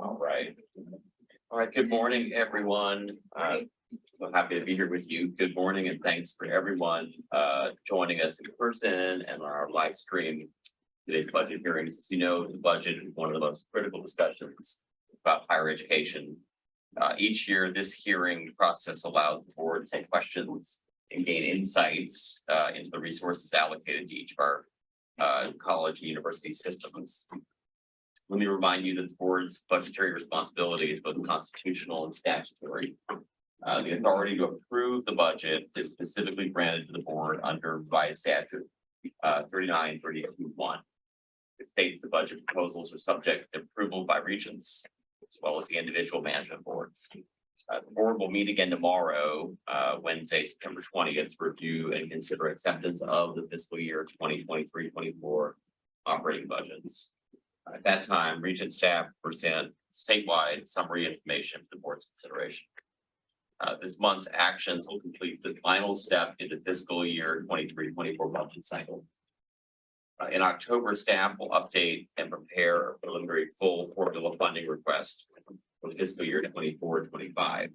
All right. All right. Good morning, everyone. So happy to be here with you. Good morning, and thanks for everyone joining us in person and on our live stream today's budget hearings. As you know, the budget is one of the most critical discussions about higher education. Each year, this hearing process allows the board to take questions and gain insights into the resources allocated to each of our college and university systems. Let me remind you that the board's budgetary responsibility is both constitutional and statutory. The authority to approve the budget is specifically granted to the board under revised statute 39-32-1. It states the budget proposals are subject to approval by regents as well as the individual management boards. The board will meet again tomorrow, Wednesday, September 20th, to review and consider acceptance of the fiscal year 2023-24 operating budgets. At that time, Regent staff present statewide summary information for the board's consideration. This month's actions will complete the final step in the fiscal year 23-24 budget cycle. In October, staff will update and prepare a preliminary full formula funding request for fiscal year 24-25.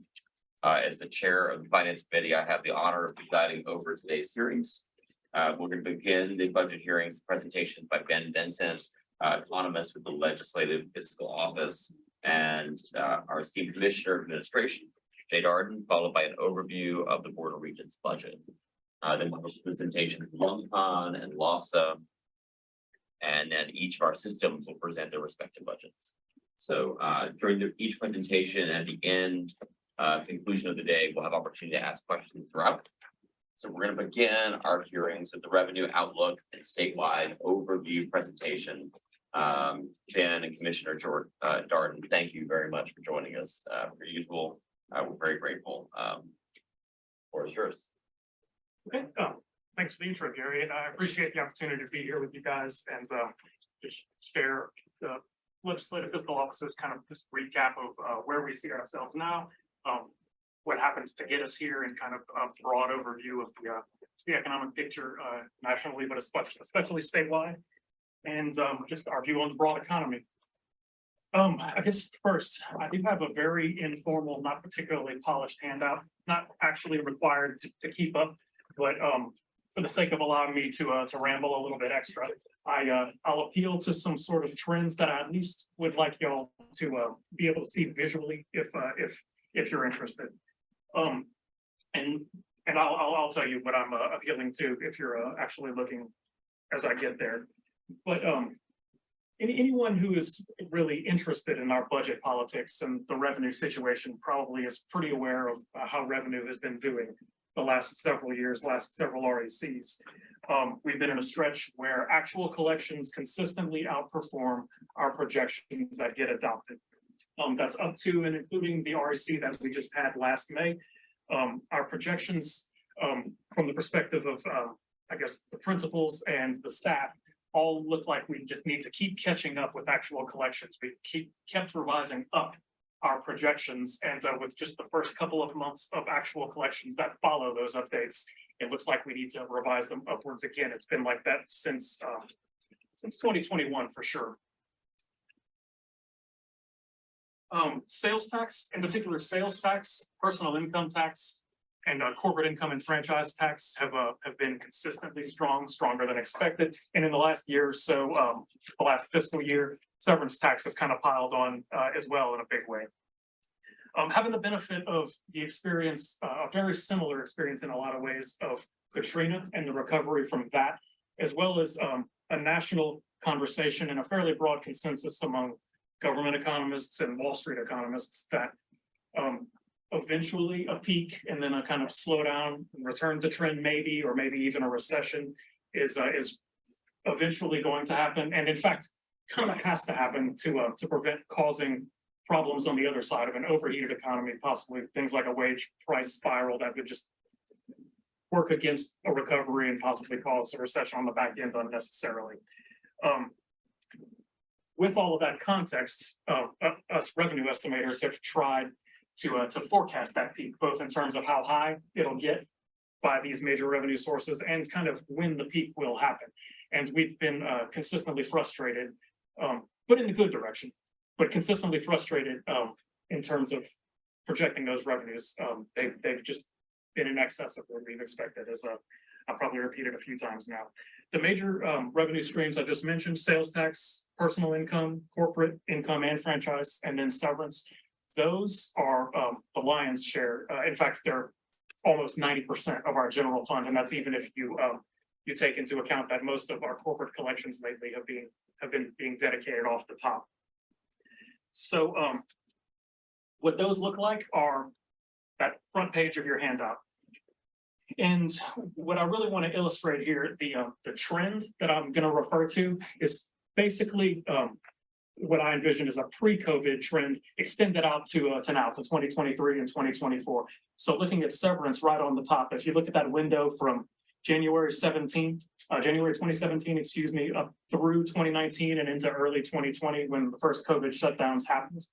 As the chair of the Finance Committee, I have the honor of presiding over today's hearings. We're going to begin the budget hearings presentation by Vincent, economist with the Legislative Fiscal Office, and our esteemed Commissioner of Administration, Dardenne, followed by an overview of the Board of Regents budget. Then we'll have a presentation from LUMCON and LOFSA, and then each of our systems will present their respective budgets. So during each presentation, at the end, conclusion of the day, we'll have opportunity to ask questions throughout. So we're going to begin our hearings with the revenue outlook and statewide overview presentation. Ben and Commissioner Dardenne, thank you very much for joining us. Per usual, we're very grateful. For yours. Okay. Thanks for the intro, Gary. And I appreciate the opportunity to be here with you guys and just share the Legislative Fiscal Office's kind of just recap of where we see ourselves now, what happens to get us here, and kind of a broad overview of the economic picture nationally, but especially statewide, and just our view on the broad economy. I guess first, I do have a very informal, not particularly polished handout, not actually required to keep up, but for the sake of allowing me to ramble a little bit extra, I'll appeal to some sort of trends that I at least would like y'all to be able to see visually if you're interested. And I'll tell you what I'm appealing to if you're actually looking as I get there. But anyone who is really interested in our budget politics and the revenue situation probably is pretty aware of how revenue has been doing the last several years, last several RECs. We've been in a stretch where actual collections consistently outperform our projections that get adopted. That's up to and including the REC that we just had last May. Our projections from the perspective of, I guess, the principals and the staff all look like we just need to keep catching up with actual collections. We kept revising up our projections, and with just the first couple of months of actual collections that follow those updates, it looks like we need to revise them upwards again. It's been like that since 2021 for sure. Sales tax, in particular, sales tax, personal income tax, and corporate income and franchise tax have been consistently strong, stronger than expected. And in the last year or so, the last fiscal year, severance tax has kind of piled on as well in a big way. Having the benefit of the experience, a very similar experience in a lot of ways of Katrina and the recovery from that, as well as a national conversation and a fairly broad consensus among government economists and Wall Street economists that eventually a peak and then a kind of slowdown and return to trend maybe, or maybe even a recession is eventually going to happen. And in fact, kind of has to happen to prevent causing problems on the other side of an overheated economy, possibly things like a wage price spiral that would just work against a recovery and possibly cause a recession on the back end unnecessarily. With all of that context, us revenue estimators have tried to forecast that peak, both in terms of how high it'll get by these major revenue sources and kind of when the peak will happen. And we've been consistently frustrated, but in the good direction, but consistently frustrated in terms of projecting those revenues. They've just been in excess of what we've expected, as I'll probably repeat it a few times now. The major revenue streams I just mentioned: sales tax, personal income, corporate income, and franchise, and then severance. Those are the lion's share. In fact, they're almost 90% of our general fund, and that's even if you take into account that most of our corporate collections lately have been being dedicated off the top. So what those look like are that front page of your handout. And what I really want to illustrate here, the trend that I'm going to refer to is basically what I envision as a pre-COVID trend extended out to now, to 2023 and 2024. So looking at severance right on the top, if you look at that window from January 2017, excuse me, up through 2019 and into early 2020 when the first COVID shutdowns happened,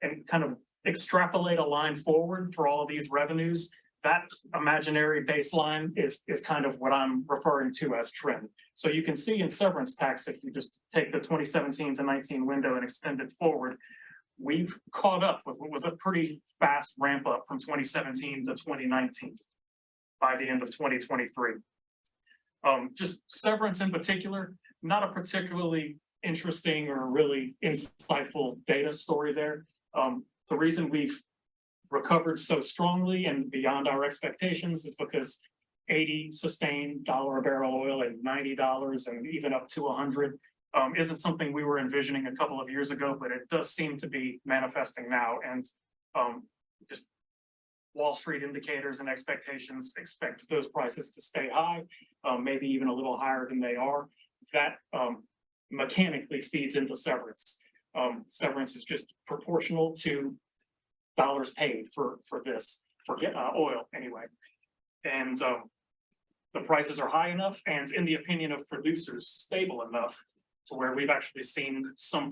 and kind of extrapolate a line forward for all of these revenues, that imaginary baseline is kind of what I'm referring to as trend. So you can see in severance tax, if you just take the 2017 to 19 window and extend it forward, we've caught up with what was a pretty fast ramp up from 2017 to 2019 by the end of 2023. Just severance in particular, not a particularly interesting or really insightful data story there. The reason we've recovered so strongly and beyond our expectations is because 80 sustained dollar a barrel oil and $90 and even up to 100 isn't something we were envisioning a couple of years ago, but it does seem to be manifesting now. And just Wall Street indicators and expectations expect those prices to stay high, maybe even a little higher than they are. That mechanically feeds into severance. Severance is just proportional to dollars paid for oil anyway. And the prices are high enough and, in the opinion of producers, stable enough to where we've actually seen some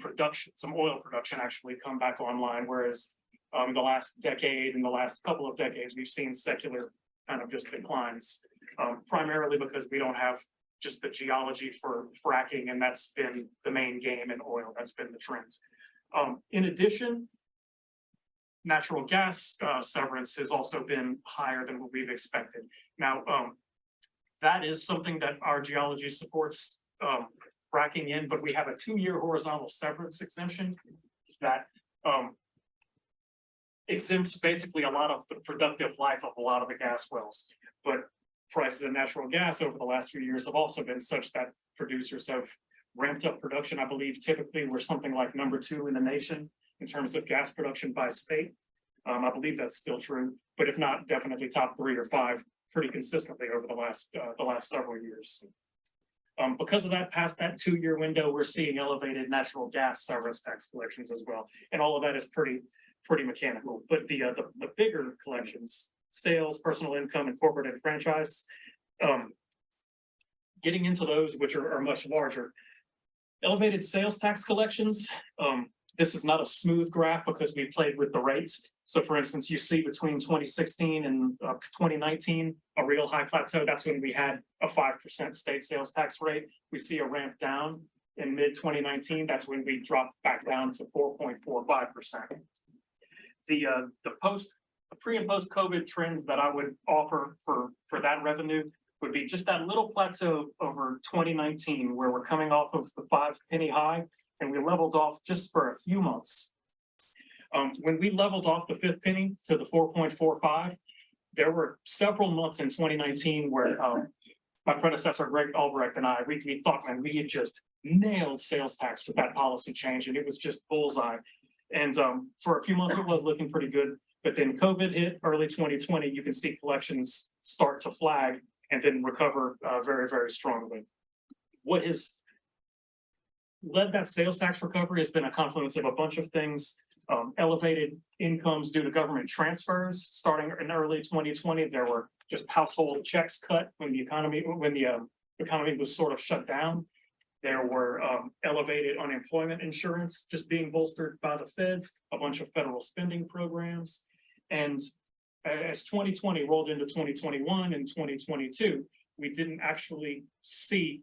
oil production actually come back online, whereas the last decade and the last couple of decades, we've seen secular kind of just declines, primarily because we don't have just the geology for fracking, and that's been the main game in oil. That's been the trend. In addition, natural gas severance has also been higher than what we've expected. Now, that is something that our geology supports fracking in, but we have a 2-year horizontal severance exemption that exempts basically a lot of the productive life of a lot of the gas wells. But prices of natural gas over the last few years have also been such that producers have ramped up production. I believe typically we're something like number 2 in the nation in terms of gas production by state. I believe that's still true, but if not, definitely top 3 or 5 pretty consistently over the last several years. Because of that, past that 2-year window, we're seeing elevated natural gas severance tax collections as well, and all of that is pretty mechanical. But the bigger collections, sales, personal income, and corporate and franchise, getting into those which are much larger. Elevated sales tax collections. This is not a smooth graph because we played with the rates. So for instance, you see between 2016 and 2019, a real high plateau. That's when we had a 5% state sales tax rate. We see a ramp down in mid 2019. That's when we dropped back down to 4.45%. The pre and post COVID trend that I would offer for that revenue would be just that little plateau over 2019, where we're coming off of the 5-penny high and we leveled off just for a few months. When we leveled off the 5th penny to the 4.45, there were several months in 2019 where my predecessor, Greg Albrecht, and we thought, man, we had just nailed sales tax with that policy change, and it was just bullseye. And for a few months, it was looking pretty good. But then COVID hit early 2020. You can see collections start to flag and then recover very, very strongly. What has led that sales tax recovery has been a confluence of a bunch of things. Elevated incomes due to government transfers. Starting in early 2020, there were just household checks cut when the economy was sort of shut down. There were elevated unemployment insurance just being bolstered by the feds, a bunch of federal spending programs. And as 2020 rolled into 2021 and 2022, we didn't actually see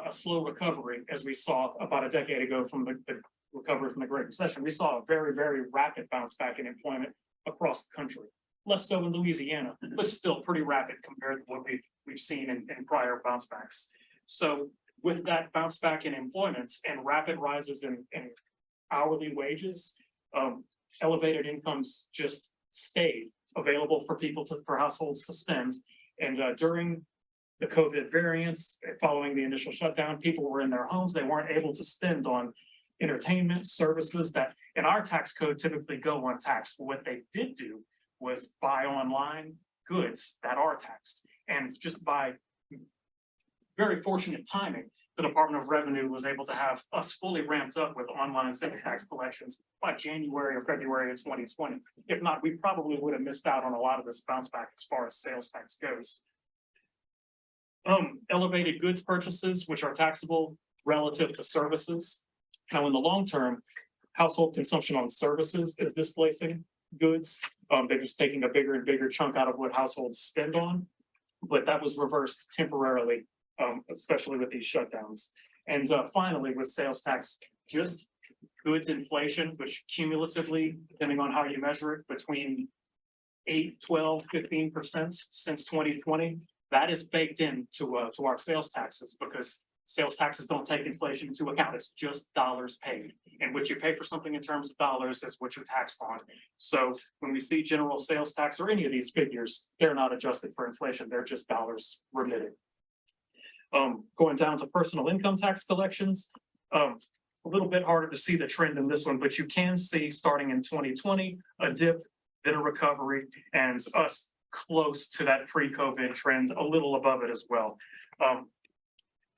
a slow recovery as we saw about a decade ago from the recovery from the Great Recession. We saw a very, very rapid bounce back in employment across the country. Less so in Louisiana, but still pretty rapid compared to what we've seen in prior bounce backs. So with that bounce back in employment and rapid rises in hourly wages, elevated incomes just stayed available for for households to spend. And during the COVID variants, following the initial shutdown, people were in their homes. They weren't able to spend on entertainment services that in our tax code typically go untaxed. But what they did do was buy online goods that are taxed. And just by very fortunate timing, the Department of Revenue was able to have us fully ramped up with online sales tax collections by January or February of 2020. If not, we probably would have missed out on a lot of this bounce back as far as sales tax goes. Elevated goods purchases, which are taxable relative to services. Now, in the long term, household consumption on services is displacing goods. They're just taking a bigger and bigger chunk out of what households spend on. But that was reversed temporarily, especially with these shutdowns. And finally, with sales tax, just goods inflation, which cumulatively, depending on how you measure it, between 8, 12, 15% since 2020, that is baked into to our sales taxes, because sales taxes don't take inflation into account. It's just dollars paid. And what you pay for something in terms of dollars is what you're taxed on. So when we see general sales tax or any of these figures, they're not adjusted for inflation. They're just dollars remitted. Going down to personal income tax collections, a little bit harder to see the trend in this one, but you can see starting in 2020, a dip, then a recovery, and us close to that pre-COVID trend, a little above it as well.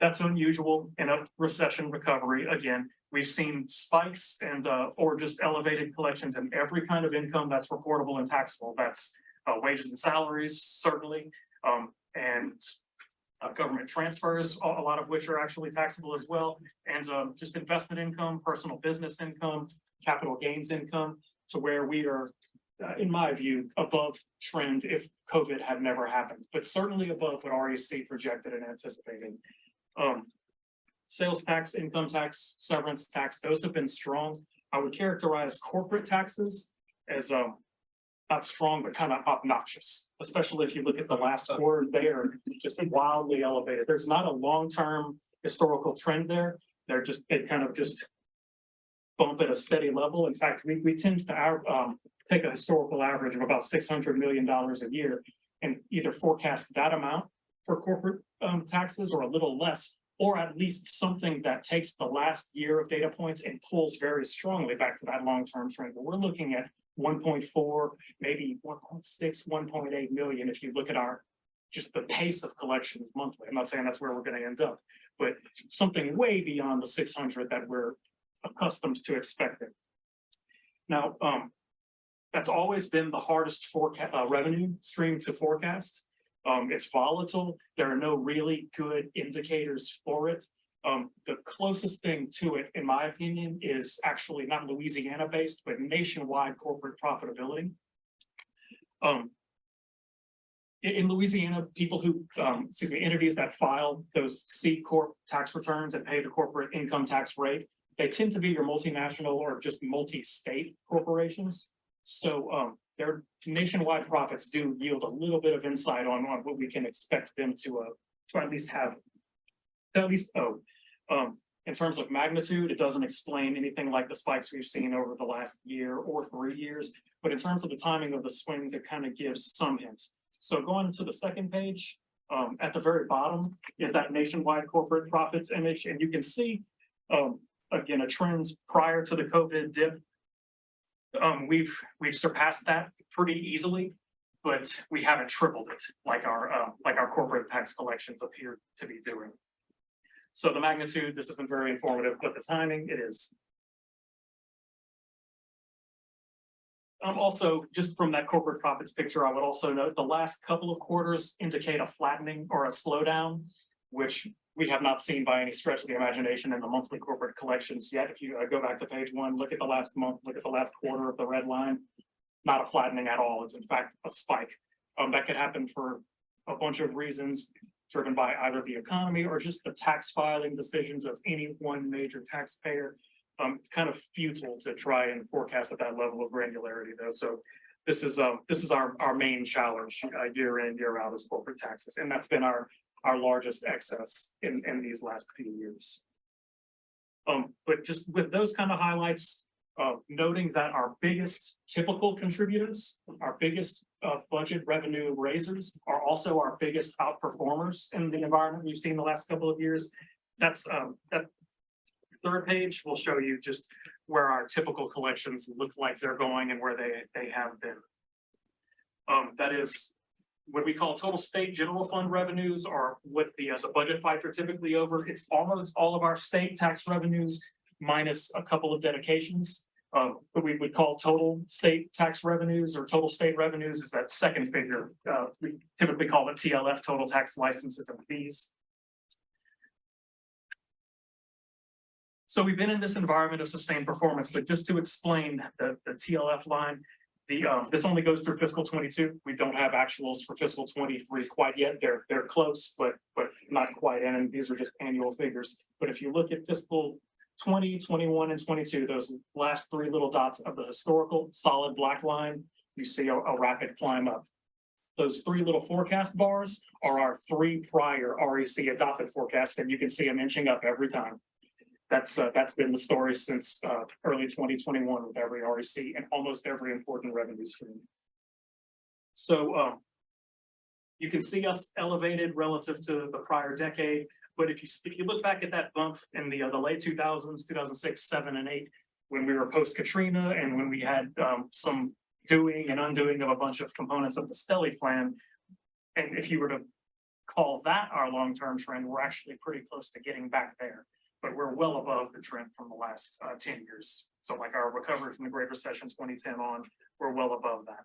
That's unusual in a recession recovery. Again, we've seen spikes and or just elevated collections in every kind of income that's reportable and taxable. That's wages and salaries, certainly, and government transfers, a lot of which are actually taxable as well, and just investment income, personal business income, capital gains income, to where we are, in my view, above trend if COVID had never happened, but certainly above what REC projected and anticipated. Sales tax, income tax, severance tax, those have been strong. I would characterize corporate taxes as not strong, but kind of obnoxious, especially if you look at the last quarter. They are just wildly elevated. There's not a long-term historical trend there. They kind of just bump at a steady level. In fact, we tend to take a historical average of about $600 million a year and either forecast that amount for corporate taxes or a little less, or at least something that takes the last year of data points and pulls very strongly back to that long-term trend. But we're looking at 1.4, maybe 1.6, 1.8 million if you look at just the pace of collections monthly. I'm not saying that's where we're going to end up, but something way beyond the 600 that we're accustomed to expecting. Now, that's always been the hardest revenue stream to forecast. It's volatile. There are no really good indicators for it. The closest thing to it, in my opinion, is actually not Louisiana based, but nationwide corporate profitability. In Louisiana, people who, entities that file those C Corp tax returns and pay the corporate income tax rate, they tend to be your multinational or just multi-state corporations. So their nationwide profits do yield a little bit of insight on what we can expect them to at least have, in terms of magnitude, it doesn't explain anything like the spikes we've seen over the last year or 3 years, but in terms of the timing of the swings, it kind of gives some hints. So going to the second page, at the very bottom is that nationwide corporate profits image, and you can see, again, a trend prior to the COVID dip. We've surpassed that pretty easily, but we haven't tripled it like our corporate tax collections appear to be doing. So the magnitude, this isn't very informative, but the timing, it is. Also, just from that corporate profits picture, I would also note the last couple of quarters indicate a flattening or a slowdown, which we have not seen by any stretch of the imagination in the monthly corporate collections yet. If you go back to page 1, look at the last month, look at the last quarter of the red line, not a flattening at all. It's in fact a spike. That could happen for a bunch of reasons driven by either the economy or just the tax filing decisions of any one major taxpayer. It's kind of futile to try and forecast at that level of granularity though. So this is our main challenge year in, year out is corporate taxes. And that's been our largest excess in these last few years. But just with those kind of highlights, noting that our biggest typical contributors, our biggest budget revenue raisers are also our biggest outperformers in the environment we've seen the last couple of years. That's that third page will show you just where our typical collections look like they're going and where they have been. That is what we call total state general fund revenues, or what the budget fights are typically over. It's almost all of our state tax revenues minus a couple of dedications. What we would call total state tax revenues or total state revenues is that second figure. We typically call it TLF, total tax licenses and fees. So we've been in this environment of sustained performance, but just to explain the TLF line, this only goes through fiscal 22. We don't have actuals for fiscal 23 quite yet. They're close, but not quite. And these are just annual figures. But if you look at fiscal 20, 21, and 22, those last 3 little dots of the historical solid black line, you see a rapid climb up. Those 3 little forecast bars are our 3 prior REC adopted forecasts, and you can see them inching up every time. That's been the story since early 2021 with every REC and almost every important revenue stream. So you can see us elevated relative to the prior decade. But if you look back at that bump in the late 2000s, 2006, 7, and 8, when we were post Katrina and when we had some doing and undoing of a bunch of components of the Stelly plan, and if you were to call that our long-term trend, we're actually pretty close to getting back there. But we're well above the trend from the last 10 years. So like our recovery from the Great Recession 2010 on, we're well above that.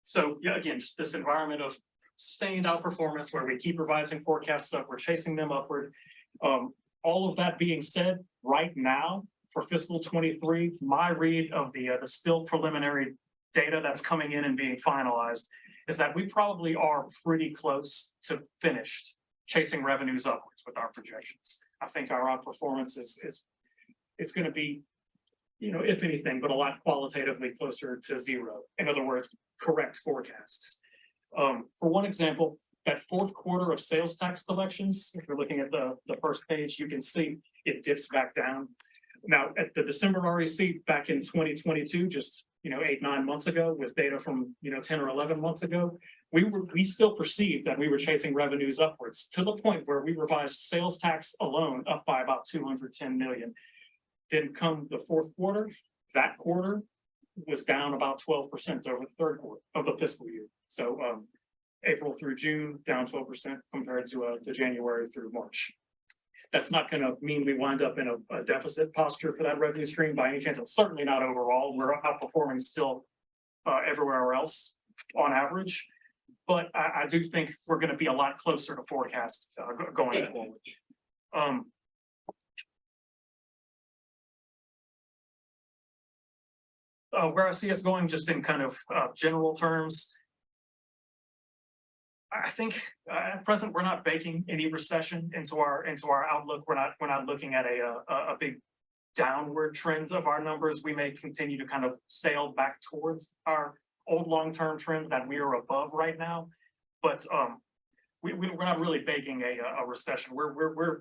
So yeah, again, just this environment of sustained outperformance where we keep revising forecasts up, we're chasing them upward. All of that being said, right now for fiscal 23, my read of the still preliminary data that's coming in and being finalized is that we probably are pretty close to finished chasing revenues upwards with our projections. I think our outperformance is it's going to be, if anything, but a lot qualitatively closer to 0. In other words, correct forecasts. For one example, that 4th quarter of sales tax collections, if you're looking at the first page, you can see it dips back down. Now, at the December REC back in 2022, just 8-9 months ago, with data from 10 or 11 months ago, we still perceived that we were chasing revenues upwards to the point where we revised sales tax alone up by about 210 million. Then come the 4th quarter, that quarter was down about 12% over the 3rd quarter of the fiscal year. So April through June down 12% compared to January through March. That's not going to mean we wind up in a deficit posture for that revenue stream by any chance. It's certainly not overall. We're outperforming still everywhere else on average. But I do think we're going to be a lot closer to forecast going forward. Where I see us going, just in kind of general terms, I think at present we're not baking any recession into our outlook. We're not looking at a big downward trend of our numbers. We may continue to kind of sail back towards our old long-term trend that we are above right now, but we're not really baking a recession. We're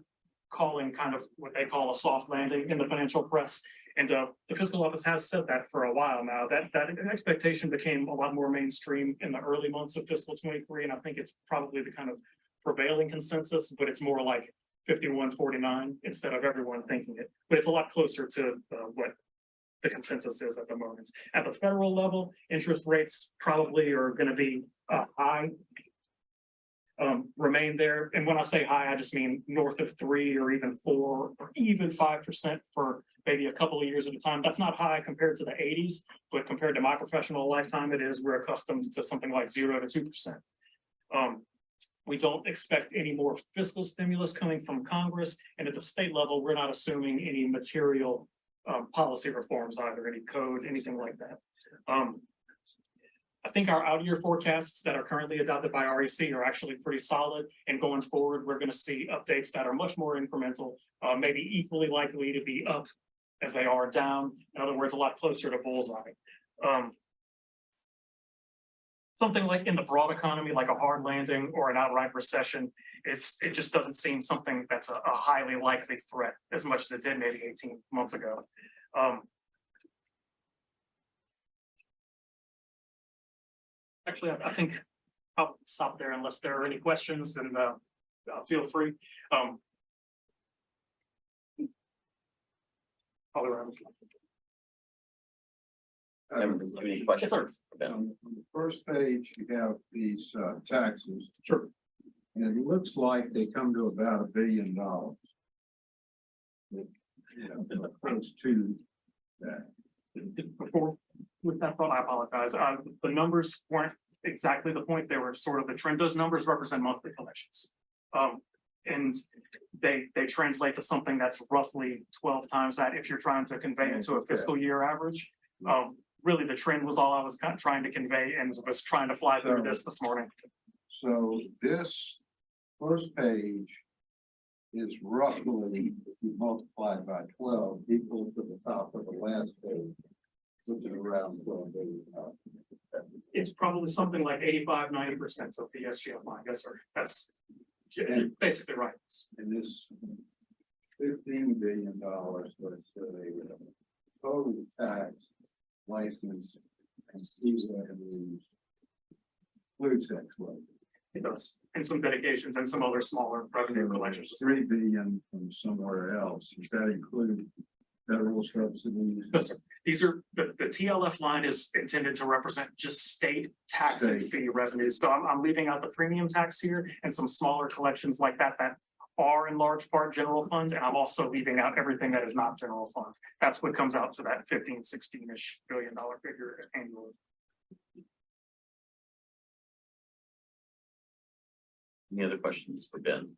calling kind of what they call a soft landing in the financial press. And the fiscal office has said that for a while now. That expectation became a lot more mainstream in the early months of fiscal 23, and I think it's probably the kind of prevailing consensus, but it's more like 51-49 instead of everyone thinking it. But it's a lot closer to what the consensus is at the moment. At the federal level, interest rates probably are going to be high, remain there. And when I say high, I just mean north of 3 or even 4 or even 5% for maybe a couple of years at a time. That's not high compared to the 80s, but compared to my professional lifetime, it is. We're accustomed to something like 0 to 2%. We don't expect any more fiscal stimulus coming from Congress, and at the state level, we're not assuming any material policy reforms either, any code, anything like that. I think our out-year forecasts that are currently adopted by REC are actually pretty solid, and going forward, we're going to see updates that are much more incremental, maybe equally likely to be up as they are down. In other words, a lot closer to bullseye. Something like in the broad economy, like a hard landing or an outright recession, it just doesn't seem something that's a highly likely threat as much as it did maybe 18 months ago. Actually, I think I'll stop there unless there are any questions, and feel free. All around. Any questions? On the first page, you have these taxes. Sure. And it looks like they come to about $1 billion. Close to that. Before, with that thought, I apologize. The numbers weren't exactly the point. They were sort of the trend. Those numbers represent monthly collections. And they translate to something that's roughly 12 times that if you're trying to convey it to a fiscal year average. Really, the trend was all I was kind of trying to convey, and was trying to fly through this morning. So this first page is roughly, if you multiply it by 12, equal to the top of the last page, which is around 12 billion. It's probably something like 85–90% of the SGF line. Yes, sir. That's basically right. And this $15 billion, let's say, total tax, license, and fees revenues includes that 12. It does, and some dedications and some other smaller revenue collections. $3 billion from somewhere else. Does that include federal subsidies? No, sir. These are the TLF line is intended to represent just state tax and fee revenues. So I'm leaving out the premium tax here and some smaller collections like that are in large part general funds, and I'm also leaving out everything that is not general funds. That's what comes out to that 15–16-ish billion figure annually. Any other questions for Ben?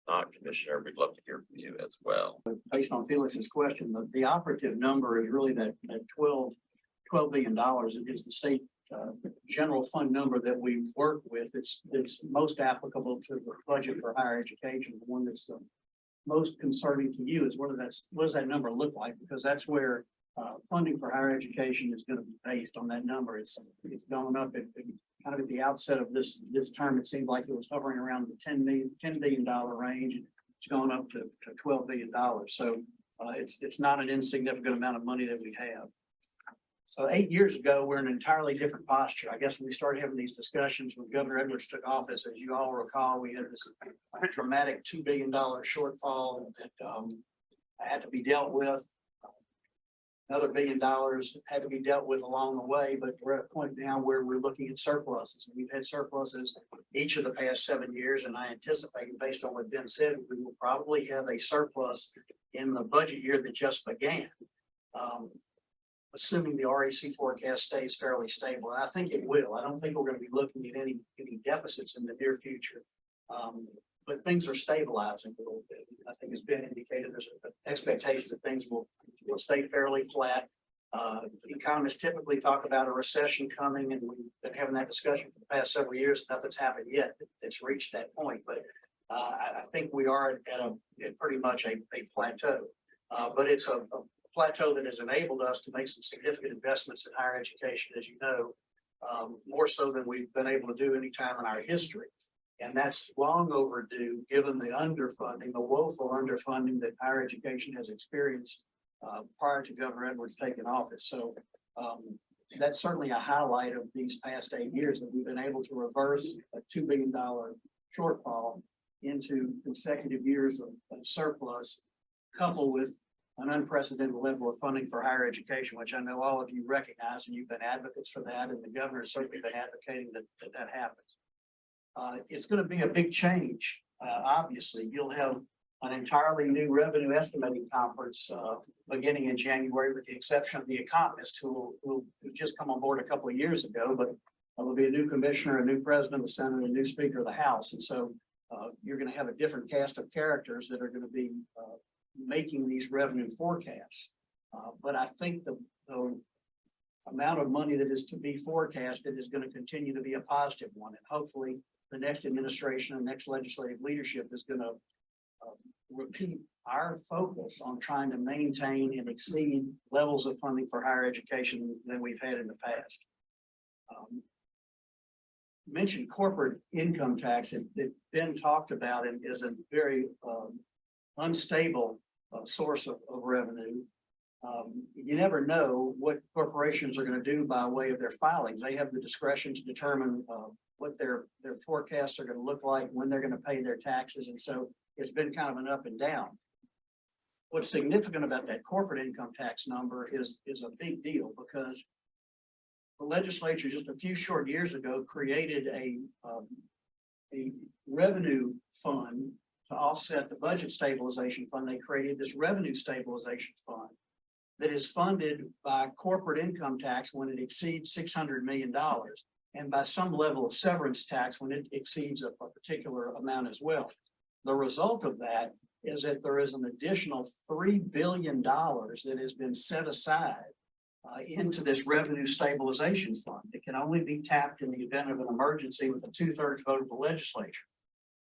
Not, Commissioner, we'd love to hear from you as well. Based on Felix's question, the operative number is really that $12 billion is the state general fund number that we work with. It's most applicable to the budget for higher education. The one that's the most concerning to you is what does that number look like? Because that's where funding for higher education is going to be based on that number. It's going up kind of at the outset of this term. It seemed like it was hovering around the $10 billion range. It's gone up to $12 billion. So it's not an insignificant amount of money that we have. So 8 years ago, we're in an entirely different posture. I guess when we started having these discussions when Governor Edwards took office, as you all recall, we had this dramatic $2 billion shortfall that had to be dealt with. Another $1 billion had to be dealt with along the way, but we're at a point now where we're looking at surpluses. And we've had surpluses each of the past 7 years, and I anticipate, based on what Ben said, we will probably have a surplus in the budget year that just began. Assuming the REC forecast stays fairly stable, and I think it will. I don't think we're going to be looking at any deficits in the near future, but things are stabilizing a little bit. I think as Ben indicated, there's an expectation that things will stay fairly flat. Economists typically talk about a recession coming, and we've been having that discussion for the past several years. Nothing's happened yet that's reached that point, but I think we are at pretty much a plateau. But it's a plateau that has enabled us to make some significant investments in higher education, as you know, more so than we've been able to do any time in our history. And that's long overdue, given the underfunding, the woeful underfunding that higher education has experienced prior to Governor Edwards taking office. So that's certainly a highlight of these past 8 years, that we've been able to reverse a $2 billion shortfall into consecutive years of surplus, coupled with an unprecedented level of funding for higher education, which I know all of you recognize, and you've been advocates for that, and the governor has certainly been advocating that happens. It's going to be a big change. Obviously, you'll have an entirely new revenue estimating conference beginning in January, with the exception of the economist who just come on board a couple of years ago, but There'll be a new commissioner, a new president of the Senate, a new speaker of the House. And so you're going to have a different cast of characters that are going to be making these revenue forecasts. But I think the amount of money that is to be forecasted is going to continue to be a positive one. And hopefully the next administration and next legislative leadership is going to repeat our focus on trying to maintain and exceed levels of funding for higher education than we've had in the past. Mentioned corporate income tax. It's been talked about and is a very unstable source of revenue. You never know what corporations are going to do by way of their filings. They have the discretion to determine what their forecasts are going to look like, when they're going to pay their taxes. And so it's been kind of an up and down. What's significant about that corporate income tax number is a big deal, because the legislature just a few short years ago created a revenue fund to offset the budget stabilization fund. They created this revenue stabilization fund that is funded by corporate income tax when it exceeds $600 million, and by some level of severance tax when it exceeds a particular amount as well. The result of that is that there is an additional $3 billion that has been set aside into this revenue stabilization fund. It can only be tapped in the event of an emergency with a 2/3 vote of the legislature.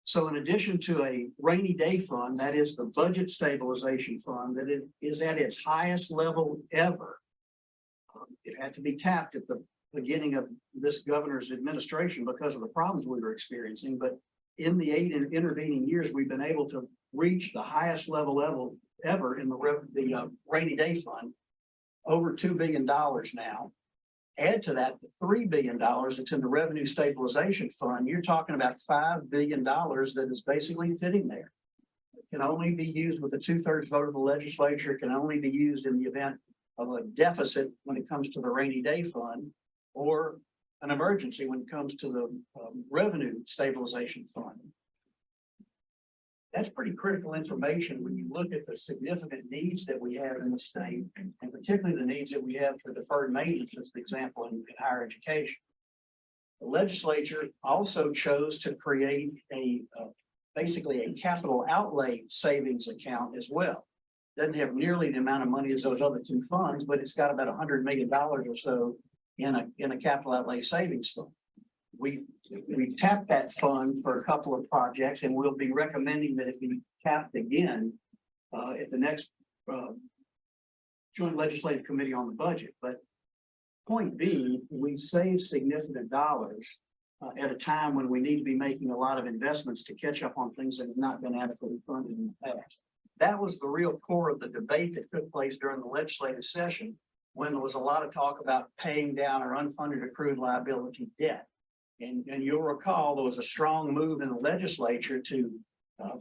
So in addition to a rainy day fund, that is the budget stabilization fund, that it is at its highest level ever. It had to be tapped at the beginning of this governor's administration because of the problems we were experiencing. But in the 8 intervening years, we've been able to reach the highest level ever in the rainy day fund, over $2 billion now. Add to that the $3 billion that's in the revenue stabilization fund, you're talking about $5 billion that is basically sitting there. It can only be used with a 2/3 vote of the legislature. It can only be used in the event of a deficit when it comes to the rainy day fund, or an emergency when it comes to the revenue stabilization fund. That's pretty critical information when you look at the significant needs that we have in the state, and particularly the needs that we have for deferred maintenance, as an example, in higher education. The legislature also chose to create basically a capital outlay savings account as well. Doesn't have nearly the amount of money as those other two funds, but it's got about $100 million or so in a capital outlay savings fund. We've tapped that fund for a couple of projects, and we'll be recommending that it be tapped again at the next Joint Legislative Committee on the budget. But point being, we save significant dollars at a time when we need to be making a lot of investments to catch up on things that have not been adequately funded in the past. That was the real core of the debate that took place during the legislative session, when there was a lot of talk about paying down our unfunded accrued liability debt. And you'll recall there was a strong move in the legislature to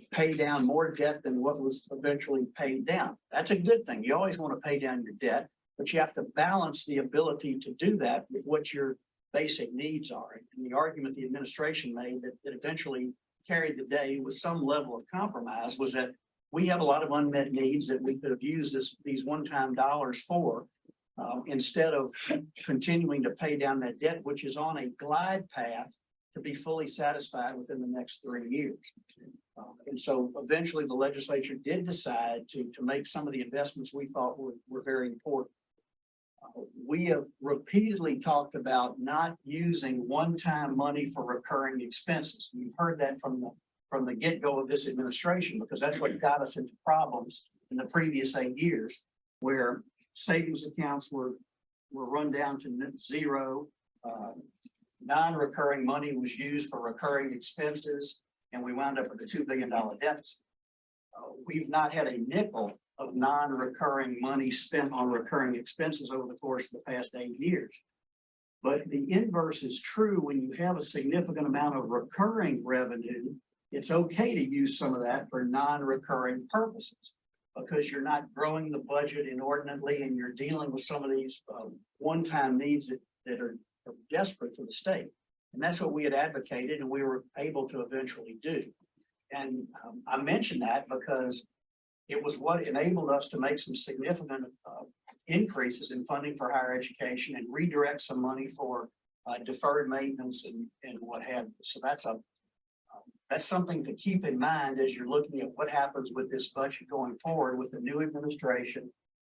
pay down more debt than what was eventually paid down. That's a good thing. You always want to pay down your debt, but you have to balance the ability to do that with what your basic needs are. And the argument the administration made that eventually carried the day with some level of compromise was that we have a lot of unmet needs that we could have used these one-time dollars for. Instead of continuing to pay down that debt, which is on a glide path to be fully satisfied within the next 3 years. And so eventually the legislature did decide to make some of the investments we thought were very important. We have repeatedly talked about not using one-time money for recurring expenses. We've heard that from the get-go of this administration, because that's what got us into problems in the previous 8 years, where savings accounts were run down to zero. Non-recurring money was used for recurring expenses, and we wound up with a $2 billion deficit. We've not had a nickel of non-recurring money spent on recurring expenses over the course of the past 8 years. But the inverse is true. When you have a significant amount of recurring revenue, it's okay to use some of that for non-recurring purposes, because you're not growing the budget inordinately, and you're dealing with some of these one-time needs that are desperate for the state. And that's what we had advocated, and we were able to eventually do. And I mention that because it was what enabled us to make some significant increases in funding for higher education and redirect some money for deferred maintenance and what have you. So that's something to keep in mind as you're looking at what happens with this budget going forward with the new administration,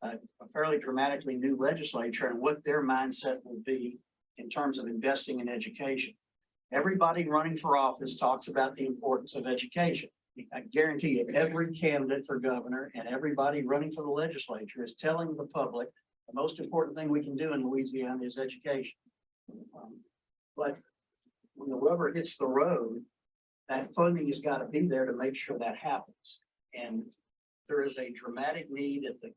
a fairly dramatically new legislature, and what their mindset will be in terms of investing in education. Everybody running for office talks about the importance of education. I guarantee you, every candidate for governor and everybody running for the legislature is telling the public the most important thing we can do in Louisiana is education. But when the rubber hits the road, that funding has got to be there to make sure that happens. And there is a dramatic need at the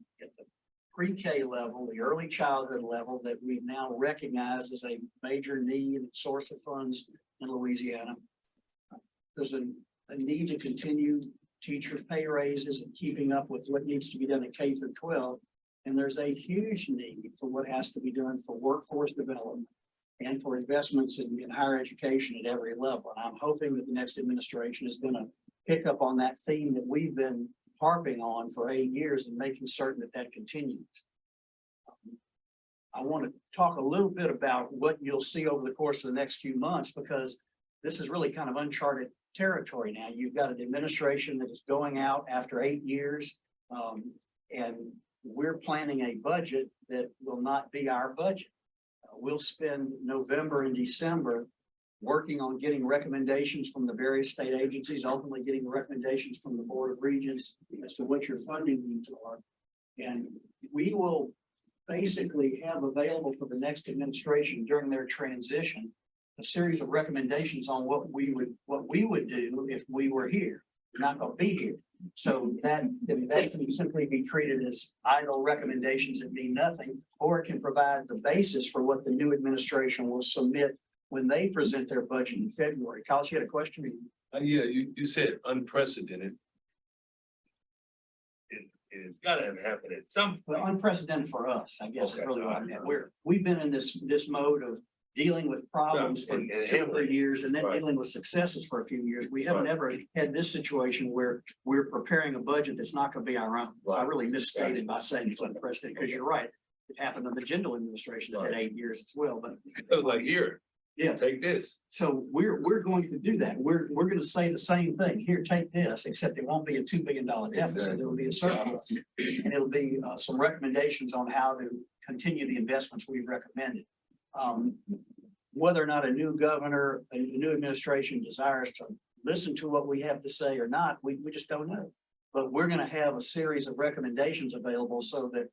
pre-K level, the early childhood level, that we've now recognized as a major need and source of funds in Louisiana. There's a need to continue teacher pay raises and keeping up with what needs to be done at K through 12. And there's a huge need for what has to be done for workforce development and for investments in higher education at every level. And I'm hoping that the next administration is going to pick up on that theme that we've been harping on for 8 years and making certain that that continues. I want to talk a little bit about what you'll see over the course of the next few months, because this is really kind of uncharted territory now. You've got an administration that is going out after 8 years, and we're planning a budget that will not be our budget. We'll spend November and December working on getting recommendations from the various state agencies, ultimately getting recommendations from the Board of Regents as to what your funding needs are. And we will basically have available for the next administration during their transition a series of recommendations on what we would do if we were here. We're not going to be here. So that can simply be treated as idle recommendations that mean nothing, or it can provide the basis for what the new administration will submit when they present their budget in February. Kyle, you had a question? Yeah, you said unprecedented. It's gotta have happened at some point. Well, unprecedented for us, I guess, is Okay. really what I meant. We've been in this mode of dealing with problems for And 2 or 3 years and then Right. dealing with successes for a few years. We haven't ever had this situation where we're preparing a budget that's not going to be our own. So I Right. really misstated by saying it's unprecedented, because you're right. It happened in the Jindal administration that had 8 years as well, but It was like, here, yeah. take this. So we're going to do that. We're going to say the same thing. Here, take this, except it won't be a $2 billion deficit. Exactly. It'll be a surplus. And it'll be some recommendations on how to continue the investments we've recommended. Whether or not a new governor, a new administration desires to listen to what we have to say or not, we just don't know. But we're going to have a series of recommendations available so that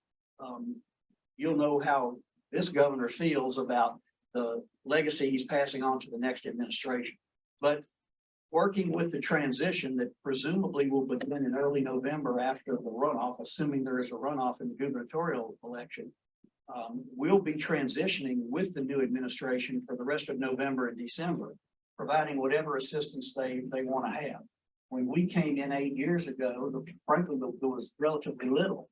you'll know how this governor feels about the legacy he's passing on to the next administration. But working with the transition that presumably will begin in early November after the runoff, assuming there is a runoff in the gubernatorial election, we'll be transitioning with the new administration for the rest of November and December, providing whatever assistance they want to have. When we came in 8 years ago, frankly, there was relatively little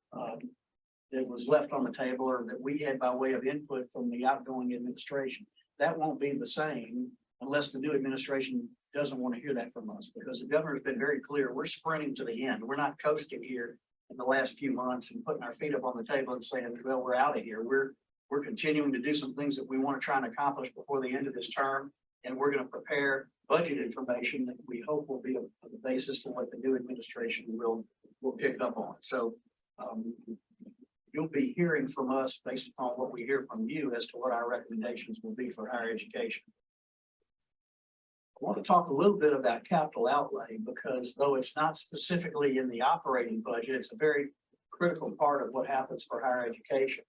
that was left on the table or that we had by way of input from the outgoing administration. That won't be the same unless the new administration doesn't want to hear that from us, because the governor has been very clear. We're sprinting to the end. We're not coasting here in the last few months and putting our feet up on the table and saying, well, we're out of here. We're continuing to do some things that we want to try and accomplish before the end of this term. And we're going to prepare budget information that we hope will be the basis for what the new administration will pick up on. So you'll be hearing from us based upon what we hear from you as to what our recommendations will be for higher education. I want to talk a little bit about capital outlay, because though it's not specifically in the operating budget, it's a very critical part of what happens for higher education.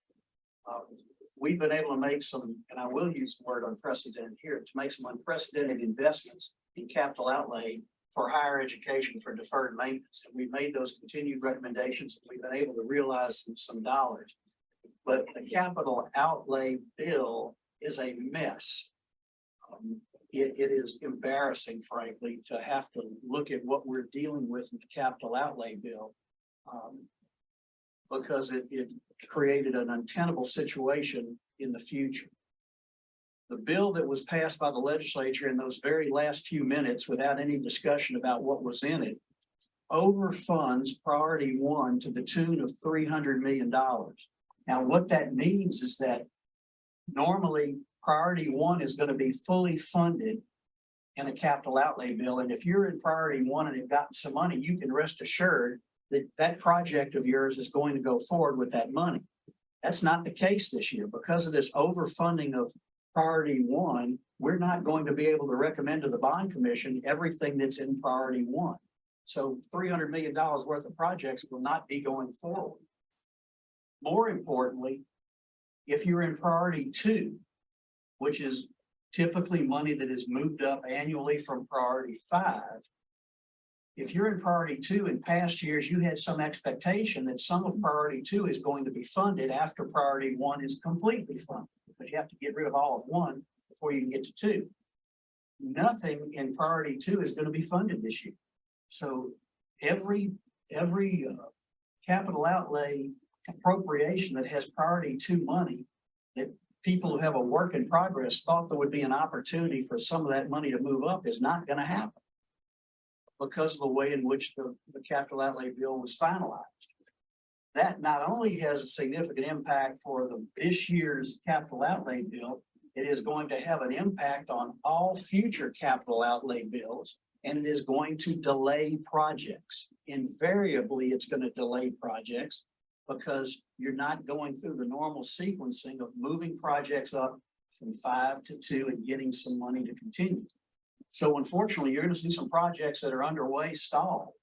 We've been able to make some, and I will use the word unprecedented here, to make some unprecedented investments in capital outlay for higher education for deferred maintenance. And we've made those continued recommendations, and we've been able to realize some dollars. But the capital outlay bill is a mess. It is embarrassing, frankly, to have to look at what we're dealing with in the capital outlay bill, because it created an untenable situation in the future. The bill that was passed by the legislature in those very last few minutes, without any discussion about what was in it, overfunds priority one to the tune of $300 million. Now, what that means is that normally priority one is gonna be fully funded in a capital outlay bill. And if you're in priority one and have gotten some money, you can rest assured that that project of yours is going to go forward with that money. That's not the case this year because of this overfunding of priority one. We're not going to be able to recommend to the bond commission everything that's in priority one. So $300 million worth of projects will not be going forward. More importantly, if you're in priority two, which is typically money that is moved up annually from priority five. If you're in priority two, in past years, you had some expectation that some of priority two is going to be funded after priority one is completely funded, because you have to get rid of all of one before you can get to two. Nothing in priority two is going to be funded this year. So every capital outlay appropriation that has priority two money that people who have a work in progress thought there would be an opportunity for some of that money to move up is not going to happen because of the way in which the capital outlay bill was finalized. That not only has a significant impact for this year's capital outlay bill, it is going to have an impact on all future capital outlay bills, and it is going to delay projects. Invariably, it's going to delay projects because you're not going through the normal sequencing of moving projects up from 5 to 2 and getting some money to continue. So unfortunately, you're going to see some projects that are underway stall,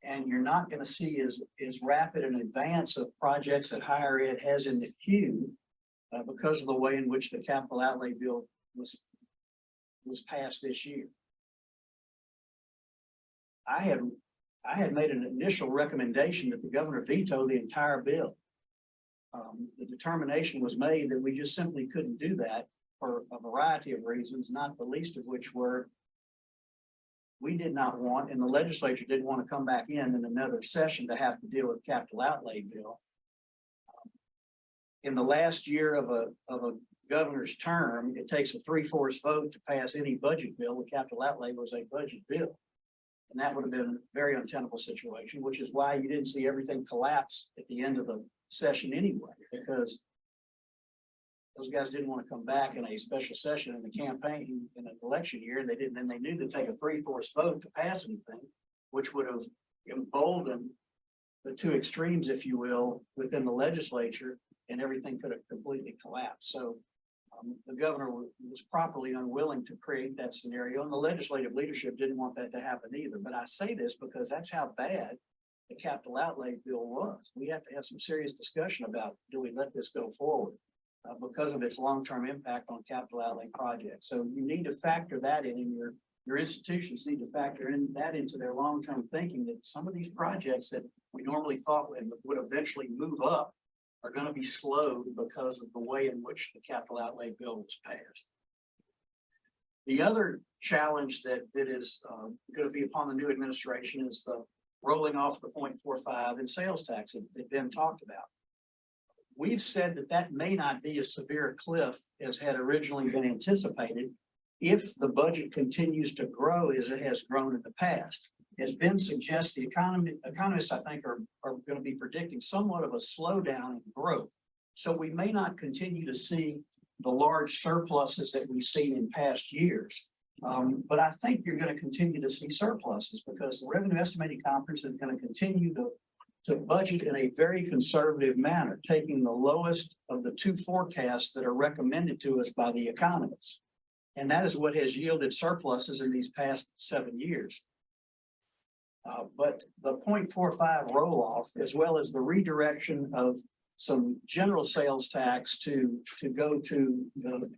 and you're not going to see as rapid an advance of projects that higher ed has in the queue because of the way in which the capital outlay bill was passed this year. I had made an initial recommendation that the governor veto the entire bill. The determination was made that we just simply couldn't do that for a variety of reasons, not the least of which were we did not want, and the legislature didn't want to come back in another session to have to deal with capital outlay bill. In the last year of a governor's term, it takes a 3/4 vote to pass any budget bill. The capital outlay was a budget bill. And that would have been a very untenable situation, which is why you didn't see everything collapse at the end of the session anyway, because those guys didn't want to come back in a special session in the campaign in an election year. And they didn't, and they knew to take a 3/4 vote to pass anything, which would have emboldened the two extremes, if you will, within the legislature, and everything could have completely collapsed. So the governor was properly unwilling to create that scenario, and the legislative leadership didn't want that to happen either. But I say this because that's how bad the capital outlay bill was. We have to have some serious discussion about, do we let this go forward because of its long-term impact on capital outlay projects. So you need to factor that in, and your institutions need to factor in that into their long-term thinking, that some of these projects that we normally thought would eventually move up are going to be slowed because of the way in which the capital outlay bill was passed. The other challenge that is going to be upon the new administration is the rolling off the 0.45 in sales tax that Ben talked about. We've said that may not be as severe a cliff as had originally been anticipated if the budget continues to grow as it has grown in the past. As Ben suggests, the economists, I think, are going to be predicting somewhat of a slowdown in growth. So we may not continue to see the large surpluses that we've seen in past years. But I think you're going to continue to see surpluses because the Revenue Estimating Conference is going to continue to budget in a very conservative manner, taking the lowest of the two forecasts that are recommended to us by the economists. And that is what has yielded surpluses in these past 7 years. But the 0.45 roll-off, as well as the redirection of some general sales tax to go to the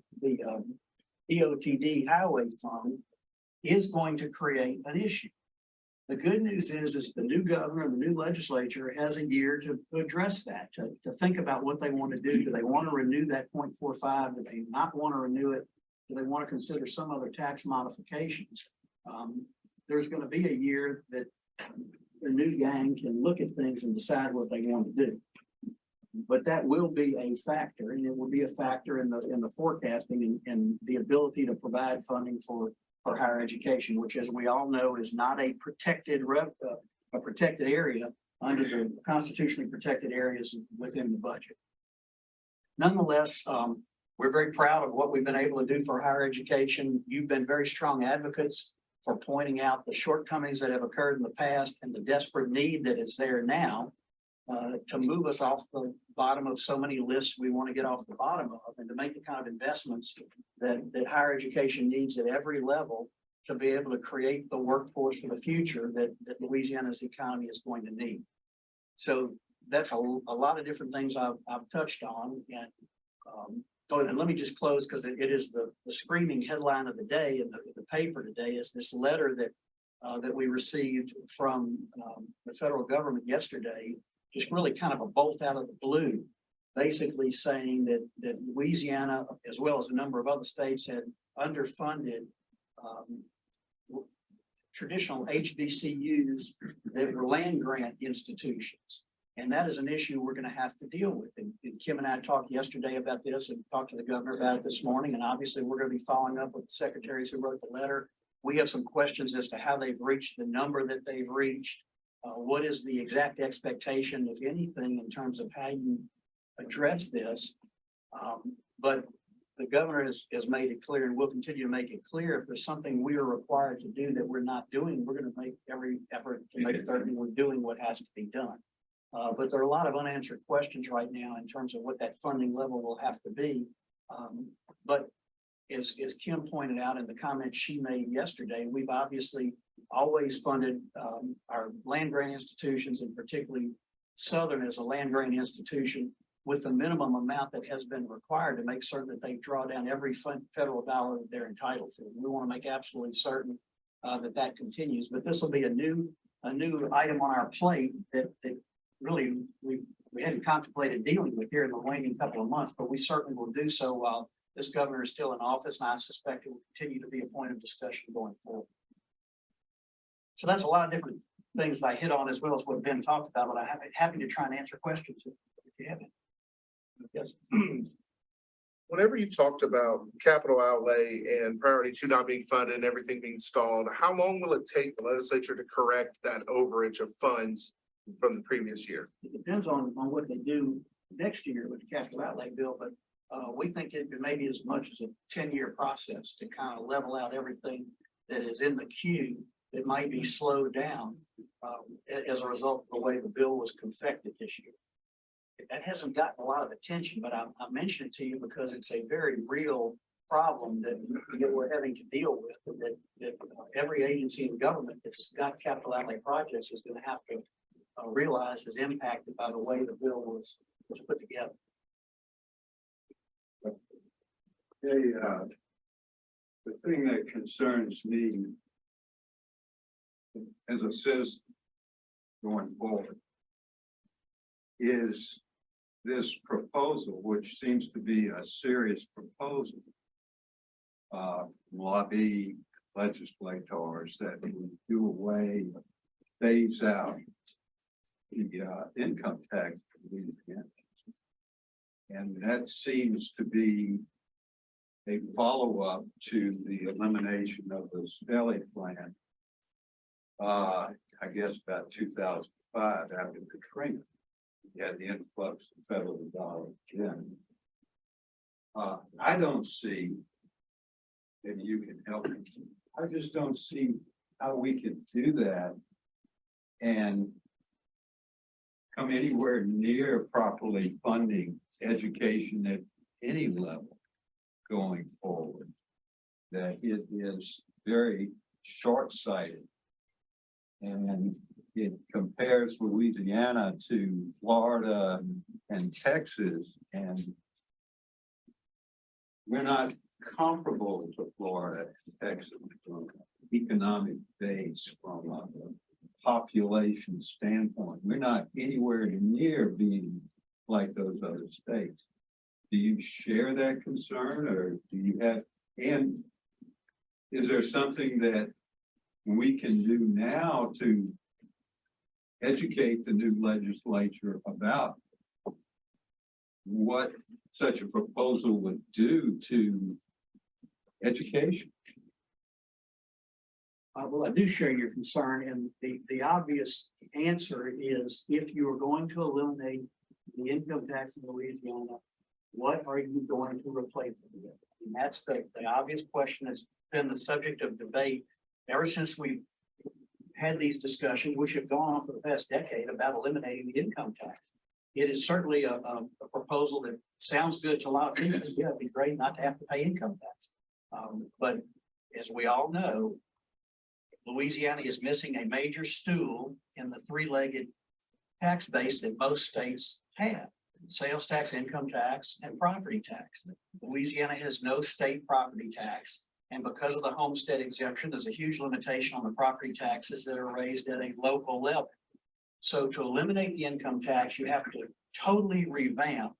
DOTD highway fund, is going to create an issue. The good news is the new governor and the new legislature has a year to address that, to think about what they want to do. Do they want to renew that 0.45? Do they not want to renew it? Do they want to consider some other tax modifications? There's going to be a year that the new gang can look at things and decide what they want to do. But that will be a factor, and it will be a factor in the forecasting and the ability to provide funding for higher education, which, as we all know, is not a protected area under the constitutionally protected areas within the budget. Nonetheless, we're very proud of what we've been able to do for higher education. You've been very strong advocates for pointing out the shortcomings that have occurred in the past and the desperate need that is there now to move us off the bottom of so many lists we want to get off the bottom of, and to make the kind of investments that higher education needs at every level to be able to create the workforce for the future that Louisiana's economy is going to need. So that's a lot of different things I've touched on. And and let me just close, because it is the screaming headline of the day in the paper today is this letter that we received from the federal government yesterday, just really kind of a bolt out of the blue, basically saying that Louisiana, as well as a number of other states, had underfunded traditional HBCUs that were land grant institutions. And that is an issue we're going to have to deal with. And Kim and I talked yesterday about this and talked to the governor about it this morning. And obviously we're going to be following up with the secretaries who wrote the letter. We have some questions as to how they've reached the number that they've reached. What is the exact expectation, if anything, in terms of how you address this? But the governor has made it clear, and will continue to make it clear, if there's something we are required to do that we're not doing, we're going to make every effort to make certain we're doing what has to be done. But there are a lot of unanswered questions right now in terms of what that funding level will have to be. But as Kim pointed out in the comments she made yesterday, we've obviously always funded our land grant institutions, and particularly Southern as a land grant institution, with the minimum amount that has been required to make certain that they draw down every federal dollar that they're entitled to. We want to make absolutely certain that continues. But this will be a new item on our plate that really we hadn't contemplated dealing with here in the waning couple of months, but we certainly will do so while this governor is still in office, and I suspect it will continue to be a point of discussion going forward. So that's a lot of different things that I hit on, as well as what Ben talked about, but I'm happy to try and answer questions if you have any. Yes. Whenever you talked about capital outlay and priority 2 not being funded and everything being stalled, how long will it take the legislature to correct that overage of funds from the previous year? It depends on what they do next year with the capital outlay bill, but we think it may be as much as a 10-year process to kind of level out everything that is in the queue that might be slowed down as a result of the way the bill was confected this year. That hasn't gotten a lot of attention, but I mention it to you because it's a very real problem that we're having to deal with, that every agency in government that's got capital outlay projects is going to have to realize is impacted by the way the bill was put together. The thing that concerns me as a citizen going forward is this proposal, which seems to be a serious proposal, lobby legislators that would do away, phase out the income tax. And that seems to be a follow-up to the elimination of the Stelly plan. I guess about 2005 after Katrina. You had the influx of federal dollars again. I don't see, and you can help me, I just don't see how we can do that and come anywhere near properly funding education at any level going forward. That it is very short-sighted. And it compares Louisiana to Florida and Texas, and we're not comparable to Florida and Texas from an economic base, from a population standpoint. We're not anywhere near being like those other states. Do you share that concern, or do you have, and is there something that we can do now to educate the new legislature about what such a proposal would do to education? Well, I do share your concern, and the obvious answer is if you are going to eliminate the income tax in Louisiana, What are you going to replace it with? And that's the obvious question that's been the subject of debate ever since we had these discussions, which have gone on for the past decade about eliminating the income tax. It is certainly a proposal that sounds good to a lot of people. Yeah, it'd be great not to have to pay income tax. But as we all know, Louisiana is missing a major stool in the three-legged tax base that most states have: sales tax, income tax, and property tax. Louisiana has no state property tax. And because of the homestead exemption, there's a huge limitation on the property taxes that are raised at a local level. So to eliminate the income tax, you have to totally revamp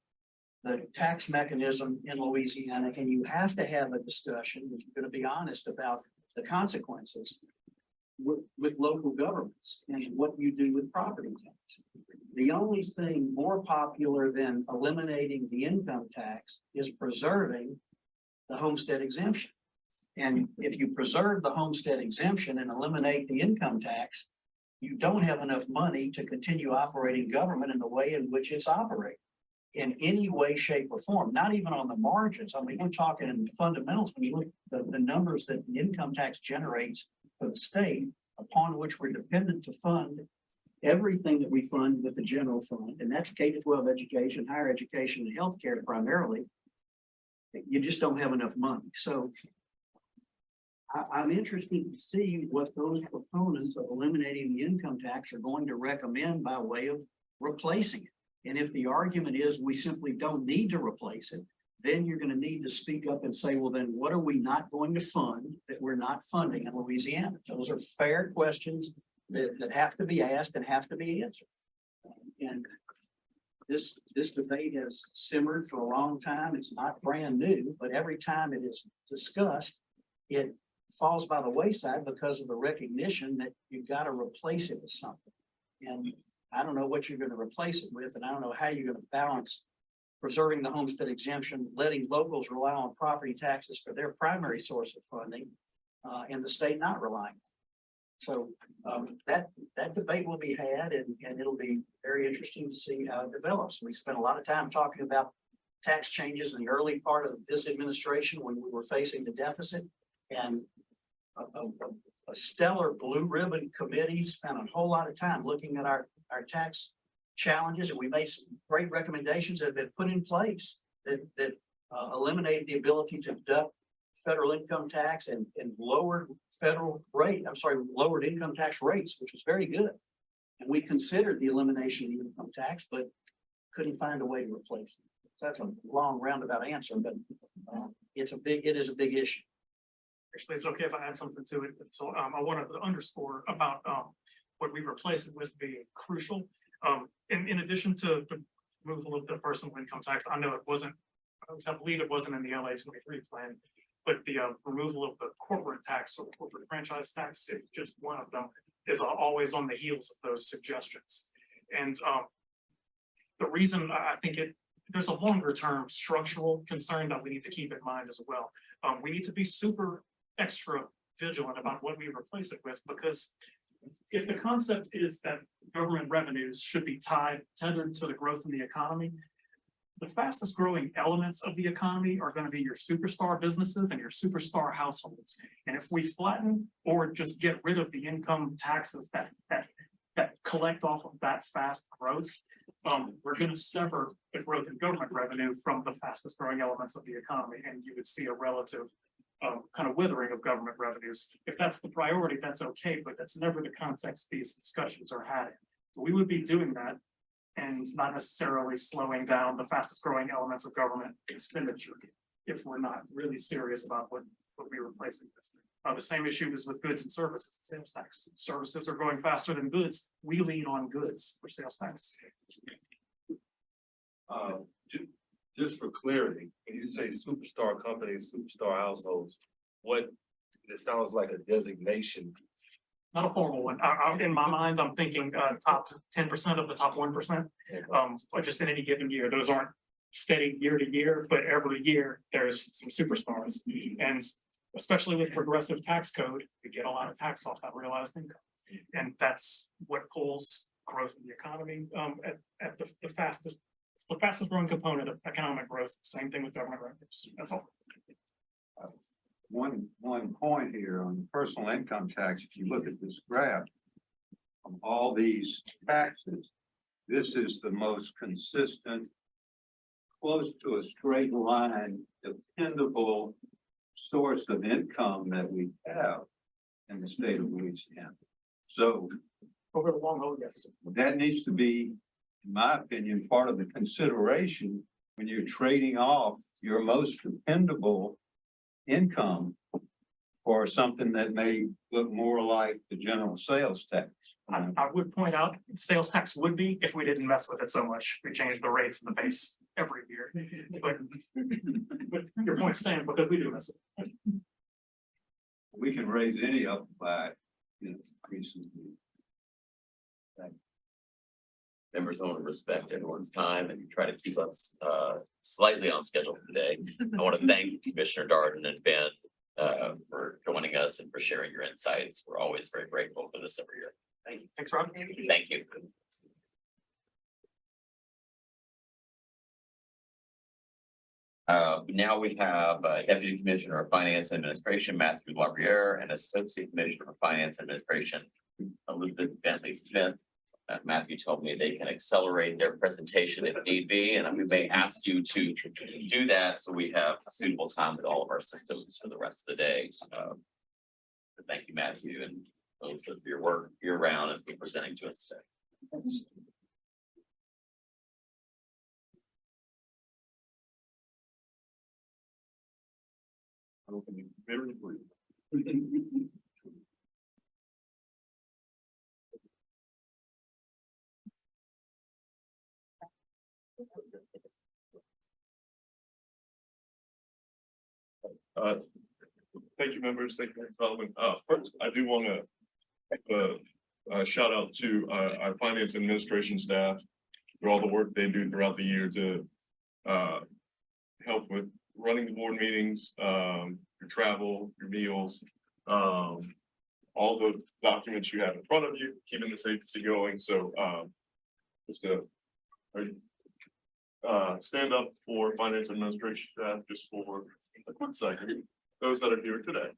the tax mechanism in Louisiana, and you have to have a discussion, if you're going to be honest, about the consequences with local governments and what you do with property tax. The only thing more popular than eliminating the income tax is preserving the homestead exemption. And if you preserve the homestead exemption and eliminate the income tax, you don't have enough money to continue operating government in the way in which it's operating in any way, shape, or form, not even on the margins. I mean, we're talking in the fundamentals. When you look at the numbers that the income tax generates for the state, upon which we're dependent to fund everything that we fund with the general fund, and that's K-12 education, higher education, and healthcare primarily, you just don't have enough money. So I'm interested to see what those proponents of eliminating the income tax are going to recommend by way of replacing it. And if the argument is we simply don't need to replace it, then you're going to need to speak up and say, well, then what are we not going to fund that we're not funding in Louisiana? Those are fair questions that have to be asked and have to be answered. And this debate has simmered for a long time. It's not brand new, but every time it is discussed, it falls by the wayside because of the recognition that you've got to replace it with something. And I don't know what you're going to replace it with, and I don't know how you're going to balance preserving the homestead exemption, letting locals rely on property taxes for their primary source of funding, and the state not relying. So that debate will be had, and it'll be very interesting to see how it develops. We spent a lot of time talking about tax changes in the early part of this administration when we were facing the deficit, and a stellar blue ribbon committee spent a whole lot of time looking at our tax challenges, and we made some great recommendations that have been put in place that eliminated the ability to deduct federal income tax and lowered lowered income tax rates, which was very good. And we considered the elimination of the income tax, but couldn't find a way to replace it. So that's a long roundabout answer, but it is a big issue. Actually, it's okay if I add something to it. So I wanted to underscore about what we replace it with being crucial. In addition to the removal of the personal income tax, I know it wasn't, I believe it wasn't in the LA23 plan, but the removal of the corporate tax or corporate franchise tax, it's just one of them, is always on the heels of those suggestions. And the reason I think there's a longer term structural concern that we need to keep in mind as well. We need to be super extra vigilant about what we replace it with, because if the concept is that government revenues should be tethered to the growth in the economy, the fastest growing elements of the economy are going to be your superstar businesses and your superstar households. And if we flatten or just get rid of the income taxes that collect off of that fast growth, we're going to sever the growth in government revenue from the fastest growing elements of the economy, and you would see a relative kind of withering of government revenues. If that's the priority, that's okay, but that's never the context these discussions are had in. We would be doing that and not necessarily slowing down the fastest growing elements of government expenditure if we're not really serious about what we're replacing with. The same issue is with goods and services, sales tax. Services are growing faster than goods. We lean on goods for sales tax. Just for clarity, when you say superstar companies, superstar households, it sounds like a designation. Not a formal one. In my mind, I'm thinking top 10% of the top 1%, or just in any given year. Those aren't steady year to year, but every year there's some superstars. And especially with progressive tax code, we get a lot of tax off that realized income. And that's what pulls growth in the economy at the fastest It's the fastest growing component of economic growth. Same thing with government revenues. That's all. One point here on the personal income tax, if you look at this graph, of all these taxes, this is the most consistent, close to a straight line, dependable source of income that we have in the state of Louisiana. So Over the long haul, yes. that needs to be, in my opinion, part of the consideration when you're trading off your most dependable income for something that may look more like the general sales tax. I would point out, sales tax would be if we didn't mess with it so much. We changed the rates and the base every year. But your point stands because we do mess with it. We can raise any of them by, increasing the Members, I want to respect everyone's time and try to keep us slightly on schedule today. I want to thank Commissioner Dardenne and Ben for joining us and for sharing your insights. We're always very grateful for this every year. Thank you. Thanks, Rob. Thank you. Now we have Deputy Commissioner of Finance and Administration, Matthew LaRiere, and Associate Commissioner of Finance and Administration, Elizabeth Bentley Smith. Matthew told me they can accelerate their presentation if need be, and we may ask you to do that so we have suitable time with all of our systems for the rest of the day. But thank you, Matthew, and Elizabeth, for your work year round as you're presenting to us today. Very brief. Thank you, members. Thank you, Mr. Solomon. First, I do want to shout out to our finance and administration staff for all the work they do throughout the year to help with running the board meetings, your travel, your meals, all the documents you have in front of you, keeping this agency going. So just to stand up for finance and administration staff just for a quick second, those that are here today.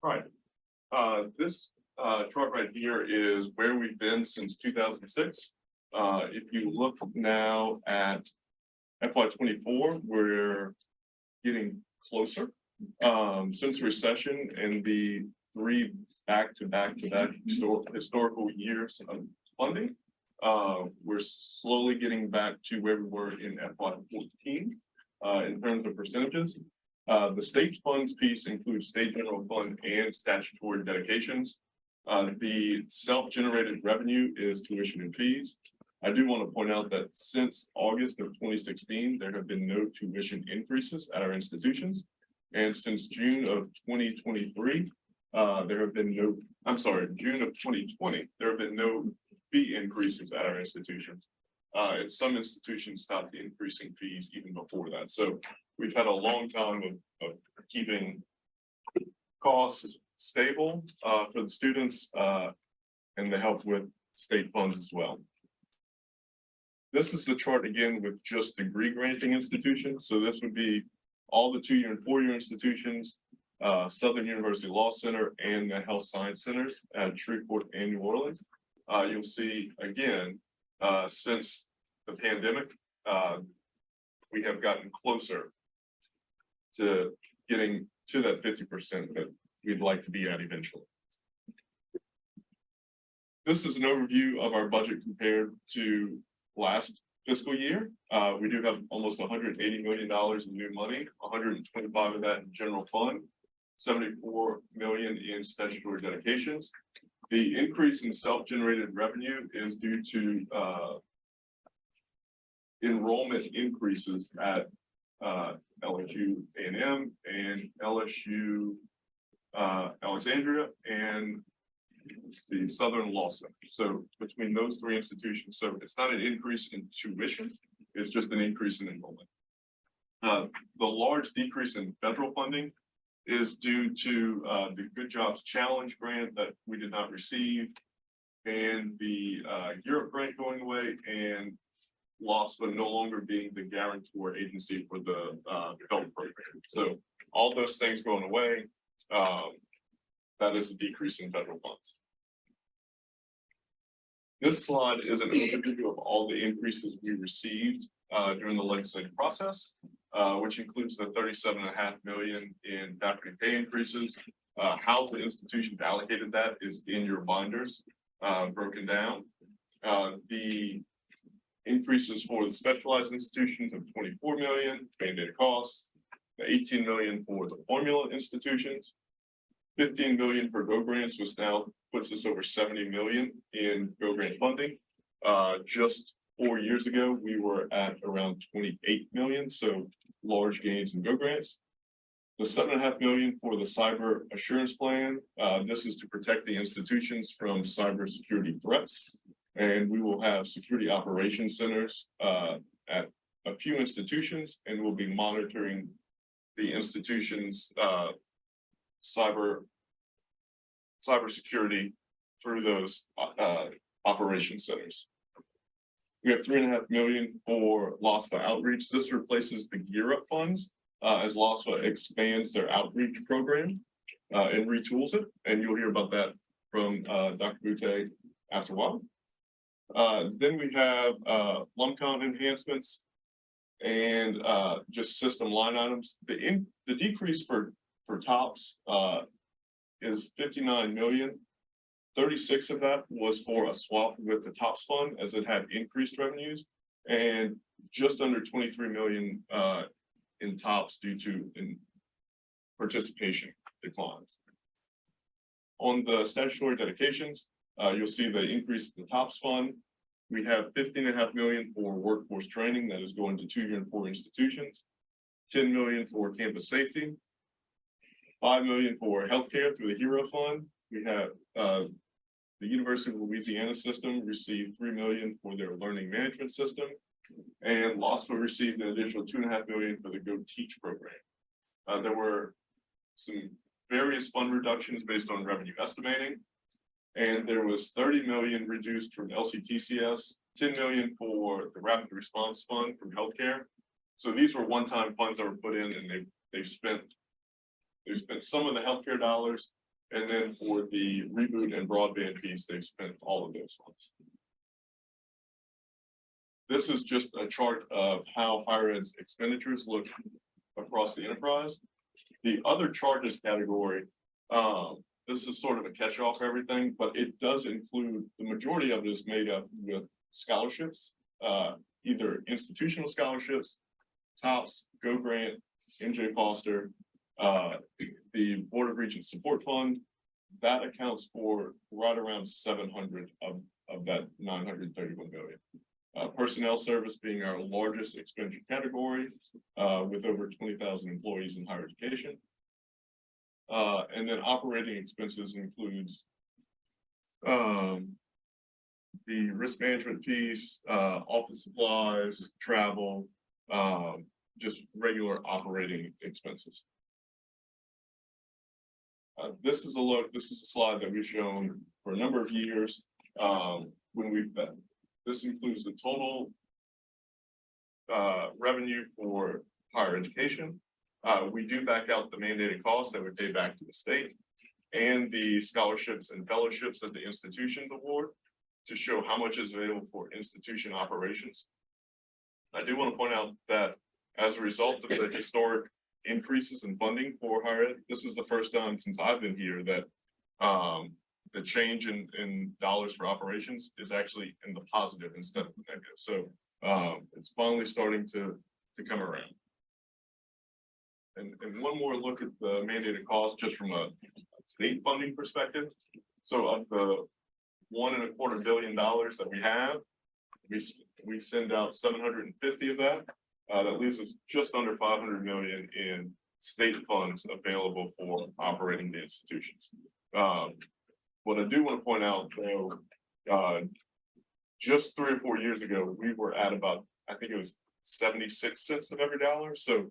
All right, this chart right here is where we've been since 2006. If you look now at FY24, we're getting closer. Since recession and the three back-to-back historical years of funding, we're slowly getting back to where we were in FY14 in terms of percentages. The state funds piece includes state general fund and statutory dedications. The self-generated revenue is tuition and fees. I do want to point out that since August of 2016, there have been no tuition increases at our institutions. And since June of 2023, there have been no, I'm sorry, June of 2020, there have been no fee increases at our institutions. And some institutions stopped increasing fees even before that. So we've had a long time of keeping costs stable for the students and to help with state funds as well. This is the chart again with just degree granting institutions. So this would be all the 2-year and 4-year institutions, Southern University Law Center and the Health Science Centers at Shreveport and New Orleans. You'll see again, since the pandemic, we have gotten closer to getting to that 50% that we'd like to be at eventually. This is an overview of our budget compared to last fiscal year. We do have almost $180 million in new money, 125 of that in general fund, 74 million in statutory dedications. The increase in self-generated revenue is due to enrollment increases at LSU A&M and LSU Alexandria and the Southern Law Center. So between those three institutions, so it's not an increase in tuition, it's just an increase in enrollment. The large decrease in federal funding is due to the Good Jobs Challenge grant that we did not receive, and the Europe grant going away and LAWSFA no longer being the guarantor agency for the development program. So all those things going away, that is a decrease in federal funds. This slide is an overview of all the increases we received during the legislative process, which includes the 37.5 million in faculty pay increases. How the institutions allocated that is in your binders, broken down. The increases for the specialized institutions of 24 million, mandated costs, the 18 million for the formula institutions, 15 million for Go Grants, which now puts us over 70 million in Go Grant funding. Just 4 years ago, we were at around 28 million, so large gains in Go Grants. The 7.5 million for the cyber assurance plan. This is to protect the institutions from cybersecurity threats. And we will have security operations centers at a few institutions, and we'll be monitoring the institutions' cybersecurity through those operation centers. We have 3.5 million for LAWSFA outreach. This replaces the Gear Up funds as LAWSFA expands their outreach program and retools it. And you'll hear about that from Dr. Butte after a while. Then we have lump count enhancements and just system line items. The decrease for TOPS is 59 million. 36 of that was for a swap with the TOPS fund as it had increased revenues, and just under 23 million in TOPS due to participation declines. On the statutory dedications, you'll see the increase in the TOPS fund. We have 15.5 million for workforce training that is going to 2-year and 4 institutions, 10 million for campus safety, 5 million for healthcare through the HERO Fund. We have the University of Louisiana system received 3 million for their learning management system, and LAWSFA received an additional 2.5 million for the Go Teach program. There were some various fund reductions based on revenue estimating, and there was 30 million reduced from LCTCS, 10 million for the Rapid Response Fund from healthcare. So these were one-time funds that were put in, and they've spent some of the healthcare dollars, and then for the reboot and broadband piece, they've spent all of those funds. This is just a chart of how higher ed's expenditures look across the enterprise. The other charges category, this is sort of a catch-all for everything, but it does include, the majority of it is made up with scholarships, either institutional scholarships, TOPS, Go Grant, MJ Foster, the Board of Regents Support Fund. That accounts for right around 700 of that 931 million. Personnel service being our largest expenditure category, with over 20,000 employees in higher education. And then operating expenses includes the risk management piece, office supplies, travel, just regular operating expenses. This is a slide that we've shown for a number of years. This includes the total revenue for higher education. We do back out the mandated costs that we pay back to the state and the scholarships and fellowships that the institutions award to show how much is available for institution operations. I do want to point out that as a result of the historic increases in funding for higher ed, this is the first time since I've been here that the change in dollars for operations is actually in the positive instead of the negative. So it's finally starting to come around. And one more look at the mandated cost just from a state funding perspective. So of the $1.25 billion that we have, we send out 750 of that. That leaves us just under 500 million in state funds available for operating the institutions. What I do want to point out though, just 3 or 4 years ago, we were at about, I think it was 76 cents of every dollar. So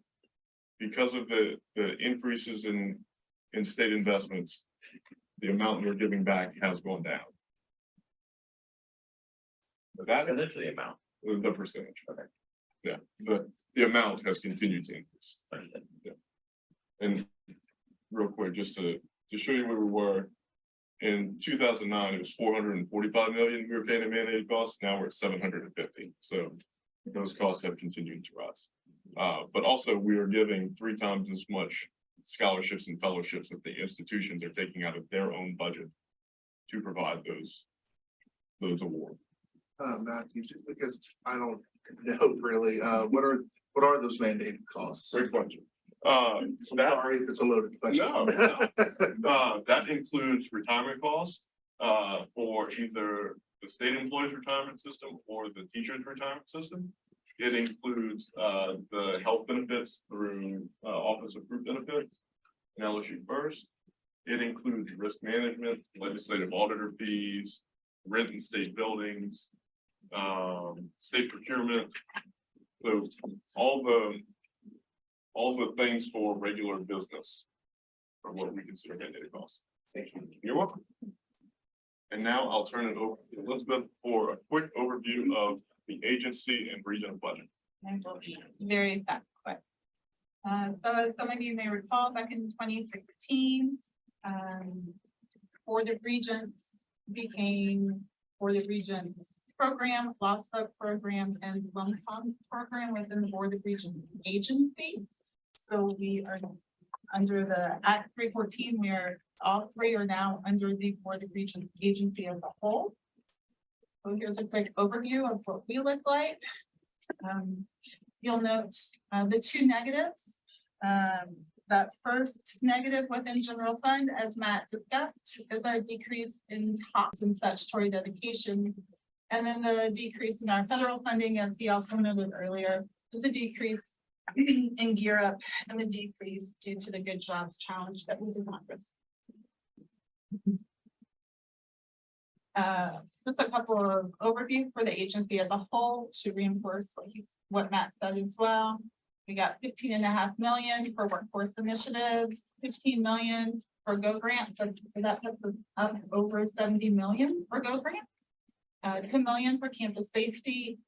because of the increases in state investments, the amount we're giving back has gone down. That, Percentage of the amount. the percentage. Okay. Yeah, the amount has continued to increase. Understood. And real quick, just to show you where we were. In 2009, it was 445 million we were paying in mandated costs. Now we're at 750. So those costs have continued to rise. But also we are giving 3 times as much scholarships and fellowships that the institutions are taking out of their own budget to provide those awards. Matthew, just because I don't know really, what are those mandated costs? Great question. I'm sorry if it's a loaded question. No, that includes retirement costs, for either the state employees retirement system or the teachers retirement system. It includes, the health benefits through, Office of Group Benefits and LSU First. It includes risk management, legislative auditor fees, rent and state buildings, state procurement. So all the things for regular business are what we consider mandated costs. Thank you. You're welcome. And now I'll turn it over to Elizabeth for a quick overview of the agency and regional budget. I will be very quick. So as some of you may recall, back in 2016, Board of Regents became Board of Regents program, loss book program, and loan fund program within the Board of Regents agency. So we are under the Act 314, where all 3 are now under the Board of Regents agency as a whole. So here's a quick overview of what we look like. You'll note the 2 negatives. That first negative within general fund, as Matt discussed, is our decrease in TOPS and statutory dedication. And then the decrease in our federal funding, as he also noted earlier, is a decrease in Gear Up and the decrease due to the Good Jobs Challenge that we did not receive. Just a couple of overview for the agency as a whole to reinforce what Matt said as well. We got 15.5 million for workforce initiatives, 15 million for Go Grant. So that puts us up over 70 million for Go Grant. 10 million for campus safety,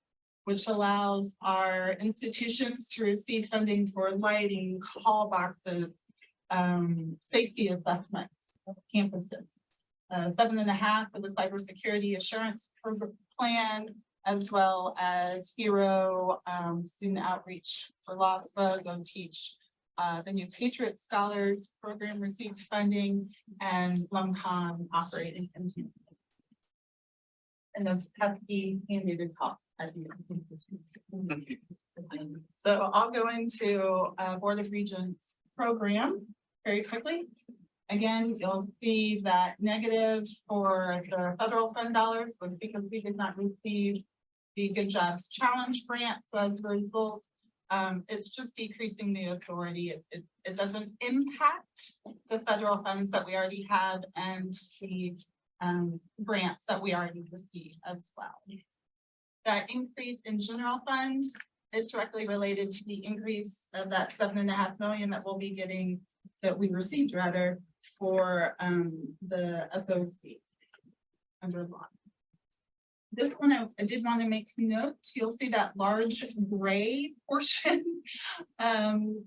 which allows our institutions to receive funding for lighting, call boxes, safety assessments of campuses. 7.5 for the cybersecurity assurance plan, as well as HERO student outreach for LOSPA, Go Teach. The New Patriot Scholars program received funding, and LumCon operating enhancements. And those have to be mandated costs. So I'll go into Board of Regents program very quickly. Again, you'll see that negative for the federal fund dollars was because we did not receive the Good Jobs Challenge grant. So as a result, it's just decreasing the authority. It doesn't impact the federal funds that we already have and the grants that we already received as well. That increase in general fund is directly related to the increase of that 7.5 million that we'll be getting, that we received rather, for the SOC under law. This one I did want to make note. You'll see that large gray portion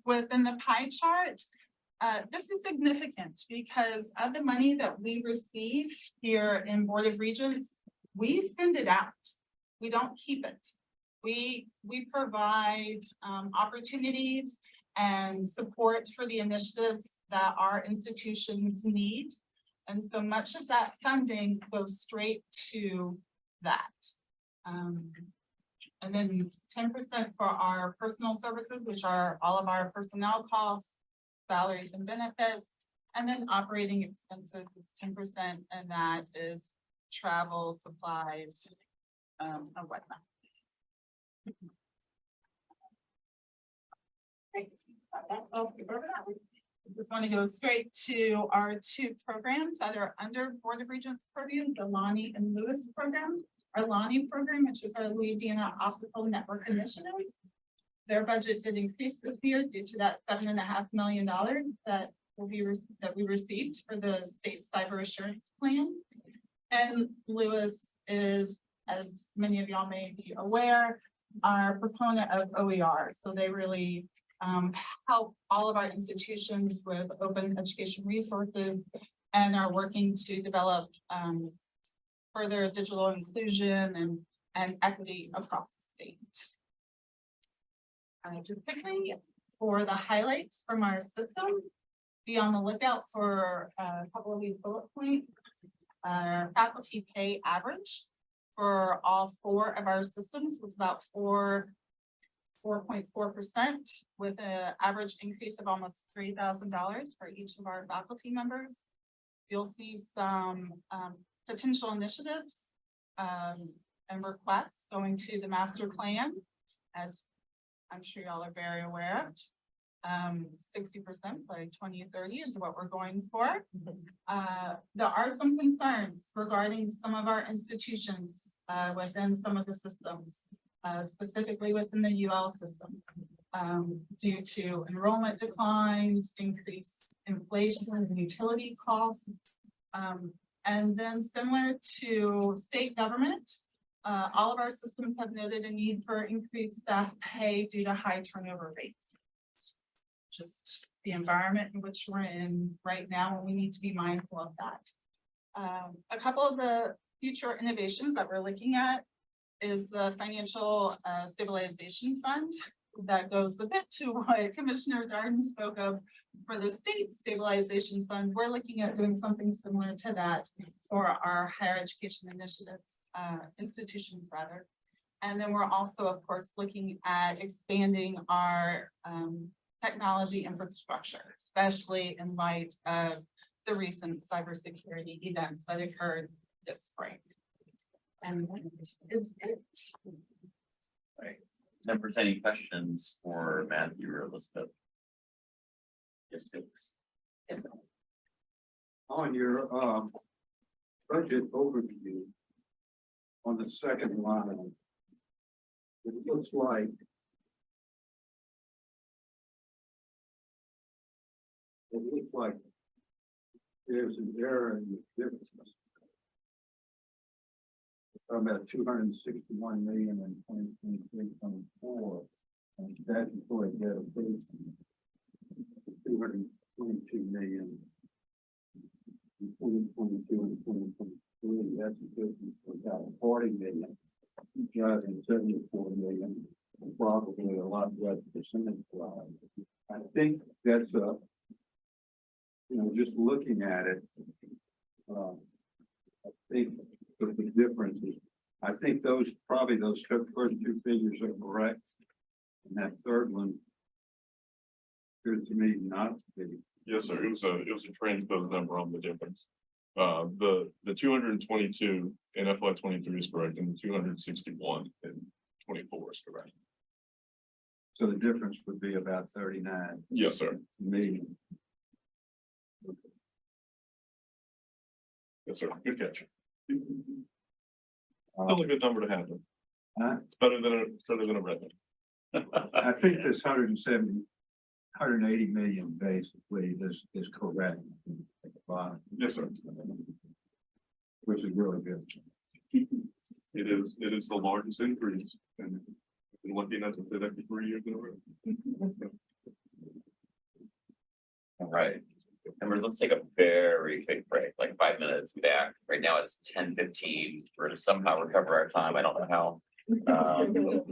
within the pie chart. This is significant because of the money that we receive here in Board of Regents, we send it out. We don't keep it. We provide opportunities and support for the initiatives that our institutions need. And so much of that funding goes straight to that. And then 10% for our personal services, which are all of our personnel costs, salaries and benefits, and then operating expenses is 10%, and that is travel, supplies, and whatnot. Great. I'll skip over that one. Just want to go straight to our 2 programs that are under Board of Regents purview, the Lonnie and Lewis program. Our Lonnie program, which is our Louisiana Optical Network Initiative. Their budget did increase this year due to that $7.5 million that we received for the state cyber assurance plan. And Lewis is as many of y'all may be aware, are a proponent of OER. So they really help all of our institutions with open education resources and are working to develop further digital inclusion and equity across the state. Just quickly, for the highlights from our system, be on the lookout for a couple of these bullet points. Faculty pay average for all 4 of our systems was about 4.4%, with an average increase of almost $3,000 for each of our faculty members. You'll see some potential initiatives and requests going to the master plan, as I'm sure y'all are very aware of. 60% by 2030 is what we're going for. There are some concerns regarding some of our institutions within some of the systems, specifically within the UL system, due to enrollment declines, increased inflation and utility costs. And then similar to state government, all of our systems have noted a need for increased staff pay due to high turnover rates. Just the environment in which we're in right now, and we need to be mindful of that. A couple of the future innovations that we're looking at is the financial stabilization fund that goes a bit to what Commissioner Dardenne spoke of for the state stabilization fund. We're looking at doing something similar to that for our higher education initiatives, institutions rather. And then we're also, of course, looking at expanding our technology infrastructure, especially in light of the recent cybersecurity events that occurred this spring. And it's it. Right. Members, any questions for Matthew or Elizabeth? Yes, please. On your budget overview, on the second line, it looks like there's an error in the difference. I'm at 261 million in 2023-24, and statutory debt of 222 million in 2022 and 2023. That's a difference of about 40 million, driving 74 million, probably a lot less percentage-wise. I think that's a, just looking at it, I think the difference is, I think those first 2 figures are correct. And that third one appears to me not to be. Yes, sir. It was a transpose number on the difference. The 222 in FY23 is correct, and the 261 in 24 is correct. So the difference would be about 39 Yes, sir. million. Yes, sir. Good catch. Still a good number to have. Huh? It's better than a red one. I think this 180 million basically is correct at the bottom. Yes, sir. Which is really good. It is the largest increase, and I've been lucky enough to say that for 3 years in a row. All right. Members, let's take a very quick break, like 5 minutes back. Right now it's 10:15. We're gonna somehow recover our time. I don't know how.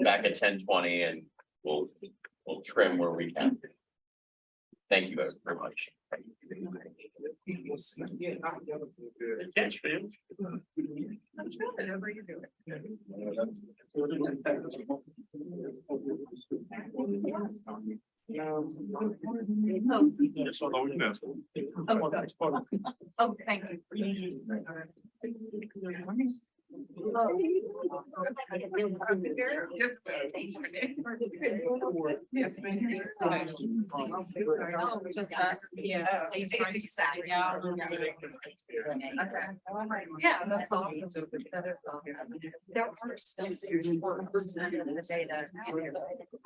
Back at 10:20, and we'll trim where we can. Thank you guys very much. Yes, although we can ask. Oh, thank you. Yeah, that's all. There are still certain words in the data.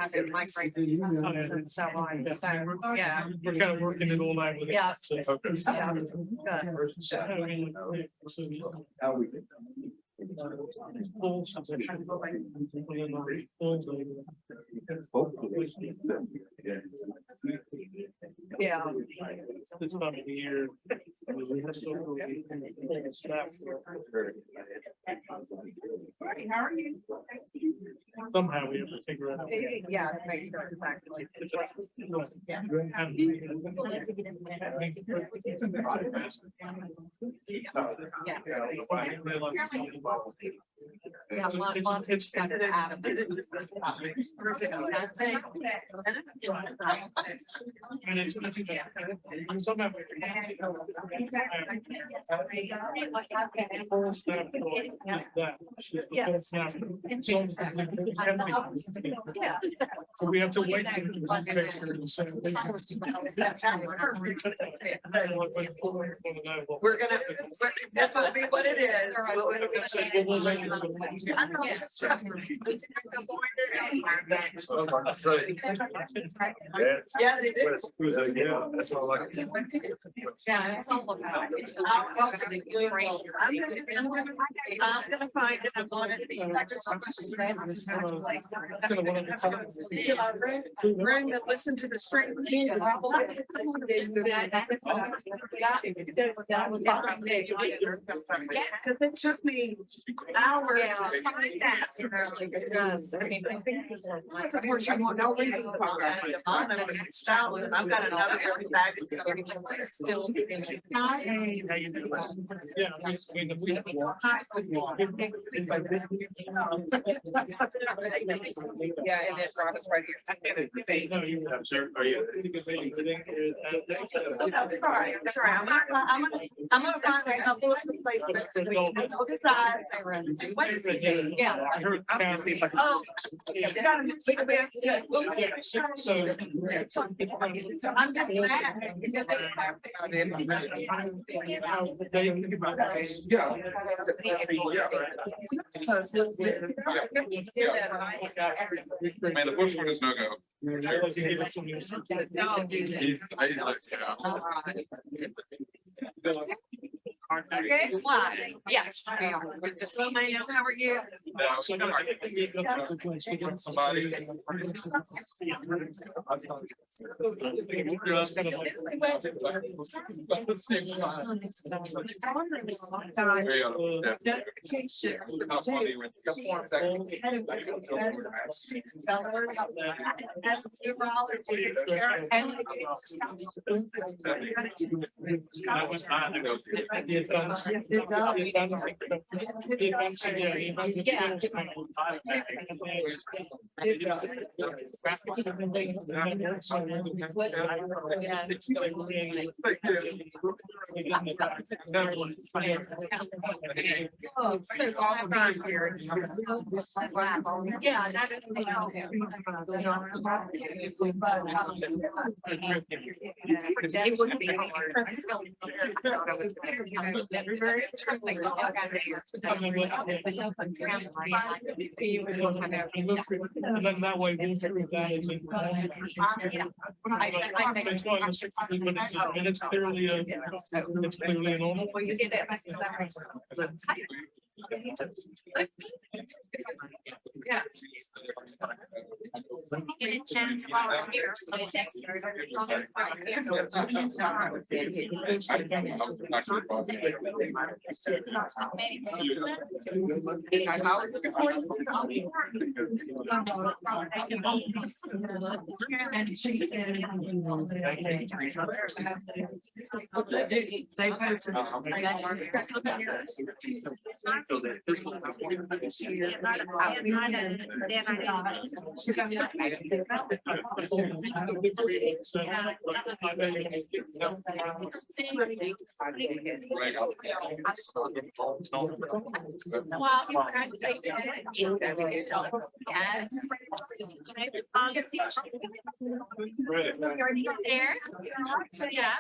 Have been migrating and so on, so, yeah. We're kind of working it all out. Yeah. Okay. Yeah, good. How we Full submission. Yeah. This time of the year. How are you? Somehow we have to figure it out. Yeah, make sure exactly. It's like- Yeah. Yeah, It's- got it out of it. And it's. Somehow. Full staff like that. Yes. Yeah. So we have to wait. For the picture to say- We're gonna, that's gonna be what it is. Yeah, they do. Yeah, it's all about. I'm gonna find it. I'm going to be. Room and listen to the spring. Cause it took me hours to find that. Yes, I mean, I think. Of course, you want no reason. I've got another really bad. Still. Yeah. Yeah, and it brought us right here. No, you have, sir. Are you? That's all right, that's all right. I'm gonna find a couple of places. Both sides. What is it? Yeah. I heard. Kathy. Oh. You gotta make sure we have to- So. I'm just mad. Man, the first one is no go. No, okay, why? Yes, we are. With the slow man, how are you? Somebody. That was not negotiable. Yeah, that is. It would be hard. And then that way we'll prove that it's in. And it's clearly a, it's clearly a normal. Well, you get it. Yeah. And she said. They posted. Well, congratulations. Yes. There. Yeah.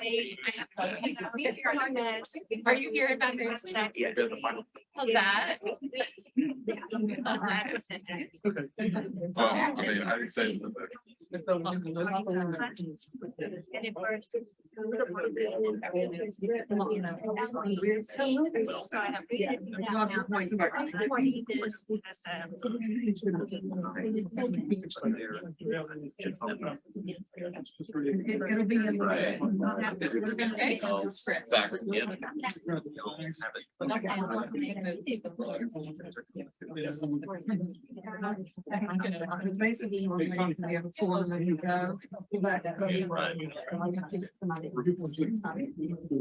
Are you here about this? Yeah, they're the final. Oh, that. I mean, I didn't say. Back with you.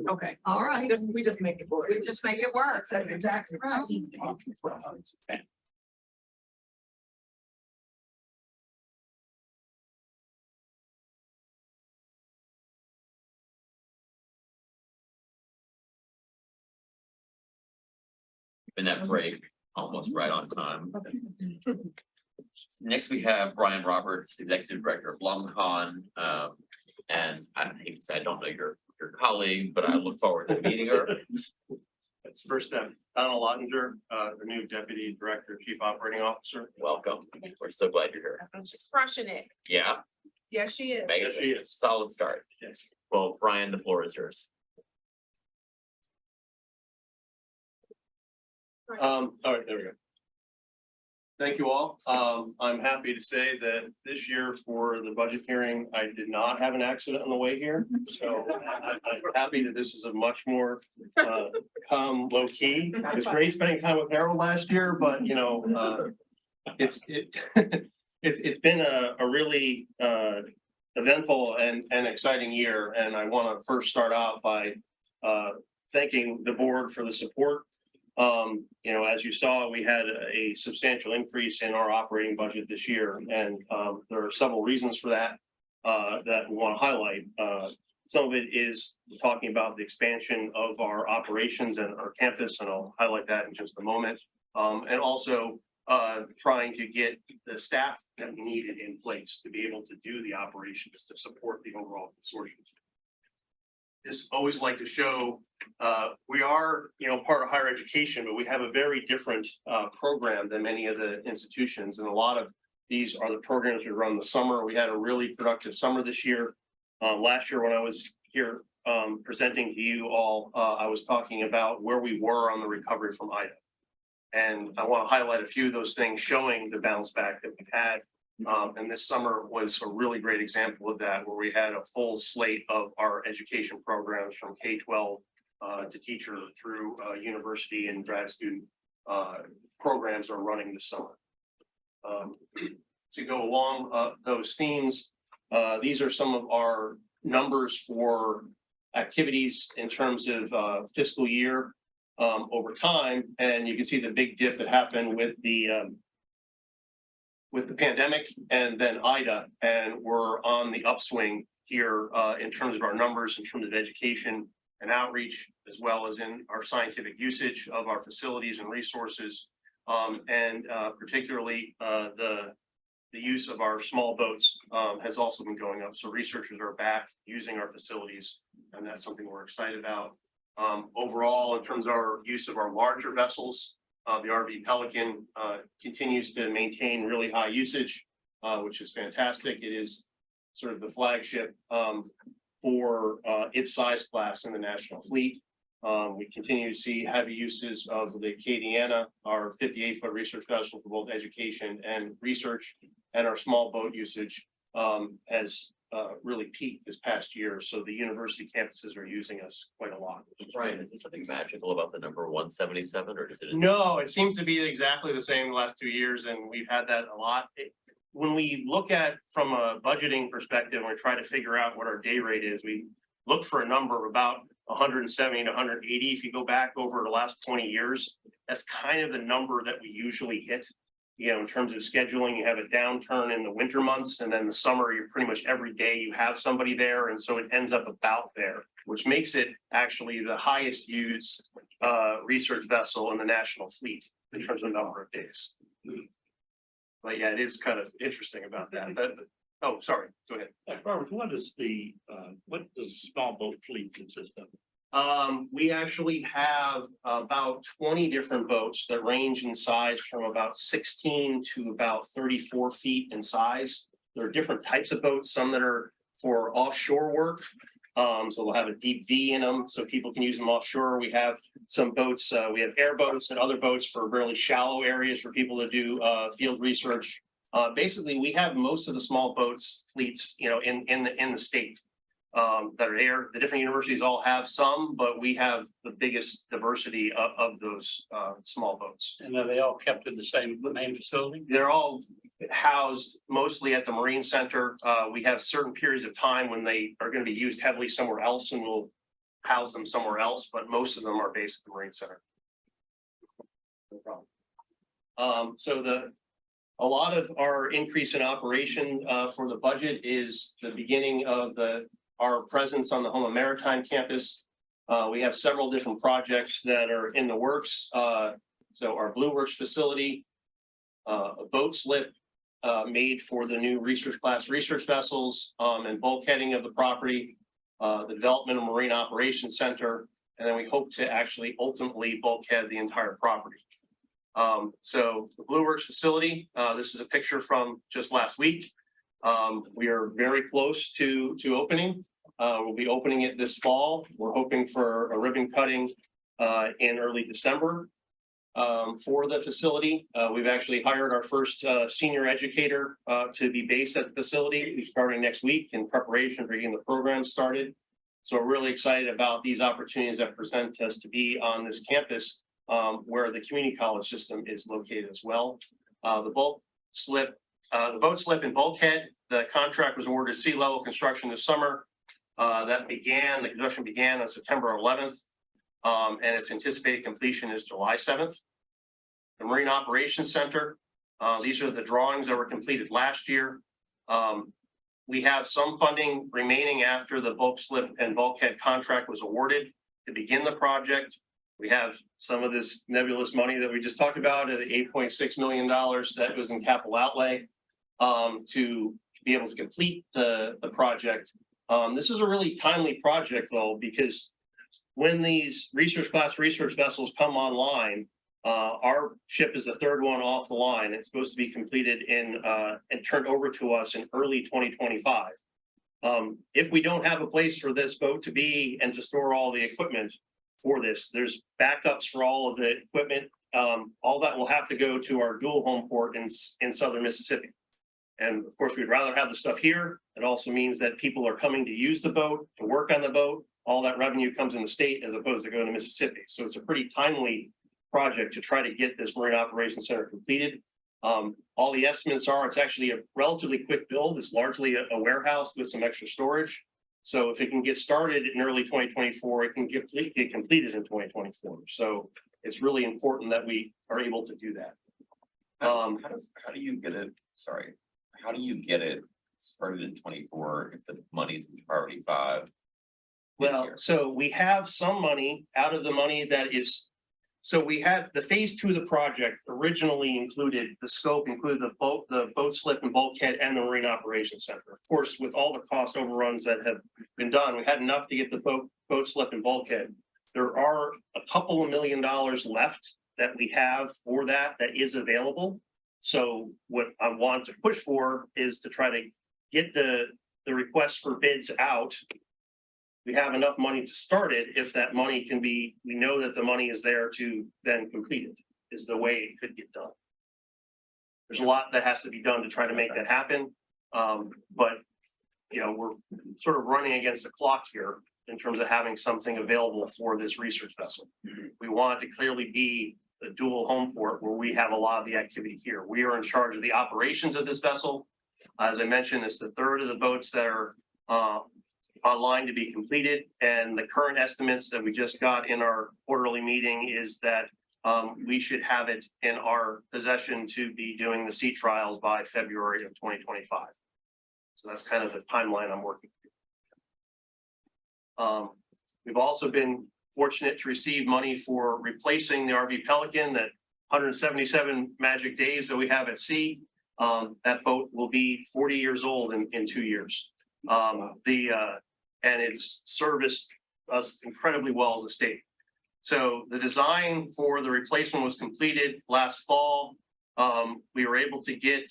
Okay, all right, we just make it work. We just make it work. That's exactly right. In that break, almost right on time. Next, we have Brian Roberts, Executive Director of LongCon. And I hate to say, I don't know your colleague, but I look forward to meeting her. That's first step. Donald Ottinger, the new Deputy Director, Chief Operating Officer. Welcome. We're so glad you're here. She's crushing it. Yeah, Yeah, she is. amazing. She is. Solid start. Yes. Well, Brian, the floor is yours. All right, there we go. Thank you all. I'm happy to say that this year for the budget hearing, I did not have an accident on the way here. So I'm happy that this is a much more calm, low key. It was great spending time with Harold last year, but you know, it's been a really eventful and exciting year. And I want to first start out by thanking the board for the support. You know, as you saw, we had a substantial increase in our operating budget this year, and there are several reasons for that that we want to highlight. Some of it is talking about the expansion of our operations and our campus, and I'll highlight that in just a moment. And also trying to get the staff that we needed in place to be able to do the operations to support the overall consortium. Is always like to show we are, you know, part of higher education, but we have a very different program than many of the institutions. And a lot of these are the programs we run in the summer. We had a really productive summer this year. Last year when I was here presenting to you all, I was talking about where we were on the recovery from Ida. And I want to highlight a few of those things showing the bounce back that we've had. And this summer was a really great example of that, where we had a full slate of our education programs from K-12 to teacher through university and grad student programs are running this summer. To go along those themes, these are some of our numbers for activities in terms of fiscal year over time. And you can see the big dip that happened with the pandemic and then Ida, and we're on the upswing here in terms of our numbers, in terms of education and outreach, as well as in our scientific usage of our facilities and resources, and particularly the use of our small boats has also been going up. So researchers are back using our facilities, and that's something we're excited about. Overall, in terms of our use of our larger vessels, the RV Pelican continues to maintain really high usage, which is fantastic. It is sort of the flagship for its size class in the national fleet. We continue to see heavy uses of the Acadiana, our 58-foot research vessel for both education and research, and our small boat usage has really peaked this past year. So the university campuses are using us quite a lot. Brian, is there something magical about the number 177, or does it? No, it seems to be exactly the same the last 2 years, and we've had that a lot. When we look at from a budgeting perspective, and we try to figure out what our day rate is, we look for a number of about 170 to 180. If you go back over the last 20 years, that's kind of the number that we usually hit. You know, in terms of scheduling, you have a downturn in the winter months, and then the summer, you're pretty much every day you have somebody there. And so it ends up about there, which makes it actually the highest used research vessel in the national fleet in terms of number of days. But yeah, it is kind of interesting about that. Oh, sorry, go ahead. Robert, what does the small boat fleet consist of? We actually have about 20 different boats that range in size from about 16 to about 34 feet in size. there are different types of boats, some that are for offshore work. So we'll have a deep V in them so people can use them offshore. We have some boats, we have airboats and other boats for really shallow areas for people to do field research. Basically, we have most of the small boats fleets, you know, in the state that are there. The different universities all have some, but we have the biggest diversity of those small boats. And are they all kept in the same main facility? They're all housed mostly at the Marine Center. We have certain periods of time when they are going to be used heavily somewhere else, and we'll house them somewhere else, but most of them are based at the Marine Center. No problem. A lot of our increase in operation for the budget is the beginning of our presence on the Homa Maritime campus. We have several different projects that are in the works. So our Blue Works facility, a boat slip made for the new research class research vessels and bulkheading of the property, the development of Marine Operations Center, and then we hope to actually ultimately bulkhead the entire property. So the Blue Works facility, this is a picture from just last week. We are very close to opening. We'll be opening it this fall. We're hoping for a ribbon cutting in early December. For the facility, we've actually hired our first senior educator to be based at the facility. He's starting next week in preparation for getting the program started. So we're really excited about these opportunities that present us to be on this campus where the community college system is located as well. The boat slip and bulkhead, the contract was awarded sea level construction this summer. The construction began on September 11th, and its anticipated completion is July 7th. The Marine Operations Center, these are the drawings that were completed last year. We have some funding remaining after the boat slip and bulkhead contract was awarded to begin the project. We have some of this nebulous money that we just talked about, the $8.6 million that was in capital outlay to be able to complete the project. This is a really timely project though, because when these research class research vessels come online, our ship is the third one off the line. It's supposed to be completed and turned over to us in early 2025. If we don't have a place for this boat to be and to store all the equipment for this, there's backups for all of the equipment. All that will have to go to our dual home port in southern Mississippi. And of course, we'd rather have the stuff here. It also means that people are coming to use the boat, to work on the boat. All that revenue comes in the state as opposed to going to Mississippi. So it's a pretty timely project to try to get this Marine Operations Center completed. All the estimates are, it's actually a relatively quick build. It's largely a warehouse with some extra storage. So if it can get started in early 2024, it can get completed in 2024. So it's really important that we are able to do that. How do you get it? Sorry, how do you get it started in 24 if the money's in priority 5? Well, so we have some money out of the money that is. So we had the phase 2 of the project originally included the scope, included the boat slip and bulkhead and the Marine Operations Center. Of course, with all the cost overruns that have been done, we had enough to get the boat slip and bulkhead. There are a couple of $1 million left that we have for that is available. So what I want to push for is to try to get the request for bids out. We have enough money to start it. If that money can be, we know that the money is there to then complete it, is the way it could get done. There's a lot that has to be done to try to make that happen. But, you know, we're sort of running against the clock here in terms of having something available for this research vessel. We want it to clearly be the dual home port where we have a lot of the activity here. We are in charge of the operations of this vessel. As I mentioned, it's the third of the boats that are online to be completed, and the current estimates that we just got in our quarterly meeting is that we should have it in our possession to be doing the sea trials by February of 2025. So that's kind of the timeline I'm working through. We've also been fortunate to receive money for replacing the RV Pelican, that 177 magic days that we have at sea. That boat will be 40 years old in 2 years. And it's serviced us incredibly well as a state. So the design for the replacement was completed last fall. We were able to get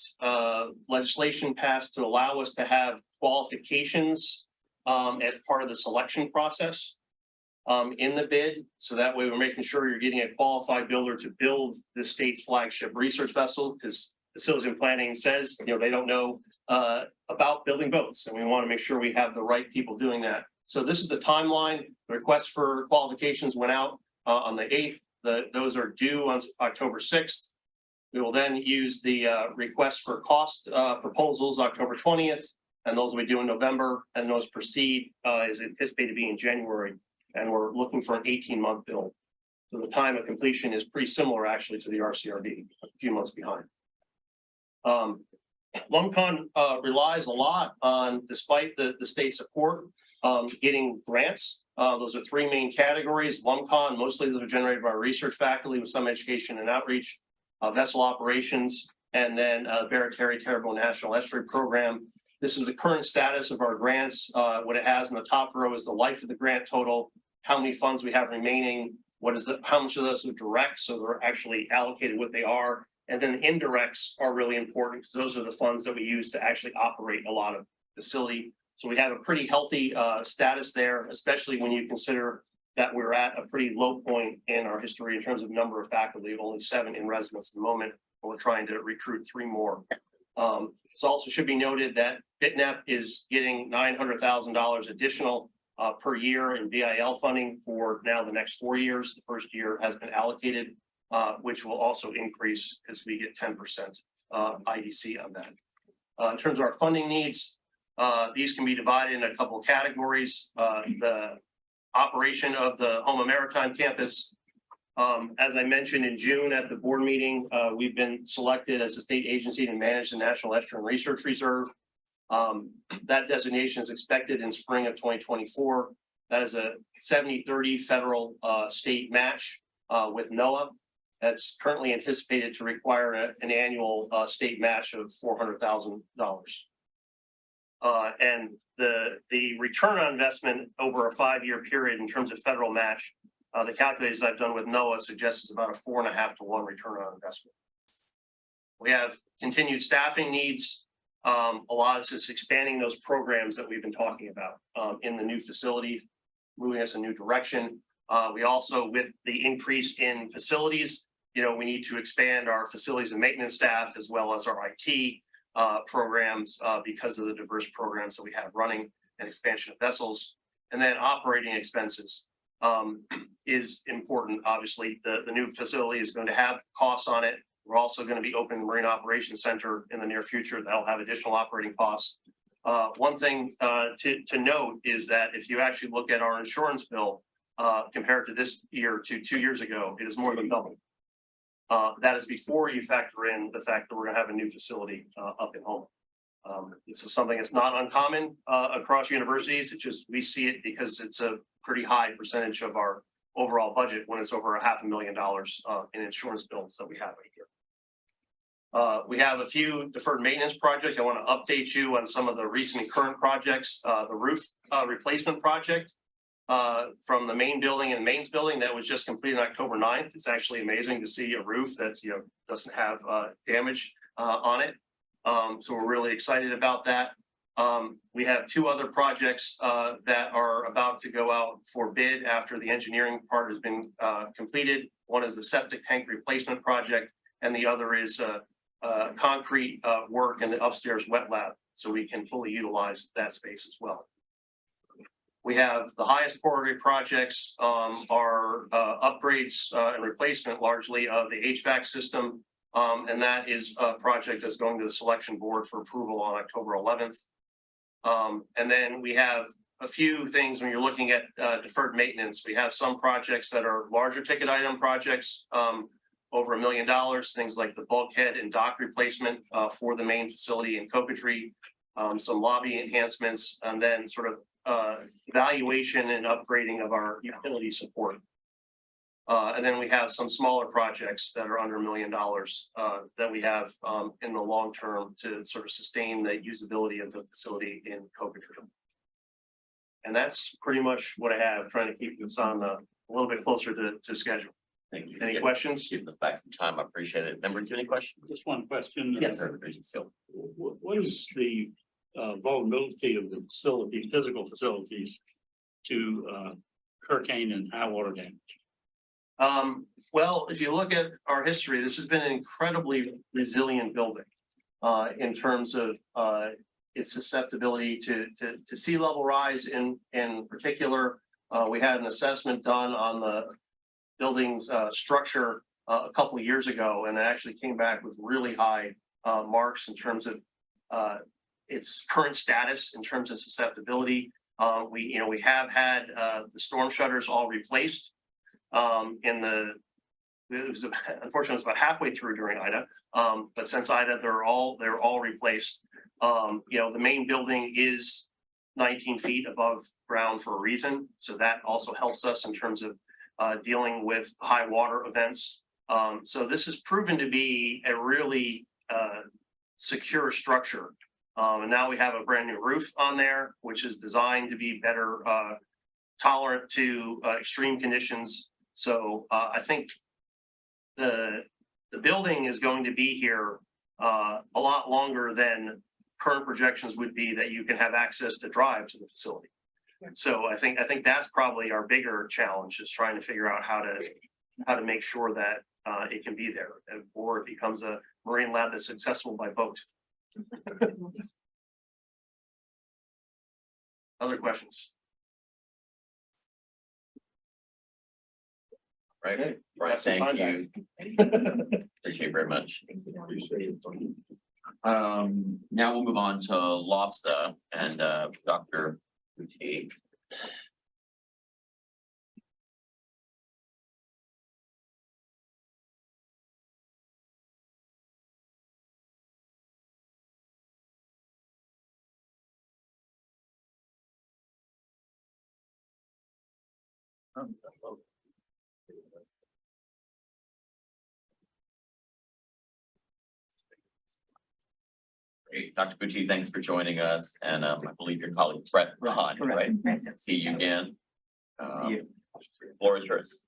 legislation passed to allow us to have qualifications as part of the selection process in the bid. So that way we're making sure you're getting a qualified builder to build the state's flagship research vessel, because facilities and planning says, they don't know about building boats, and we want to make sure we have the right people doing that. So this is the timeline. The request for qualifications went out on the 8th. Those are due on October 6th. We will then use the request for cost proposals October 20th, and those will be due in November, and those proceed is anticipated to be in January, and we're looking for an 18-month build. So the time of completion is pretty similar actually to the RCRD, a few months behind. LUMCON relies a lot on, despite the state support, getting grants. Those are three main categories. LUMCON, mostly those are generated by research faculty with some education and outreach, vessel operations, and then Barataria Terrebonne National Estuary Program. This is the current status of our grants. What it has in the top row is the life of the grant total, how many funds we have remaining, how much of those are direct, so they're actually allocated what they are. And then indirects are really important because those are the funds that we use to actually operate a lot of facility. So we have a pretty healthy status there, especially when you consider that we're at a pretty low point in our history in terms of number of faculty, only 7 in residence at the moment, and we're trying to recruit 3 more. It also should be noted that BITNEP is getting $900,000 additional per year in BIL funding for now the next 4 years. The first year has been allocated, which will also increase as we get 10% IDC on that. In terms of our funding needs, these can be divided in a couple of categories. The operation of the Homa Maritime campus. As I mentioned in June at the board meeting, we've been selected as a state agency to manage the National Estuarine Research Reserve. That designation is expected in spring of 2024. That is a 70-30 federal state match with NOAA. That's currently anticipated to require an annual state match of $400,000. And the return on investment over a 5-year period in terms of federal match, the calculations I've done with NOAA suggests it's about a 4.5 to 1 return on investment. We have continued staffing needs. A lot of this is expanding those programs that we've been talking about in the new facilities, moving us a new direction. We also, with the increase in facilities, we need to expand our facilities and maintenance staff as well as our IT programs because of the diverse programs that we have running and expansion of vessels. And then operating expenses is important. Obviously, the new facility is going to have costs on it. We're also going to be opening the Marine Operations Center in the near future. That'll have additional operating costs. One thing to note is that if you actually look at our insurance bill compared to this year to 2 years ago, it is more than double. That is before you factor in the fact that we're going to have a new facility up in Homa. This is something that's not uncommon across universities. It's just we see it because it's a pretty high percentage of our overall budget when it's over $500,000 in insurance bills that we have a year. We have a few deferred maintenance projects. I want to update you on some of the recent and current projects. The roof replacement project from the main building and mains building that was just completed on October 9th. It's actually amazing to see a roof that doesn't have damage on it. So we're really excited about that. We have 2 other projects that are about to go out for bid after the engineering part has been completed. One is the septic tank replacement project, and the other is concrete work in the upstairs wet lab, so we can fully utilize that space as well. We have the highest priority projects are upgrades and replacement largely of the HVAC system. And that is a project that's going to the selection board for approval on October 11th. And then we have a few things when you're looking at deferred maintenance. We have some projects that are larger ticket item projects over $1 million, things like the bulkhead and dock replacement for the main facility in Cocatry, some lobby enhancements, and then sort of evaluation and upgrading of our utility support. And then we have some smaller projects that are under $1 million that we have in the long term to sort of sustain the usability of the facility in Cocatry. And that's pretty much what I have, trying to keep this on a little bit closer to schedule. Thank you. Any questions? Giving us back some time. I appreciate it. Member, do you have any questions? Just one question. Yes, sir. Regent Seal. What is the vulnerability of the facility, physical facilities to hurricane and high water damage? Well, if you look at our history, this has been an incredibly resilient building. In terms of its susceptibility to sea level rise in particular. We had an assessment done on the building's structure a couple of years ago, and it actually came back with really high marks in terms of its current status in terms of susceptibility. We have had the storm shutters all replaced. Unfortunately, it was about halfway through during Ida, but since Ida, they're all replaced. The main building is 19 feet above ground for a reason, so that also helps us in terms of dealing with high water events. So this has proven to be a really secure structure. And now we have a brand new roof on there, which is designed to be better tolerant to extreme conditions. So I think the building is going to be here a lot longer than current projections would be that you can have access to drive to the facility. So I think that's probably our bigger challenge, is trying to figure out how to make sure that it can be there, or it becomes a marine lab that's accessible by boat. Other questions? Right. Okay. Right. Got some Thank time you. Appreciate it very much. Now we'll move on to LOFSA and Dr. Boutique. Great. Dr. Boutique, thanks for joining us. And I believe your colleague Brett behind, right? See you again. Floor is yours.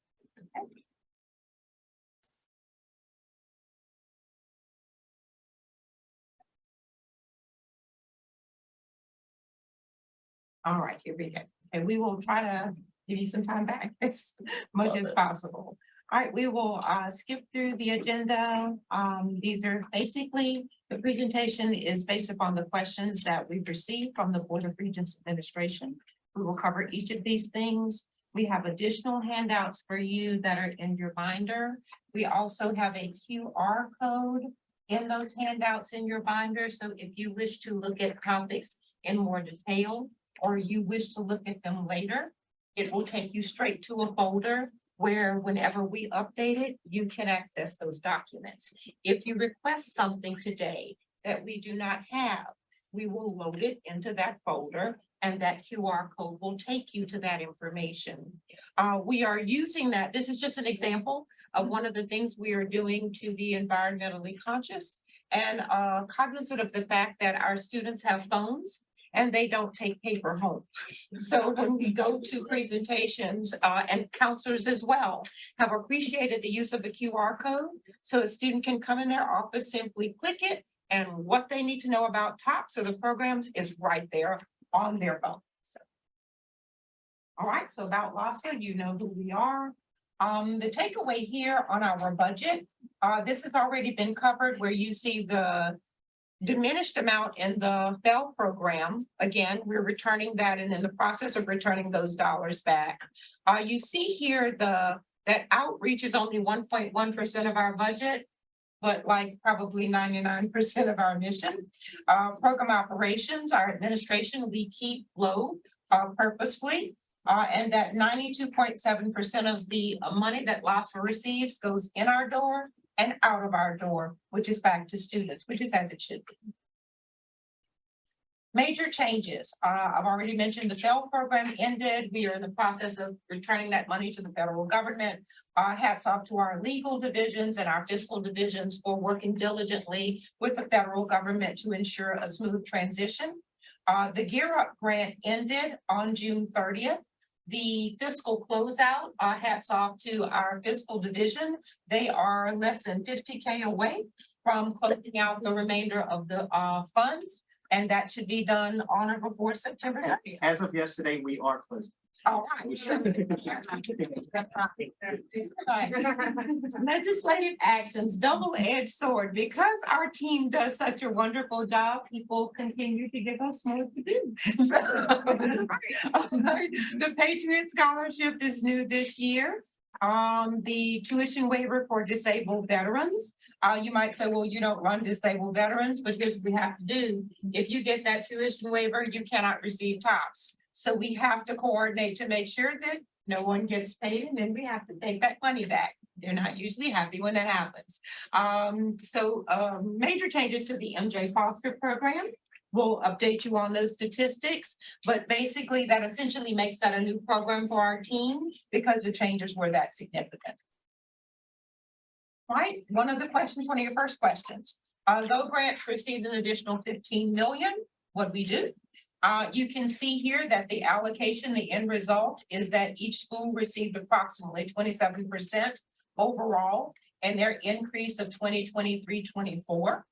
All right, here we go. And we will try to give you some time back as much as possible. All right, we will skip through the agenda. These are basically, the presentation is based upon the questions that we've received from the Board of Regents administration. We will cover each of these things. We have additional handouts for you that are in your binder. We also have a QR code in those handouts in your binder. So if you wish to look at topics in more detail, or you wish to look at them later, it will take you straight to a folder where whenever we update it, you can access those documents. If you request something today that we do not have, we will load it into that folder, and that QR code will take you to that information. We are using that. This is just an example of one of the things we are doing to be environmentally conscious and cognizant of the fact that our students have phones and they don't take paper home. So when we go to presentations, and counselors as well have appreciated the use of the QR code. So a student can come in their office, simply click it, and what they need to know about TOPS or the programs is right there on their phone. So. All right, so about LOFSA, you know who we are. The takeaway here on our budget, this has already been covered, where you see the diminished amount in the FEL program. Again, we're returning that and in the process of returning those dollars back. You see here that outreach is only 1.1% of our budget, but like probably 99% of our mission. Program operations, our administration, we keep low purposefully. And that 92.7% of the money that LOFSA receives goes in our door and out of our door, which is back to students, which is as it should be. Major changes. I've already mentioned the FEL program ended. We are in the process of returning that money to the federal government. Hats off to our legal divisions and our fiscal divisions for working diligently with the federal government to ensure a smooth transition. The Gear Up grant ended on June 30th. the fiscal closeout, hats off to our fiscal division. They are less than 50K away from closing out the remainder of the funds. And that should be done on or before September 30th. As of yesterday, we are closed. All right. Legislative actions, double-edged sword. Because our team does such a wonderful job, people continue to give us more to do. So, the Patriot Scholarship is new this year. The tuition waiver for disabled veterans. You might say, well, you don't run disabled veterans, but here's what we have to do. If you get that tuition waiver, you cannot receive TOPS. So we have to coordinate to make sure that no one gets paid, and then we have to take that money back. They're not usually happy when that happens. Major changes to the MJ Foster program. We'll update you on those statistics, but basically that essentially makes that a new program for our team because the changes were that significant. Right, one of your first questions. Go Grants received an additional 15 million. What we do? You can see here that the allocation, the end result is that each school received approximately 27% overall, and their increase of 2023-24.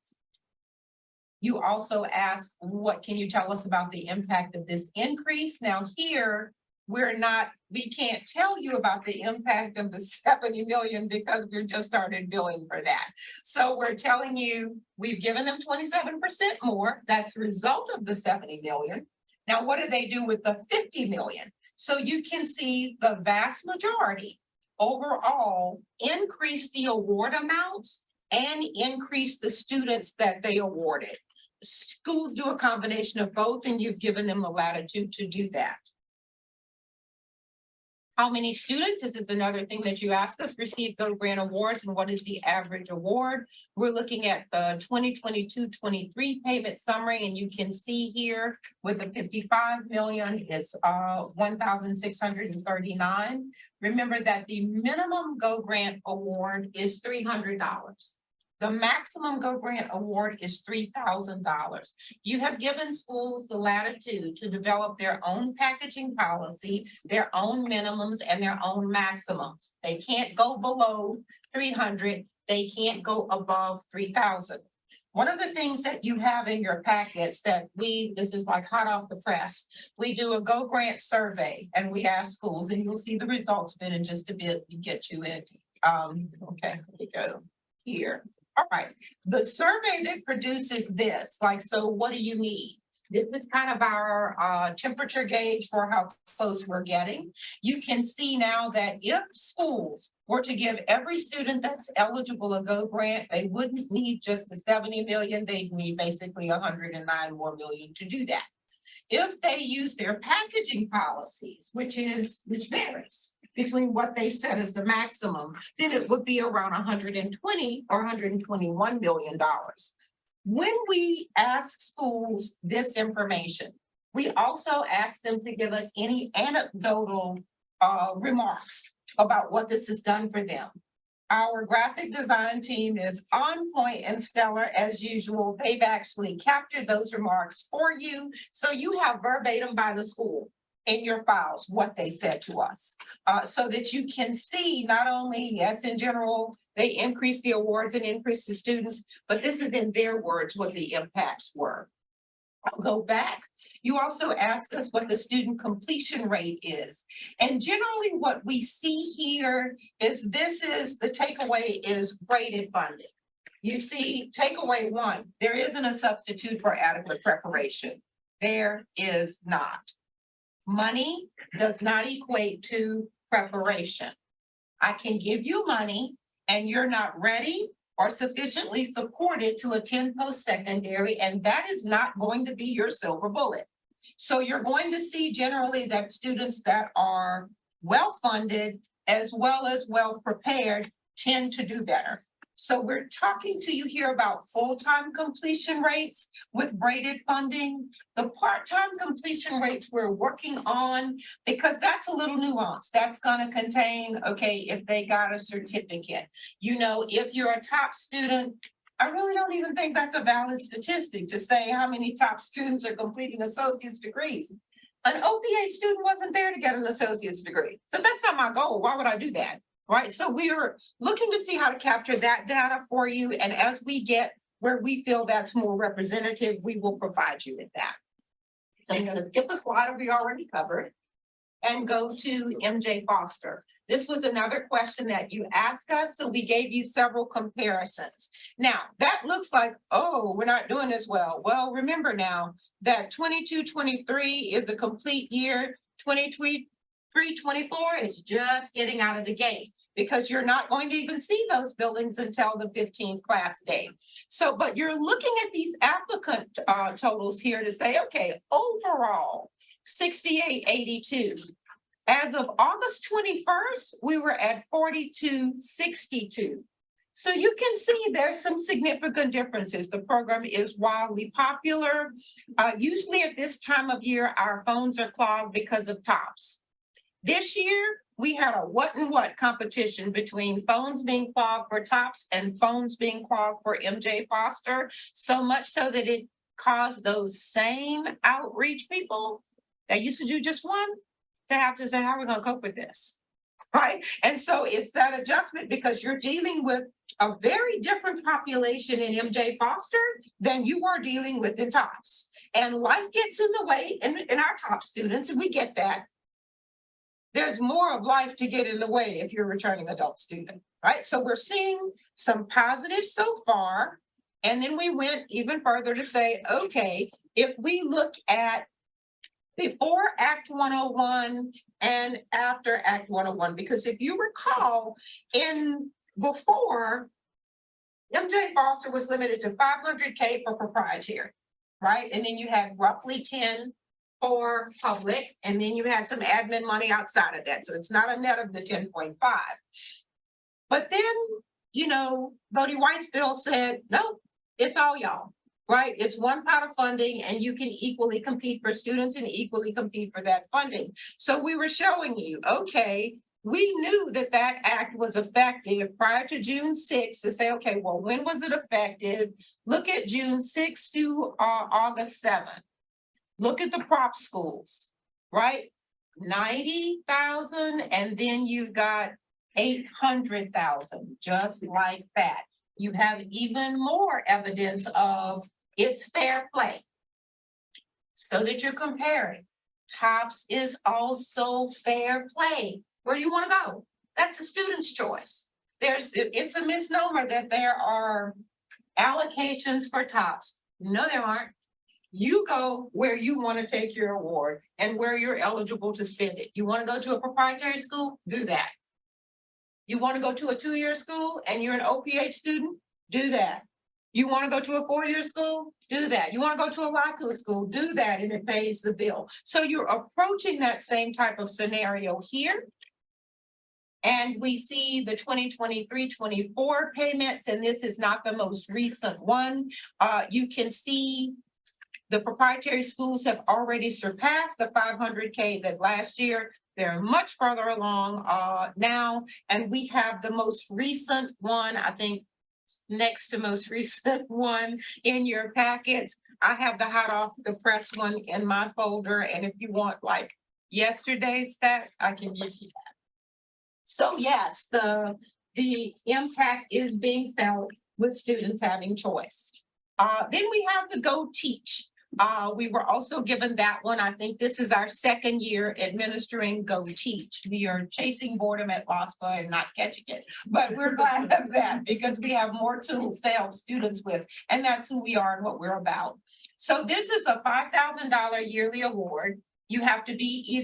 You also asked, what can you tell us about the impact of this increase? Now here, we can't tell you about the impact of the 70 million because we just started billing for that. So we're telling you, we've given them 27% more. That's the result of the 70 million. Now, what do they do with the 50 million? So you can see the vast majority overall increase the award amounts and increase the students that they awarded. Schools do a combination of both, and you've given them the latitude to do that. How many students, this is another thing that you asked us, received Go Grant awards, and what is the average award? We're looking at the 2022-23 payment summary, and you can see here with the 55 million, it's 1,639. Remember that the minimum Go Grant award is $300. The maximum Go Grant award is $3,000. You have given schools the latitude to develop their own packaging policy, their own minimums and their own maximums. They can't go below 300. They can't go above 3,000. One of the things that you have in your packets that this is like hot off the press, we do a Go Grant survey and we ask schools, and you'll see the results of it in just a bit. We get you in. Okay, here we go here. All right, the survey that produces this, so what do you need? This is kind of our temperature gauge for how close we're getting. You can see now that if schools were to give every student that's eligible a Go Grant, they wouldn't need just the 70 million, they'd need basically 109 more million to do that. If they use their packaging policies, which varies between what they set as the maximum, then it would be around 120 or 121 million dollars. When we ask schools this information, we also ask them to give us any anecdotal remarks about what this has done for them. Our graphic design team is on point and stellar as usual. They've actually captured those remarks for you, so you have verbatim by the school in your files what they said to us, so that you can see not only, yes, in general, they increase the awards and increase the students, but this is in their words what the impacts were. I'll go back. You also asked us what the student completion rate is. And generally what we see here is the takeaway is graded funding. You see, takeaway one, there isn't a substitute for adequate preparation. There is not. Money does not equate to preparation. I can give you money and you're not ready or sufficiently supported to attend post-secondary, and that is not going to be your silver bullet. So you're going to see generally that students that are well-funded as well as well-prepared tend to do better. So we're talking to you here about full-time completion rates with braided funding. The part-time completion rates we're working on, because that's a little nuance. That's going to contain, okay, if they got a certificate, if you're a top student, I really don't even think that's a valid statistic to say how many top students are completing associate's degrees. An OPH student wasn't there to get an associate's degree. So that's not my goal. Why would I do that? Right? So we are looking to see how to capture that data for you. And as we get where we feel that's more representative, we will provide you with that. So I'm gonna skip a slide we already covered and go to MJ Foster. This was another question that you asked us, so we gave you several comparisons. Now, that looks like, oh, we're not doing as well. Well, remember now that 22-23 is a complete year, 23-24 is just getting out of the gate, because you're not going to even see those buildings until the 15th class day. So, but you're looking at these applicant totals here to say, okay, overall, 6882. As of August 21st, we were at 4262. So you can see there's some significant differences. The program is wildly popular. Usually at this time of year, our phones are clogged because of TOPS. This year, we had a what and what competition between phones being clogged for TOPS and phones being clogged for MJ Foster, so much so that it caused those same outreach people that used to do just one to have to say, how are we gonna cope with this? Right? And so it's that adjustment, because you're dealing with a very different population in MJ Foster than you are dealing with in TOPS. And life gets in the way in our top students, and we get that. There's more of life to get in the way if you're a returning adult student, right? So we're seeing some positives so far. And then we went even further to say, okay, if we look at before Act 101 and after Act 101, because if you recall, in before, MJ Foster was limited to 500K for proprietary, right? And then you had roughly 10 for public, and then you had some admin money outside of that. So it's not a net of the 10.5. But then, you know, Bodie White's bill said, no, it's all y'all. Right? It's one pot of funding, and you can equally compete for students and equally compete for that funding. So we were showing you, okay, we knew that that act was effective prior to June 6th to say, okay, well, when was it effective? Look at June 6th to August 7th. Look at the prop schools, right? 90,000, and then you've got 800,000, just like that. You have even more evidence of it's fair play. So that you're comparing. TOPS is also fair play. Where do you want to go? That's a student's choice. It's a misnomer that there are allocations for TOPS. No, there aren't. You go where you want to take your award and where you're eligible to spend it. You want to go to a proprietary school? Do that. You want to go to a 2-year school and you're an OPH student? Do that. You want to go to a 4-year school? Do that. You want to go to a LACU school? Do that, and it pays the bill. So you're approaching that same type of scenario here. And we see the 2023-24 payments, and this is not the most recent one. You can see the proprietary schools have already surpassed the 500K that last year. They're much further along now, and we have the most recent one, I think, next to most recent one in your packets. I have the hot off the press one in my folder, and if you want like yesterday's stats, I can give you that. So yes, the impact is being felt with students having choice. Then we have the Go Teach. We were also given that one. I think this is our second year administering Go Teach. We are chasing boredom at LASPA and not catching it, but we're glad of that because we have more tools to help students with, and that's who we are and what we're about. So this is a $5,000 yearly award. You have to be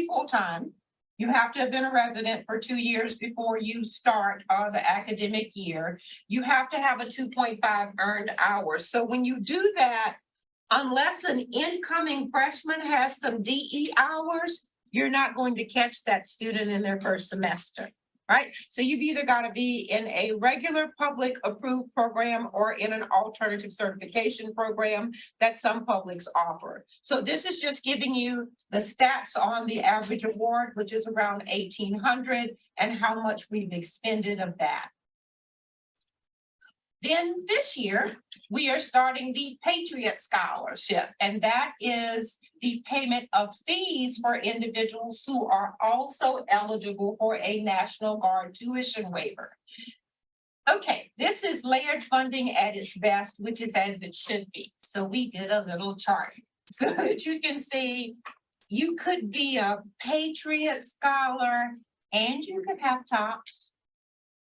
full-time. You have to have been a resident for 2 years before you start the academic year. You have to have a 2.5 earned hours. So when you do that, unless an incoming freshman has some DE hours, you're not going to catch that student in their first semester, right? So you've either got to be in a regular public approved program or in an alternative certification program that some publics offer. So this is just giving you the stats on the average award, which is around 1,800, and how much we've expended of that. Then this year, we are starting the Patriot Scholarship, and that is the payment of fees for individuals who are also eligible for a National Guard tuition waiver. Okay, this is layered funding at its best, which is as it should be. So we did a little chart so that you can see you could be a Patriot Scholar and you could have TOPS.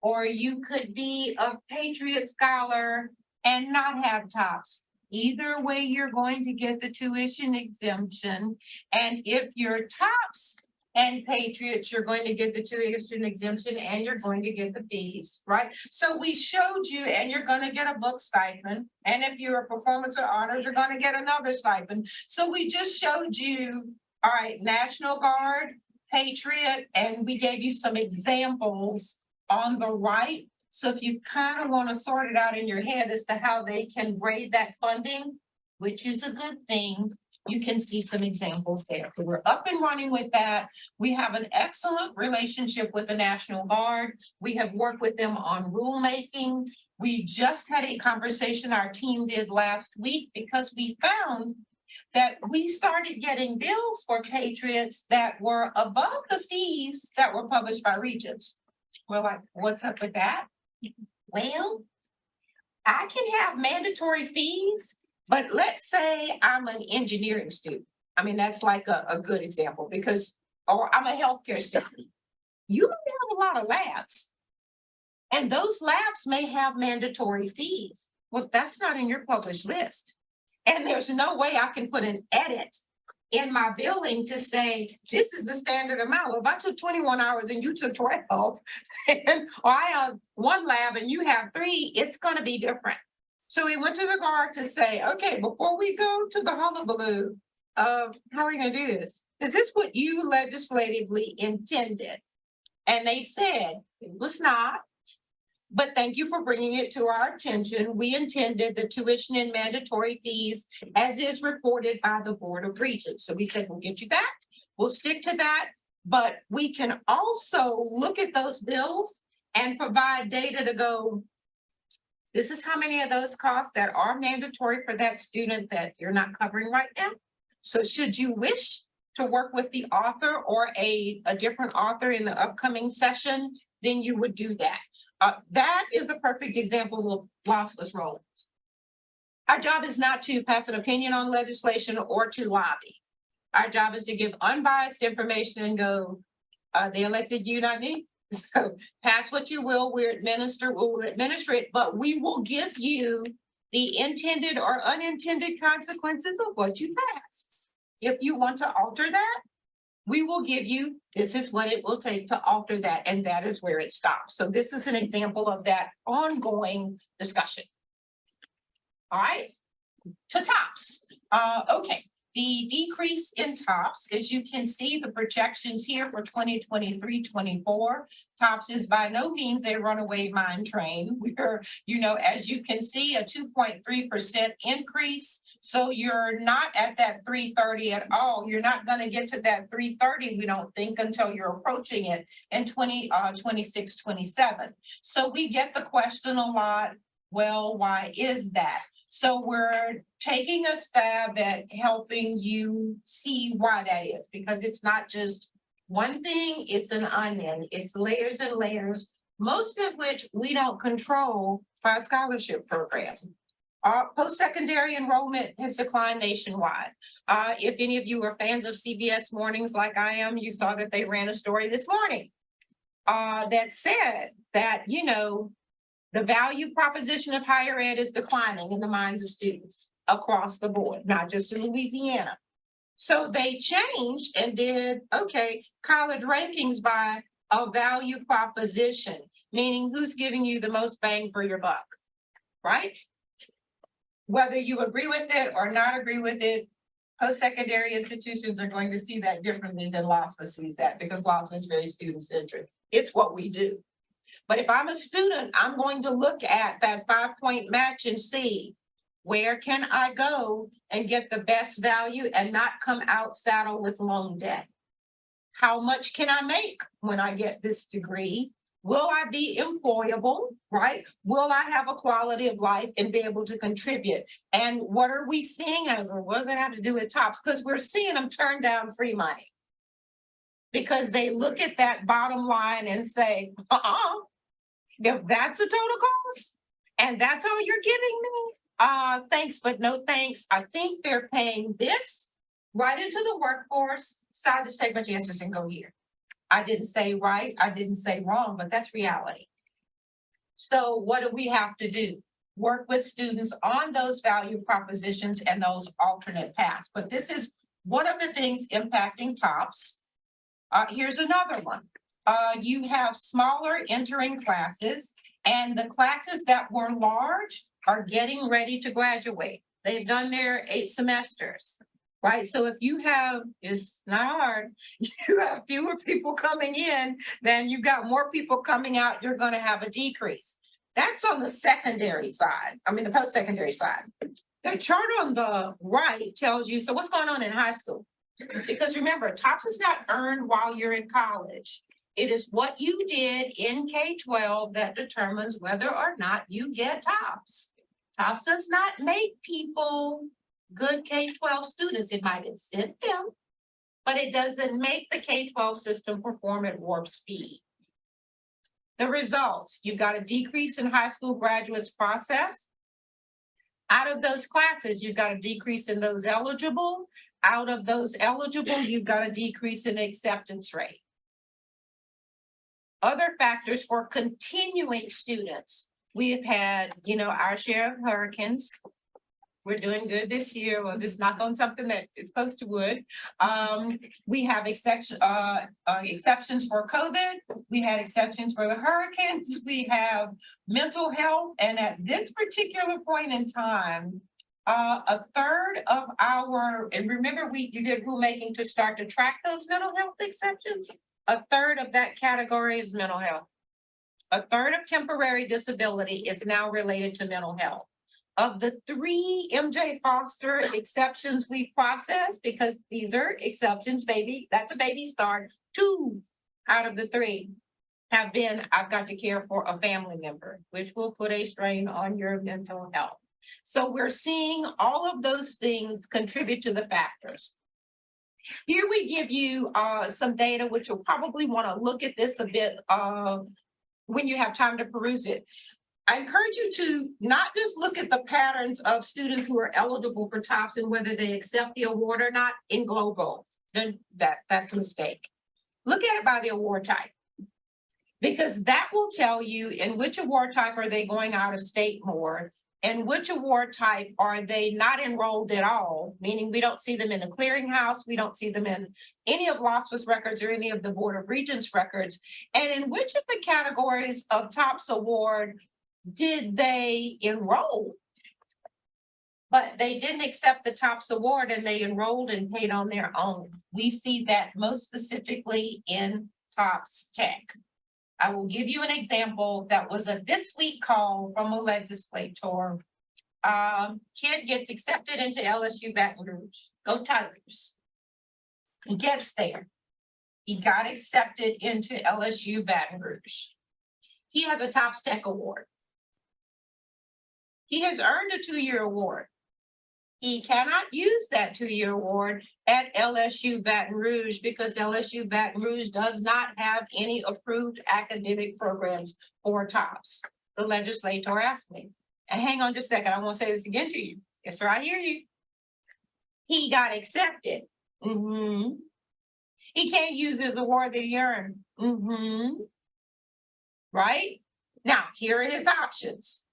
Or you could be a Patriot Scholar and not have TOPS. Either way, you're going to get the tuition exemption. And if you're TOPS and Patriots, you're going to get the tuition exemption and you're going to get the fees, right? So we showed you, and you're going to get a book stipend. And if you're a performance or honors, you're going to get another stipend. So we just showed you, all right, National Guard, Patriot, and we gave you some examples on the right. So if you kind of want to sort it out in your head as to how they can grade that funding, which is a good thing, you can see some examples there. So we're up and running with that. We have an excellent relationship with the National Guard. We have worked with them on rulemaking. We just had a conversation our team did last week because we found that we started getting bills for Patriots that were above the fees that were published by Regents. We're like, what's up with that? Well, I can have mandatory fees, but let's say I'm an engineering student. I mean, that's like a good example because, or I'm a healthcare student. You may have a lot of labs. And those labs may have mandatory fees. Well, that's not in your published list. And there's no way I can put an edit in my billing to say, this is the standard amount. If I took 21 hours and you took 12, and or I have one lab and you have 3, it's going to be different. So we went to the guard to say, okay, before we go to the hullabaloo of how are we going to do this? Is this what you legislatively intended? And they said it was not. But thank you for bringing it to our attention. We intended the tuition and mandatory fees as is reported by the Board of Regents. So we said, we'll get you that. We'll stick to that. But we can also look at those bills and provide data to go, this is how many of those costs that are mandatory for that student that you're not covering right now. So should you wish to work with the author or a different author in the upcoming session, then you would do that. That is a perfect example of lossless rollings. Our job is not to pass an opinion on legislation or to lobby. Our job is to give unbiased information and go, they elected you, not me. So pass what you will, we'll administer it, but we will give you the intended or unintended consequences of what you passed. If you want to alter that, we will give you, this is what it will take to alter that, and that is where it stops. So this is an example of that ongoing discussion. All right, to TOPS. Okay, the decrease in TOPS, as you can see, the projections here for 2023-24, TOPS is by no means a runaway mine train. We're, as you can see, a 2.3% increase. So you're not at that 330 at all. You're not going to get to that 330, we don't think, until you're approaching it in 2026-27. So we get the question a lot, well, why is that? So we're taking a stab at helping you see why that is, because it's not just one thing, it's an onion, it's layers and layers, most of which we don't control by a scholarship program. Our post-secondary enrollment has declined nationwide. If any of you are fans of CBS Mornings like I am, you saw that they ran a story this morning that said that, the value proposition of higher ed is declining in the minds of students across the board, not just in Louisiana. So they changed and did, okay, college rankings by a value proposition, meaning who's giving you the most bang for your buck, right? Whether you agree with it or not agree with it, post-secondary institutions are going to see that differently than LASPA sees that, because LASPA is very student-centric. It's what we do. But if I'm a student, I'm going to look at that 5-point match and see where can I go and get the best value and not come out saddled with loan debt. How much can I make when I get this degree? Will I be employable, right? Will I have a quality of life and be able to contribute? And what are we seeing as, or what does it have to do with TOPS? Because we're seeing them turn down free money. Because they look at that bottom line and say, if that's the total cost, and that's all you're giving me, thanks, but no thanks. I think they're paying this right into the workforce, side to take my chances and go here. I didn't say right, I didn't say wrong, but that's reality. So what do we have to do? Work with students on those value propositions and those alternate paths. But this is one of the things impacting TOPS. Here's another one. You have smaller entering classes, and the classes that were large are getting ready to graduate. They've done their 8 semesters, right? So if you have, it's not hard, you have fewer people coming in, then you've got more people coming out, you're gonna have a decrease. That's on the secondary side, the post-secondary side. The chart on the right tells you, so what's going on in high school? Because remember, TOPS is not earned while you're in college. It is what you did in K-12 that determines whether or not you get TOPS. TOPS does not make people good K-12 students. It might incent them, but it doesn't make the K-12 system perform at warp speed. The results, you've got a decrease in high school graduates process. Out of those classes, you've got a decrease in those eligible. Out of those eligible, you've got a decrease in acceptance rate. Other factors for continuing students. We have had, our share of hurricanes. We're doing good this year. We'll just knock on something that is close to wood. We have exceptions for COVID. We had exceptions for the hurricanes. We have mental health. And at this particular point in time, a third of our, and remember you did rulemaking to start to track those mental health exceptions. A third of that category is mental health. A third of temporary disability is now related to mental health. Of the 3 MJ Foster exceptions we processed, because these are exceptions, baby, that's a baby start, 2 out of the 3 have been, I've got to care for a family member, which will put a strain on your mental health. So we're seeing all of those things contribute to the factors. Here we give you some data, which you'll probably want to look at this a bit when you have time to peruse it. I encourage you to not just look at the patterns of students who are eligible for TOPS and whether they accept the award or not in global. Then that's a mistake. Look at it by the award type, because that will tell you in which award type are they going out of state more, and which award type are they not enrolled at all, meaning we don't see them in the clearinghouse, we don't see them in any of lossless records or any of the Board of Regents records, and in which of the categories of TOPS award did they enroll, but they didn't accept the TOPS award and they enrolled and paid on their own. We see that most specifically in TOPS Tech. I will give you an example that was a this week call from a legislator. Kid gets accepted into LSU Baton Rouge. Go Tigers. He gets there. He got accepted into LSU Baton Rouge. He has a TOPS Tech award. He has earned a 2-year award. He cannot use that 2-year award at LSU Baton Rouge because LSU Baton Rouge does not have any approved academic programs for TOPS. The legislator asked me, and hang on just a second, I won't say this again to you. Yes, sir, I hear you. He got accepted. He can't use his award that he earned. Right? Now, here are his options.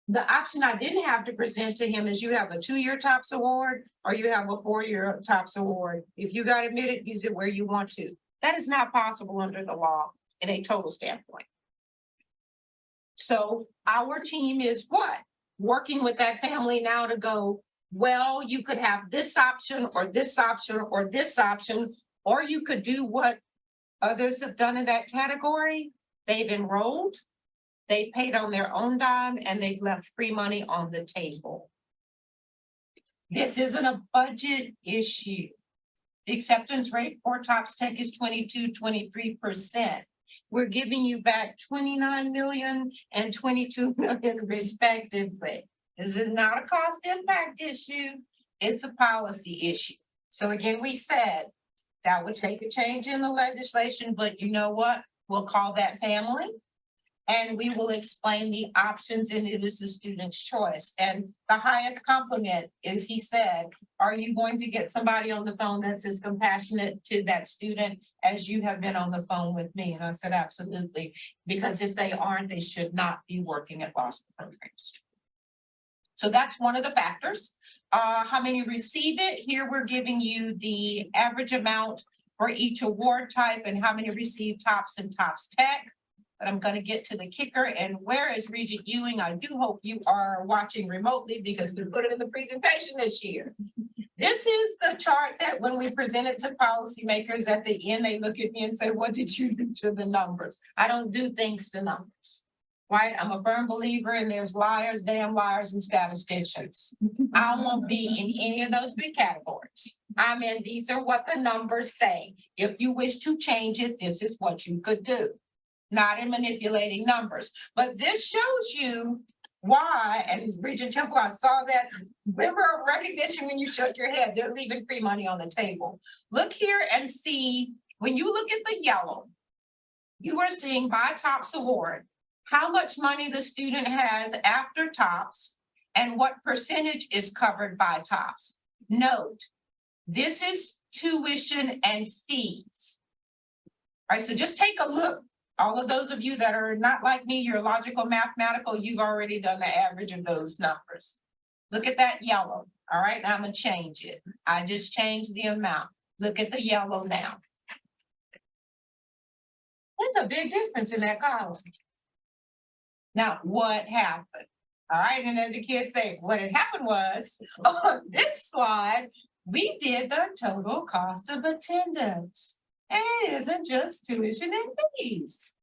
The option I didn't have to present to him is you have a 2-year TOPS award or you have a 4-year TOPS award. If you got admitted, use it where you want to. That is not possible under the law in a total standpoint. So our team is what? Working with that family now to go, well, you could have this option or this option or this option, or you could do what others have done in that category. They've enrolled. They paid on their own dime and they've left free money on the table. This isn't a budget issue. The acceptance rate for TOPS Tech is 22-23%. We're giving you back 29 million and 22 million respectively. This is not a cost impact issue, it's a policy issue. So again, we said that would take a change in the legislation, but you know what? We'll call that family. And we will explain the options, and it is the student's choice. And the highest compliment is, he said, are you going to get somebody on the phone that's as compassionate to that student as you have been on the phone with me? And I said, absolutely, because if they aren't, they should not be working at Boston programs. So that's one of the factors. How many receive it? Here we're giving you the average amount for each award type and how many receive TOPS and TOPS Tech. But I'm going to get to the kicker. And where is Regent Ewing? I do hope you are watching remotely because we put it in the presentation this year. This is the chart that when we present it to policymakers at the end, they look at me and say, what did you do to the numbers? I don't do things to numbers, right? I'm a firm believer in there's liars, damn liars, and statisticians. I won't be in any of those big categories. I mean, these are what the numbers say. If you wish to change it, this is what you could do. Not in manipulating numbers, but this shows you why, and Regent Temple, I saw that glimmer of recognition when you shook your head. They're leaving free money on the table. Look here and see, when you look at the yellow, you are seeing by TOPS award, how much money the student has after TOPS and what percentage is covered by TOPS. Note, this is tuition and fees. All right, so just take a look. All of those of you that are not like me, you're logical, mathematical, you've already done the average of those numbers. Look at that yellow. All right, now I'm gonna change it. I just changed the amount. Look at the yellow now. There's a big difference in that column. Now, what happened? All right, and as the kids say, what had happened was, on this slide, we did the total cost of attendance. And it isn't just tuition and fees.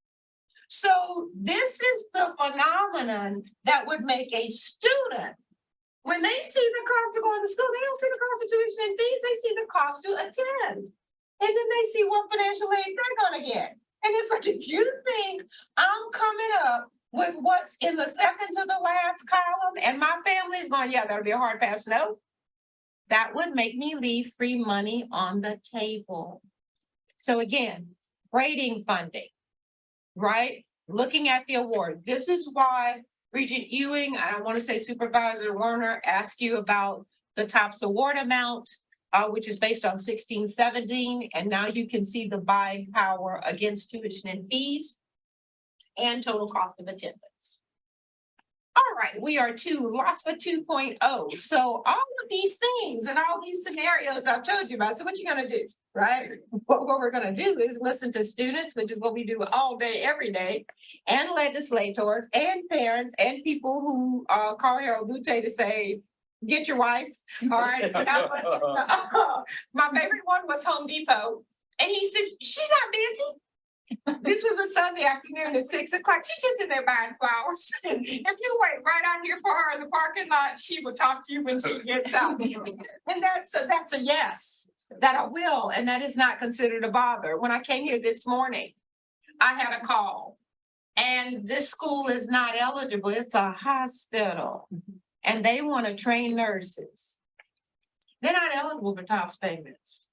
So this is the phenomenon that would make a student, when they see the cost of going to school, they don't see the cost of tuition and fees, they see the cost to attend. And then they see what financial aid they're gonna get. And it's like, if you think I'm coming up with what's in the second to the last column and my family's going, yeah, that'll be a hard pass, no. That would make me leave free money on the table. So again, grading funding, right? Looking at the award. This is why Regent Ewing, I don't want to say Supervisor Werner, asked you about the TOPS award amount, which is based on 1617. And now you can see the buying power against tuition and fees and total cost of attendance. All right, we are to LASFA 2.0. So all of these things and all these scenarios I've told you about. So what you gonna do, right? What we're gonna do is listen to students, which is what we do all day, every day, and legislators and parents and people who call Harold Butte to say, get your wife. All right, so that was, my favorite one was Home Depot. And he said, she's not busy. This was a Sunday afternoon at 6 o'clock. She's just in there buying flowers. If you wait right out here for her in the parking lot, she will talk to you when she gets out. And that's a yes, that I will. And that is not considered a bother. When I came here this morning, I had a call. And this school is not eligible. It's a hospital. And they want to train nurses. They're not eligible for TOPS payments.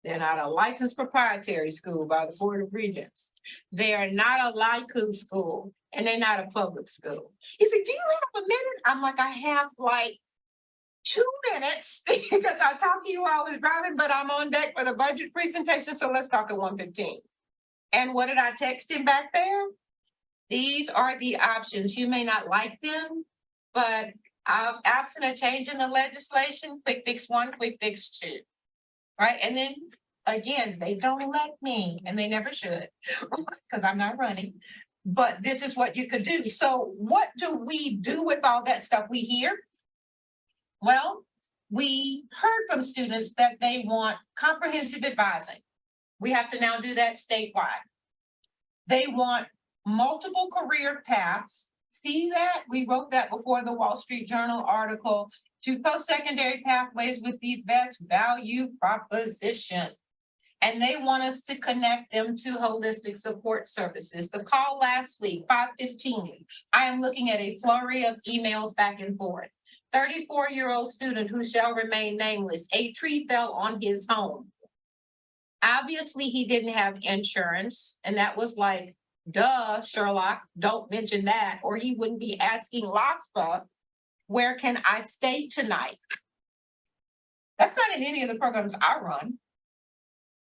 They're not a licensed proprietary school by the Board of Regents. They are not a LICU school, and they're not a public school. He said, do you have a minute? I'm like, I have like 2 minutes because I talked to you while I was driving, but I'm on deck for the budget presentation, so let's talk at 1:15. And what did I text him back there? These are the options. You may not like them, but absent a change in the legislation, quick fix 1, quick fix 2. Right, and then again, they don't elect me, and they never should, because I'm not running. But this is what you could do. So what do we do with all that stuff we hear? Well, we heard from students that they want comprehensive advising. We have to now do that statewide. They want multiple career paths. See that? We wrote that before the Wall Street Journal article. To post-secondary pathways with the best value proposition. And they want us to connect them to holistic support services. The call last week, 5:15, I am looking at a flurry of emails back and forth. 34-year-old student who shall remain nameless, a tree fell on his home. Obviously, he didn't have insurance, and that was like, duh, Sherlock, don't mention that, or he wouldn't be asking LASPA, where can I stay tonight? That's not in any of the programs I run.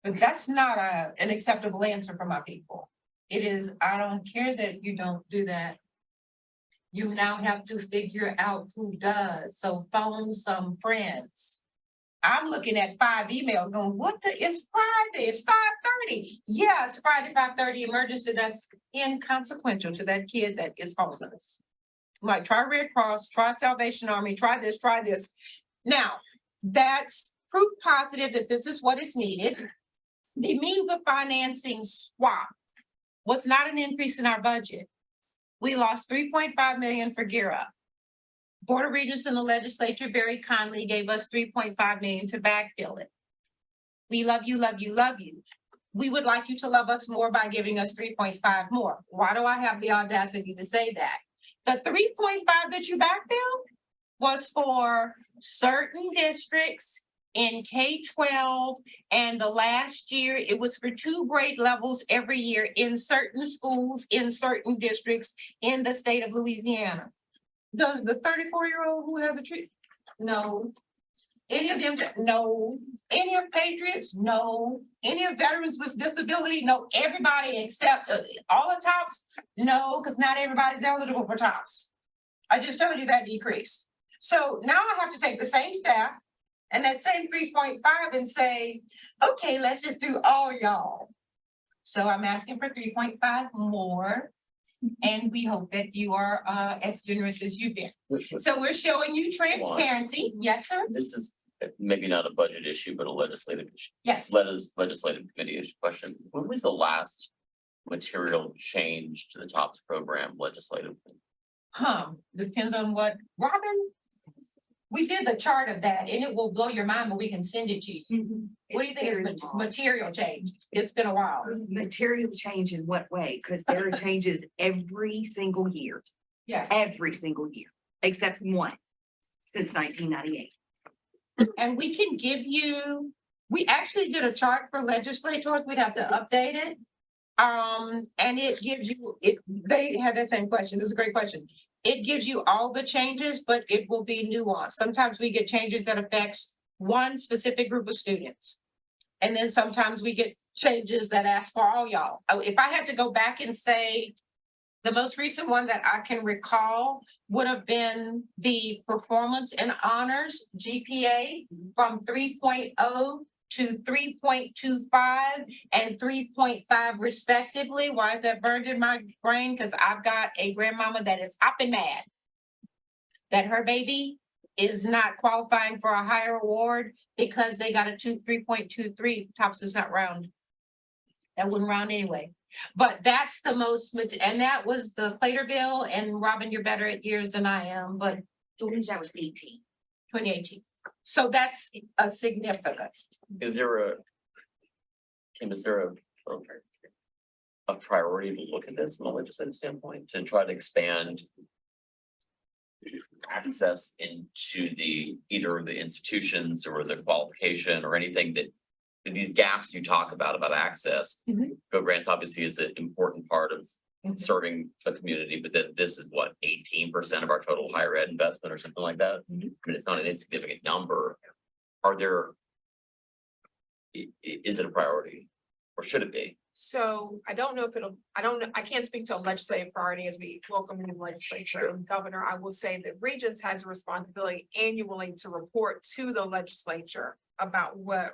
But that's not an acceptable answer for my people. It is, I don't care that you don't do that. You now have to figure out who does, so phone some friends. I'm looking at 5 emails going, it's Friday, it's 5:30. Yeah, it's Friday, 5:30 emergency, that's inconsequential to that kid that is homeless. Like, try Red Cross, try Salvation Army, try this, try this. Now, that's proof positive that this is what is needed. The means of financing swap was not an increase in our budget. We lost 3.5 million for Gear Up. Board of Regents and the legislature very kindly gave us 3.5 million to backfill it. We love you, love you, love you. We would like you to love us more by giving us 3.5 more. Why do I have the audacity to say that? The 3.5 that you backfilled was for certain districts in K-12, and the last year it was for 2 grade levels every year in certain schools, in certain districts in the state of Louisiana. Does the 34-year-old who has a tree? No. Any of them? No. Any of Patriots? No. Any of veterans with disability? No. Everybody except all the tops? No, because not everybody's eligible for tops. I just told you that decreased. So now I have to take the same staff and that same 3.5 and say, okay, let's just do all y'all. So I'm asking for 3.5 more. And we hope that you are as generous as you've been. So we're showing you transparency. Yes, sir. This is maybe not a budget issue, but a legislative issue. Yes. Legislative committee issue question. When was the last material change to the TOPS program legislatively? Depends on what, Robin? We did the chart of that and it will blow your mind, but we can send it to you. What do you think is material change? It's been a while. Material change in what way? Because there are changes every single year. Yes. Every single year, except one since 1998. And we can give you, we actually did a chart for legislators. We'd have to update it. And it gives you, they had that same question. This is a great question. It gives you all the changes, but it will be nuanced. Sometimes we get changes that affects one specific group of students. And then sometimes we get changes that ask for all y'all. If I had to go back and say, the most recent one that I can recall would have been the performance and honors GPA from 3.0 to 3.25 and 3.5 respectively. Why is that burned in my brain? Because I've got a grandmama that is hopping mad that her baby is not qualifying for a higher award because they got a 3.23. TOPS is not round. That wouldn't round anyway. But that's the most, and that was the Plater bill. And Robin, you're better at years than I am, but That was 18. 2018. So that's a significant. Is there a priority to look at this from a legislative standpoint to try to expand access into either the institutions or the qualification or anything that these gaps you talk about access? Go grants obviously is an important part of serving a community, but that this is what 18% of our total higher ed investment or something like that. I mean, it's not an insignificant number. Is it a priority or should it be? So I don't know if I can't speak to a legislative priority as we welcome new legislature and governor. I will say that Regents has a responsibility annually to report to the legislature about where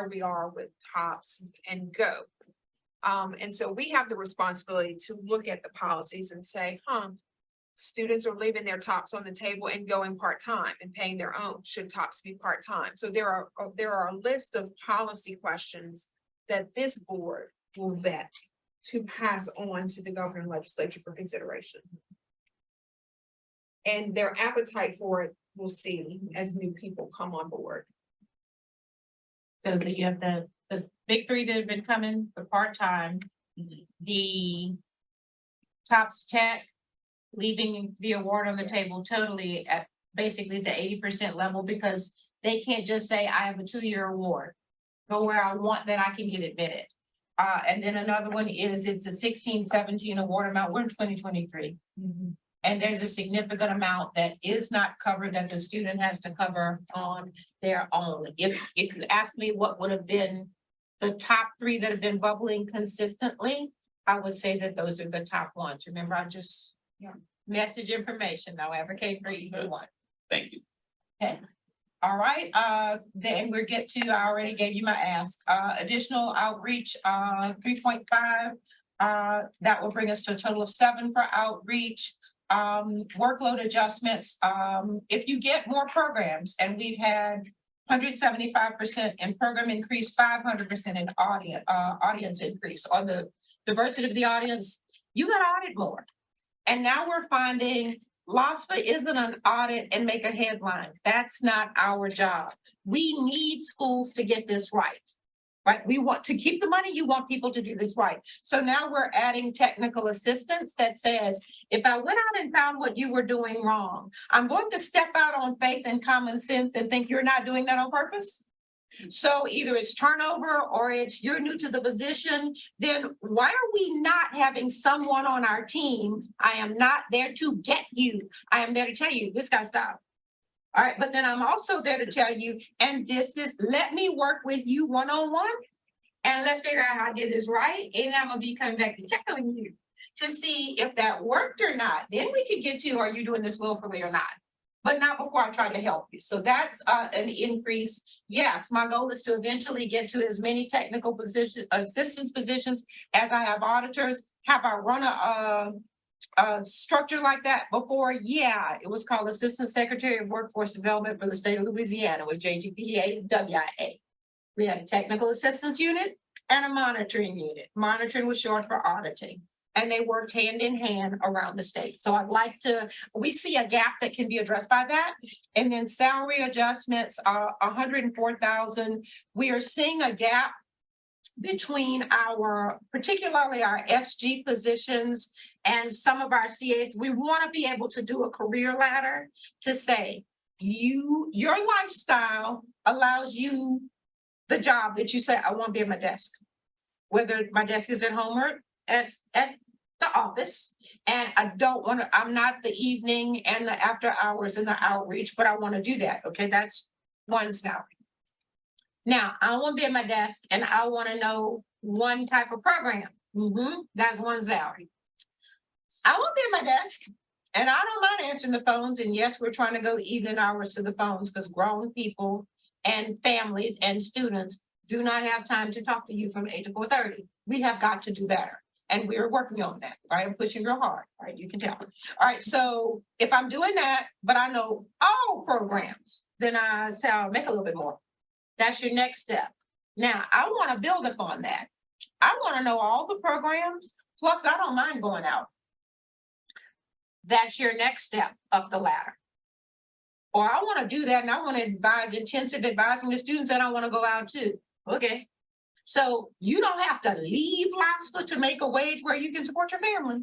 we are with TOPS and GO. And so we have the responsibility to look at the policies and say, students are leaving their TOPS on the table and going part-time and paying their own. Should TOPS be part-time? So there are a list of policy questions that this board will vet to pass on to the governor and legislature for consideration. And their appetite for it we'll see as new people come on board. So that you have the big three that have been coming for part-time, the Tops Tech, leaving the award on the table totally at basically the 80% level, because they can't just say, I have a 2-year award. Go where I want, then I can get admitted. And then another one is, it's a 16-17 award amount, we're in 2023. And there's a significant amount that is not covered that the student has to cover on their own. If you ask me what would have been the top 3 that have been bubbling consistently, I would say that those are the top ones. Remember, I just, message information, no advocate for either one. Thank you. Okay. All right, then we'll get to, I already gave you my ask, additional outreach, 3.5. That will bring us to a total of 7 for outreach. Workload adjustments, if you get more programs, and we've had 175% in program increase, 500% in audience increase on the diversity of the audience, you gotta audit more. And now we're finding LOSFA isn't an audit and make a headline. That's not our job. We need schools to get this right. Right? We want to keep the money. You want people to do this right. So now we're adding technical assistance that says, if I went out and found what you were doing wrong, I'm going to step out on faith and common sense and think you're not doing that on purpose. So either it's turnover or it's you're new to the position, then why are we not having someone on our team? I am not there to get you. I am there to tell you this got to stop. All right, but then I'm also there to tell you, and this is, let me work with you one-on-one, and let's figure out how I did this right, and I'm gonna be coming back to check on you to see if that worked or not. Then we could get to, are you doing this willfully or not? But not before I try to help you. So that's an increase. Yes, my goal is to eventually get to as many technical position, assistance positions as I have auditors. Have I run a structure like that before? Yeah, it was called Assistant Secretary of Workforce Development for the state of Louisiana, with JGPA WIA. We had a technical assistance unit and a monitoring unit. Monitoring was short for auditing, and they worked hand in hand around the state. So I'd like to, we see a gap that can be addressed by that. And then salary adjustments are 104,000. We are seeing a gap between our, particularly our SG positions and some of our CAs. We want to be able to do a career ladder to say, your lifestyle allows you the job that you say, I want to be at my desk. Whether my desk is at home or at the office, and I don't want to, I'm not the evening and the after hours and the outreach, but I want to do that. Okay, that's one salary. Now, I want to be at my desk and I want to know one type of program. That's one salary. I want to be at my desk and I don't mind answering the phones. And yes, we're trying to go evening hours to the phones because grown people and families and students do not have time to talk to you from 8 to 4:30. We have got to do better. And we're working on that, right? I'm pushing real hard, right? You can tell. All right, so if I'm doing that, but I know all programs, then I say I'll make a little bit more. That's your next step. Now, I want to build upon that. I want to know all the programs, plus I don't mind going out. That's your next step up the ladder. Or I want to do that and I want to advise intensive advising the students and I want to go out too. Okay. So you don't have to leave LASPA to make a wage where you can support your family.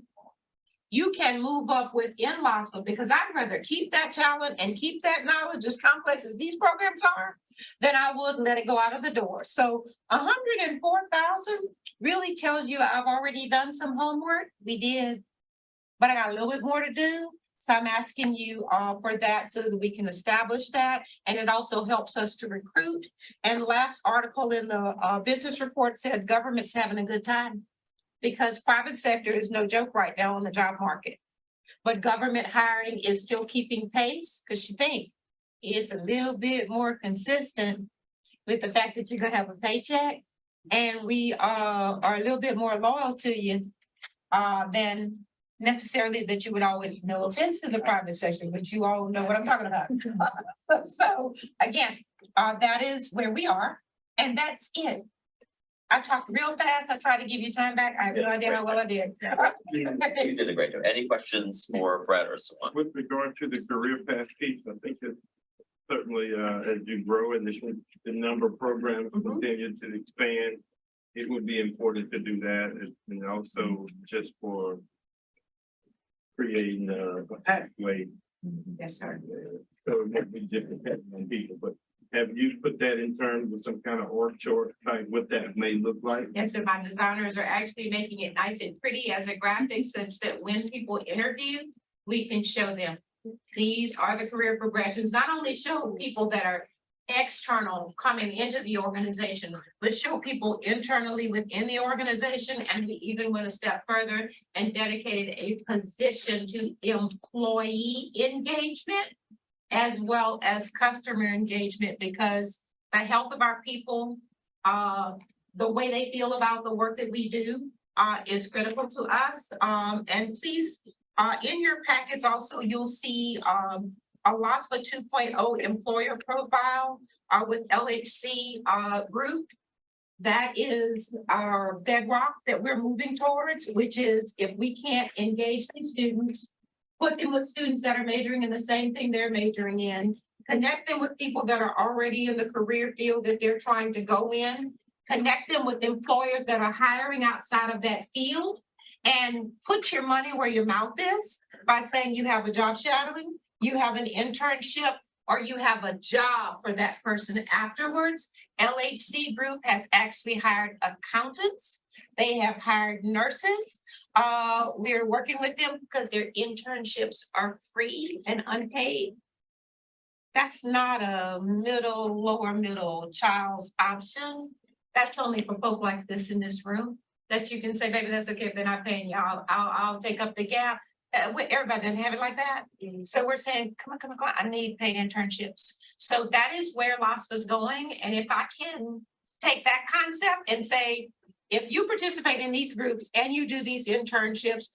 You can move up within LASPA because I'd rather keep that talent and keep that knowledge as complex as these programs are than I would let it go out of the door. So 104,000 really tells you I've already done some homework. We did, but I got a little bit more to do. So I'm asking you for that so that we can establish that. And it also helps us to recruit. And last article in the business report said government's having a good time because private sector is no joke right now on the job market. But government hiring is still keeping pace because you think it's a little bit more consistent with the fact that you're going to have a paycheck. And we are a little bit more loyal to you than necessarily that you would always, no offense to the private sector, but you all know what I'm talking about. So again, that is where we are, and that's it. I talked real fast. I tried to give you time back. I have no idea how well I did. You did a great job. Any questions for Brett or someone? With regard to the career path piece, I think that certainly, as you grow and the number of programs continue to expand, it would be important to do that, and also just for creating a pathway. Yes, sir. So it might be different on people, but have you put that in terms of some kind of org chart, like what that may look like? Yes, so my designers are actually making it nice and pretty as a graphic such that when people interview, we can show them. These are the career progressions, not only show people that are external coming into the organization, but show people internally within the organization. And we even went a step further and dedicated a position to employee engagement as well as customer engagement, because the health of our people, the way they feel about the work that we do, is critical to us. And please, in your packets also, you'll see, a LOSPA 2.0 employer profile, with LHC, group. That is our bedrock that we're moving towards, which is if we can't engage these students, put them with students that are majoring in the same thing they're majoring in, connect them with people that are already in the career field that they're trying to go in, connect them with employers that are hiring outside of that field, and put your money where your mouth is by saying you have a job shadowing, you have an internship, or you have a job for that person afterwards. LHC Group has actually hired accountants. They have hired nurses. We're working with them because their internships are free and unpaid. That's not a lower middle child's option. That's only for folk like this in this room, that you can say, baby, that's okay, if they're not paying you, I'll take up the gap. Everybody doesn't have it like that. So we're saying, come on, I need paid internships. So that is where LOSPA is going. And if I can take that concept and say, if you participate in these groups and you do these internships,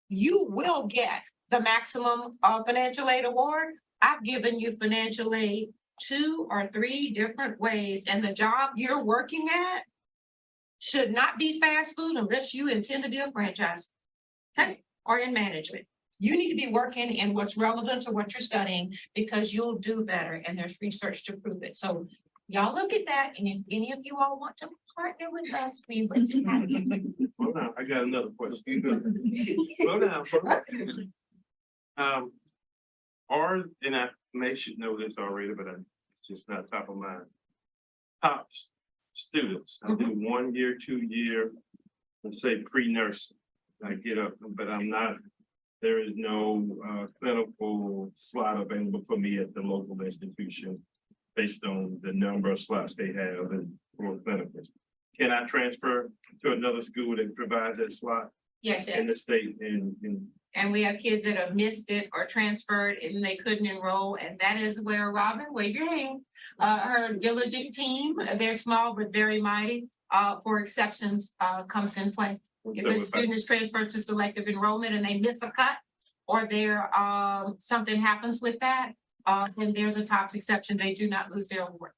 you will get the maximum financial aid award. I've given you financial aid 2 or 3 different ways, and the job you're working at should not be fast food unless you intend to be a franchise, okay, or in management. You need to be working in what's relevant to what you're studying, because you'll do better, and there's research to prove it. So y'all look at that, and if any of you all want to partner with us, we would be happy. Hold on, I got another question. Slow down. And I should know this already, but it's just not top of mind. Top students, I do 1 year, 2 year, let's say pre-nursing. I get up, but I'm not, there is no clinical slot available for me at the local institution based on the number of slots they have and for clinicals. Can I transfer to another school that provides that slot Yes, in the yes. state And we have kids that have missed it or transferred and they couldn't enroll, and that is where Robin, wave your hand, her diligent team, they're small but very mighty, for exceptions, comes in play. If a student is transferred to selective enrollment and they miss a cut, or there, something happens with that, then there's a TOPS exception, they do not lose their award.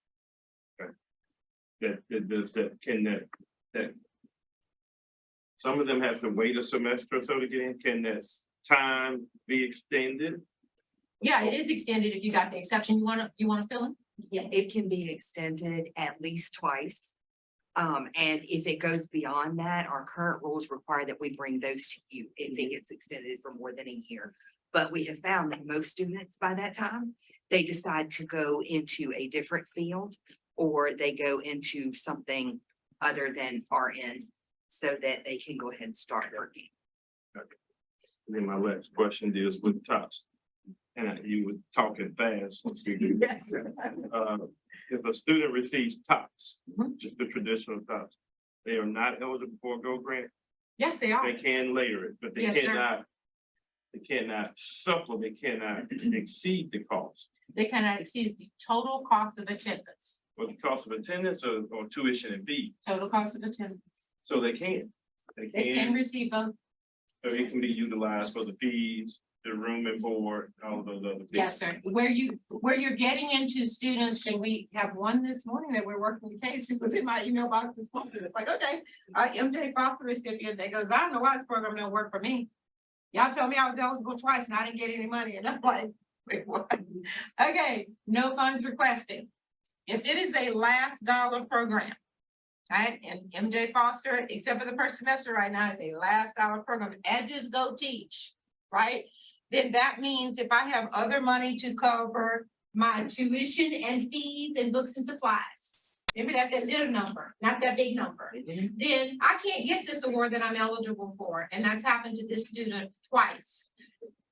that some of them have to wait a semester or so to get in. Can that time be extended? Yeah, it is extended if you got the exception. You wanna fill in? Yeah, it can be extended at least twice. And if it goes beyond that, our current rules require that we bring those to you if it gets extended for more than a year. But we have found that most students by that time, they decide to go into a different field, or they go into something other than RN so that they can go ahead and start working. Okay. And then my last question deals with TOPS. And you were talking fast. Yes. If a student receives TOPS, just the traditional TOPS, they are not eligible for a GO grant. Yes, they are. They can layer it, but they Yes, sir. cannot. They cannot supplement, they cannot exceed the cost. They cannot exceed the total cost of attendance. Or the cost of attendance or tuition and fee. Total cost of attendance. So they can. They They can can, receive both. so it can be utilized for the fees, the room and board, all of those other things. Yes, sir. Where you're getting into students, and we have one this morning that we're working the case. It was in my email box this morning. It's like, okay, MJ Foster recipient that goes, I don't know why this program don't work for me. Y'all told me I was eligible twice and I didn't get any money. And I'm like, Wait, what? Okay, no funds requested. If it is a last dollar program, right, and MJ Foster, except for the first semester right now, is a last dollar program, as is Go Teach, right? Then that means if I have other money to cover my tuition and fees and books and supplies, maybe that's a little number, not that big number, then I can't get this award that I'm eligible for, and that's happened to this student twice.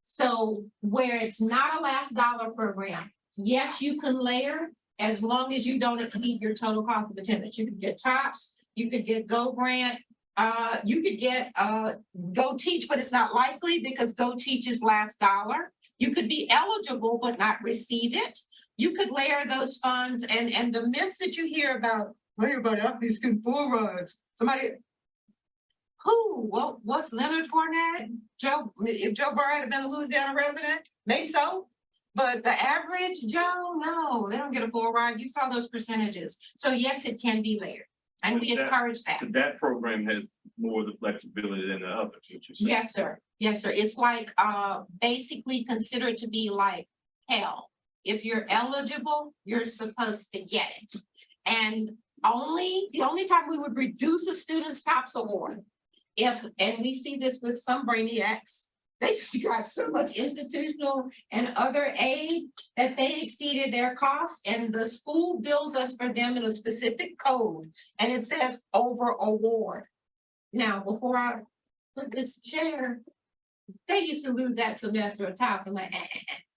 So where it's not a last dollar program, yes, you can layer as long as you don't exceed your total cost of attendance. You could get TOPS, you could get Go Grant, you could get Go Teach, but it's not likely because Go Teach is last dollar. You could be eligible but not receive it. You could layer those funds and the myths that you hear about, well, everybody up these can full rides. Somebody. Who? Well, what's Leonard Fournette? Joe, if Joe Burrow had been a Louisiana resident, maybe so. But the average Joe, no, they don't get a full ride. You saw those percentages. So yes, it can be layered. And we encourage that. That program has more of the flexibility than the others, what you said. Yes, sir. Yes, sir. It's like basically considered to be like hell. If you're eligible, you're supposed to get it. And the only time we would reduce a student's TOPS award, and we see this with some brainiacs, they just got so much institutional and other aid that they exceeded their costs, and the school bills us for them in a specific code, and it says over award. Now, before I put this chair, they used to lose that semester of TOPS. I'm like,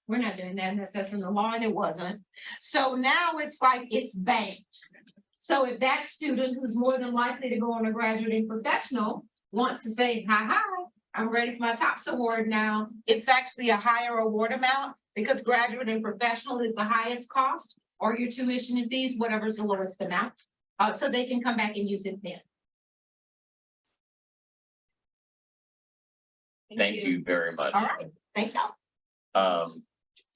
we're not doing that unless that's in the law, and it wasn't. So now it's like it's banked. So if that student who's more than likely to go on a graduating professional wants to say, hi, I'm ready for my TOPS award now, it's actually a higher award amount because graduate and professional is the highest cost, or your tuition and fees, whatever's the lowest amount. So they can come back and use it then. Thank you very much. All right, thank y'all.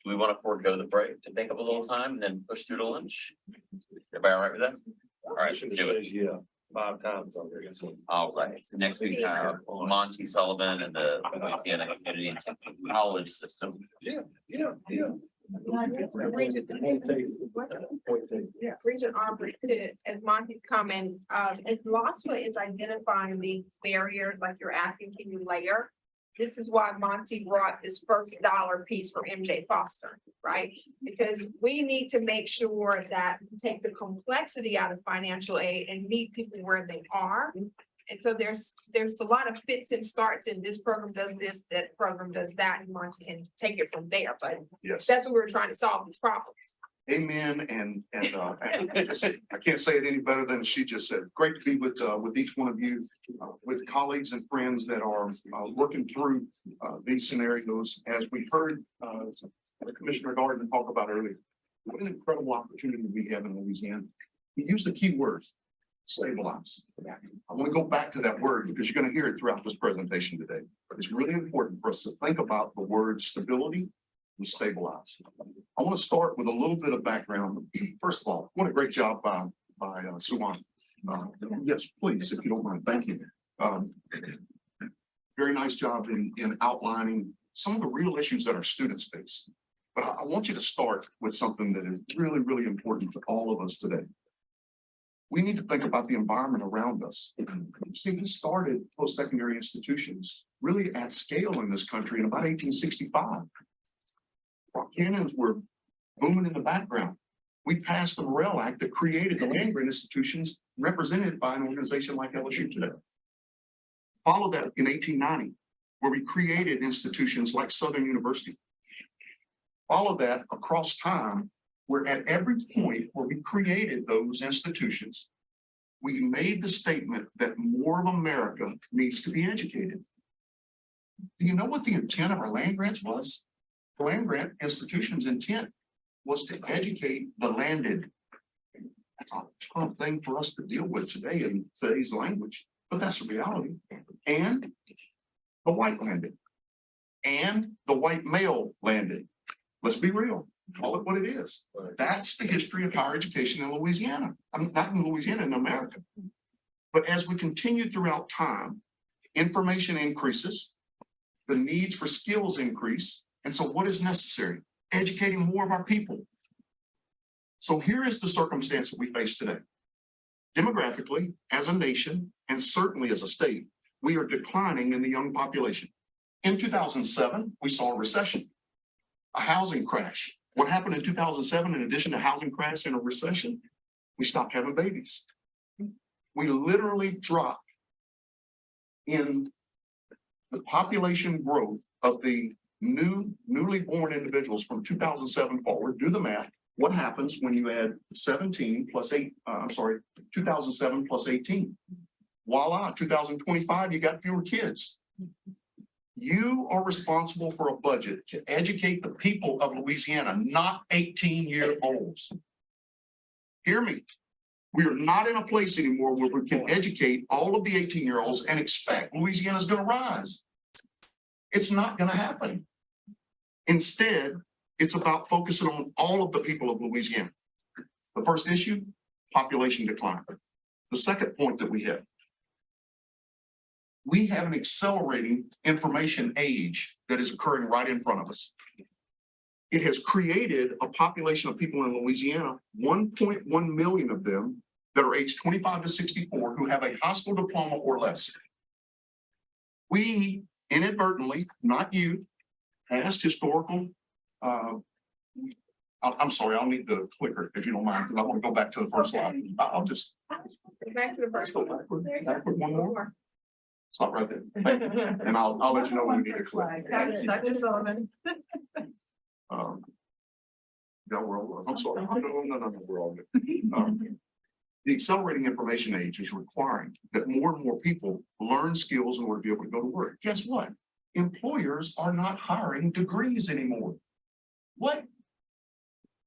Do we want to forego the break to take up a little time and then push through to lunch? Everybody all right with that? All right, should do it. Yeah, 5 times on there. All right, so next we have Monty Sullivan and the Louisiana Community and College System. Yeah, Regent Aubrey, as Monty's comment, as LASWA is identifying these barriers, like you're asking, can you layer? This is why Monty brought this first dollar piece for MJ Foster, right? Because we need to make sure that we take the complexity out of financial aid and meet people where they are. And so there's a lot of fits and starts, and this program does this, that program does that, and Monty can take it from there. But Yes. that's what we're trying to solve these problems. Amen. And I can't say it any better than she just said. Great to be with each one of you, with colleagues and friends that are working through these scenarios. As we heard Commissioner Dardenne talk about earlier, what an incredible opportunity we have in Louisiana. We use the key words, stabilize. I want to go back to that word because you're going to hear it throughout this presentation today. But it's really important for us to think about the word stability and stabilize. I want to start with a little bit of background. First of all, what a great job by Suwan. Yes, please, if you don't mind. Thank you. Very nice job in outlining some of the real issues that our students face. But I want you to start with something that is really, really important to all of us today. We need to think about the environment around us. See, we started post-secondary institutions really at scale in this country in about 1865. Rock cannons were booming in the background. We passed the Morrill Act that created the land grant institutions represented by an organization like LSU today. Followed that in 1890, where we created institutions like Southern University. Followed that across time, where at every point where we created those institutions, we made the statement that more of America needs to be educated. Do you know what the intent of our land grants was? The land grant institution's intent was to educate the landed. That's a tough thing for us to deal with today in today's language, but that's the reality. And the white landed and the white male landed. Let's be real, call it what it is. That's the history of higher education in Louisiana. I'm not in Louisiana, in America. But as we continue throughout time, information increases, the needs for skills increase. And so what is necessary? educating more of our people. So here is the circumstance that we face today. Demographically, as a nation, and certainly as a state, we are declining in the young population. In 2007, we saw a recession, a housing crash. What happened in 2007, in addition to housing crash and a recession, we stopped having babies. We literally dropped in the population growth of the newly born individuals from 2007 forward. Do the math. What happens when you add 17 plus 2007 plus 18? Voila, 2025, you got fewer kids. You are responsible for a budget to educate the people of Louisiana, not 18-year-olds. Hear me. We are not in a place anymore where we can educate all of the 18-year-olds and expect Louisiana's going to rise. It's not going to happen. Instead, it's about focusing on all of the people of Louisiana. The first issue, population decline. The second point that we have an accelerating information age that is occurring right in front of us. It has created a population of people in Louisiana, 1.1 million of them that are aged 25 to 64 who have a high school diploma or less. We inadvertently, not you, past historical, I'm sorry, I'll need the clicker if you don't mind, because I want to go back to the first slide. I'll just. Back to the first one. Backward one more. Stop right there. Thank you. And I'll let you know when we need to click. Dr. Sullivan. Yeah, I'm sorry. No, we're all good. The accelerating information age is requiring that more and more people learn skills in order to be able to go to work. Guess what? Employers are not hiring degrees anymore. What?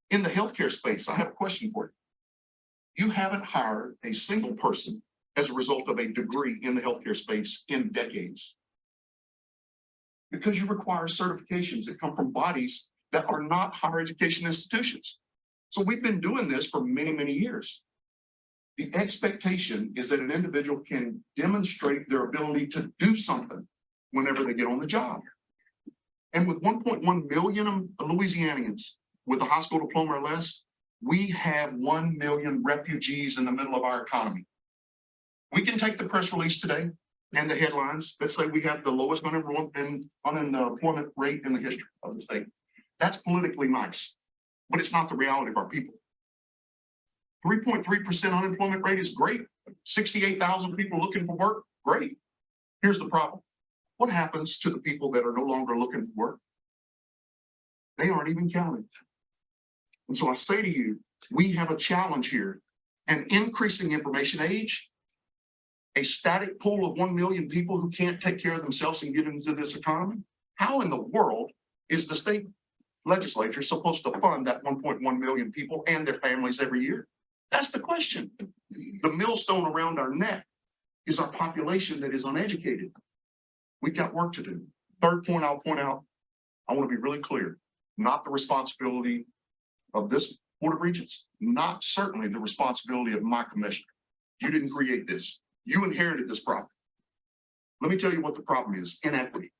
In the healthcare space, I have a question for you. You haven't hired a single person as a result of a degree in the healthcare space in decades. Because you require certifications that come from bodies that are not higher education institutions. So we've been doing this for many, many years. The expectation is that an individual can demonstrate their ability to do something whenever they get on the job. And with 1.1 million Louisianians with a high school diploma or less, we have 1 million refugees in the middle of our economy. We can take the press release today and the headlines that say we have the lowest unemployment rate in the history of the state. That's politically nice, but it's not the reality of our people. 3.3% unemployment rate is great. 68,000 people looking for work, great. Here's the problem. What happens to the people that are no longer looking for work? They aren't even counted. And so I say to you, we have a challenge here. An increasing information age, a static pool of 1 million people who can't take care of themselves and get into this economy. How in the world is the state legislature supposed to fund that 1.1 million people and their families every year? That's the question. The millstone around our neck is our population that is uneducated. We've got work to do. Third point I'll point out, I want to be really clear, not the responsibility of this Board of Regents, not certainly the responsibility of my commissioner. You didn't create this. You inherited this problem. Let me tell you what the problem is, inequity.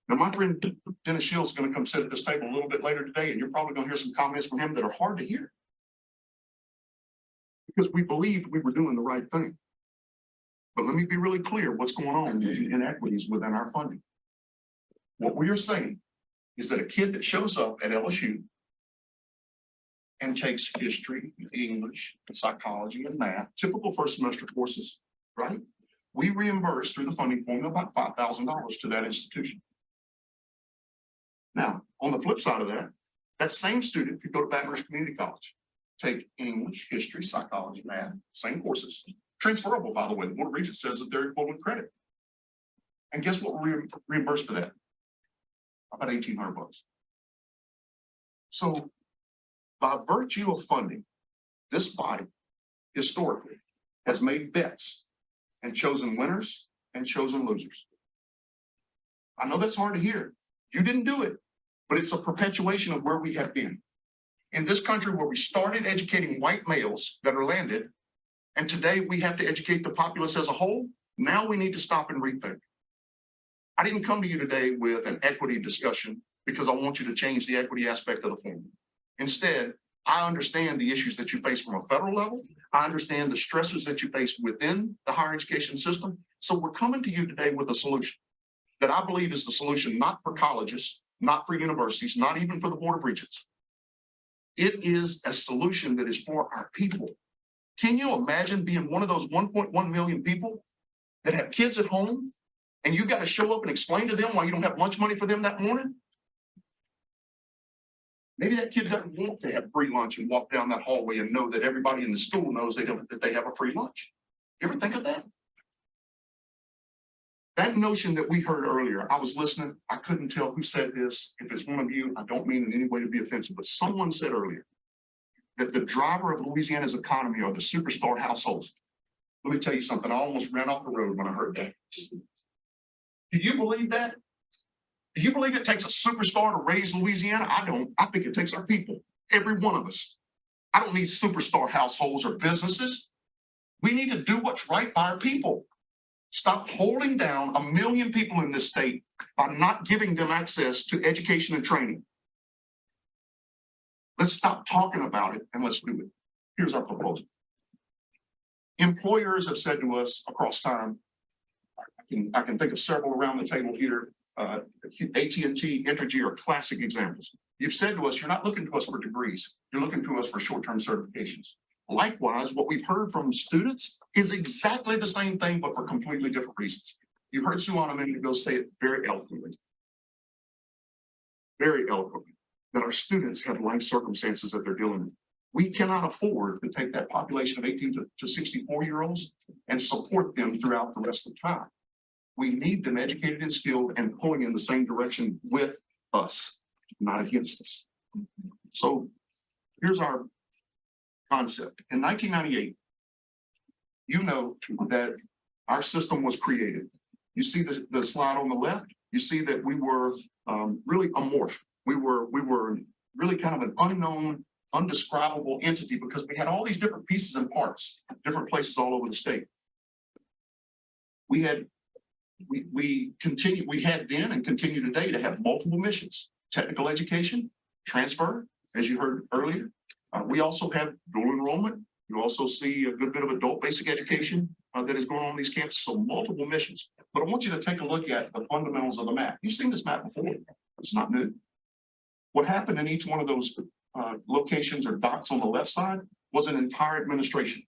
Now, my friend Dennis Shields is going to come sit at this table a little bit later today, and you're probably going to hear some comments from him that are hard to hear. Because we believed we were doing the right thing. But let me be really clear what's going on with the inequities within our funding. What we are saying is that a kid that shows up at LSU and takes history, English, psychology, and math, typical first semester courses, right? We reimburse through the funding formula about $5,000 to that institution. Now, on the flip side of that, that same student could go to Baton Rouge Community College, take English, history, psychology, math, same courses, transferable, by the way. The Board of Regents says that they're equivalent credit. And guess what we're reimbursed for that? About $1,800. So by virtue of funding, this body historically has made bets and chosen winners and chosen losers. I know that's hard to hear. You didn't do it, but it's a perpetuation of where we have been. In this country where we started educating white males that are landed, and today we have to educate the populace as a whole, now we need to stop and rethink. I didn't come to you today with an equity discussion because I want you to change the equity aspect of the formula. Instead, I understand the issues that you face from a federal level. I understand the stresses that you face within the higher education system. So we're coming to you today with a solution that I believe is the solution, not for colleges, not for universities, not even for the Board of Regents. It is a solution that is for our people. Can you imagine being one of those 1.1 million people that have kids at home and you got to show up and explain to them why you don't have lunch money for them that morning? Maybe that kid doesn't want to have free lunch and walk down that hallway and know that everybody in the school knows that they have a free lunch. You ever think of that? That notion that we heard earlier, I was listening, I couldn't tell who said this. If it's one of you, I don't mean in any way to be offensive, but someone said earlier that the driver of Louisiana's economy are the superstar households. Let me tell you something, I almost ran off the road when I heard that. Do you believe that? Do you believe it takes a superstar to raise Louisiana? I don't. I think it takes our people, every one of us. I don't need superstar households or businesses. We need to do what's right by our people. Stop holding down 1 million people in this state by not giving them access to education and training. Let's stop talking about it and let's do it. Here's our proposal. Employers have said to us across time, I can think of several around the table here. AT&T, Entergy are classic examples. You've said to us, you're not looking to us for degrees. You're looking to us for short-term certifications. Likewise, what we've heard from students is exactly the same thing, but for completely different reasons. You heard Sue on a minute ago say it very eloquently, that our students have life circumstances that they're dealing with. We cannot afford to take that population of 18 to 64-year-olds and support them throughout the rest of the time. We need them educated and skilled and pulling in the same direction with us, not against us. So here's our concept. In 1998, you know that our system was created. You see the slide on the left, you see that we were really amorph. We were really kind of an unknown, undescribable entity because we had all these different pieces and parts, different places all over the state. We had then and continue today to have multiple missions: technical education, transfer, as you heard earlier. We also have dual enrollment. You also see a good bit of adult basic education that is going on in these campuses, so multiple missions. But I want you to take a look at the fundamentals of the map. You've seen this map before. It's not new. What happened in each one of those locations or dots on the left side was an entire administration.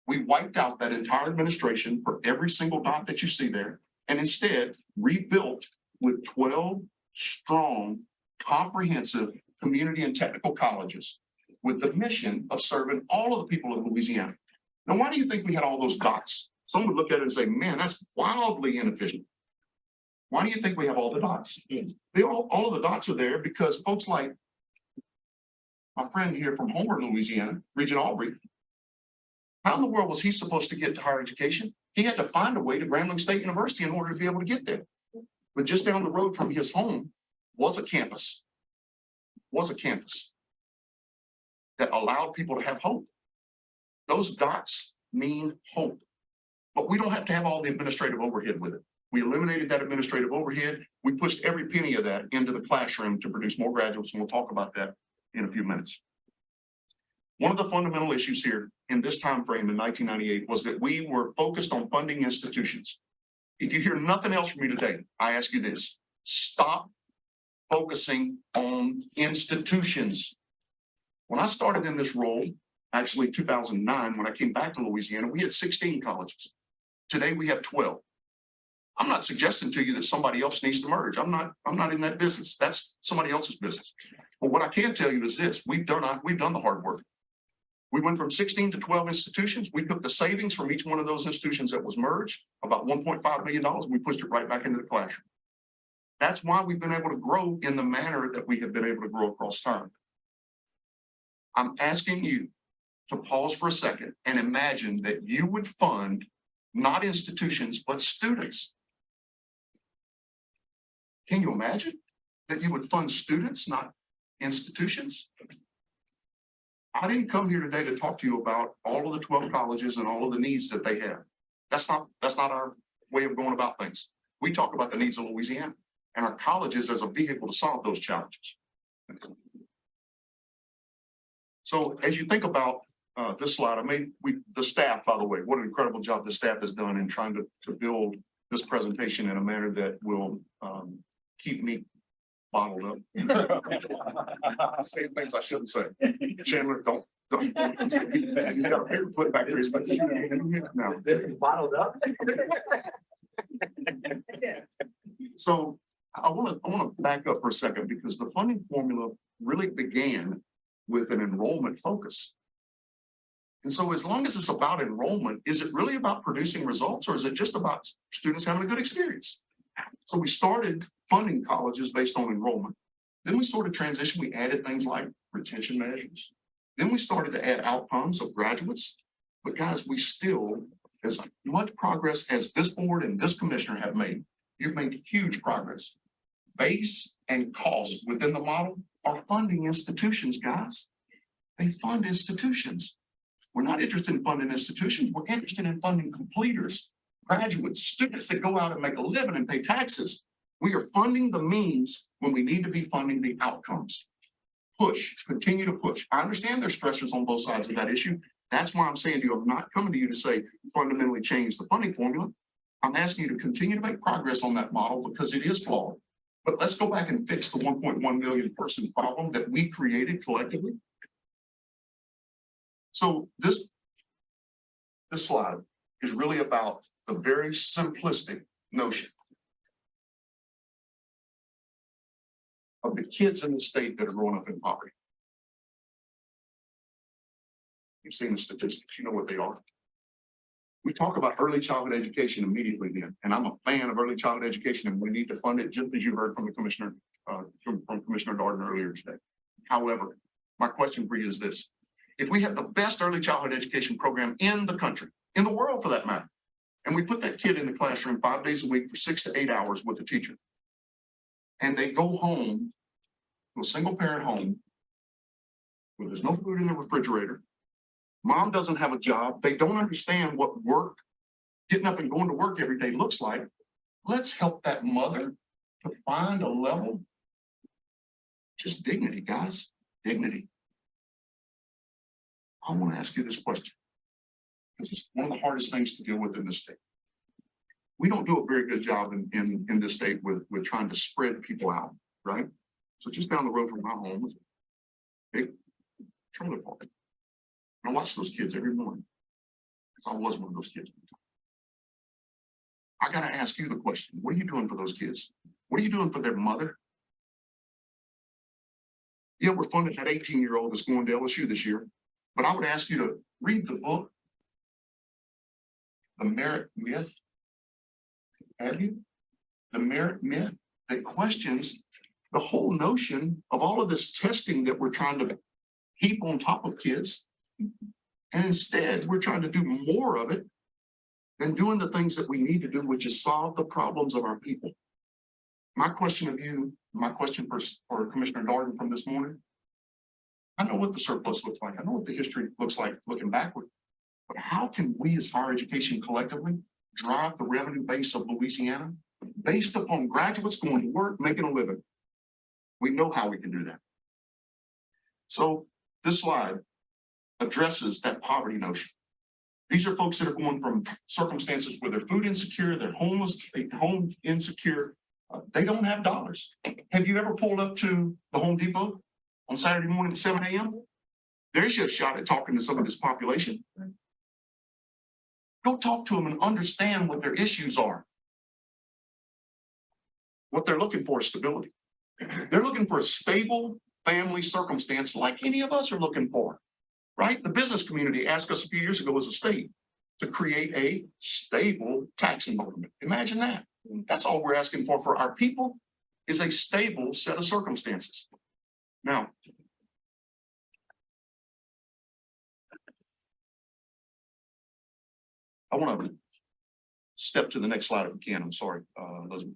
We wiped out that entire administration for every single dot that you see there, and instead rebuilt with 12 strong, comprehensive community and technical colleges with the mission of serving all of the people of Louisiana. Now, why do you think we had all those dots? Some would look at it and say, man, that's wildly inefficient. Why do you think we have all the dots? All of the dots are there because folks like my friend here from Homer, Louisiana, Regent Aubrey, how in the world was he supposed to get to higher education? He had to find a way to Grambling State University in order to be able to get there. But just down the road from his home was a campus that allowed people to have hope. Those dots mean hope, but we don't have to have all the administrative overhead with it. We eliminated that administrative overhead. We pushed every penny of that into the classroom to produce more graduates, and we'll talk about that in a few minutes. One of the fundamental issues here in this time frame in 1998 was that we were focused on funding institutions. If you hear nothing else from me today, I ask you this: stop focusing on institutions. When I started in this role, actually 2009, when I came back to Louisiana, we had 16 colleges. Today we have 12. I'm not suggesting to you that somebody else needs to merge. I'm not in that business. That's somebody else's business. But what I can tell you is this: we've done the hard work. We went from 16 to 12 institutions. We took the savings from each one of those institutions that was merged, about $1.5 million. We pushed it right back into the classroom. That's why we've been able to grow in the manner that we have been able to grow across time. I'm asking you to pause for a second and imagine that you would fund not institutions, but students. Can you imagine that you would fund students, not institutions? I didn't come here today to talk to you about all of the 12 colleges and all of the needs that they have. That's not our way of going about things. We talk about the needs of Louisiana. and our colleges as a vehicle to solve those challenges. So as you think about this slide, the staff, by the way, what an incredible job the staff has done in trying to build this presentation in a manner that will keep me bottled up. Saying things I shouldn't say. Chandler, don't. He's got a paper clip back there. He's been saying it now. Bottled up. So I want to back up for a second because the funding formula really began with an enrollment focus. And so as long as it's about enrollment, is it really about producing results or is it just about students having a good experience? So we started funding colleges based on enrollment. Then we sort of transitioned. We added things like retention measures. Then we started to add outcomes of graduates. But guys, we still, as much progress as this board and this commissioner have made, you've made huge progress. Base and cost within the model are funding institutions, guys. They fund institutions. We're not interested in funding institutions. We're interested in funding completers, graduates, students that go out and make a living and pay taxes. We are funding the means when we need to be funding the outcomes. Push, continue to push. I understand there's stressors on both sides of that issue. That's why I'm saying to you, I'm not coming to you to say fundamentally change the funding formula. I'm asking you to continue to make progress on that model because it is flawed. But let's go back and fix the 1.1 million person problem that we created collectively. So this slide is really about the very simplistic notion of the kids in the state that are growing up in poverty. You've seen the statistics, you know what they are. We talk about early childhood education immediately then, and I'm a fan of early childhood education and we need to fund it just as you heard from the commissioner, from Commissioner Dardenne earlier today. However, my question for you is this. If we have the best early childhood education program in the country, in the world for that matter, and we put that kid in the classroom 5 days a week for 6 to 8 hours with a teacher, and they go home to a single parent home where there's no food in the refrigerator, mom doesn't have a job, they don't understand what work, getting up and going to work every day looks like, let's help that mother to find a level, just dignity, guys, dignity. I want to ask you this question, because it's one of the hardest things to deal with in this state. We don't do a very good job in this state with trying to spread people out, right? So just down the road from my home is a big trailer park. I watch those kids every morning, because I was one of those kids. I got to ask you the question, what are you doing for those kids? What are you doing for their mother? Yeah, we're funding that 18-year-old that's going to LSU this year. But I would ask you to read the book, The Merit Myth. Have you? The Merit Myth that questions the whole notion of all of this testing that we're trying to heap on top of kids. And instead, we're trying to do more of it than doing the things that we need to do, which is solve the problems of our people. My question of you, my question for Commissioner Dardenne from this morning, I know what the surplus looks like. I know what the history looks like looking backward. But how can we as higher education collectively drive the revenue base of Louisiana based upon graduates going to work, making a living? We know how we can do that. So this slide addresses that poverty notion. These are folks that are going from circumstances where they're food insecure, they're homeless, they're home insecure. They don't have dollars. Have you ever pulled up to the Home Depot on Saturday morning at 7 a.m.? There's your shot at talking to some of this population. Go talk to them and understand what their issues are. What they're looking for is stability. They're looking for a stable family circumstance like any of us are looking for, right? The business community asked us a few years ago as a state to create a stable tax environment. Imagine that. That's all we're asking for our people is a stable set of circumstances. Now, I want to step to the next slide if we can. I'm sorry, Elizabeth.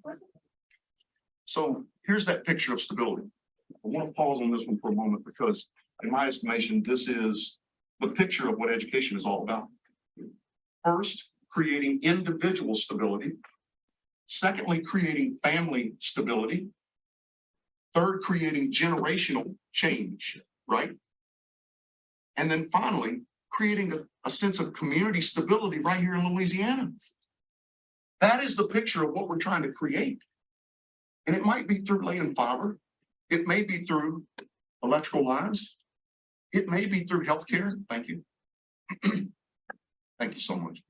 So here's that picture of stability. I want to pause on this one for a moment because in my estimation, this is the picture of what education is all about. First, creating individual stability. Secondly, creating family stability. Third, creating generational change, right? And then finally, creating a sense of community stability right here in Louisiana. That is the picture of what we're trying to create. And it might be through laying fiber. It may be through electrical lines. It may be through healthcare. Thank you. Thank you so much.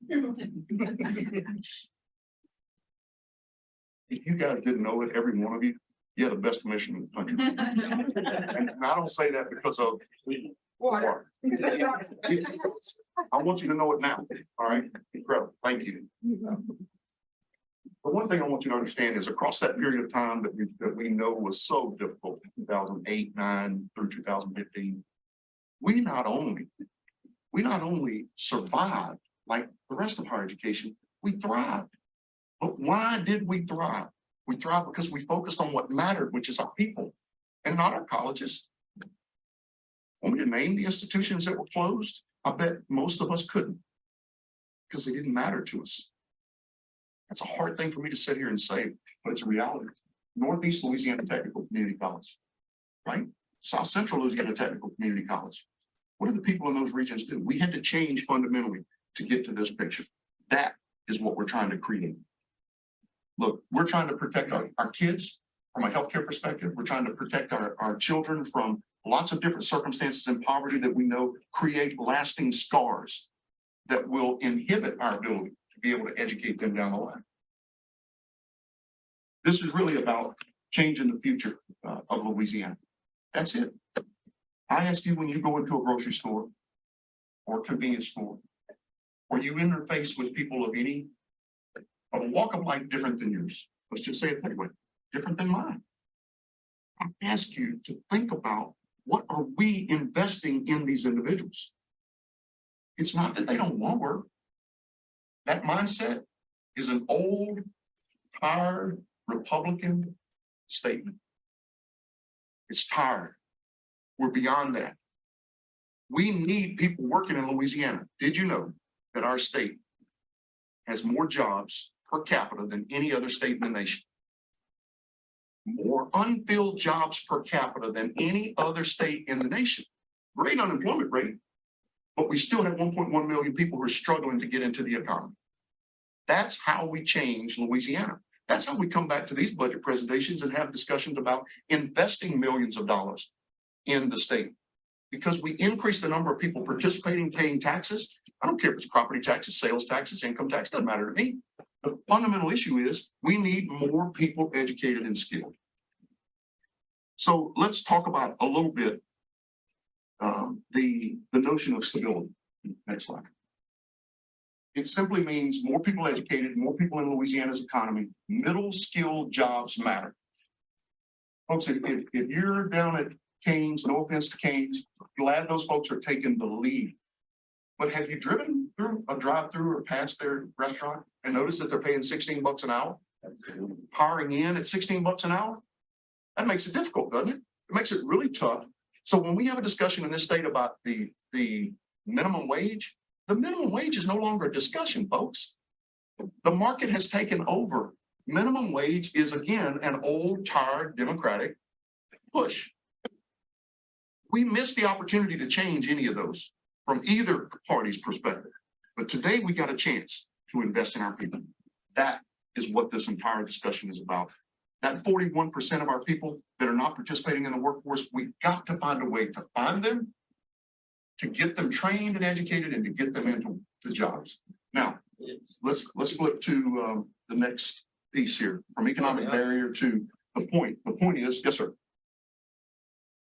If you guys didn't know it, every one of you, you're the best commissioner in the country. And I don't say that because of water. I want you to know it now. All right, incredible. Thank you. But one thing I want you to understand is across that period of time that we know was so difficult, 2008, 9 through 2015, we not only survived like the rest of higher education, we thrived. But why did we thrive? We thrived because we focused on what mattered, which is our people and not our colleges. Want me to name the institutions that were closed? I bet most of us couldn't because they didn't matter to us. That's a hard thing for me to sit here and say, but it's a reality. Northeast Louisiana Technical Community College, right? South Central Louisiana Technical Community College. What do the people in those regions do? We had to change fundamentally to get to this picture. That is what we're trying to create. Look, we're trying to protect our kids from a healthcare perspective. We're trying to protect our children from lots of different circumstances and poverty that we know create lasting scars that will inhibit our ability to be able to educate them down the line. This is really about changing the future of Louisiana. That's it. I ask you when you go into a grocery store or convenience store, or you interface with people of a walk of life different than yours. Let's just say it that way, different than mine. I ask you to think about what are we investing in these individuals? It's not that they don't want work. That mindset is an old, tired Republican statement. It's tired. We're beyond that. We need people working in Louisiana. Did you know that our state has more jobs per capita than any other state in the nation? More unfilled jobs per capita than any other state in the nation. Great unemployment rate, but we still have 1.1 million people who are struggling to get into the economy. That's how we change Louisiana. That's how we come back to these budget presentations and have discussions about investing millions of dollars in the state. Because we increase the number of people participating, paying taxes. I don't care if it's property taxes, sales taxes, income tax, doesn't matter to me. The fundamental issue is we need more people educated and skilled. So let's talk about a little bit the notion of stability. Next slide. It simply means more people educated, more people in Louisiana's economy. Middle skilled jobs matter. Folks, if you're down at Canes, no offense to Canes, glad those folks are taking the lead. But have you driven through a drive-through or past their restaurant and noticed that they're paying $16 an hour? Hiring in at $16 an hour? That makes it difficult, doesn't it? It makes it really tough. So when we have a discussion in this state about the minimum wage, the minimum wage is no longer a discussion, folks. The market has taken over. Minimum wage is, again, an old, tired Democratic push. We missed the opportunity to change any of those from either party's perspective. But today we got a chance to invest in our people. That is what this entire discussion is about. That 41% of our people that are not participating in the workforce, we've got to find a way to find them, to get them trained and educated, and to get them into the jobs. Now, let's flip to the next piece here, from economic barrier to the point. The point is, yes, sir.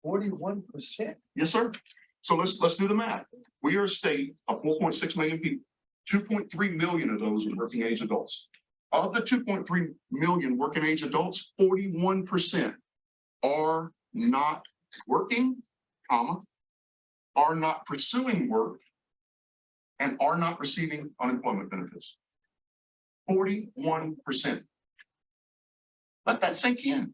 41%. Yes, sir. So let's do the math. We are a state of 4.6 million people. 2.3 million of those are working age adults. Of the 2.3 million working age adults, 41% are not working, are not pursuing work, and are not receiving unemployment benefits. 41%. Let that sink in.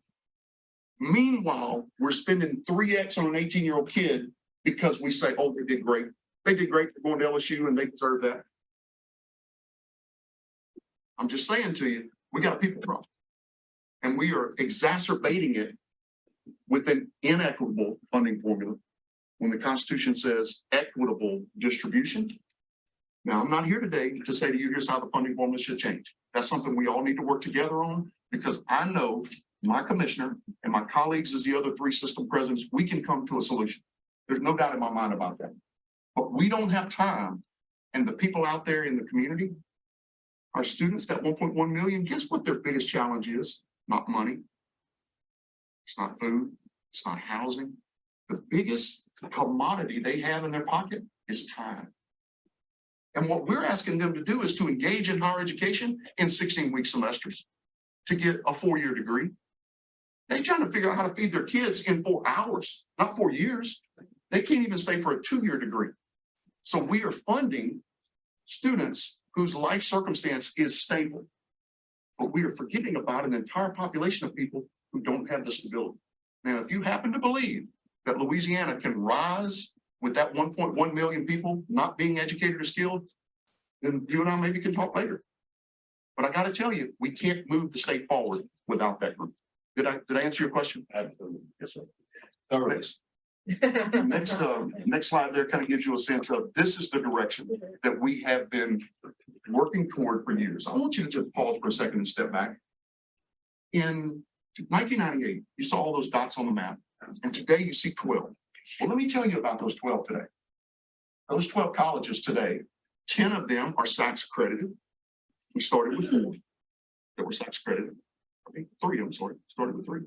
Meanwhile, we're spending 3x on an 18-year-old kid because we say, oh, they did great. They did great for going to LSU and they deserve that. I'm just saying to you, We got a people problem. And we are exacerbating it with an inequitable funding formula when the Constitution says equitable distribution. Now, I'm not here today to say to you, here's how the funding formula should change. That's something we all need to work together on, because I know my commissioner and my colleagues as the other three system presidents, we can come to a solution. There's no doubt in my mind about that. But we don't have time. And the people out there in the community, our students, that 1.1 million, guess what their biggest challenge is? Not money. It's not food. It's not housing. The biggest commodity they have in their pocket is time. And what we're asking them to do is to engage in higher education in 16-week semesters to get a 4-year degree. They're trying to figure out how to feed their kids in 4 hours, not 4 years. They can't even stay for a 2-year degree. So we are funding students whose life circumstance is stable. But we are forgetting about an entire population of people who don't have the stability. Now, if you happen to believe that Louisiana can rise with that 1.1 million people not being educated or skilled, then you and I maybe can talk later. But I got to tell you, we can't move the state forward without that group. Did I answer your question? Absolutely. Yes, sir. Next slide there kind of gives you a sense of this is the direction that we have been working toward for years. I want you to just pause for a second and step back. In 1998, you saw all those dots on the map, and today you see 12. Well, let me tell you about those 12 today. Those 12 colleges today, 10 of them are SACS accredited. We started with 4 that were SACS accredited. I think 3 of them started with 3.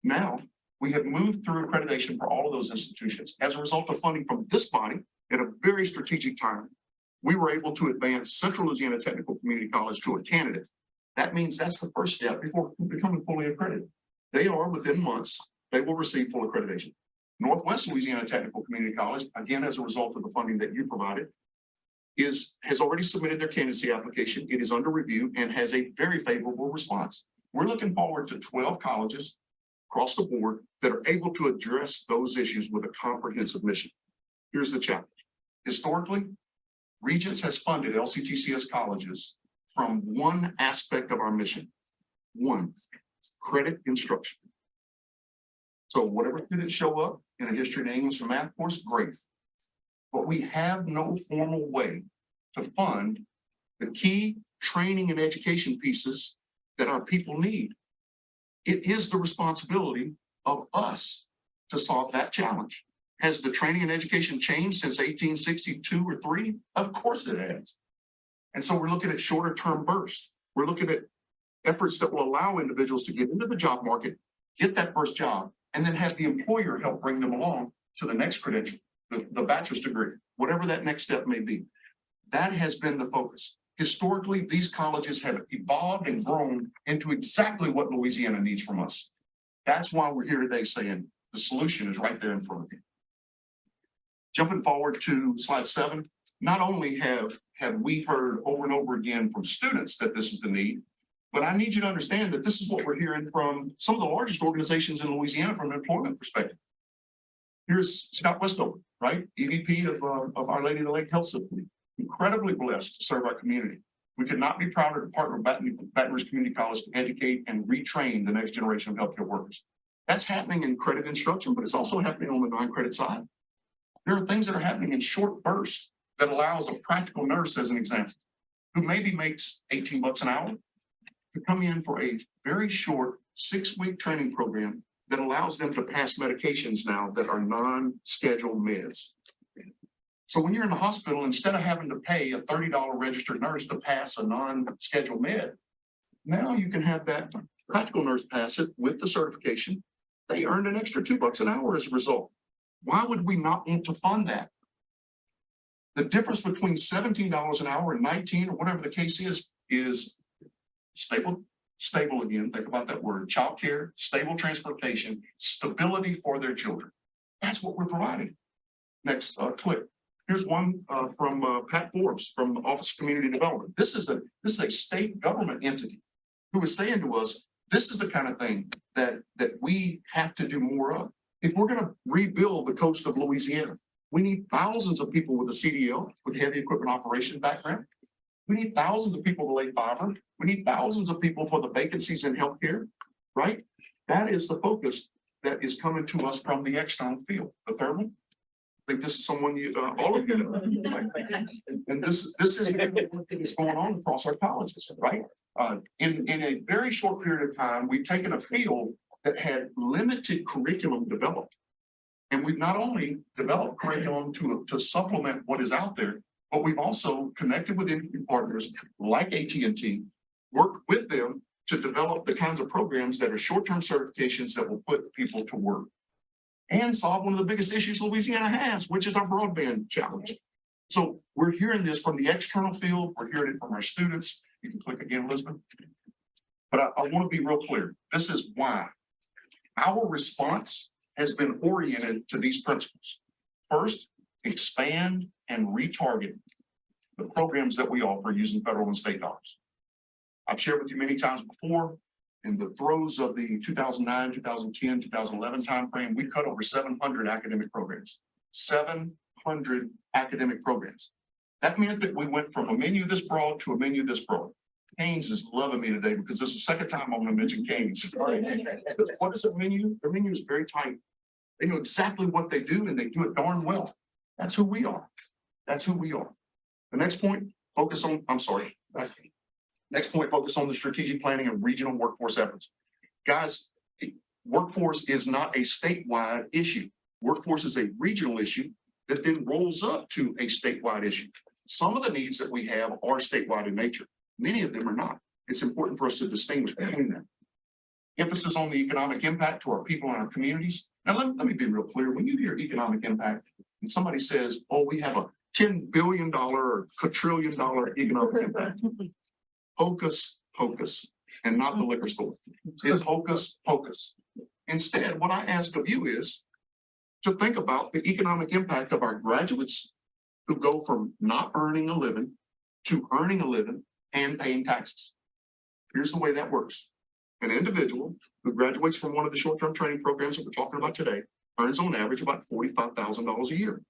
Now, we have moved through accreditation for all of those institutions. As a result of funding from this body at a very strategic time, we were able to advance Central Louisiana Technical Community College to a candidate. That means that's the first step before becoming fully accredited. They are within months, they will receive full accreditation. Northwest Louisiana Technical Community College, again, as a result of the funding that you provided, has already submitted their candidacy application. It is under review and has a very favorable response. We're looking forward to 12 colleges across the board that are able to address those issues with a comprehensive mission. Here's the challenge. Historically, Regents has funded LCTCS colleges from one aspect of our mission. One, credit instruction. So whatever students show up in a history and English and math course, great. But we have no formal way to fund the key training and education pieces that our people need. It is the responsibility of us to solve that challenge. Has the training and education changed since 1862 or 3? Of course it has. And so we're looking at shorter term bursts. We're looking at efforts that will allow individuals to get into the job market, get that first job, and then have the employer help bring them along to the next credential, the bachelor's degree, whatever that next step may be. That has been the focus. Historically, these colleges have evolved and grown into exactly what Louisiana needs from us. That's why we're here today saying the solution is right there in front of you. Jumping forward to slide 7, not only have we heard over and over again from students that this is the need, but I need you to understand that this is what we're hearing from some of the largest organizations in Louisiana from an employment perspective. Here's Scott Westover, right? EVP of Our Lady of the Lake Health System. Incredibly blessed to serve our community. We could not be prouder to partner with Baton Rouge Community College to educate and retrain the next generation of healthcare workers. That's happening in credit instruction, but it's also happening on the non-credit side. There are things that are happening in short bursts that allows a practical nurse, as an example, who maybe makes $18 an hour, to come in for a very short 6-week training program that allows them to pass medications now that are non-scheduled meds. So when you're in the hospital, instead of having to pay a $30 registered nurse to pass a non-scheduled med, now you can have that practical nurse pass it with the certification. They earned an extra $2 an hour as a result. Why would we not want to fund that? The difference between $17 an hour and 19 or whatever the case is stable again. Think about that word, childcare, stable transportation, stability for their children. That's what we're providing. Next clip. Here's one from Pat Forbes from the Office of Community Development. This is a state government entity who is saying to us, this is the kind of thing that we have to do more of. If we're going to rebuild the coast of Louisiana, we need thousands of people with a CDL, with heavy equipment operation background. We need thousands of people to lay fiber. We need thousands of people for the vacancies in healthcare, right? That is the focus that is coming to us from the external field. The third one, I think this is someone you, all of you know. Right? And this is what's going on across our colleges, right? In a very short period of time, we've taken a field that had limited curriculum developed. And we've not only developed curriculum to supplement what is out there, but we've also connected with industry partners like AT&T, worked with them to develop the kinds of programs that are short-term certifications that will put people to work and solve one of the biggest issues Louisiana has, which is our broadband challenge. So we're hearing this from the external field. We're hearing it from our students. You can click again, Elizabeth. But I want to be real clear. This is why our response has been oriented to these principles. First, expand and retarget the programs that we offer using federal and state dollars. I've shared with you many times before, in the throes of the 2009, 2010, 2011 timeframe, we cut over 700 academic programs. 700 academic programs. That meant that we went from a menu this broad to a menu this broad. Canes is loving me today because this is the second time I'm going to mention Canes. What is a menu? Their menu is very tight. They know exactly what they do and they do it darn well. That's who we are. That's who we are. The next point, focus on, next point, focus on the strategic planning and regional workforce efforts. Guys, workforce is not a statewide issue. Workforce is a regional issue that then rolls up to a statewide issue. Some of the needs that we have are statewide in nature. Many of them are not. It's important for us to distinguish between them. Emphasis on the economic impact to our people and our communities. Now, let me be real clear. When you hear economic impact and somebody says, oh, we have a $10 billion or quadrillion dollar economic impact. Hocus pocus, and not the liquor store. It's hocus pocus. Instead, what I ask of you is to think about the economic impact of our graduates who go from not earning a living to earning a living and paying taxes. Here's the way that works. An individual who graduates from one of the short-term training programs that we're talking about today earns on average about $45,000 a year.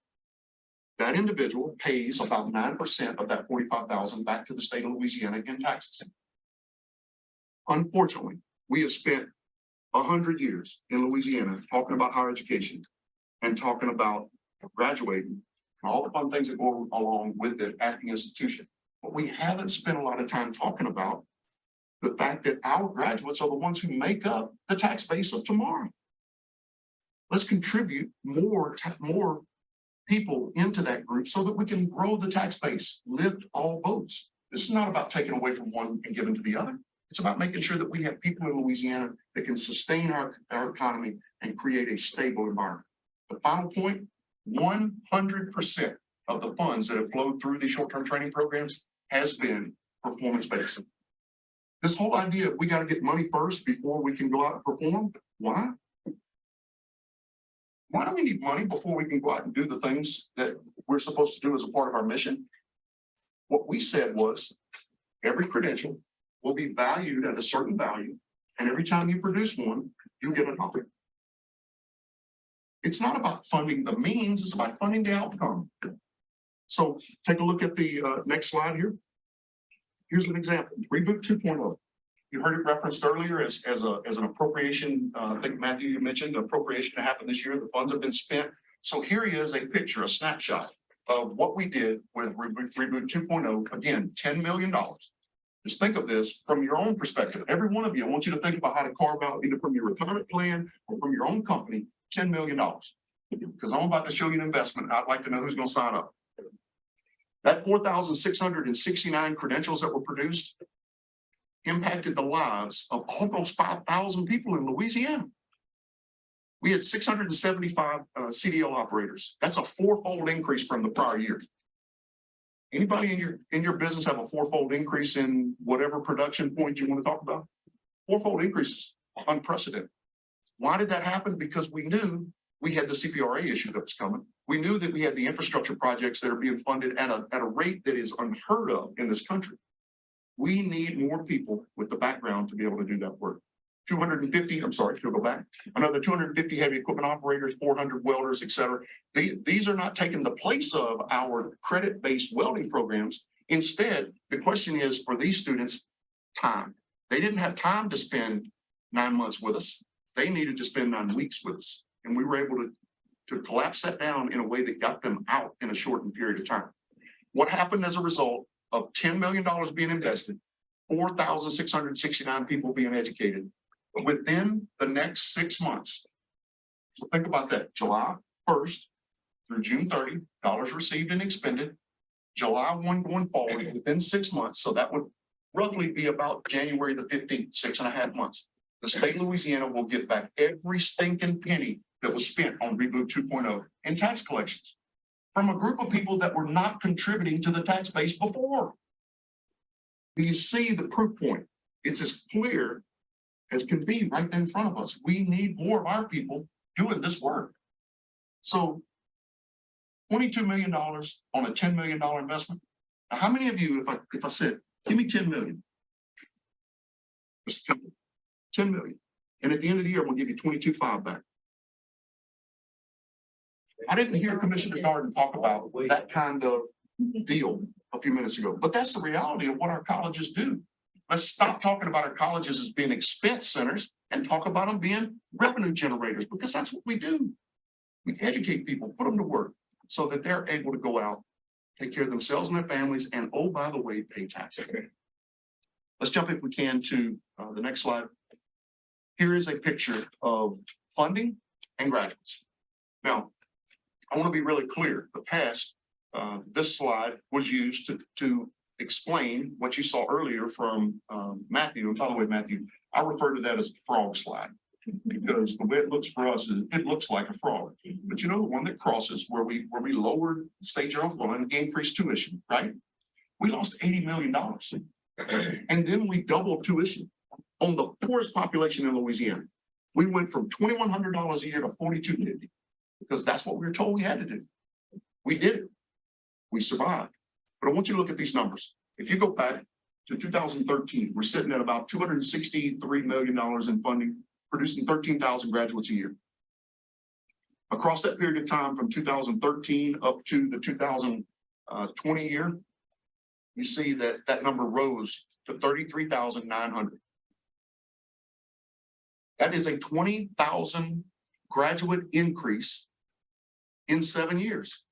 That individual pays about 9% of that $45,000 back to the state of Louisiana in taxes. Unfortunately, we have spent 100 years in Louisiana talking about higher education and talking about graduating and all the fun things that go along with it at the institution. But we haven't spent a lot of time talking about the fact that our graduates are the ones who make up the tax base of tomorrow. Let's contribute more people into that group so that we can grow the tax base, lift all boats. This is not about taking away from one and giving to the other. It's about making sure that we have people in Louisiana that can sustain our economy and create a stable environment. The final point, 100% of the funds that have flowed through these short-term training programs has been performance-based. This whole idea of we got to get money first before we can go out and perform, why? Why do we need money before we can go out and do the things that we're supposed to do as a part of our mission? What we said was every credential will be valued at a certain value, and every time you produce one, you get a copy. It's not about funding the means, it's about funding the outcome. So take a look at the next slide here. Here's an example, Reboot 2.0. You heard it referenced earlier as an appropriation. I think Matthew, you mentioned appropriation to happen this year. The funds have been spent. So here is a picture, a snapshot of what we did with Reboot 2.0. Again, $10 million. Just think of this from your own perspective. Every one of you, I want you to think about how to carve out either from your retirement plan or from your own company, $10 million. Because I'm about to show you an investment. I'd like to know who's going to sign up. That 4,669 credentials that were produced impacted the lives of almost 5,000 people in Louisiana. We had 675 CDL operators. That's a fourfold increase from the prior year. Anybody in your business have a fourfold increase in whatever production point you want to talk about? Fourfold increase is unprecedented. Why did that happen? Because we knew we had the CPRA issue that was coming. We knew that we had the infrastructure projects that are being funded at a rate that is unheard of in this country. We need more people with the background to be able to do that work. 250, I'm sorry, to go back, another 250 heavy equipment operators, 400 welders, et cetera. These are not taking the place of our credit-based welding programs. Instead, the question is for these students, time. They didn't have time to spend 9 months with us. They needed to spend 9 weeks with us. And we were able to collapse that down in a way that got them out in a shortened period of time. What happened as a result of $10 million being invested, 4,669 people being educated within the next 6 months? So think about that, July 1st through June 30, dollars received and expended. July 1 going forward within 6 months, so that would roughly be about January the 15th, 6.5 months. The state of Louisiana will get back every stinking penny that was spent on Reboot 2.0 in tax collections from a group of people that were not contributing to the tax base before. Do you see the proof point? It's as clear as can be right in front of us. We need more of our people doing this work. So $22 million on a $10 million investment. Now, how many of you, if I said, give me 10 million, just 10 million, and at the end of the year, I'm gonna give you 22.5 back. I didn't hear Commissioner Dardenne talk about that kind of deal a few minutes ago, but that's the reality of what our colleges do. Let's stop talking about our colleges as being expense centers and talk about them being revenue generators, because that's what we do. We educate people, put them to work so that they're able to go out, take care of themselves and their families, and oh, by the way, pay taxes. Let's jump, if we can, to the next slide. Here is a picture of funding and graduates. Now, I want to be really clear. The past, this slide was used to explain what you saw earlier from Matthew. And by the way, Matthew, I refer to that as a frog slide, because the way it looks for us is it looks like a frog. But you know, the one that crosses where we lowered state general fund and increased tuition, right? We lost $80 million. And then we doubled tuition on the poorest population in Louisiana. We went from $2,100 a year to $4,250, because that's what we were told we had to do. We did it. We survived. But I want you to look at these numbers. If you go back to 2013, we're sitting at about $263 million in funding, producing 13,000 graduates a year. Across that period of time, from 2013 up to the 2020 year, you see that that number rose to 33,900. That is a 20,000 graduate increase in 7 years.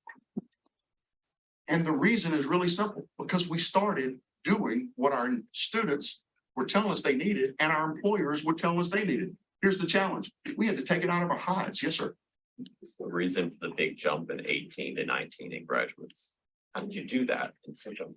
And the reason is really simple, because we started doing what our students were telling us they needed and our employers were telling us they needed. Here's the challenge. We had to take it out of our hides. Yes, sir. It's the reason for the big jump in 18 to 19 in graduates. How did you do that in such a?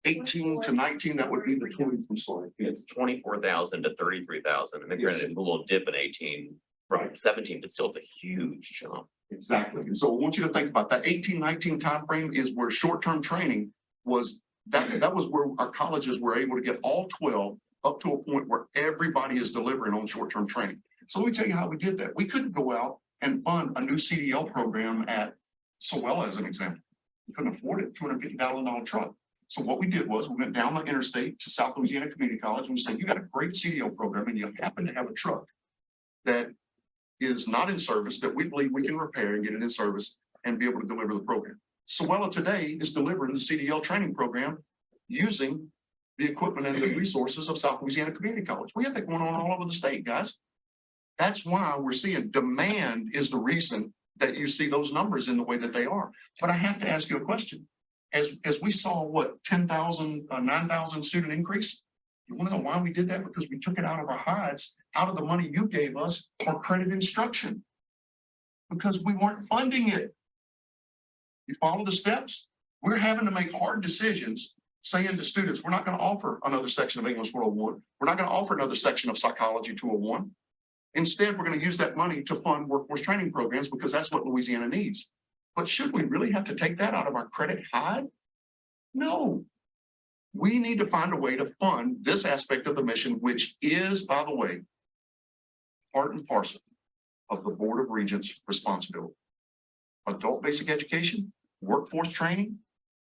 18 to 19, that would be the 20 from slide. It's 24,000 to 33,000. And then granted, a little dip in 18 from 17, but still it's a huge jump. Exactly. And so I want you to think about that 18-19 timeframe is where short-term training was, that was where our colleges were able to get all 12 up to a point where everybody is delivering on short-term training. So let me tell you how we did that. We couldn't go out and fund a new CDL program at Sewell, as an example. We couldn't afford it, $250,000 truck. So what we did was we went down the interstate to South Louisiana Community College and we said, you got a great CDL program and you happen to have a truck that is not in service that we believe we can repair and get it in service and be able to deliver the program. Sewell today is delivering the CDL training program using the equipment and the resources of South Louisiana Community College. We have that going on all over the state, guys. That's why we're seeing demand is the reason that you see those numbers in the way that they are. But I have to ask you a question. As we saw, what, 10,000, 9,000 student increase? You want to know why we did that? Because we took it out of our hides, out of the money you gave us for credit instruction, because we weren't funding it. You follow the steps? We're having to make hard decisions, saying to students, we're not going to offer another section of English 101. We're not going to offer another section of Psychology 201. Instead, we're going to use that money to fund workforce training programs because that's what Louisiana needs. But should we really have to take that out of our credit hide? No. We need to find a way to fund this aspect of the mission, which is, by the way, part and parcel of the Board of Regents' responsibility. Adult basic education, workforce training,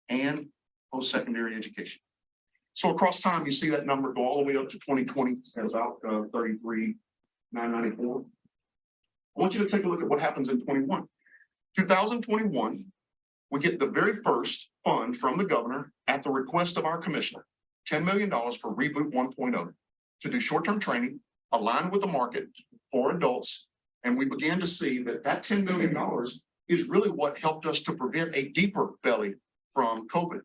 and post-secondary education. So across time, you see that number go all the way up to 2020 at about 33,994. I want you to take a look at what happens in 21. 2021, We get the very first fund from the governor at the request of our commissioner, $10 million for Reboot 1.0 to do short-term training, align with the market for adults. And we began to see that that $10 million is really what helped us to prevent a deeper belly from COVID.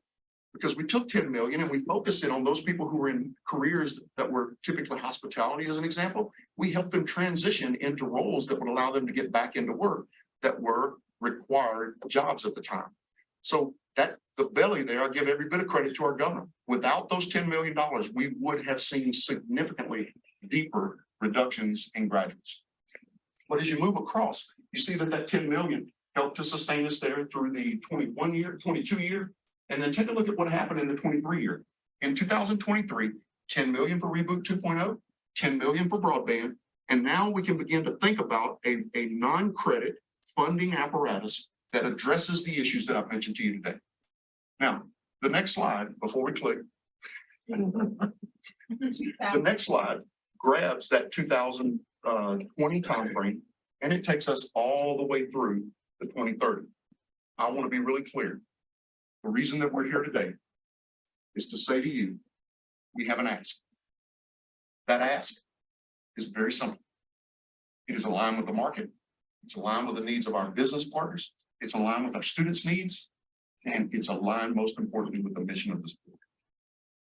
Because we took 10 million and we focused it on those people who were in careers that were typically hospitality, as an example. We helped them transition into roles that would allow them to get back into work that were required jobs at the time. So that the belly there, I give every bit of credit to our governor. Without those $10 million, we would have seen significantly deeper reductions in graduates. But as you move across, you see that that 10 million helped to sustain us there through the 21 year, 22 year. And then take a look at what happened in the 23 year. In 2023, 10 million for Reboot 2.0, 10 million for broadband. And now we can begin to think about a non-credit funding apparatus that addresses the issues that I've mentioned to you today. Now, the next slide, before we click, the next slide grabs that 2020 timeframe, and it takes us all the way through the 2030. I want to be really clear. The reason that we're here today is to say to you, we have an ask. That ask is very simple. It is aligned with the market. It's aligned with the needs of our business partners. It's aligned with our students' needs. And it's aligned, most importantly, with the mission of this board.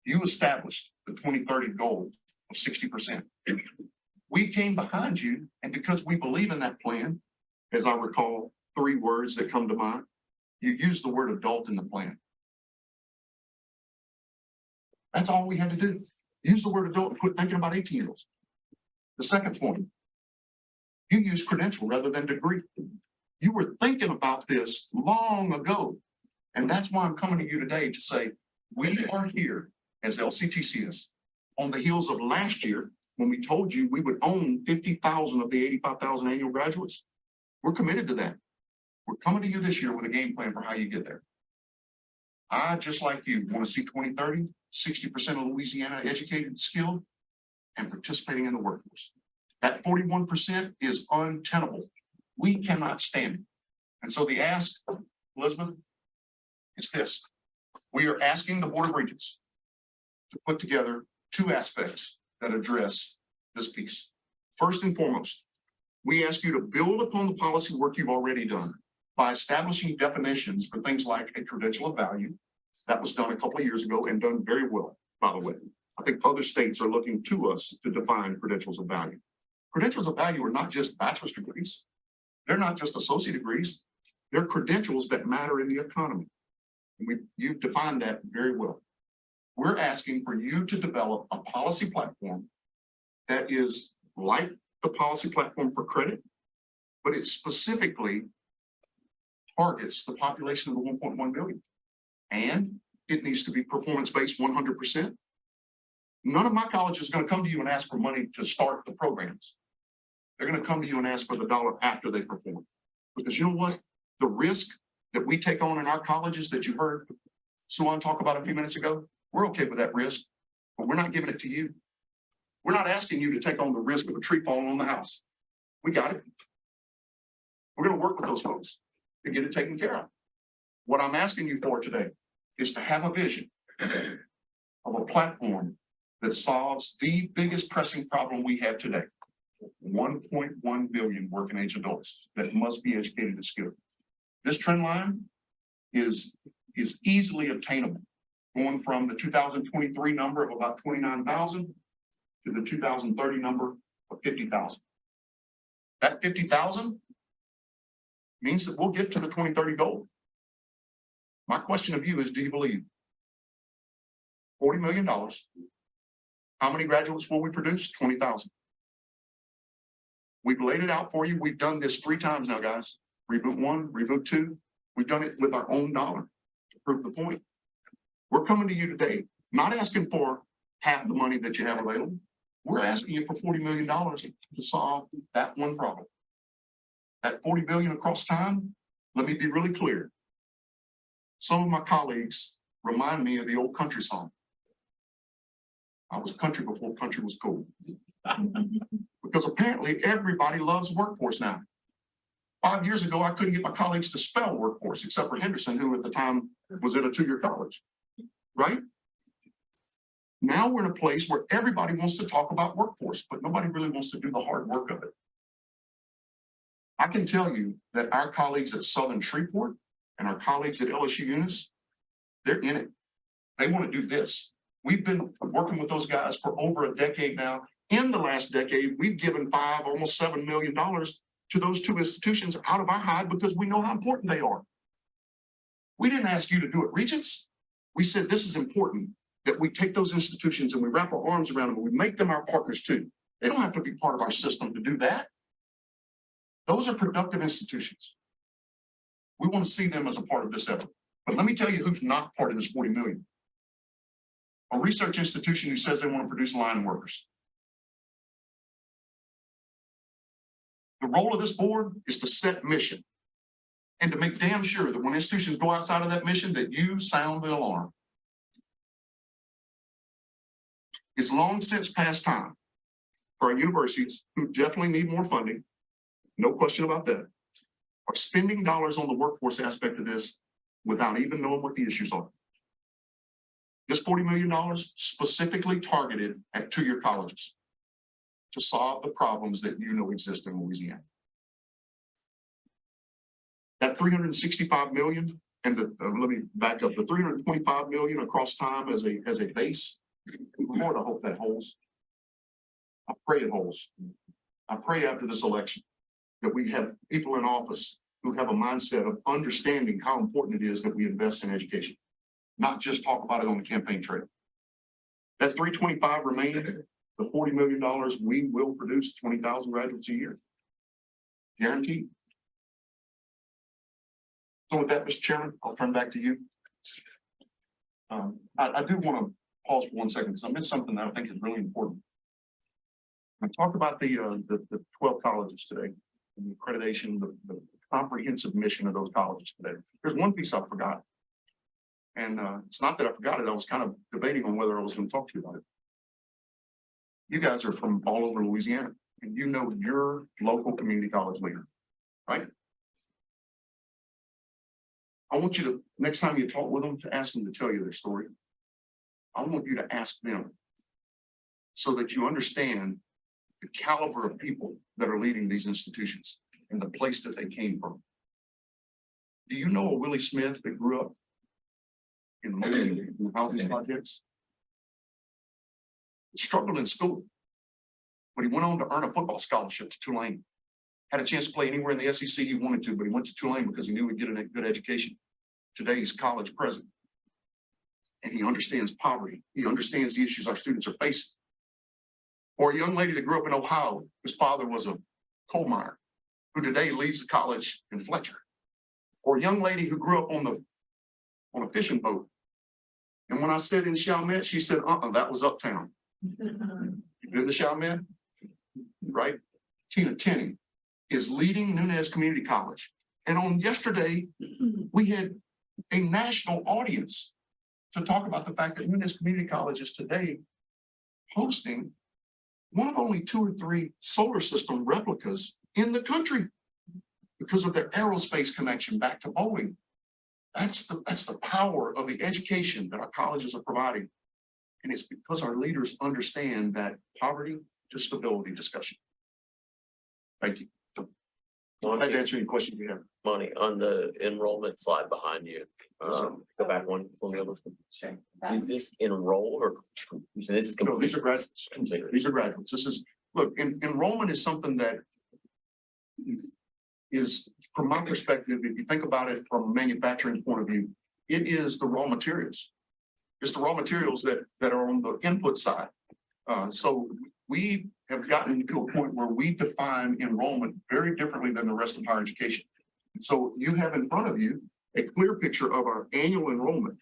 You established the 2030 goal of 60%. We came behind you, and because we believe in that plan, as I recall, 3 words that come to mind, you use the word adult in the plan. That's all we had to do. Use the word adult and quit thinking about 18-year-olds. The second point, you use credential rather than degree. You were thinking about this long ago. And that's why I'm coming to you today to say, we are here as LCTCS on the heels of last year when we told you we would own 50,000 of the 85,000 annual graduates. We're committed to that. We're coming to you this year with a game plan for how you get there. I, just like you, want to see 2030, 60% of Louisiana educated, skilled, and participating in the workforce. That 41% is untenable. We cannot stand it. And so the ask, Elizabeth, is this. We are asking the Board of Regents to put together 2 aspects that address this piece. First and foremost, we ask you to build upon the policy work you've already done by establishing definitions for things like a credential of value. That was done a couple of years ago and done very well, by the way. I think other states are looking to us to define credentials of value. Credentials of value are not just bachelor's degrees. They're not just associate degrees. They're credentials that matter in the economy. And you've defined that very well. We're asking for you to develop a policy platform that is like the policy platform for credit, but it specifically targets the population of the 1.1 billion. And it needs to be performance-based 100%. None of my colleges is going to come to you and ask for money to start the programs. They're going to come to you and ask for the dollar after they perform. Because you know what? The risk that we take on in our colleges that you heard Suwan talk about a few minutes ago, we're okay with that risk, but we're not giving it to you. We're not asking you to take on the risk of a tree falling on the house. We got it. We're going to work with those folks to get it taken care of. What I'm asking you for today is to have a vision of a platform that solves the biggest pressing problem we have today. 1.1 billion working age adults that must be educated and skilled. This trend line is easily obtainable, going from the 2023 number of about 29,000 to the 2030 number of 50,000. That 50,000 means that we'll get to the 2030 goal. My question of you is, do you believe? $40 million. How many graduates will we produce? 20,000. We've laid it out for you. We've done this 3 times now, guys. Reboot 1, Reboot 2. We've done it with our own dollar to prove the point. We're coming to you today, not asking for half the money that you have available. We're asking you for $40 million to solve that one problem. That $40 billion across time, let me be really clear. Some of my colleagues remind me of the old country song. I was country before country was cool. Because apparently everybody loves workforce now. 5 years ago, I couldn't get my colleagues to spell workforce, except for Henderson, who at the time was at a 2-year college, right? Now we're in a place where everybody wants to talk about workforce, but nobody really wants to do the hard work of it. I can tell you that our colleagues at Southern Shreveport and our colleagues at LSU Eunice, they're in it. They want to do this. We've been working with those guys for over a decade now. In the last decade, we've given almost $7 million to those 2 institutions out of our hide because we know how important they are. We didn't ask you to do it, Regents. We said this is important, that we take those institutions and we wrap our arms around them and we make them our partners too. They don't have to be part of our system to do that. Those are productive institutions. We want to see them as a part of this effort. But let me tell you who's not part of this 40 million. A research institution who says they want to produce line workers. The role of this board is to set mission and to make damn sure that when institutions go outside of that mission, that you sound the alarm. It's long since past time for our universities, who definitely need more funding, no question about that, are spending dollars on the workforce aspect of this without even knowing what the issues are. This $40 million specifically targeted at 2-year colleges to solve the problems that you know exist in Louisiana. That $365 million and let me back up, the $325 million across time as a base. Lord, I hope that holds. I pray it holds. I pray after this election that we have people in office who have a mindset of understanding how important it is that we invest in education, not just talk about it on the campaign trail. That 325 remaining, the $40 million, we will produce 20,000 graduates a year. Guaranteed. So with that, Mr. Chairman, I'll turn back to you. I do want to pause for 1 second because I missed something that I think is really important. I talked about the 12 colleges today, and the accreditation, the comprehensive mission of those colleges today. There's one piece I forgot. And it's not that I forgot it, I was kind of debating on whether I was going to talk to you about it. You guys are from all over Louisiana, and you know your local community college leader, right? I want you to, next time you talk with them, to ask them to tell you their story. I want you to ask them so that you understand the caliber of people that are leading these institutions and the place that they came from. Do you know a Willie Smith that grew up in the housing projects? He struggled in school, but he went on to earn a football scholarship to Tulane. Had a chance to play anywhere in the SEC he wanted to, but he went to Tulane because he knew he'd get a good education. Today he's college president. And he understands poverty. He understands the issues our students are facing. Or a young lady that grew up in Ohio, whose father was a coal miner, who today leads the college in Fletcher. Or a young lady who grew up on a fishing boat. And when I said in Chalmette, she said, that was uptown. You been to Chalmette? Right? Tina Tenney is leading Nunez Community College. And on yesterday, we had a national audience to talk about the fact that Nunez Community College is today hosting one of only 2 or 3 solar system replicas in the country because of their aerospace connection back to Boeing. That's the power of the education that our colleges are providing. And it's because our leaders understand that poverty to stability discussion. Thank you. I'd like to answer any questions you have. Money on the enrollment slide behind you. Go back one. Sure. Is this enroll or this is No, these complete? are graduates. These are graduates. This is, look, enrollment is something that is, from my perspective, if you think about it from a manufacturing point of view, it is the raw materials. It's the raw materials that are on the input side. So we have gotten to a point where we define enrollment very differently than the rest of higher education. So you have in front of you a clear picture of our annual enrollment.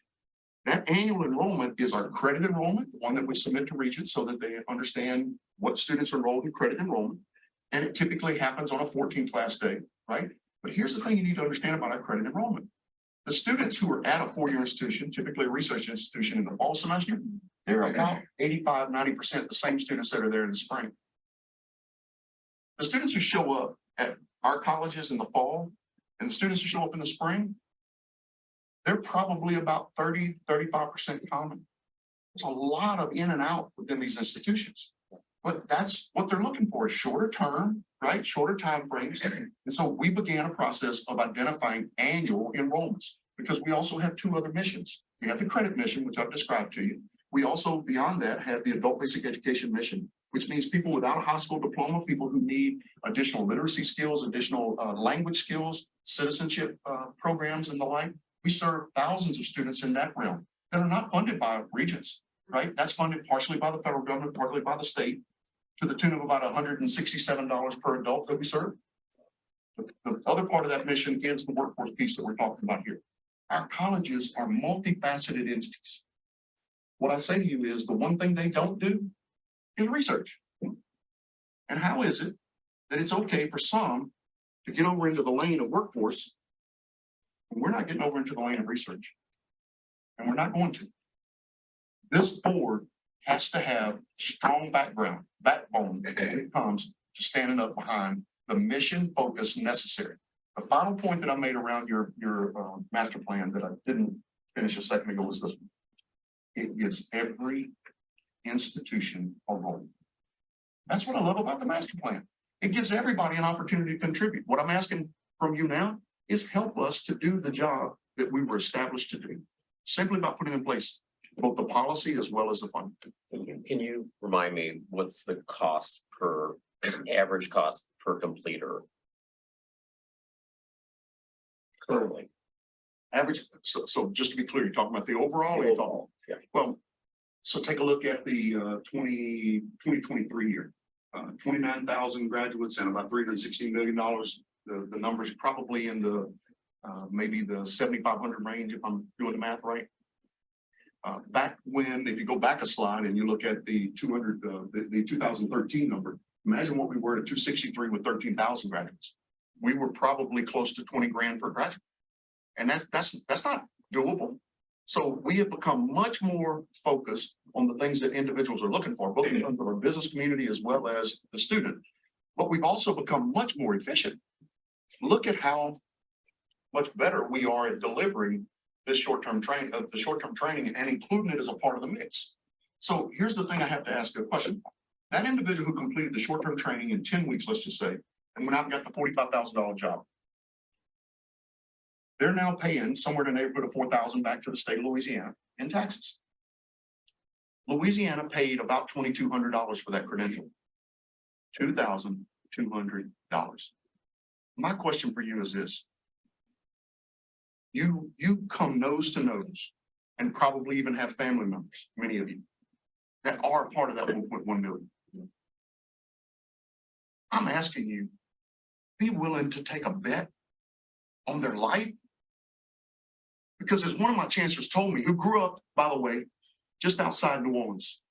That annual enrollment is our credit enrollment, the one that we submit to Regents so that they understand what students are enrolled in credit enrollment. And it typically happens on a 14-class day, right? But here's the thing you need to understand about our credit enrollment. The students who are at a 4-year institution, typically a research institution in the fall semester, they're about 85, 90% the same students that are there in the spring. The students who show up at our colleges in the fall and the students who show up in the spring, they're probably about 35% common. There's a lot of in and out within these institutions. But that's what they're looking for, is shorter term, right? Shorter time frames. And so we began a process of identifying annual enrollments, because we also have two other missions. We have the credit mission, which I've described to you. We also, beyond that, have the adult basic education mission, which means people without a high school diploma, people who need additional literacy skills, additional language skills, citizenship programs and the like. We serve thousands of students in that realm that are not funded by Regents, right? That's funded partially by the federal government, partly by the state, to the tune of about $167 per adult that we serve. The other part of that mission is the workforce piece that we're talking about here. Our colleges are multifaceted entities. What I say to you is the one thing they don't do is research. And how is it that it's okay for some to get over into the lane of workforce, and we're not getting over into the lane of research? And we're not going to. This board has to have strong backbone when it comes to standing up behind the mission focus necessary. The final point that I made around your master plan that I didn't finish a second ago was this one. It gives every institution a role. That's what I love about the master plan. It gives everybody an opportunity to contribute. What I'm asking from you now is help us to do the job that we were established to do, simply by putting in place both the policy as well as the funding. Can you remind me, what's the cost per, average cost per completer? Currently. Average, so just to be clear, you're talking about the overall? Or you're talking- Overall, yeah. Well, so take a look at the 2023 year. 29,000 graduates and about $316 million. The number's probably in the maybe the 7,500 range, if I'm doing the math right. Back when, if you go back a slide and you look at the 2013 number, imagine what we were at 263 with 13,000 graduates. We were probably close to 20 grand per graduate. And that's not doable. So we have become much more focused on the things that individuals are looking for, both in terms of our business community as well as the student. But we've also become much more efficient. Look at how much better we are at delivering this short-term training, and including it as a part of the mix. So here's the thing I have to ask you a question. That individual who completed the short-term training in 10 weeks, let's just say, and went out and got the $45,000 job. They're now paying somewhere in the neighborhood of $4,000 back to the state of Louisiana in taxes. Louisiana paid about $2,200 for that credential. $2,200. My question for you is this. You come nose to nose and probably even have family members, many of you, that are a part of that 1.1 million. I'm asking you, be willing to take a bet on their life. Because as one of my chancellors told me, who grew up, by the way, just outside New Orleans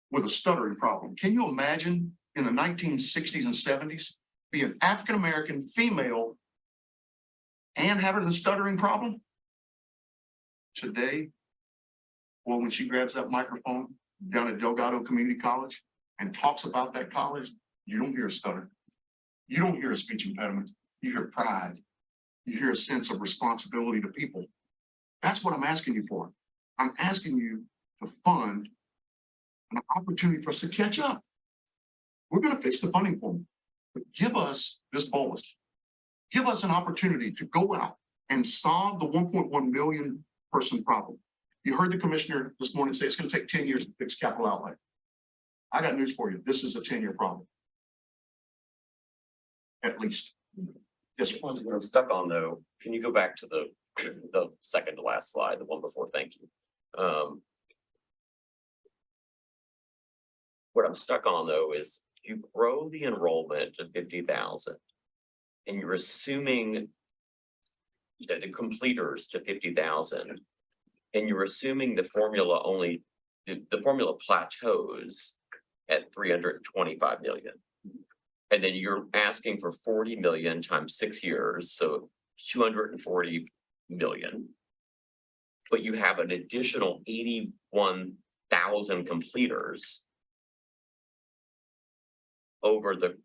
with a stuttering problem. Can you imagine in the 1960s and 70s being African-American female and having a stuttering problem? Today, well, when she grabs that microphone down at Delgado Community College and talks about that college, you don't hear a stutter. You don't hear a speech impediment. You hear pride. You hear a sense of responsibility to people. That's what I'm asking you for. I'm asking you to fund an opportunity for us to catch up. We're going to fix the funding problem, but give us this bolus. Give us an opportunity to go out and solve the 1.1 million person problem. You heard the commissioner this morning say it's going to take 10 years to fix capital outlay. I got news for you. This is a 10-year problem. At least. Yes, sir. What I'm stuck on though, can you go back to the second to last slide, the one before, thank you. What I'm stuck on though is you grow the enrollment to 50,000 and you're assuming that the completers to 50,000 and you're assuming the formula only, the formula plateaus at 325 million. And then you're asking for 40 million times 6 years, so 240 million. But you have an additional 81,000 completers over the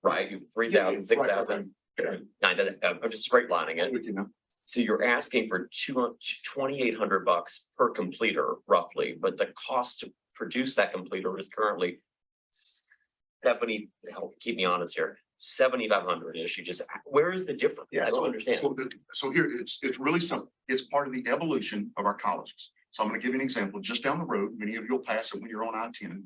right? You 3,000, 6,000, 9,000, I'm just straight lining it. With you now. So you're asking for $2,800 per completer roughly, but the cost to produce that completer is currently 70, help keep me honest here, 7,500-ish. You just, where is the difference? I don't understand. So here, it's really simple. It's part of the evolution of our colleges. So I'm gonna give you an example. Just down the road, many of you'll pass it when you're on I-10.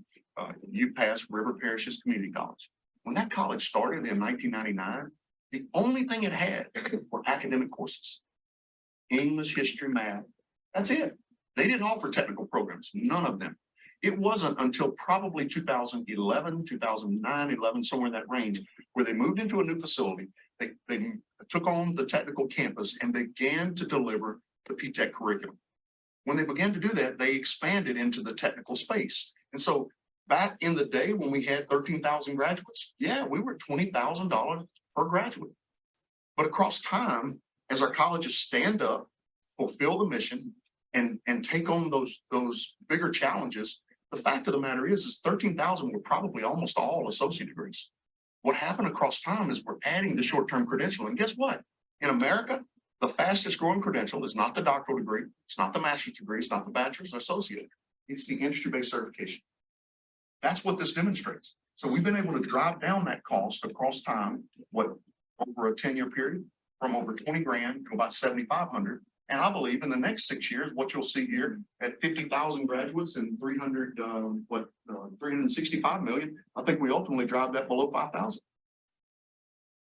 You pass River Parishes Community College. When that college started in 1999, the only thing it had were academic courses. English, history, math. That's it. They didn't offer technical programs, none of them. It wasn't until probably 2011, 2009, 11, somewhere in that range, where they moved into a new facility. They took on the technical campus and began to deliver the P-TECH curriculum. When they began to do that, they expanded into the technical space. And so back in the day when we had 13,000 graduates, yeah, we were $20,000 per graduate. But across time, as our colleges stand up, fulfill the mission, and take on those bigger challenges, the fact of the matter is 13,000 were probably almost all associate degrees. What happened across time is we're adding the short-term credential. And guess what? In America, the fastest growing credential is not the doctoral degree, it's not the master's degree, it's not the bachelor's or associate. It's the industry-based certification. That's what this demonstrates. So we've been able to drive down that cost across time, over a 10-year period, from over 20 grand to about 7,500. And I believe in the next 6 years, what you'll see here at 50,000 graduates and 365 million, I think we ultimately drive that below 5,000.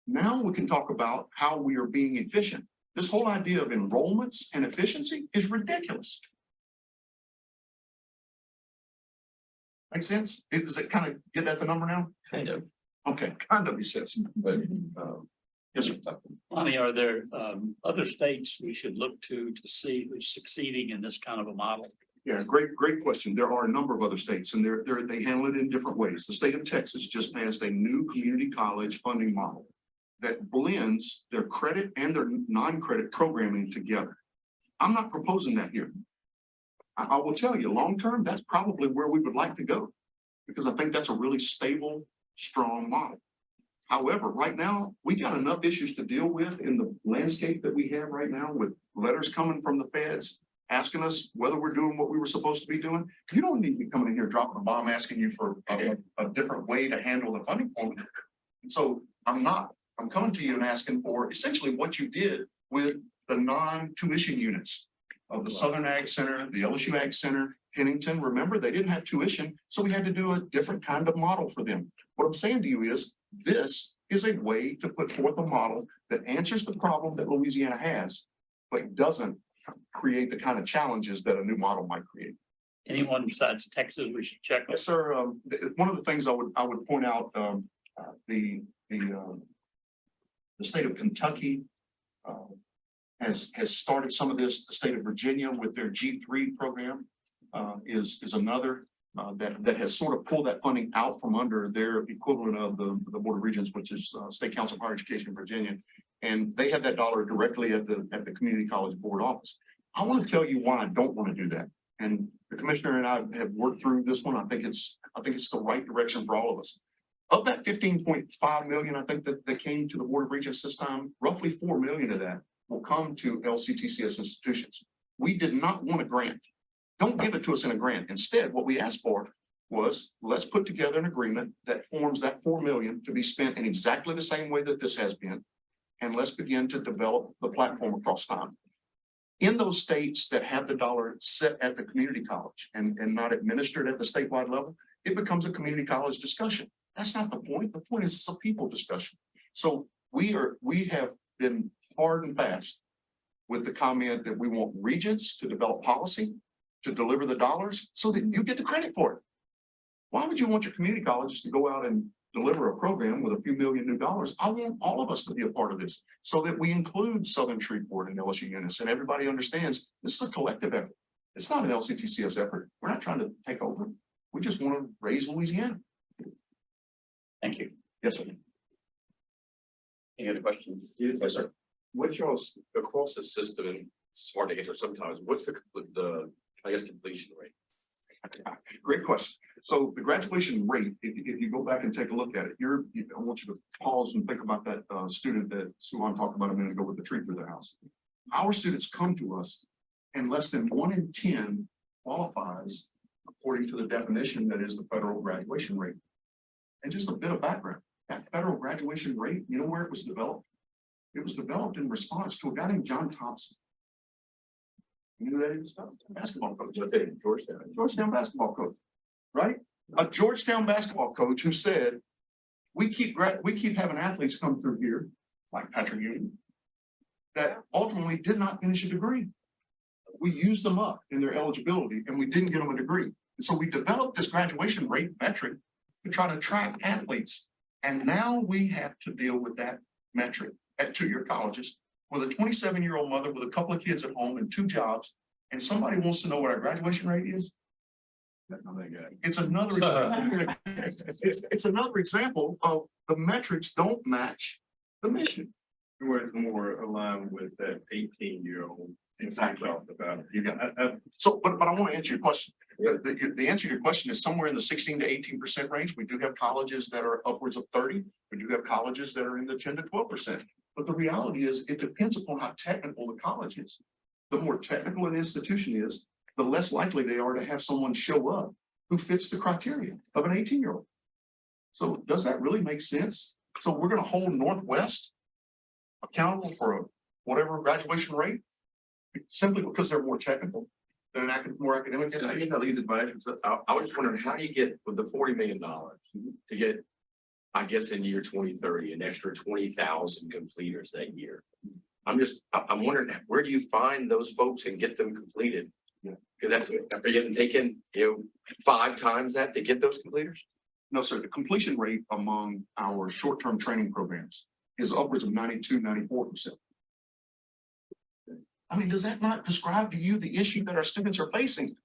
Now we can talk about how we are being efficient. This whole idea of enrollments and efficiency is ridiculous. Make sense? Does it kind of get at the number now? Kind of. Okay, kind of, he says. But, yes, sir. Lonnie, are there other states we should look to see who's succeeding in this kind of a model? Yeah, great question. There are a number of other states and they handle it in different ways. The state of Texas just passed a new community college funding model that blends their credit and their non-credit programming together. I'm not proposing that here. I will tell you, long-term, that's probably where we would like to go because I think that's a really stable, strong model. However, right now, we got enough issues to deal with in the landscape that we have right now with letters coming from the feds asking us whether we're doing what we were supposed to be doing. You don't need to be coming in here dropping a bomb asking you for a different way to handle the funding formula. And so I'm coming to you and asking for essentially what you did with the non-tuition units of the Southern Ag Center, the LSU Ag Center, Pennington. Remember, they didn't have tuition, so we had to do a different kind of model for them. What I'm saying to you is this is a way to put forth a model that answers the problem that Louisiana has, but doesn't create the kind of challenges that a new model might create. Anyone besides Texas we should check? Yes, sir. One of the things I would point out, the state of Kentucky has started some of this. The state of Virginia with their G3 program is another that has sort of pulled that funding out from under their equivalent of the Board of Regents, which is State Council of Higher Education in Virginia. And they have that dollar directly at the community college board office. I want to tell you why I don't want to do that. And the commissioner and I have worked through this one. I think it's the right direction for all of us. Of that 15.5 million, I think that came to the Board of Regents this time, roughly 4 million of that will come to LCTCS institutions. We did not want a grant. Don't give it to us in a grant. Instead, what we asked for was let's put together an agreement that forms that 4 million to be spent in exactly the same way that this has been. And let's begin to develop the platform across time. In those states that have the dollar set at the community college and not administered at the statewide level, it becomes a community college discussion. That's not the point. The point is it's a people discussion. So we have been hard and fast with the comment that we want regents to develop policy, to deliver the dollars so that you get the credit for it. Why would you want your community colleges to go out and deliver a program with a few million new dollars? I want all of us to be a part of this so that we include Southern Shreveport and LSU units and everybody understands this is a collective effort. It's not an LCTCS effort. We're not trying to take over. We just want to raise Louisiana. Thank you. Yes, sir. Any other questions? Yes, sir. What's y'all's across the system, and it's hard to answer sometimes, what's the completion rate? Great question. So the graduation rate, if you go back and take a look at it, I want you to pause and think about that student that Suhan talked about a minute ago with the tree through the house. Our students come to us and less than 1 in 10 qualifies according to the definition that is the federal graduation rate. And just a bit of background, that federal graduation rate, you know where it was developed? It was developed in response to a guy named John Thompson. You know who that is? Basketball coach. Georgetown basketball coach, right? A Georgetown basketball coach who said, we keep having athletes come through here, like Patrick Ewing, that ultimately did not finish a degree. We used them up in their eligibility and we didn't get them a degree. And so we developed this graduation rate metric to try to track athletes. And now we have to deal with that metric at two-year colleges with a 27-year-old mother with a couple of kids at home and 2 jobs. And somebody wants to know what our graduation rate is. It's another, it's another example of the metrics don't match the mission. Where it's more aligned with that 18-year-old. Exactly. About. You got it. So, but I want to answer your question. The answer to your question is somewhere in the 16 to 18% range. We do have colleges that are upwards of 30. We do have colleges that are in the 10 to 12%. But the reality is it depends upon how technical the college is. The more technical an institution is, the less likely they are to have someone show up who fits the criteria of an 18-year-old. So does that really make sense? So we're going to hold Northwest accountable for whatever graduation rate simply because they're more technical than more academic. I get these advisors. I was just wondering, how do you get with the $40 million to get, I guess, in year 2030, an extra 20,000 completers that year? I'm wondering, where do you find those folks and get them completed? Because are you getting taken, 5 times that to get those completers? No, sir. The completion rate among our short-term training programs is upwards of 92, 94%. I mean, does that not describe to you the issue that our students are facing?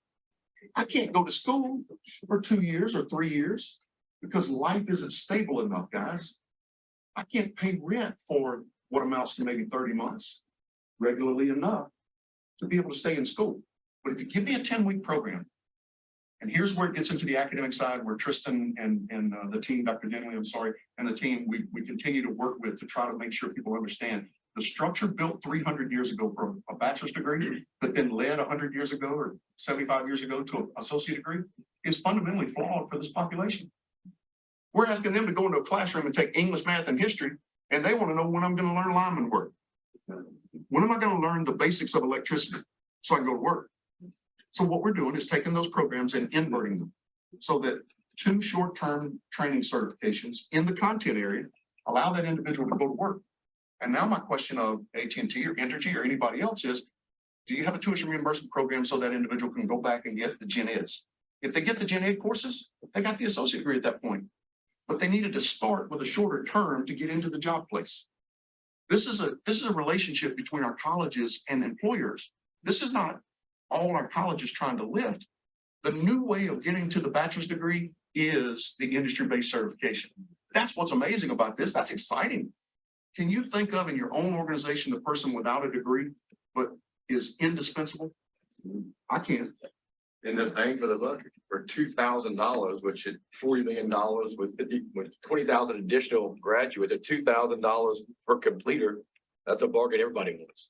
I can't go to school for 2 years or 3 years because life isn't stable enough, guys. I can't pay rent for what amounts to maybe 30 months regularly enough to be able to stay in school. But if you give me a 10-week program, and here's where it gets into the academic side where Tristan and the team, Dr. Denley, I'm sorry, and the team we continue to work with to try to make sure people understand the structure built 300 years ago for a bachelor's degree that then led 100 years ago or 75 years ago to an associate degree is fundamentally flawed for this population. We're asking them to go into a classroom and take English, math, and history, and they want to know when I'm going to learn lineman work. When am I going to learn the basics of electricity so I can go to work? So what we're doing is taking those programs and inverting them so that 2 short-term training certifications in the content area allow that individual to go to work. And now my question of AT&T or Entergy or anybody else is, do you have a tuition reimbursement program so that individual can go back and get the Gen Eds? If they get the Gen Ed courses, they got the associate degree at that point. But they needed to start with a shorter term to get into the job place. This is a relationship between our colleges and employers. This is not all our colleges trying to lift. The new way of getting to the bachelor's degree is the industry-based certification. That's what's amazing about this. That's exciting. Can you think of in your own organization the person without a degree but is indispensable? I can't. And they're paying for the buck for $2,000, which is $40 million with 20,000 additional graduates at $2,000 per completer. That's a bargain everybody wants.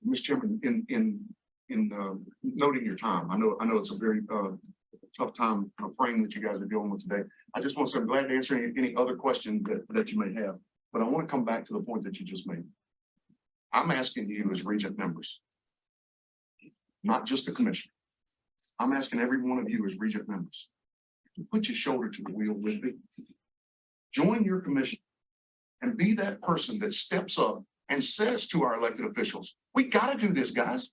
Mr. Chairman, in noting your time, I know it's a very tough time frame that you guys are dealing with today. I just want to say I'm glad to answer any other questions that you may have, but I want to come back to the point that you just made. I'm asking you as Regent members, not just the commission. I'm asking every one of you as Regent members to put your shoulder to the wheel with me. Join your commission and be that person that steps up and says to our elected officials, we got to do this, guys.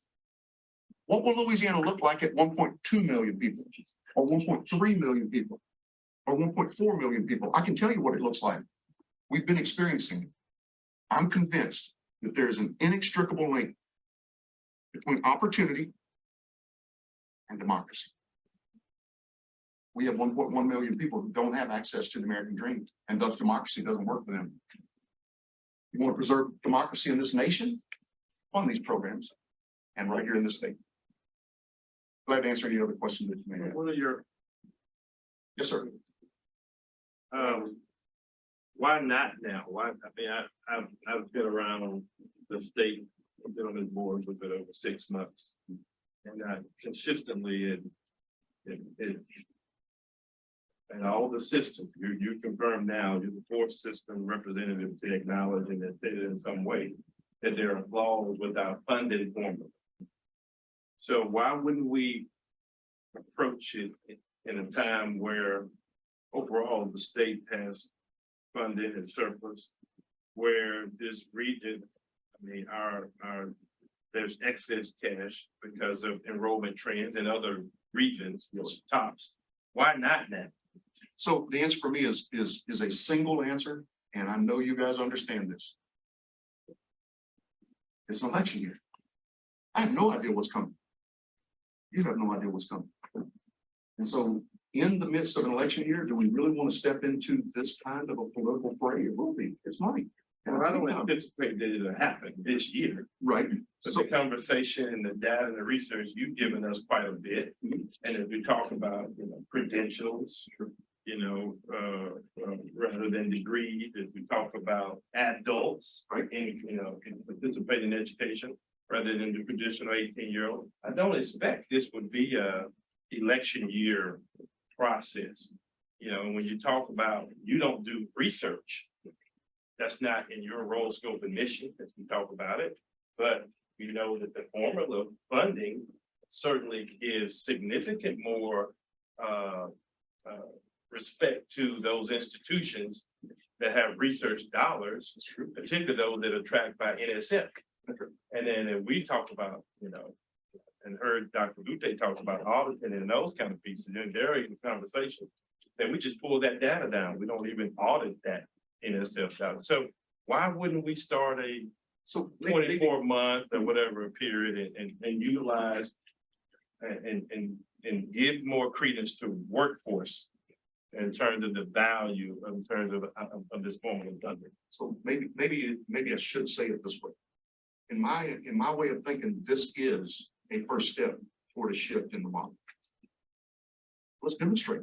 What will Louisiana look like at 1.2 million people or 1.3 million people or 1.4 million people? I can tell you what it looks like. We've been experiencing it. I'm convinced that there's an inextricable link between opportunity and democracy. We have 1.1 million people who don't have access to the American dream, and thus democracy doesn't work for them. You want to preserve democracy in this nation? Fund these programs and right here in this state. glad to answer any other questions that you may have. What are your, Yes, sir. why not now? Why, I mean, I've been around the state, I've been on this board for over 6 months. And consistently and all the systems, you confirm now, you're the fourth system representative to acknowledge and admit in some way that there are flaws with our funding formula. So why wouldn't we approach it in a time where overall the state has funded and surplus, where this region, I mean, there's excess cash because of enrollment trends in other regions, tops. Why not now? So the answer for me is a single answer, and I know you guys understand this. It's an election year. I have no idea what's coming. You have no idea what's coming. And so in the midst of an election year, do we really want to step into this kind of a political fray? It will be. It's money. Well, I don't anticipate that it'll happen this year. Right. But So the conversation and the data and the research you've given us quite a bit. And if we talk about, credentials, rather than degrees, if we talk about adults, Right. and, can participate in education rather than the traditional 18-year-old, I don't expect this would be a election year process. When you talk about, you don't do research, that's not in your role, scope, and mission as we talk about it. But we know that the formula of funding certainly gives significant more respect to those institutions that have research dollars, particularly those that are tracked by NSF. And then if we talk about, and heard Dr. Butte talk about auditing and those kind of pieces, and there are even conversations, then we just pull that data down. We don't even audit that NSF data. So why wouldn't we start a 24-month or whatever period and utilize and give more credence to workforce in terms of the value, in terms of this form of funding? So maybe I should say it this way. In my way of thinking, this is a first step toward a shift in the model. Let's demonstrate.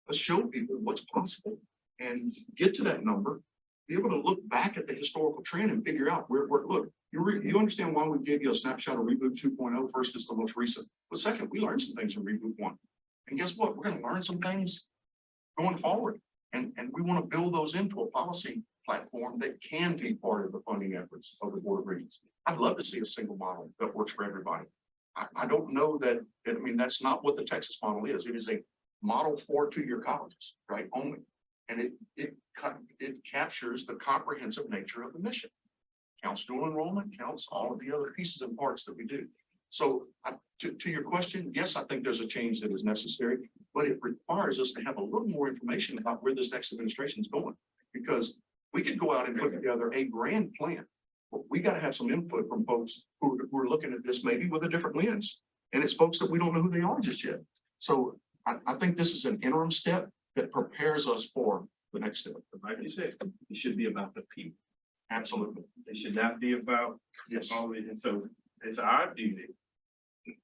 Let's show people what's possible and get to that number. Be able to look back at the historical trend and figure out where look. You understand why we gave you a snapshot of Reboot 2.0. First is the most recent, but second, we learned some things in Reboot 1. And guess what? We're going to learn some things going forward. And we want to build those into a policy platform that can be part of the funding efforts of the Board of Regents. I'd love to see a single model that works for everybody. I don't know that, that's not what the Texas model is. It is a model for two-year colleges, right, only. And it captures the comprehensive nature of the mission. Counts dual enrollment, counts all of the other pieces and parts that we do. So to your question, yes, I think there's a change that is necessary, but it requires us to have a little more information about where this next administration is going. Because we could go out and put together a grand plan, but we got to have some input from folks who are looking at this maybe with a different lens. And it's folks that we don't know who they are just yet. So I think this is an interim step that prepares us for the next step. Like you said, it should be about the people. Absolutely. It should not be about all of it. And so it's our duty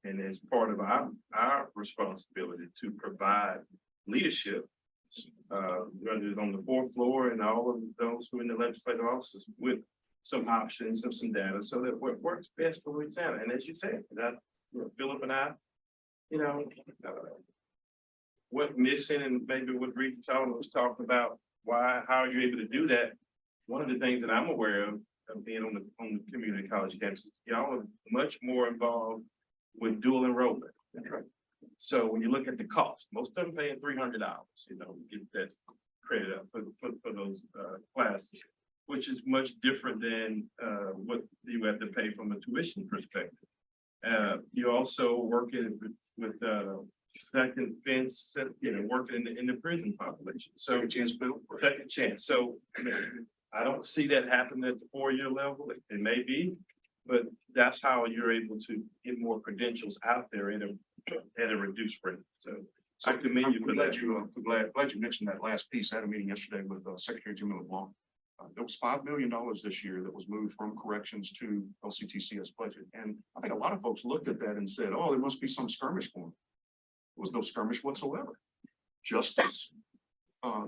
and as part of our responsibility to provide leadership, whether it's on the fourth floor and all of those who are in the legislative offices with some options and some data so that what works best for Louisiana. And as you said, that Philip and I, what missing and maybe what Regent Solomon was talking about, how are you able to do that? One of the things that I'm aware of being on the community college campuses, y'all are much more involved with dual enrollment. Right. So when you look at the cost, most of them paying $300, get that credit up for those classes, which is much different than what you have to pay from a tuition perspective. You also working with second fence, working in the prison population. So second chance. So I don't see that happening at the 4-year level. It may be, but that's how you're able to get more credentials out there at a reduced rate. So I commend you for that. Glad you mentioned that last piece. I had a meeting yesterday with Secretary Jimmy LeBlanc. There was $5 million this year that was moved from corrections to LCTCS budget. And I think a lot of folks looked at that and said, oh, there must be some skirmish going. was no skirmish whatsoever. Just as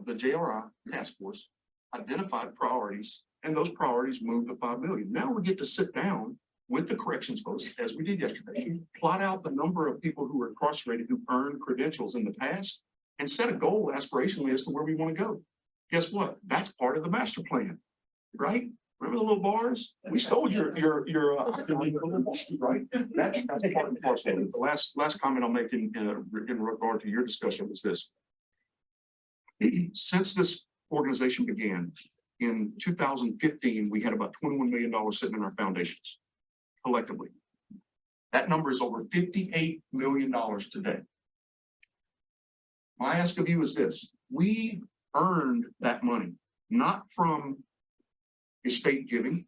the JRI task force identified priorities, and those priorities moved the 5 million. Now we get to sit down with the corrections folks, as we did yesterday, plot out the number of people who were incarcerated who earned credentials in the past, and set a goal aspirationally as to where we want to go. Guess what? That's part of the master plan, right? Remember the little bars? We stole your right? That's part of the parcel. The last comment I'll make in regard to your discussion was this. Since this organization began in 2015, we had about $21 million sitting in our foundations collectively. That number is over $58 million today. My ask of you is this: we earned that money, not from estate giving,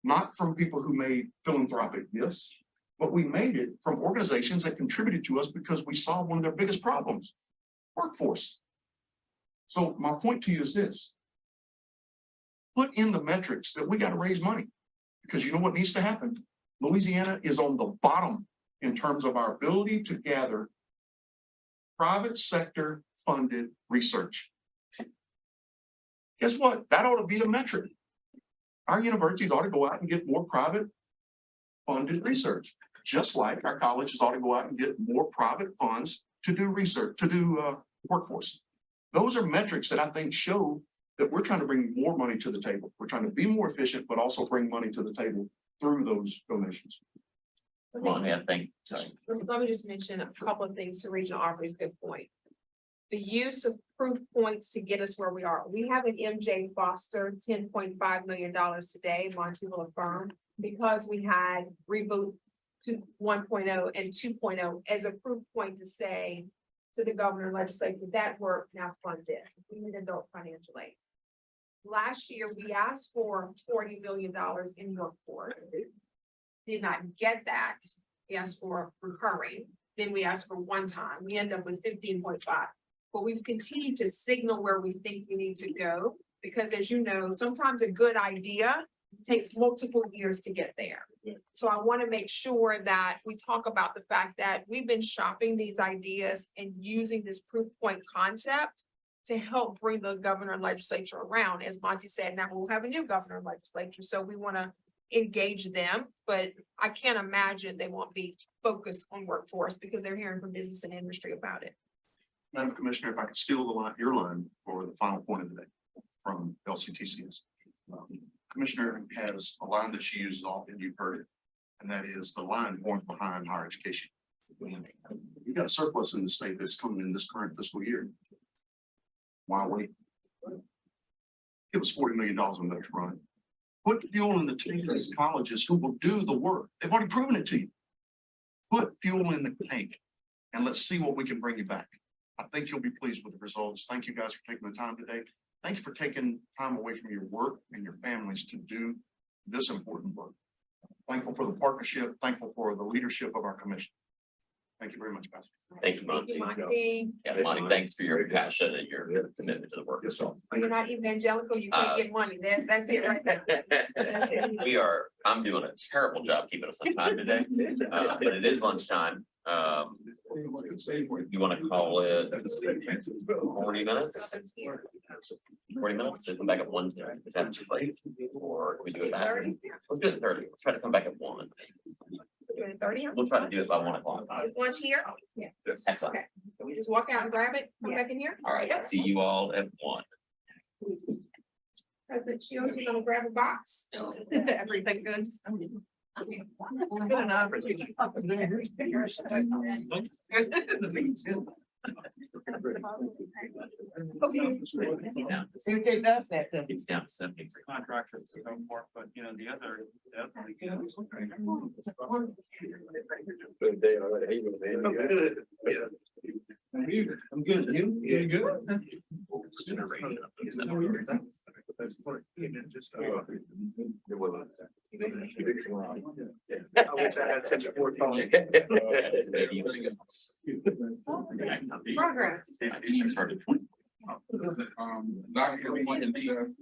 not from people who made philanthropic gifts, but we made it from organizations that contributed to us because we saw one of their biggest problems: workforce. So my point to you is this: put in the metrics that we got to raise money, because you know what needs to happen? Louisiana is on the bottom in terms of our ability to gather private sector funded research. Guess what? That ought to be a metric. Our universities ought to go out and get more private funded research, just like our colleges ought to go out and get more private funds to do research, to do workforce. Those are metrics that I think show that we're trying to bring more money to the table. We're trying to be more efficient, but also bring money to the table through those donations. Well, I think, sorry. Let me just mention a couple of things to Regional Aubrey's good point. The use of proof points to get us where we are. We have an MJ Foster $10.5 million today, Monty will affirm, because we had Reboot to 1.0 and 2.0 as a proof point to say to the governor and legislature that work now funded. We need adult financial aid. Last year, we asked for $40 million in workforce. Did not get that. We asked for recurring. Then we asked for one time. We end up with 15.5. But we've continued to signal where we think we need to go, because as you know, sometimes a good idea takes multiple years to get there. So I want to make sure that we talk about the fact that we've been shopping these ideas and using this proof point concept to help bring the governor and legislature around. As Monty said, now we'll have a new governor and legislature, so we want to engage them, but I can't imagine they won't be focused on workforce because they're hearing from business and industry about it. Madam Commissioner, if I could steal the line, your line for the final point of the day from LCTCS. Commissioner has a line that she uses often, you've heard it, and that is the line going behind higher education. You've got a surplus in the state that's coming in this current fiscal year. Why wait? Give us $40 million on those, run. Put fuel in the tank of these colleges who will do the work. They've already proven it to you. Put fuel in the tank and let's see what we can bring you back. I think you'll be pleased with the results. Thank you guys for taking the time today. Thank you for taking time away from your work and your families to do this important work. Thankful for the partnership, thankful for the leadership of our commission. Thank you very much, guys. Thank you, Monty. Monty, Yeah, Monty, thanks for your passion and your commitment to the work as well. you're not evangelical, you can't get money. That's it right there. I'm doing a terrible job keeping us on time today, but it is lunchtime. You want to call it 40 minutes? 40 minutes to come back at 1. Is that too late? Or can we do it that? Let's do it 30. Let's try to come back at 1. Doing 30? We'll try to do it by 1 o'clock. Is lunch here? Yeah. Excellent. Okay. Can we just walk out and grab it? Come back in here? All right. See you all at 1. President Shields, you're gonna grab a box. Everything good? Good enough. It's down to 70. Contractors, so forth, but you know, the other. Good day, all right. How you doing, man? Good. Yeah. I'm good. You good? That's funny. Just, it wasn't. I wish I had such a forethought. Progress. I started 20. Not everyone in the.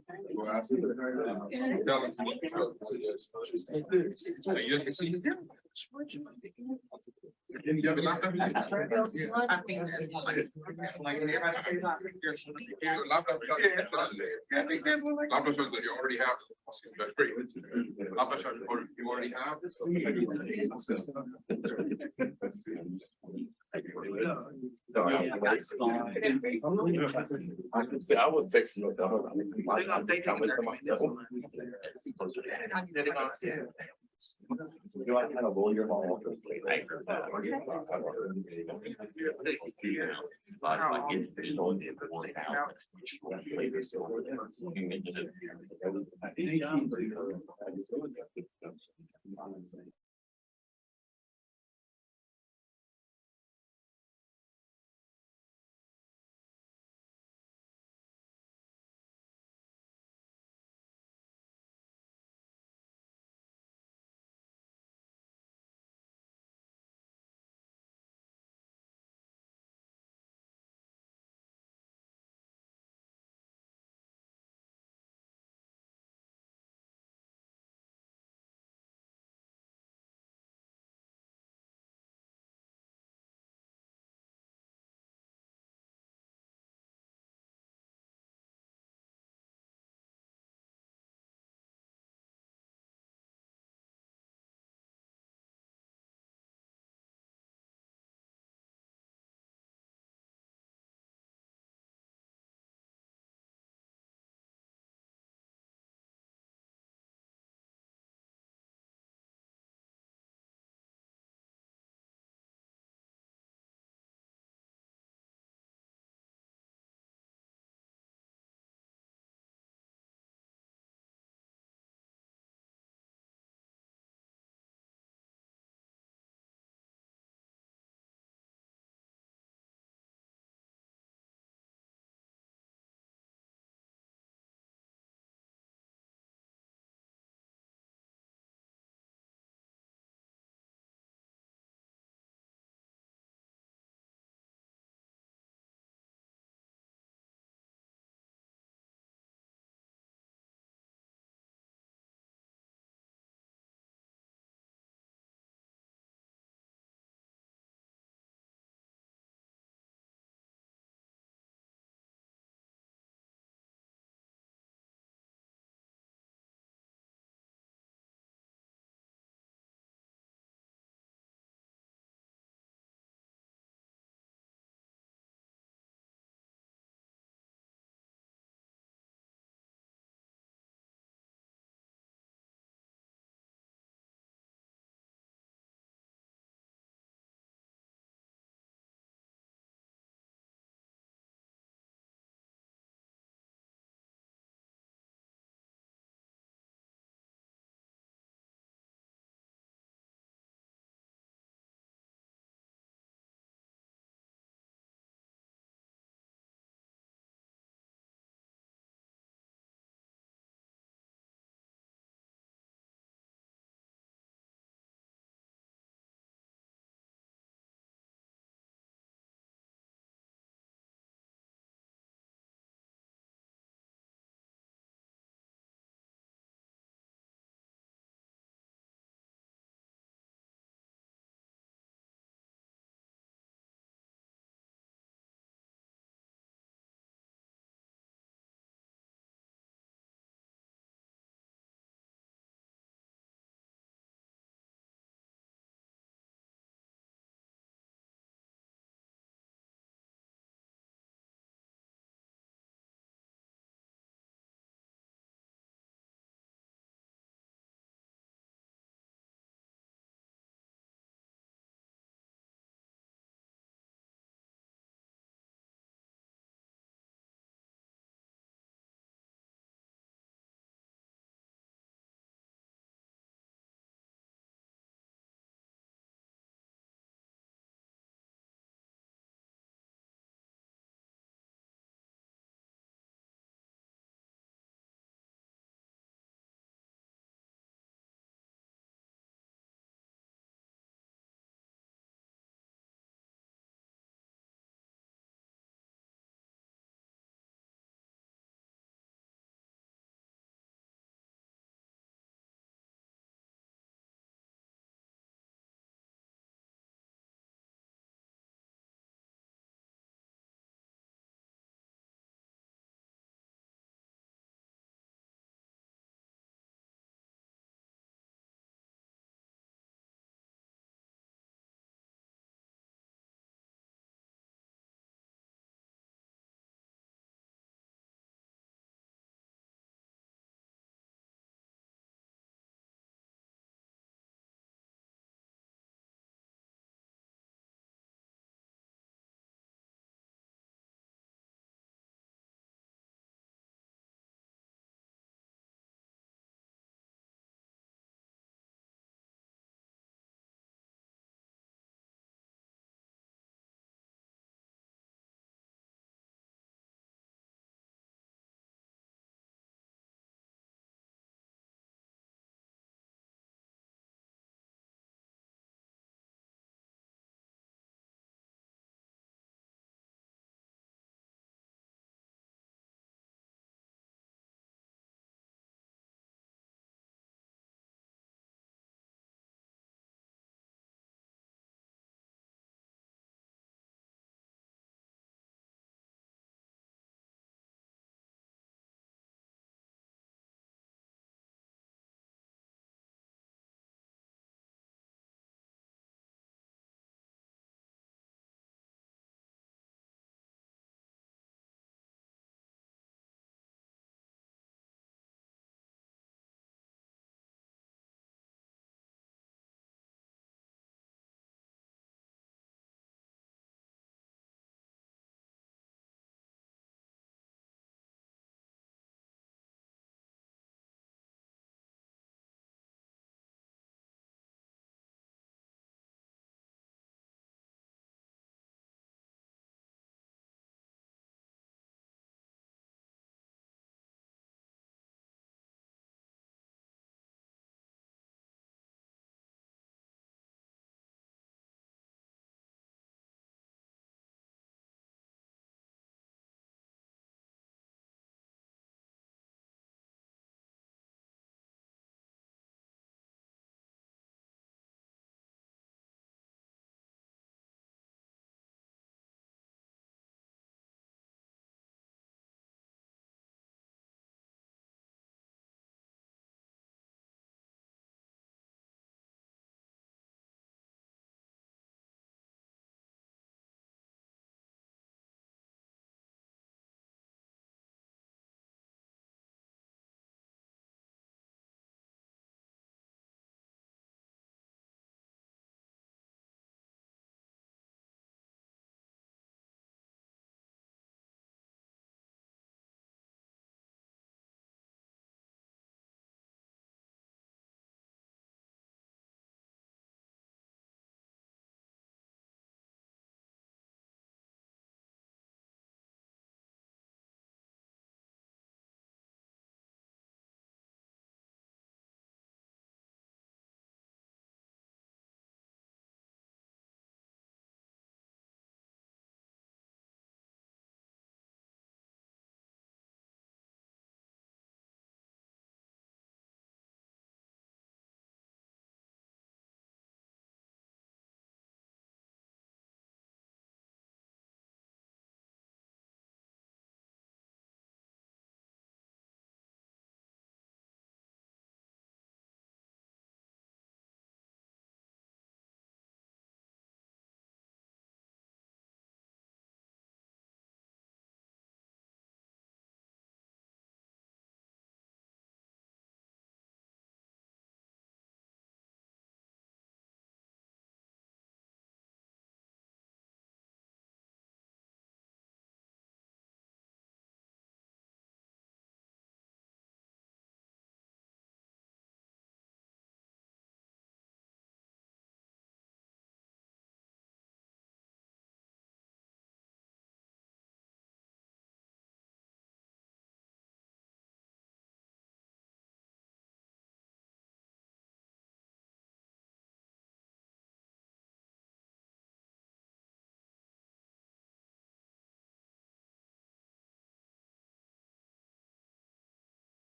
Laptop that you already have. That's great. Laptop you already have. I can see, I was texting myself. Do I kind of roll your ball?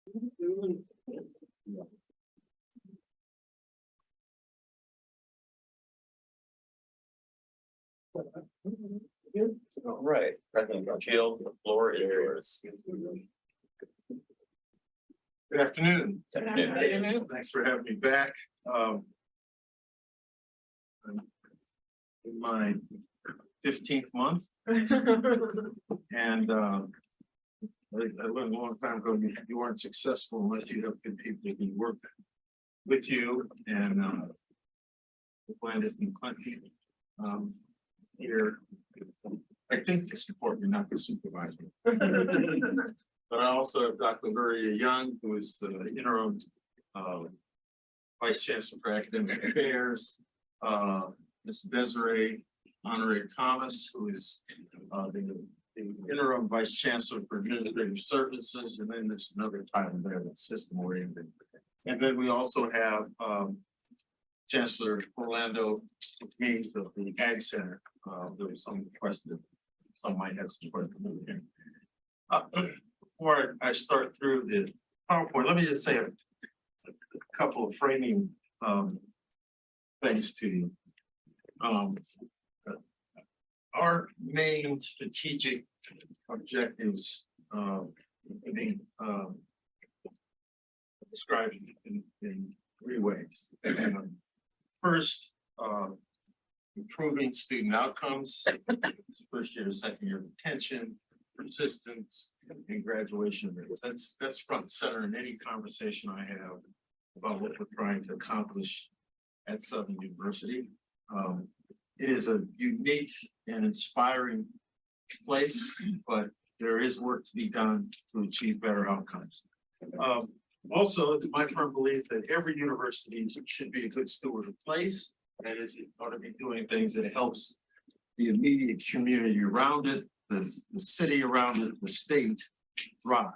All right, President Shield, the floor is yours. Good afternoon. Afternoon. Thanks for having me back. I'm in my 15th month. And I learned a long time ago, you aren't successful unless you have good people who work with you, and the plan is in plenty here. I think to support me, not to supervise me. But I also have Dr. Luria Young, who is the interim Vice Chancellor for Academic Affairs, Ms. Desiree Honoré Thomas, who is the interim Vice Chancellor for Administrative Services, and then there's another title there that's system oriented. And then we also have Chancellor Orlando Means of the Ag Center. There was some question, some might have some question. Before I start through the PowerPoint, let me just say a couple of framing things to you. Our main strategic objectives described in three ways. First, improving student outcomes, first year, second year retention, persistence, and graduation rates. That's front and center in any conversation I have about what we're trying to accomplish at Southern University. It is a unique and inspiring place, but there is work to be done to achieve better outcomes. Also, it's my firm belief that every university should be a good steward of place. That is, it ought to be doing things that helps the immediate community around it, the city around it, the state thrive.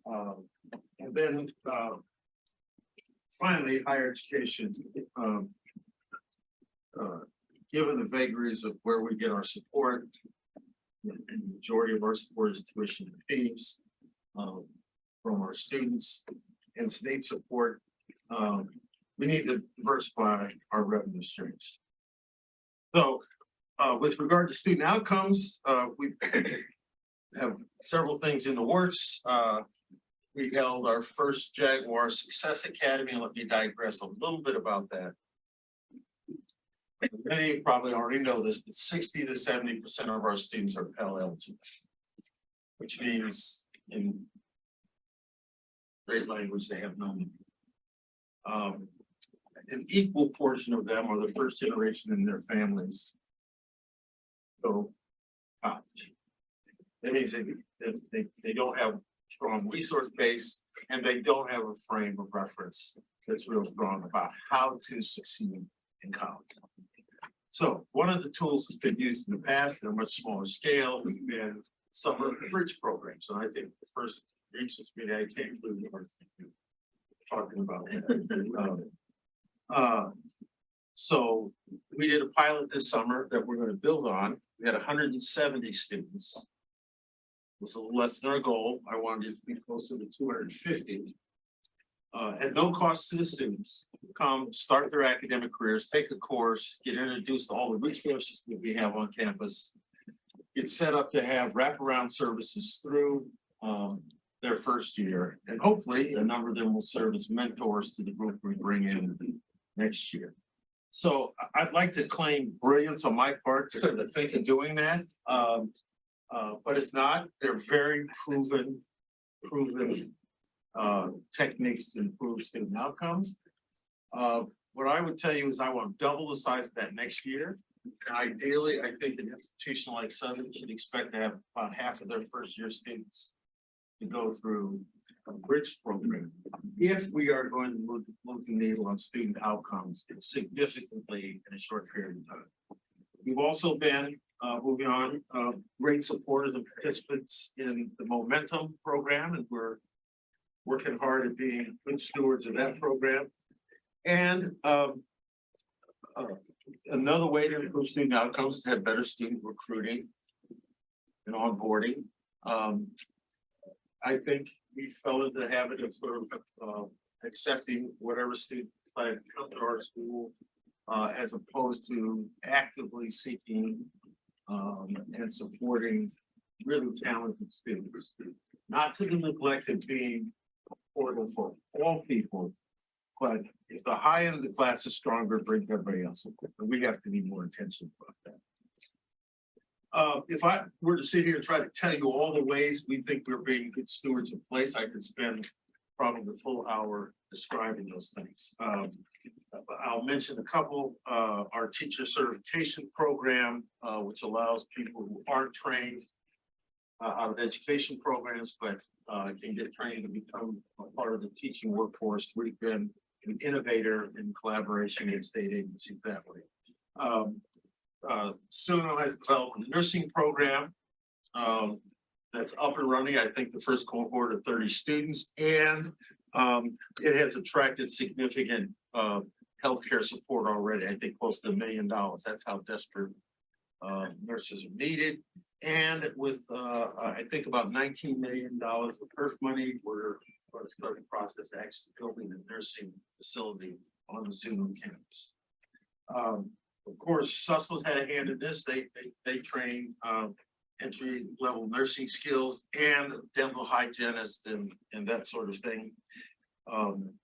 And then finally, higher education. Given the vagaries of where we get our support, the majority of our support is tuition and fees from our students and state support. We need to diversify our revenue streams. So with regard to student outcomes, we have several things in the works. We held our first Jaguar Success Academy, and let me digress a little bit about that. Many probably already know this, but 60 to 70% of our students are Pell eligible, which means in great language, they have no money. An equal portion of them are the first generation in their families go college. That means they don't have strong resource base, and they don't have a frame of reference that's real strong about how to succeed in college. So one of the tools that's been used in the past, at a much smaller scale, has been summer bridge programs. And I think the first Regents meeting I came to, talking about that. So we did a pilot this summer that we're going to build on. We had 170 students. It was a little less than our goal. I wanted it to be closer to 250. At no cost to the students, come start their academic careers, take a course, get introduced to all the resources that we have on campus, get set up to have wraparound services through their first year, and hopefully a number of them will serve as mentors to the group we bring in next year. So I'd like to claim brilliance on my part to sort of think of doing that, but it's not. They're very proven techniques to improve student outcomes. What I would tell you is I want to double the size of that next year. And ideally, I think an institution like Southern should expect to have about half of their first year students to go through a bridge program if we are going to move the needle on student outcomes significantly in a short period of time. We've also been moving on great supporters and participants in the Momentum program, and we're working hard at being good stewards of that program. And another way to improve student outcomes is to have better student recruiting and onboarding. I think we fell into the habit of sort of accepting whatever student applied to come to our school, as opposed to actively seeking and supporting really talented students. Not to the neglect of being affordable for all people, but if the high end of the class is stronger, bring everybody else up. And we have to be more intentional about that. If I were to sit here and try to tell you all the ways we think we're being good stewards of place, I could spend probably the full hour describing those things. I'll mention a couple. Our teacher certification program, which allows people who aren't trained out of education programs, but can get trained to become a part of the teaching workforce. We've been an innovator in collaboration with state agencies that way. Suno has developed a nursing program that's up and running. I think the first cohort of 30 students, and it has attracted significant healthcare support already. I think close to $1 million. That's how desperate nurses are needed. And with I think about $19 million of PERF money, we're going to start the process of actually building a nursing facility on the Zoom campus. Of course, Sussex had a hand in this. They train entry level nursing skills and dental hygienists and that sort of thing.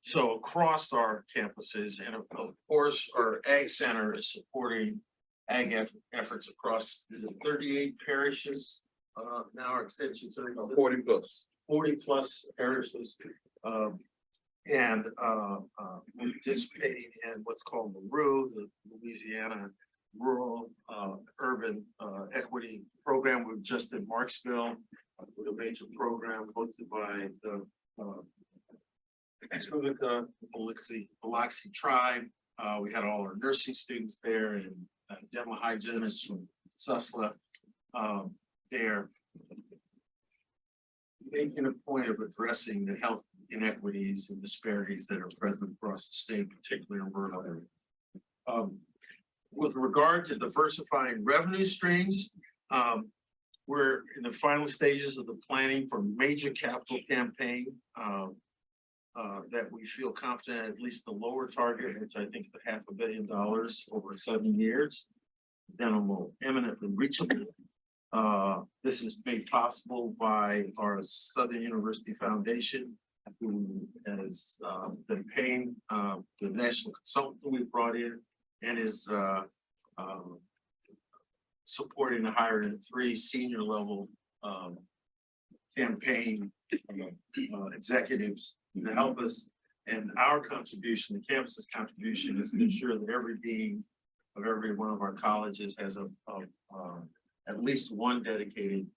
So across our campuses, and of course, our Ag Center is supporting ag efforts across, is it 38 parishes? Now our extension 40 plus. 40 plus parishes. And we're participating in what's called the RUE, the Louisiana Rural Urban Equity Program. We're just in Marksville with a major program hosted by the Biloxi tribe. We had all our nursing students there and dental hygienists from Sussex there, making a point of addressing the health inequities and disparities that are present across the state, particularly in rural areas. With regard to diversifying revenue streams, we're in the final stages of the planning for major capital campaign that we feel confident, at least the lower target, which I think is $500 million over 7 years, then will eminently reachable. This is made possible by our Southern University Foundation, who has been paying the national consultant we brought in and is supporting the hiring of 3 senior level campaign executives to help us. And our contribution, the campus's contribution, is to ensure that every dean of every one of our colleges has at least one dedicated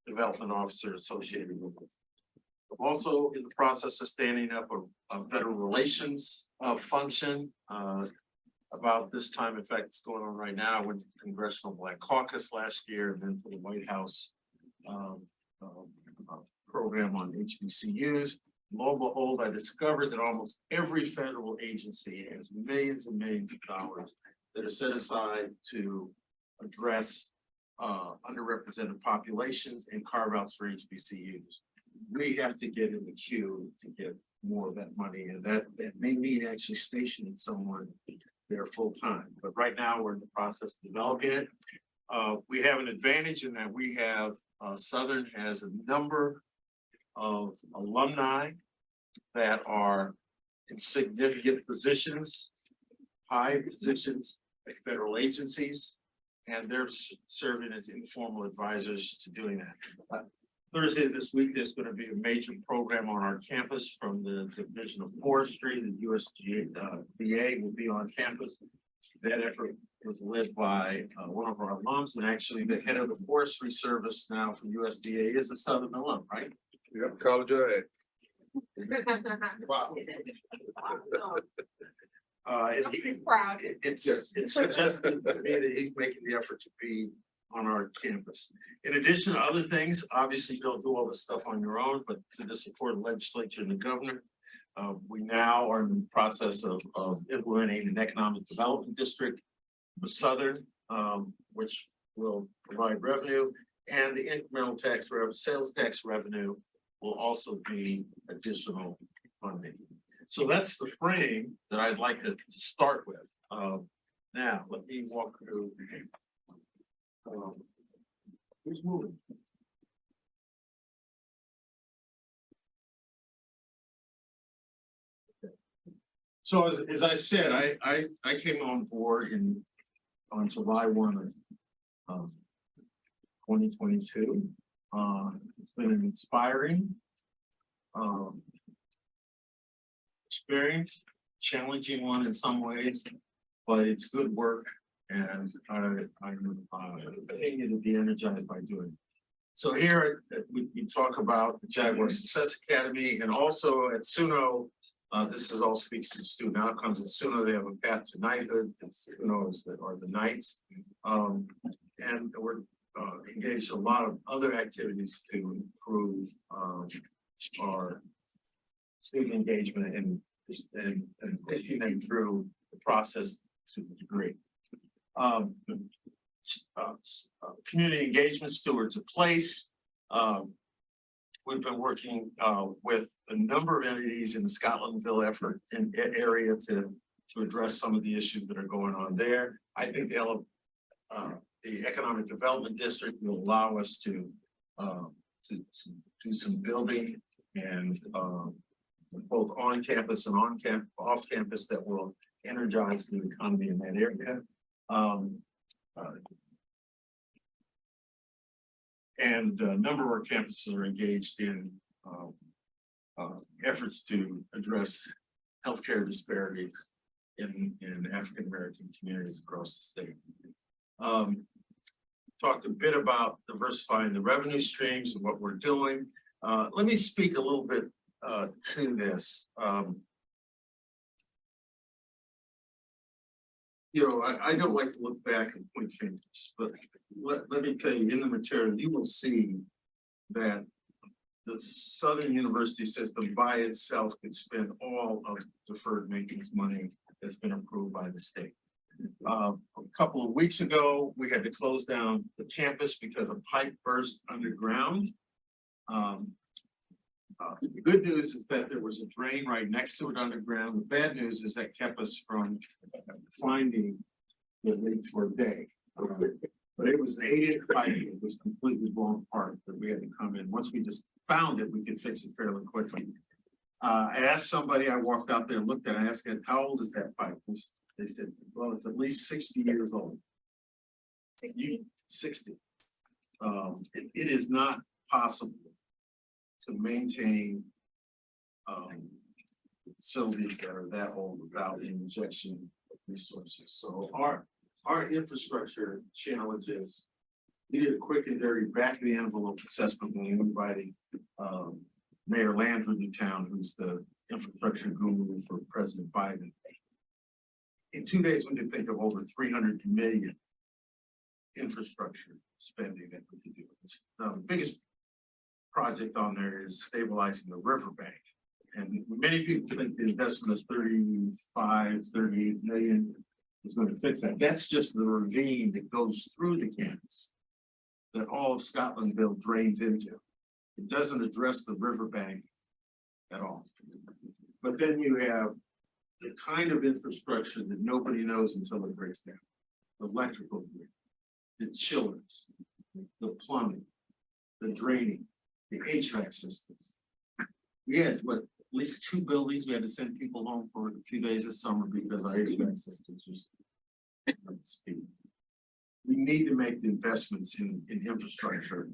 development officer associated with it. I'm also in the process of standing up a federal relations function. About this time, in fact, it's going on right now. I went to the Congressional Black Caucus last year and then to the White House program on HBCUs. Lo and behold, I discovered that almost every federal agency has millions and millions of dollars that are set aside to address underrepresented populations and carve outs for HBCUs. We have to get in the queue to get more of that money, and that may mean actually stationing someone there full time. But right now we're in the process of developing it. We have an advantage in that we have Southern has a number of alumni that are in significant positions, high positions at federal agencies, and they're serving as informal advisors to doing that. Thursday this week, there's going to be a major program on our campus from the Division of Forestry. The USDA will be on campus. That effort was led by one of our alums, and actually the head of the Forestry Service now for USDA is a Southern alum, right? Yep, College of Ag. Wow. He's proud. It's suggested to me that he's making the effort to be on our campus. In addition to other things, obviously you don't do all this stuff on your own, but through the support of the legislature and the governor, we now are in the process of implementing an economic development district for Southern, which will provide revenue, and the incremental tax revenue, sales tax revenue will also be additional funding. So that's the frame that I'd like to start with. Now, let me walk through. Who's moving? So as I said, I came on board on July 1 of 2022. It's been an inspiring experience, challenging one in some ways, but it's good work, and I continue to be energized by doing it. So here we talk about the Jaguar Success Academy, and also at SUNO. This is all speaks to student outcomes. At SUNO, they have a path to knighthood. SUNO are the knights, and we're engaged in a lot of other activities to improve our student engagement and pushing them through the process to the degree. Community engagement stewards of place. We've been working with a number of entities in the Scotlandville effort in area to address some of the issues that are going on there. I think the Economic Development District will allow us to do some building and both on campus and off campus that will energize the economy in that area. And a number of our campuses are engaged in efforts to address healthcare disparities in African-American communities across the state. Talked a bit about diversifying the revenue streams and what we're doing. Let me speak a little bit to this. I don't like to look back and point fingers, but let me tell you, in the material, you will see that the Southern University system by itself could spend all of deferred maintenance money that's been approved by the state. A couple of weeks ago, we had to close down the campus because a pipe burst underground. The good news is that there was a drain right next to it underground. The bad news is that kept us from finding the leak for a day. But it was an 8-inch pipe. It was completely blown apart that we had to come in. Once we just found it, we could fix it fairly quickly. I asked somebody, I walked out there and looked at it, I asked them, how old is that pipe? They said, well, it's at least 60 years old. 60. It is not possible to maintain facilities that are that old without injection of resources. So our infrastructure challenges, we did a quick and dirty back of the envelope assessment when we invited Mayor Landry to town, who's the infrastructure guru for President Biden. In 2 days, we could think of over 300 million infrastructure spending that we could do. Now, the biggest project on there is stabilizing the riverbank. And many people think the investment of 38 million is going to fix that. That's just the ravine that goes through the campus that all of Scotlandville drains into. It doesn't address the riverbank at all. But then you have the kind of infrastructure that nobody knows until it breaks down. The electrical grid, the chillers, the plumbing, the draining, the HVAC systems. We had at least 2 buildings we had to send people home for a few days this summer because our HVAC systems just speed. We need to make the investments in infrastructure,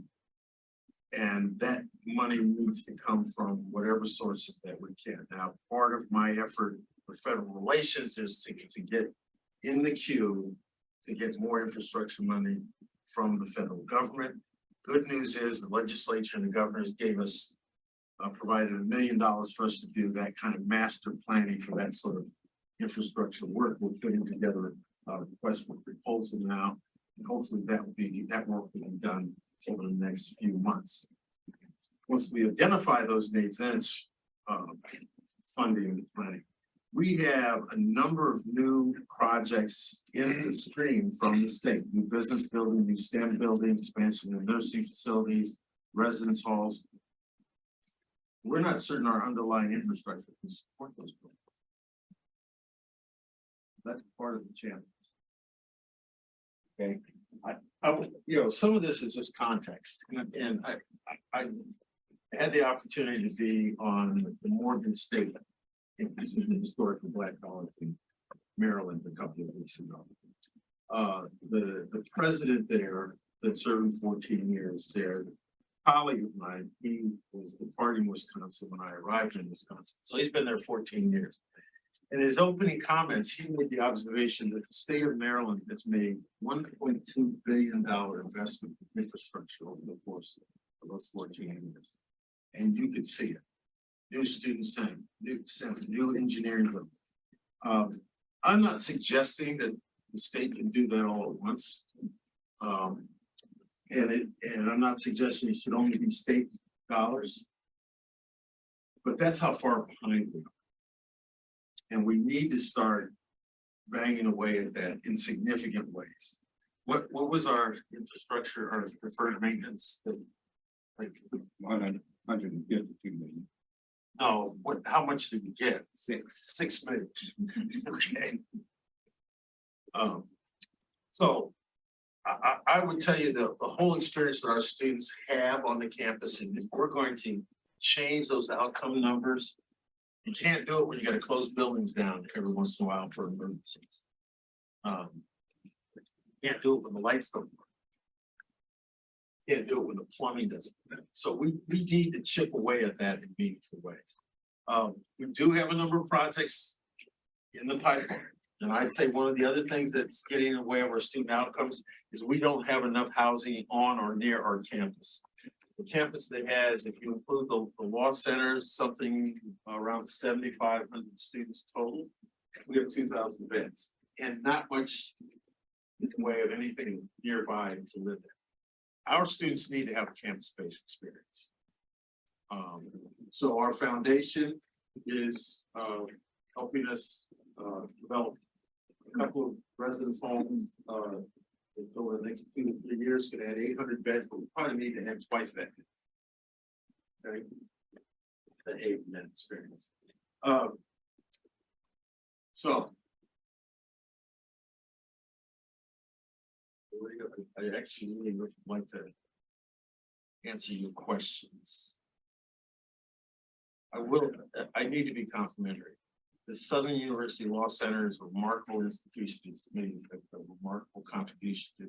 and that money needs to come from whatever sources that we can. Now, part of my effort with federal relations is to get in the queue to get more infrastructure money from the federal government. Good news is the legislature and the governors gave us, provided $1 million for us to do that kind of master planning for that sort of infrastructure work. We're putting together a request for proposal now, and hopefully that work will be done over the next few months. Once we identify those needs, then it's funding the planning. We have a number of new projects in the stream from the state: new business building, new STEM building, expansion of nursing facilities, residence halls. we're not certain our underlying infrastructure can support those programs. That's part of the challenge. Okay, you know, some of this is just context, and I had the opportunity to be on the Morgan State, this is the historical Black College in Maryland a couple of weeks ago. The president there that served 14 years there, colleague of mine, he was departing Wisconsin when I arrived in Wisconsin, so he's been there 14 years. In his opening comments, he made the observation that the state of Maryland has made $1.2 billion investment in infrastructure over the course of those 14 years. And you could see it. New student center, new engineering building. I'm not suggesting that the state can do that all at once. And I'm not suggesting it should only be state dollars. But that's how far behind we are. And we need to start banging away at that in significant ways. What was our infrastructure, our deferred maintenance? Like 152 million. No, how much did we get? 6 million. Okay. So I would tell you the whole experience that our students have on the campus, and if we're going to change those outcome numbers, you can't do it when you got to close buildings down every once in a while for emergencies. Can't do it when the lights don't work. Can't do it when the plumbing doesn't work. So we need to chip away at that in meaningful ways. We do have a number of projects in the pipeline. And I'd say one of the other things that's getting in the way of our student outcomes is we don't have enough housing on or near our campus. The campus that has, if you include the law center, something around 7,500 students total. We have 2,000 beds and not much in the way of anything nearby to live in. Our students need to have a campus-based experience. So our foundation is helping us develop a couple of residence homes over the next 2 to 3 years. Could add 800 beds, but we probably need to have twice that. Okay, the amen experience. So I actually really would like to answer your questions. I need to be complimentary. The Southern University Law Center is a remarkable institution. It's made a remarkable contribution to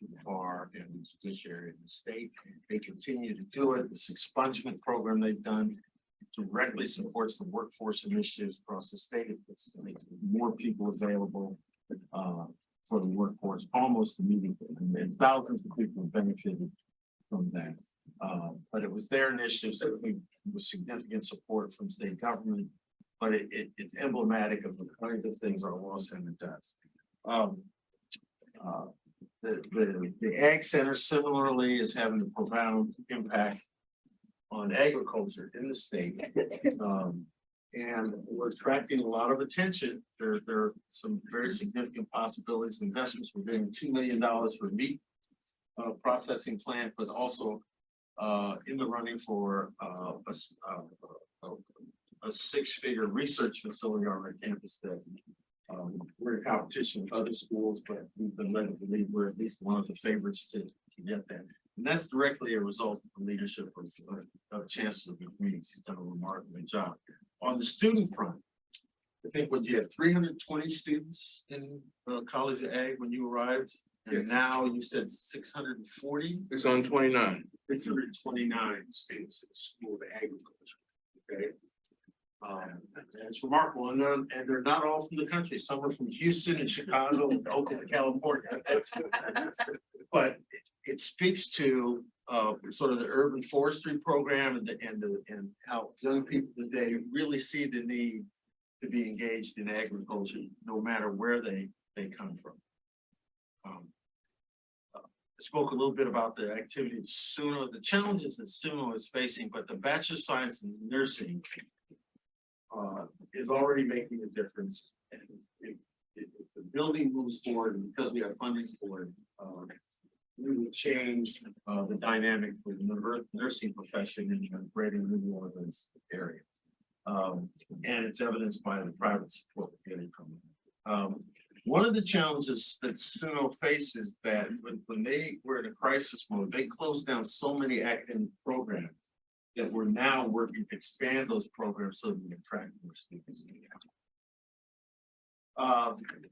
the bar and the judiciary in the state. They continue to do it. This expungement program they've done directly supports the workforce initiatives across the state. It's makes more people available for the workforce, almost immediately. And thousands of people have benefited from that. But it was their initiative, certainly with significant support from state government. But it's emblematic of the kinds of things our law center does. The Ag Center similarly is having a profound impact on agriculture in the state. And we're attracting a lot of attention. There are some very significant possibilities, investments. We're getting $2 million for meat processing plant, but also in the running for a six-figure research facility on our campus that we're in competition with other schools, but we've been led to believe we're at least one of the favorites to get that. And that's directly a result of the leadership of Chancellor McMeans. He's done a remarkable job. On the student front, I think when you had 320 students in College of Ag when you arrived, and now you said 640? It's on 29. 629 students in the School of Agriculture. Okay. And it's remarkable, and they're not all from the country. Some are from Houston and Chicago and Oakland, California. But it speaks to sort of the urban forestry program and how young people today really see the need to be engaged in agriculture, no matter where they come from. I spoke a little bit about the activity at SUNO, the challenges that SUNO is facing, but the Bachelor of Science in Nursing is already making a difference. And if the building moves forward, and because we have funding for it, we would change the dynamic for the nursing profession in the greater New Orleans area. And it's evidenced by the private support we're getting from them. One of the challenges that Suno faces that when they were in a crisis mode, they closed down so many academic programs that we're now working to expand those programs so that we attract more students.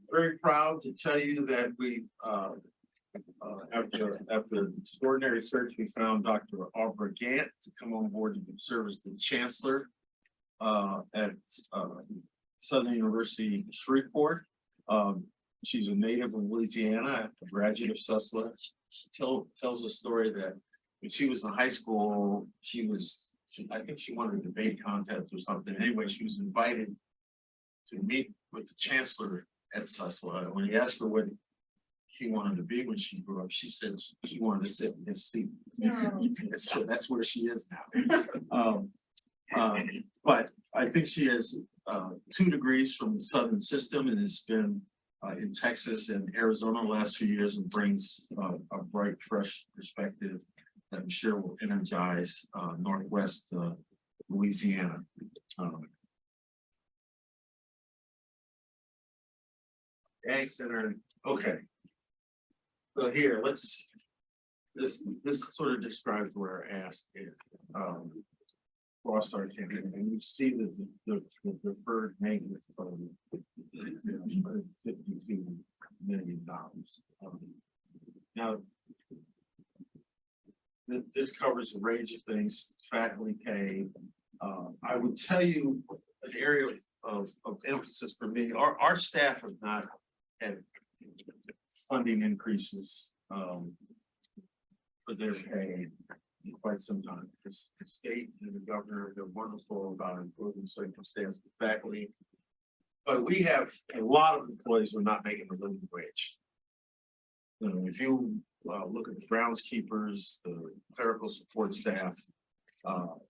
Very proud to tell you that we, after extraordinary search, we found Dr. Aubrey Gant to come on board to serve as the chancellor at Southern University Shreveport. She's a native of Louisiana, a graduate of Sussex. She tells a story that when she was in high school, I think she won a debate contest or something. Anyway, she was invited to meet with the chancellor at Sussex. When he asked her what she wanted to be when she grew up, she said she wanted to sit in his seat. So that's where she is now. But I think she has 2 degrees from the Southern system and has been in Texas and Arizona the last few years and brings a bright, fresh perspective that I'm sure will energize Northwest Louisiana. Ag Center, okay. So here, this sort of describes where our ask is. Cross our campaign, and you see the deferred maintenance of $52 million. Now, this covers a range of things, faculty pay. I would tell you an area of emphasis for me, our staff have not had funding increases for their pay in quite some time. The state and the governor, they're wonderful about improving circumstances for faculty. But we have a lot of employees who are not making the living wage. You know, if you look at the groundskeepers, the clerical support staff,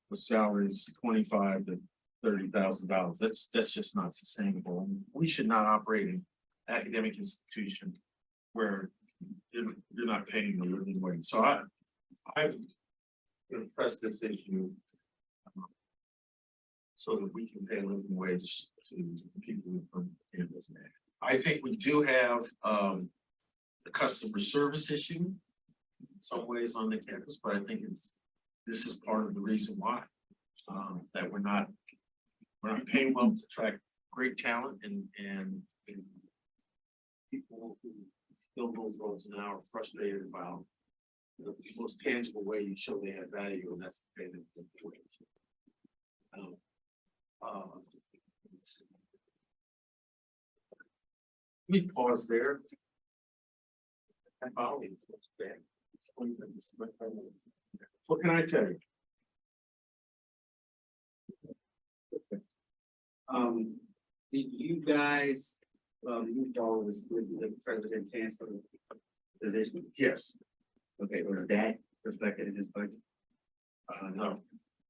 with salaries $25,000 to $30,000, that's just not sustainable. And we should not operate an academic institution where you're not paying the living wage. So I've press this issue so that we can pay a living wage to the people from campus. I think we do have the customer service issue in some ways on the campus, but I think this is part of the reason why that we're not paying well to attract great talent and people who fill those roles now are frustrated about the most tangible way you show they have value, and that's the pay them. Let me pause there. What can I tell you? Did you guys move forward with the president chancellor position? Yes. Okay, was that reflected in his budget? No,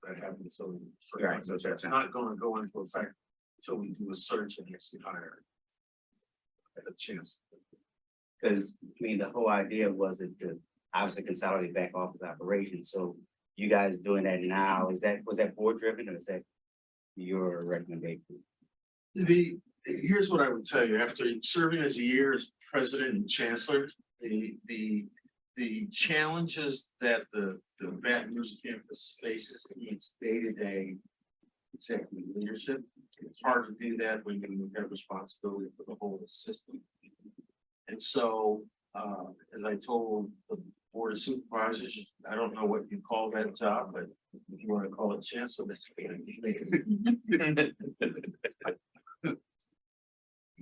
that happened. So Right, so it's not going to go into effect until we do a search and actually hire a chance. Because I mean, the whole idea was it to obviously consolidate back office operations. So you guys doing that now, was that board driven or is that your recommendation? Here's what I would tell you. After serving as a year as president and chancellor, the challenges that the Baton Rouge campus faces needs day-to-day executive leadership. It's hard to do that when you have responsibility for the whole system. And so, as I told the board of supervisors, I don't know what you call that job, but if you want to call it chancellor, that's okay.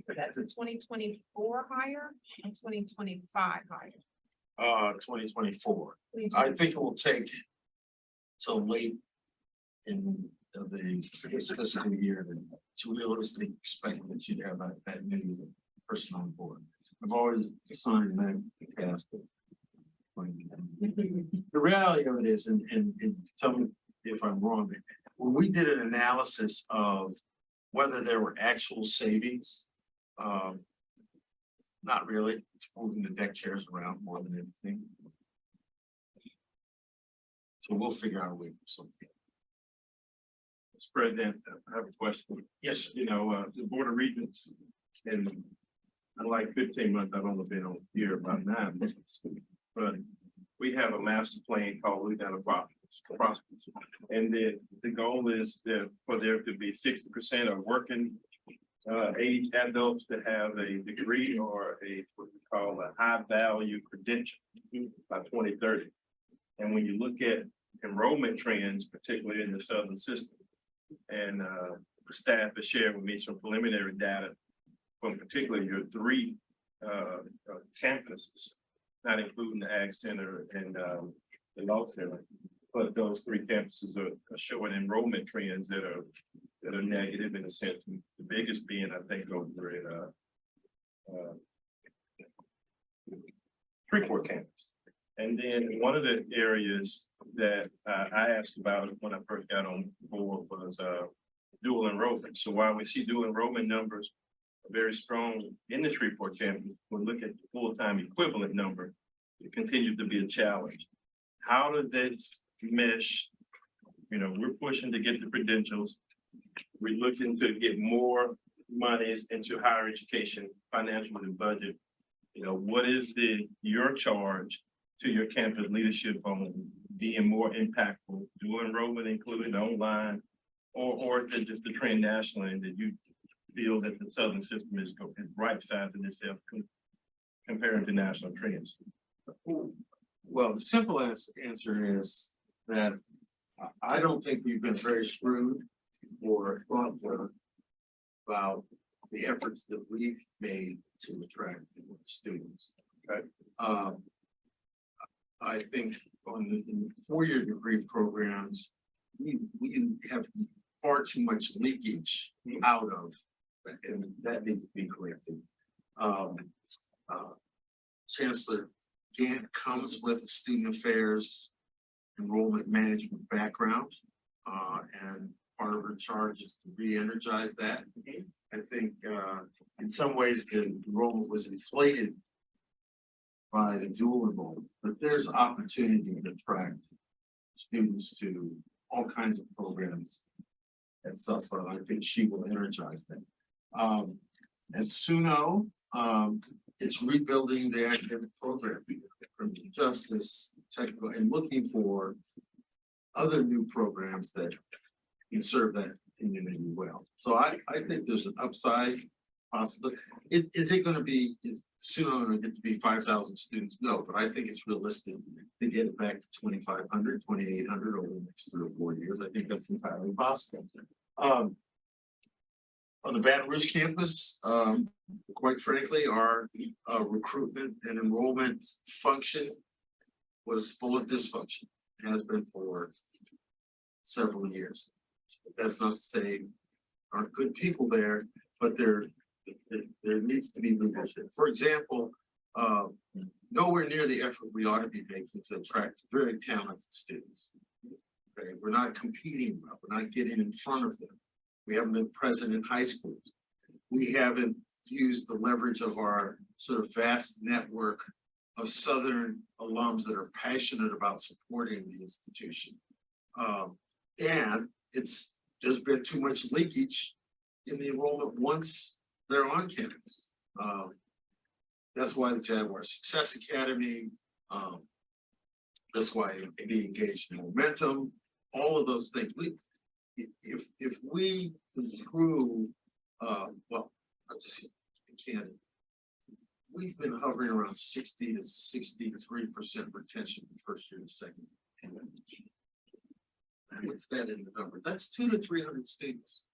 That's a 2024 hire and 2025 hire. 2024. I think it will take till late in the fiscal year to realistically expect that you'd have that new person on board. I've already signed that cast. The reality of it is, and tell me if I'm wrong, when we did an analysis of whether there were actual savings, not really. It's moving the deck chairs around more than anything. So we'll figure out a way to do something. Mr. President, I have a question. Yes. You know, the Board of Regents, and unlike 15 months, I've only been on here about 9 months. But we have a master plan called Louisiana Prosperous. And the goal is for there to be 60% of working age adults to have a degree or what we call a high value credential by 2030. And when you look at enrollment trends, particularly in the southern system, and the staff has shared with me some preliminary data from particularly your 3 campuses, not including the Ag Center and the Law Center, but those 3 campuses are showing enrollment trends that are negative in a sense. The biggest being, I think, over at Freeport campus. And then one of the areas that I asked about when I first got on board was dual enrollment. So while we see dual enrollment numbers are very strong in the Freeport campus, when we look at the full-time equivalent number, it continues to be a challenge. How does this mesh? You know, we're pushing to get the credentials. We're looking to get more monies into higher education, financial and budget. You know, what is your charge to your campus leadership on being more impactful, dual enrollment including online, or is it just the trend nationally, and that you feel that the southern system is right sizing itself comparing to national trends? Well, the simple answer is that I don't think we've been very shrewd or thoughtful about the efforts that we've made to attract students. Okay. I think on the 4-year degree programs, we have far too much leakage out of, and that needs to be corrected. Chancellor Gant comes with a student affairs enrollment management background, and part of her charge is to re-energize that. I think in some ways the enrollment was inflated by the dual enrollment, but there's opportunity to attract students to all kinds of programs at Sussex. I think she will energize them. At SUNO, it's rebuilding the academic program from justice, technical, and looking for other new programs that can serve that community well. So I think there's an upside possibility. Is it going to be, is SUNO going to get to be 5,000 students? No, but I think it's realistic to get it back to 2,500, 2,800 over the next 3 or 4 years. I think that's entirely possible. On the Baton Rouge campus, quite frankly, our recruitment and enrollment function was full of dysfunction. It has been for several years. That's not to say there aren't good people there, but there needs to be leadership. For example, nowhere near the effort we ought to be making to attract very talented students. Okay, we're not competing well. We're not getting in front of them. We haven't been present in high schools. We haven't used the leverage of our sort of vast network of Southern alums that are passionate about supporting the institution. And there's been too much leakage in the enrollment once they're on campus. That's why the Jaguar Success Academy, that's why the engaged momentum, all of those things. If we improve, well, I'm just can't. We've been hovering around 60 to 63% retention from first year to second. What's that in the number? That's 200 to 300 students.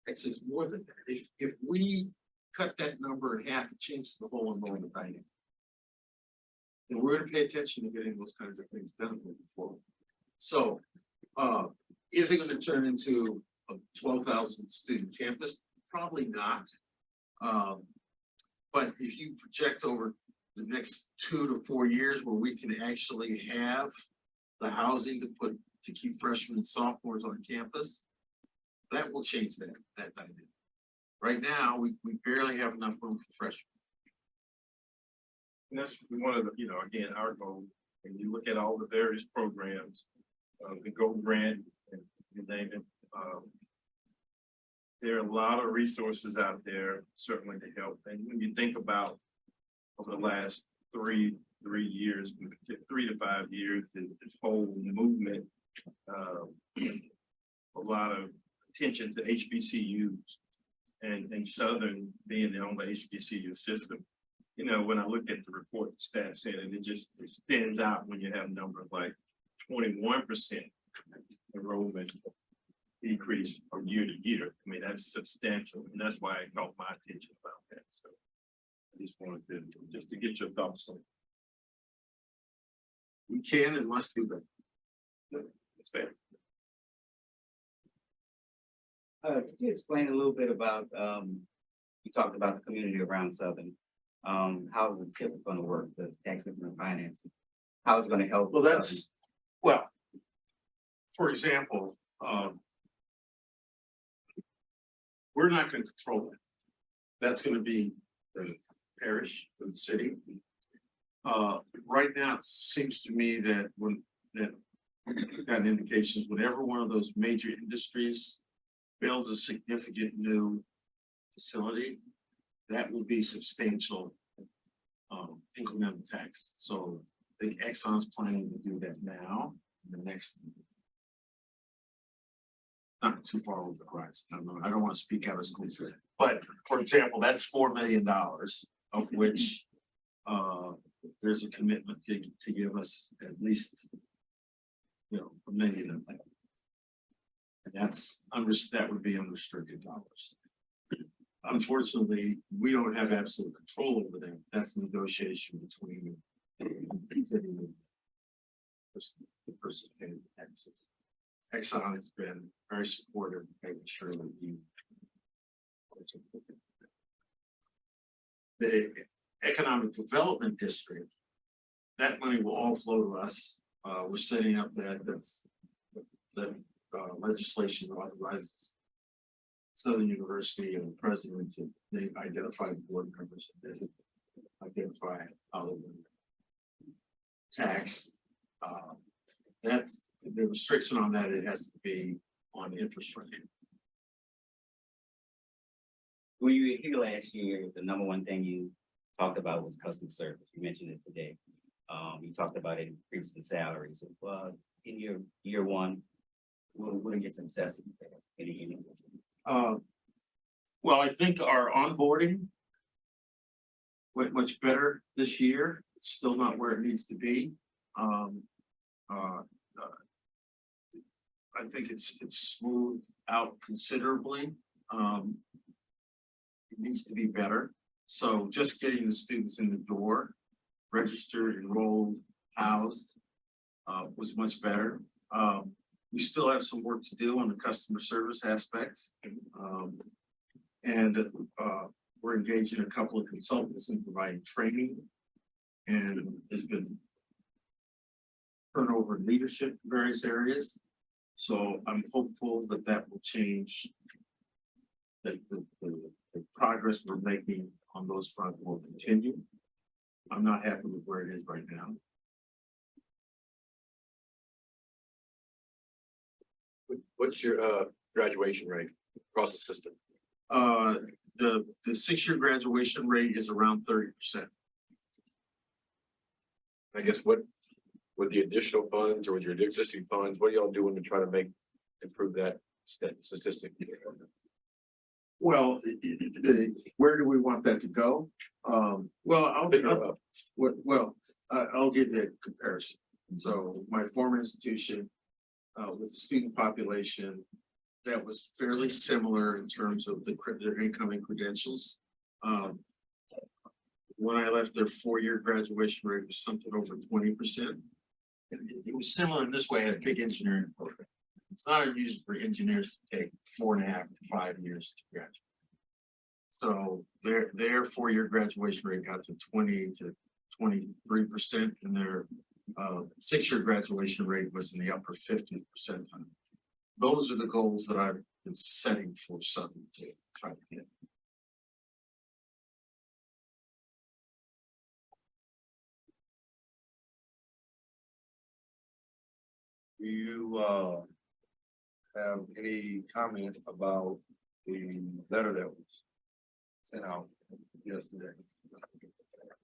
It's just more than that. If we cut that number in half, it changes the whole enrollment dynamic. And we're going to pay attention to getting those kinds of things done moving forward. So, is it going to turn into a 12,000 student campus? Probably not. But if you project over the next 2 to 4 years where we can actually have the housing to keep freshmen and sophomores on campus, that will change that dynamic. Right now, we barely have enough room for freshmen. And that's one of the, you know, again, our goal, when you look at all the various programs, the Gold Grant, and you name it, there are a lot of resources out there certainly to help. And when you think about over the last three years, 3 to 5 years, this whole movement, a lot of attention to HBCUs and Southern being on the HBCU system. You know, when I look at the report, the staff said, and it stands out when you have numbers like 21% enrollment decrease from year to year. I mean, that's substantial, and that's why it caught my attention about that. So I just wanted to, just to get your thoughts on it. We can and must do that. That's fair. Could you explain a little bit about, you talked about the community around Southern. How's the tip gonna work, the tax increment financing? How is it gonna help? Well, that's, well, for example, we're not gonna control that. That's gonna be the parish, or the city. Right now, it seems to me that got indications, whenever one of those major industries builds a significant new facility, that will be substantial incremental tax. So I think Exxon's planning to do that now, in the next, not too far over the horizon. I don't want to speak out of school, but for example, that's $4 million, of which there's a commitment to give us at least, you know, $1 million of that. And that would be unrestricted dollars. Unfortunately, we don't have absolute control over that. That's the negotiation between the person paying the taxes. Exxon has been very supportive, making sure that the economic development district, that money will all flow to us. We're setting up that legislation that authorizes Southern University and the president to, they identify the board members, and they identify how they tax. That's the restriction on that. It has to be on infrastructure. When you were here last year, the number one thing you talked about was customer service. You mentioned it today. You talked about increasing salaries. In your year one, what are your successes there? Well, I think our onboarding went much better this year. It's still not where it needs to be. I think it's smoothed out considerably. It needs to be better. So just getting the students in the door, registered, enrolled, housed, was much better. We still have some work to do on the customer service aspect. We're engaging a couple of consultants in providing training, and there's been turnover in leadership in various areas. So I'm hopeful that that will change, that the progress we're making on those fronts will continue. I'm not happy with where it is right now. What's your graduation rate across the system? The 6-year graduation rate is around 30%. I guess with the additional funds or with your existing funds, what are y'all doing to try to improve that statistic? Well, where do we want that to go? I'll give you a comparison. So my former institution, with the student population, that was fairly similar in terms of their incoming credentials. When I left, their 4-year graduation rate was something over 20%. It was similar in this way. I had a big engineering program. It's not unusual for engineers to take 4.5 to 5 years to graduate. So their 4-year graduation rate got to 20 to 23%, and their 6-year graduation rate was in the upper 50th percentile. Those are the goals that I've been setting for Southern to try to get. do you, have any comment about the letter that was sent out yesterday?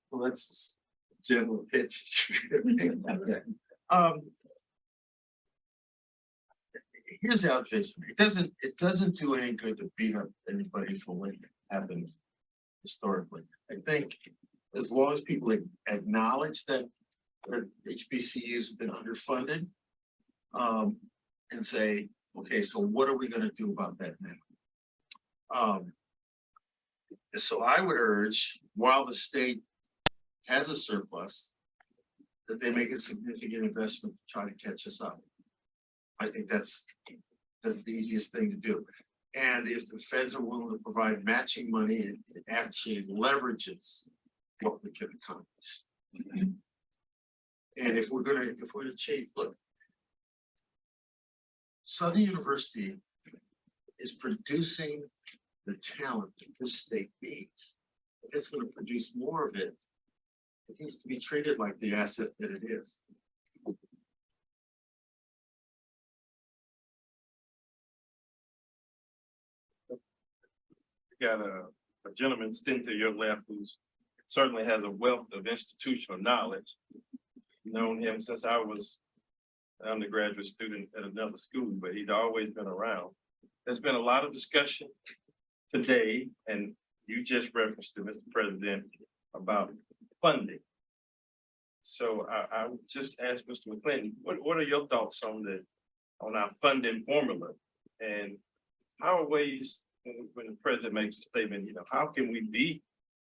Well, that's general pitch. Here's the observation. It doesn't do any good to beat up anybody for what happened historically. I think as long as people acknowledge that HBCUs have been underfunded, and say, okay, so what are we gonna do about that now? So I would urge, while the state has a surplus, that they make a significant investment to try to catch us up. I think that's the easiest thing to do. And if the feds are willing to provide matching money, it actually leverages what we can accomplish. And if we're gonna change, look, Southern University is producing the talent that this state needs. If it's gonna produce more of it, it needs to be treated like the asset that it is. Got a gentleman sitting to your left who's certainly has a wealth of institutional knowledge. Known him since I was an undergraduate student at another school, but he'd always been around. There's been a lot of discussion today, and you just referenced it, Mr. President, about funding. So I would just ask Mr. McClinton, what are your thoughts on our funding formula? And how are ways, when the president makes a statement, how can we be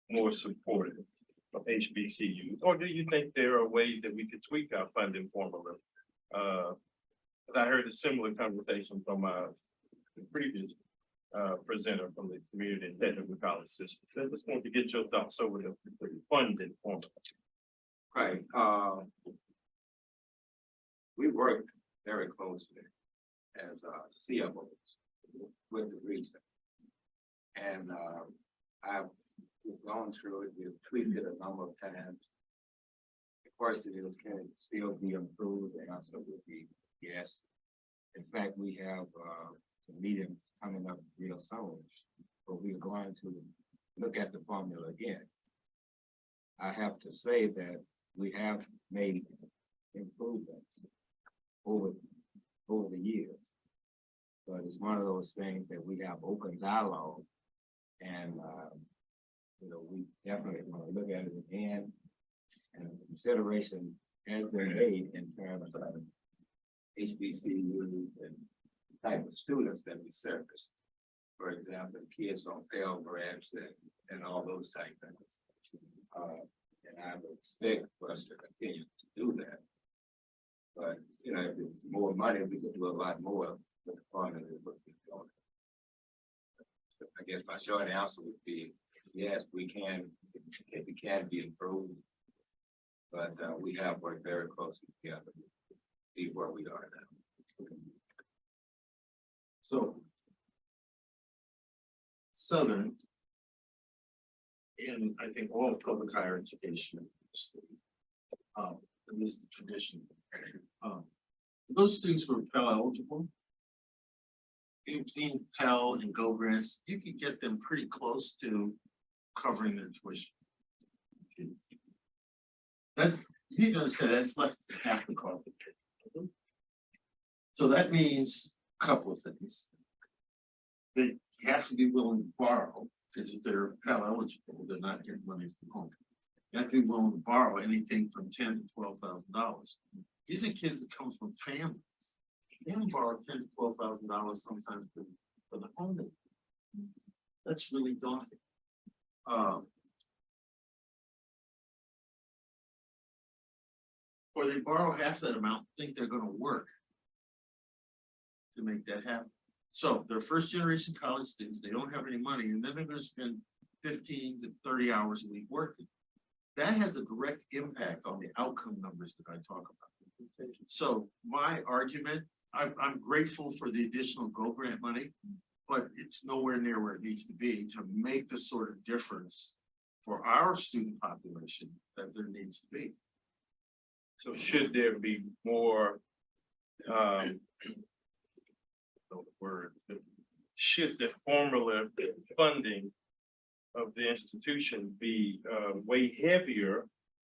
more supportive of HBCUs? Or do you think there are ways that we could tweak our funding formula? I heard a similar conversation from the previous presenter from the community and technical college system. So I just want to get your thoughts over the funding formula. Right, we work very closely as CFOs with the region. And we've gone through it, we've tweaked it a number of times. The question is, can it still be improved? The answer would be yes. In fact, we have some meetings coming up real soon, but we're going to look at the formula again. I have to say that we have made improvements over the years. But it's one of those things that we have open dialogue, and we definitely want to look at it again. And consideration has been made in terms of HBCUs and the type of students that we service. For example, kids on Pell Grants and all those type things. And I would expect for us to continue to do that. But if it's more money, we could do a lot more with the funding than what we're doing. I guess my short answer would be yes, we can be improved. But we have worked very closely together to be where we are now. So Southern, and I think all public higher education, at least the tradition, those students who are Pell eligible, between Pell and Go Grants, you can get them pretty close to covering their tuition. That you need to understand that's less than half the cost. So that means a couple of things. They have to be willing to borrow, because if they're Pell eligible, they're not getting money from home. You have to be willing to borrow anything from $10,000 to $12,000. These are kids that come from families. They can borrow $10,000 to $12,000 sometimes for the home. That's really daunting. Or they borrow half that amount, think they're gonna work to make that happen. So they're first generation college students, they don't have any money, and then they're gonna spend 15 to 30 hours a week working. That has a direct impact on the outcome numbers that I talk about. So my argument, I'm grateful for the additional Go Grant money, but it's nowhere near where it needs to be to make the sort of difference for our student population that there needs to be. So should there be more the word, should the formula funding of the institution be way heavier?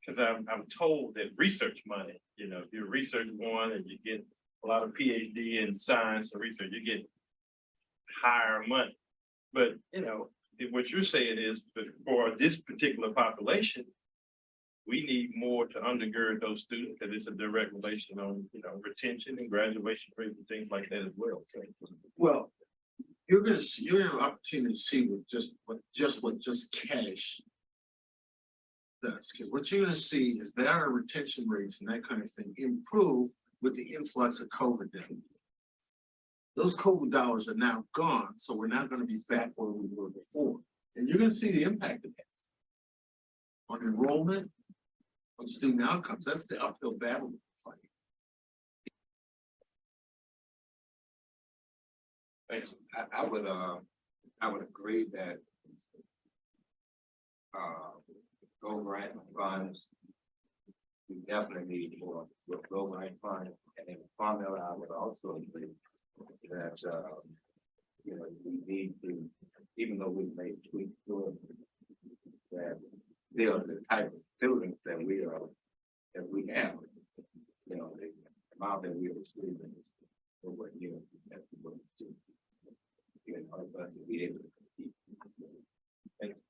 Cause I'm told that research money, you know, if you're research one and you get a lot of PhD in science and research, you get higher money. But, you know, what you're saying is, but for this particular population, we need more to undergird those students, because it's a direct relation on, you know, retention and graduation rate and things like that as well. Well, you're gonna see, you're gonna have an opportunity to see what just cash does, because what you're gonna see is that our retention rates and that kind of thing improve with the influx of COVID dollars. Those COVID dollars are now gone, so we're not gonna be back where we were before. And you're gonna see the impact of that on enrollment, on student outcomes. That's the uphill battle we're fighting. Thanks. I would agree that gold grant funds, we definitely need more gold grant funds. And in formula, I would also agree that you know, we need to, even though we made tweaks to it, that still the type of students that we have, you know, the amount that we are receiving for what year that's what we do. You know, us to be able to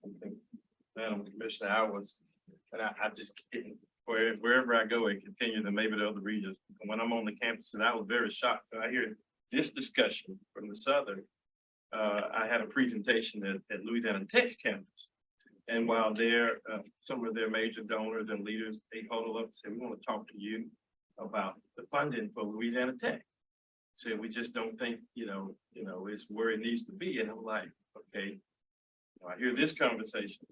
compete. Madam Commissioner, I just, wherever I go and continue, and maybe the other regions, when I'm on the campus, and I was very shocked. So I hear this discussion from the Southern. I had a presentation at Louisiana Tech's campus. And while some of their major donors and leaders, they huddled up and said, we want to talk to you about the funding for Louisiana Tech. So we just don't think, you know, it's where it needs to be. And I'm like, okay, I hear this conversation.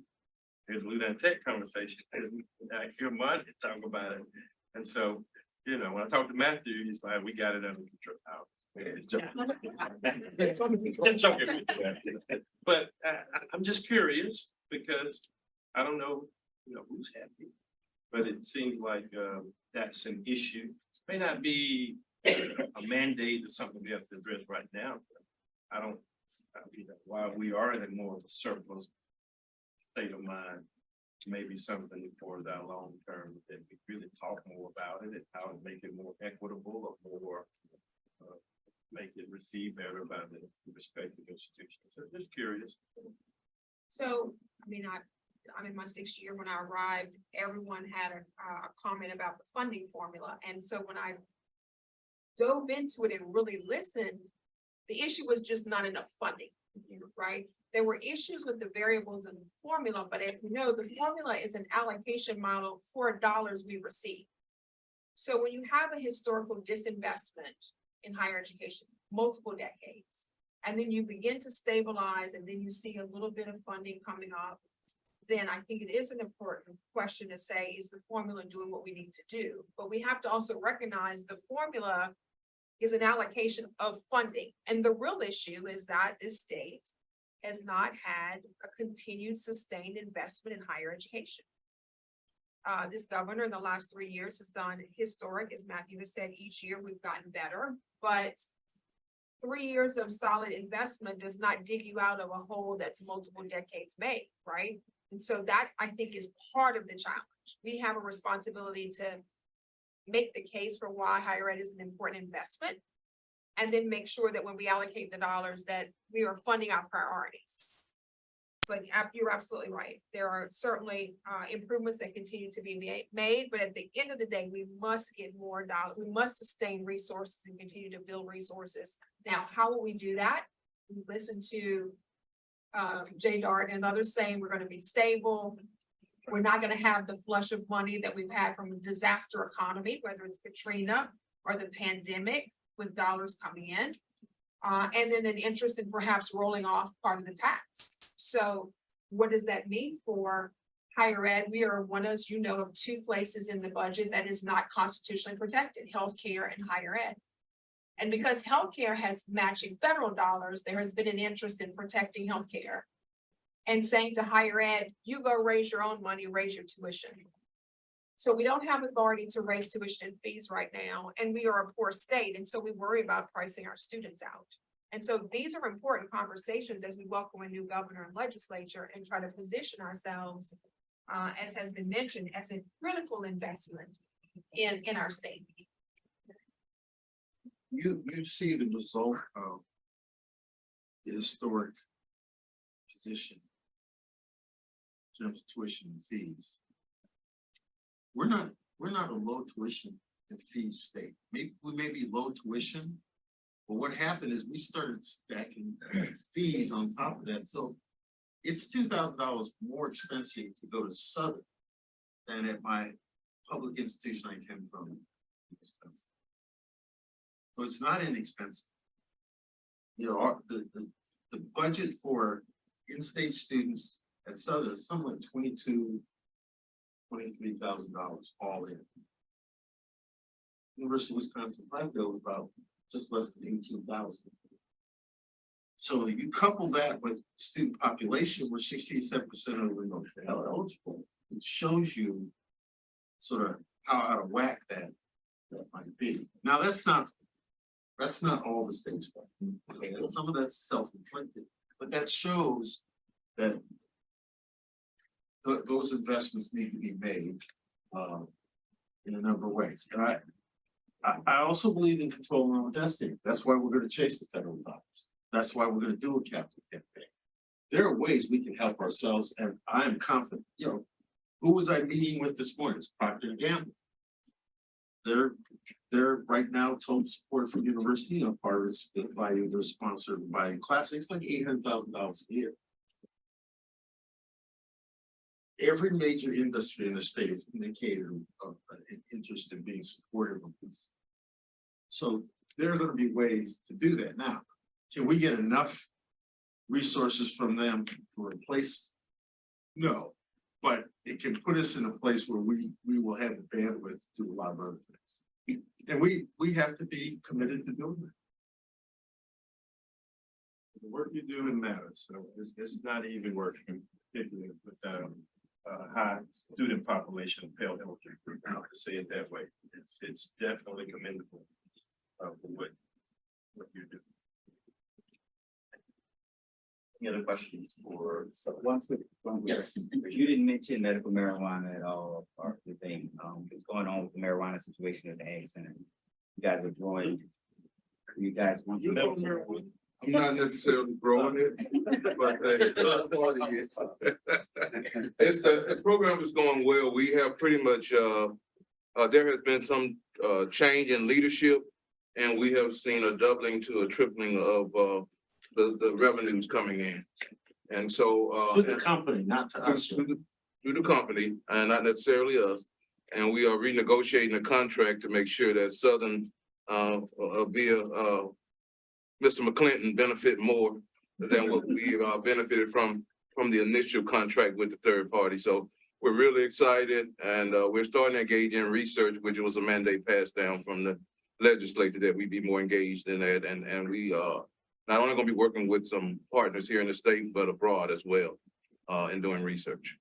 Here's Louisiana Tech conversation. I hear Mud talk about it. And so, you know, when I talk to Matthew, he's like, we got it under control. Just joking. But I'm just curious because I don't know, you know, who's happy, but it seems like that's an issue. It may not be a mandate or something we have to address right now. I don't, you know, while we are in a more of a surplus state of mind, maybe something for that long term that we really talk more about it and how to make it more equitable or more make it received better by the respective institutions. So just curious. So, I mean, I'm in my 6th year. When I arrived, everyone had a comment about the funding formula. And so when I dove into it and really listened, the issue was just not enough funding, right? There were issues with the variables in the formula, but as you know, the formula is an allocation model for dollars we receive. So when you have a historical disinvestment in higher education, multiple decades, and then you begin to stabilize and then you see a little bit of funding coming up, then I think it is an important question to say, is the formula doing what we need to do? But we have to also recognize the formula is an allocation of funding. And the real issue is that this state has not had a continued sustained investment in higher education. This governor in the last 3 years has done historic, as Matthew has said, each year we've gotten better, but 3 years of solid investment does not dig you out of a hole that's multiple decades made, right? And so that I think is part of the challenge. We have a responsibility to make the case for why higher ed is an important investment, and then make sure that when we allocate the dollars that we are funding our priorities. But you're absolutely right. There are certainly improvements that continue to be made, but at the end of the day, we must get more dollars. We must sustain resources and continue to build resources. Now, how will we do that? We listen to Jay Dardenne and others saying we're going to be stable. We're not going to have the flush of money that we've had from a disaster economy, whether it's Katrina or the pandemic, with dollars coming in. And then an interest in perhaps rolling off part of the tax. So what does that mean for higher ed? We are one, as you know, of 2 places in the budget that is not constitutionally protected, healthcare and higher ed. And because healthcare has matching federal dollars, there has been an interest in protecting healthcare and saying to higher ed, you go raise your own money, raise your tuition. So we don't have authority to raise tuition and fees right now, and we are a poor state, and so we worry about pricing our students out. And so these are important conversations as we welcome a new governor and legislature and try to position ourselves, as has been mentioned, as a critical investment in our state. You see the result of the historic position in terms of tuition and fees. We're not a low tuition and fees state. Maybe we may be low tuition, but what happened is we started stacking fees on top of that. So it's $2,000 more expensive to go to Southern than at my public institution I came from. So it's not inexpensive. You know, the budget for in-state students at Southern is somewhere $23,000 all in. University of Wisconsin-Platteville is about just less than 18,000. So you couple that with student population, where 67% of them are eligible, it shows you sort of how out of whack that might be. Now that's not all the states. Some of that's self-inflicted, but that shows that those investments need to be made in a number of ways. And I also believe in controlling our own destiny. That's why we're going to chase the federal dollars. That's why we're going to do a capital campaign. There are ways we can help ourselves, and I am confident. You know, who was I meeting with this morning? It's Procter & Gamble. They're right now total support for university. You know, part of it's by their sponsored by Classic. It's like $800,000 a year. Every major industry in the state has indicated an interest in being supportive of this. So there are going to be ways to do that. Now, can we get enough resources from them to replace? No, but it can put us in a place where we will have the bandwidth to do a lot of other things. And we have to be committed to doing that. The work you do matters, so it's not easy work, particularly with high student population of Pell eligible group. I have to say it that way. It's definitely commendable for what you do. Any other questions for? Yes. You didn't mention medical marijuana at all, or the thing, what's going on with the marijuana situation at the Ag Center. You guys are growing. You guys want to know? I'm not necessarily growing it, but the program is going well. We have pretty much there has been some change in leadership, and we have seen a doubling to a tripling of the revenues coming in. And so To the company, not to us. to the company, and not necessarily us. And we are renegotiating the contract to make sure that Southern via Mr. McClinton benefit more than what we benefited from the initial contract with the third party. So we're really excited, and we're starting to engage in research, which was a mandate passed down from the legislature that we be more engaged in that. And we not only going to be working with some partners here in the state, but abroad as well in doing research.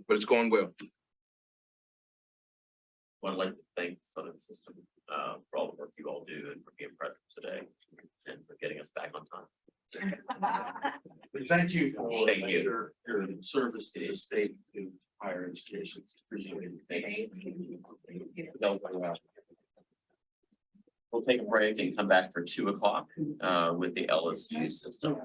But it's going well. I'd like to thank the Southern System for all the work you all do and for being present today and for getting us back on time. Thank you for Thank you. your service to the state to higher education. Appreciate it. Thank you. We'll take a break and come back for 2 o'clock with the LSU system.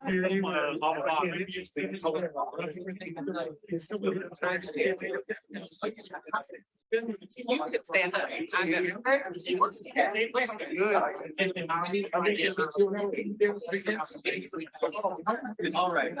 You can stand up. All right.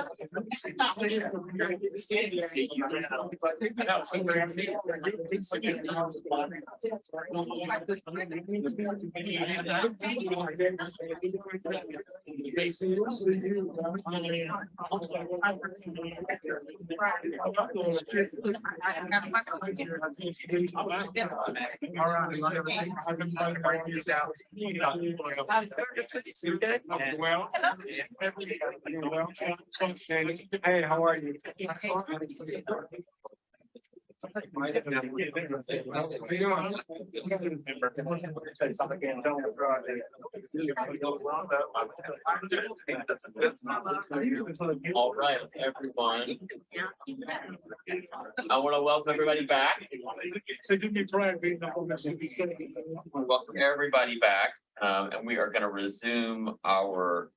Hey, how are you? All right, everyone. I want to welcome everybody back. Welcome everybody back, and we are going to resume our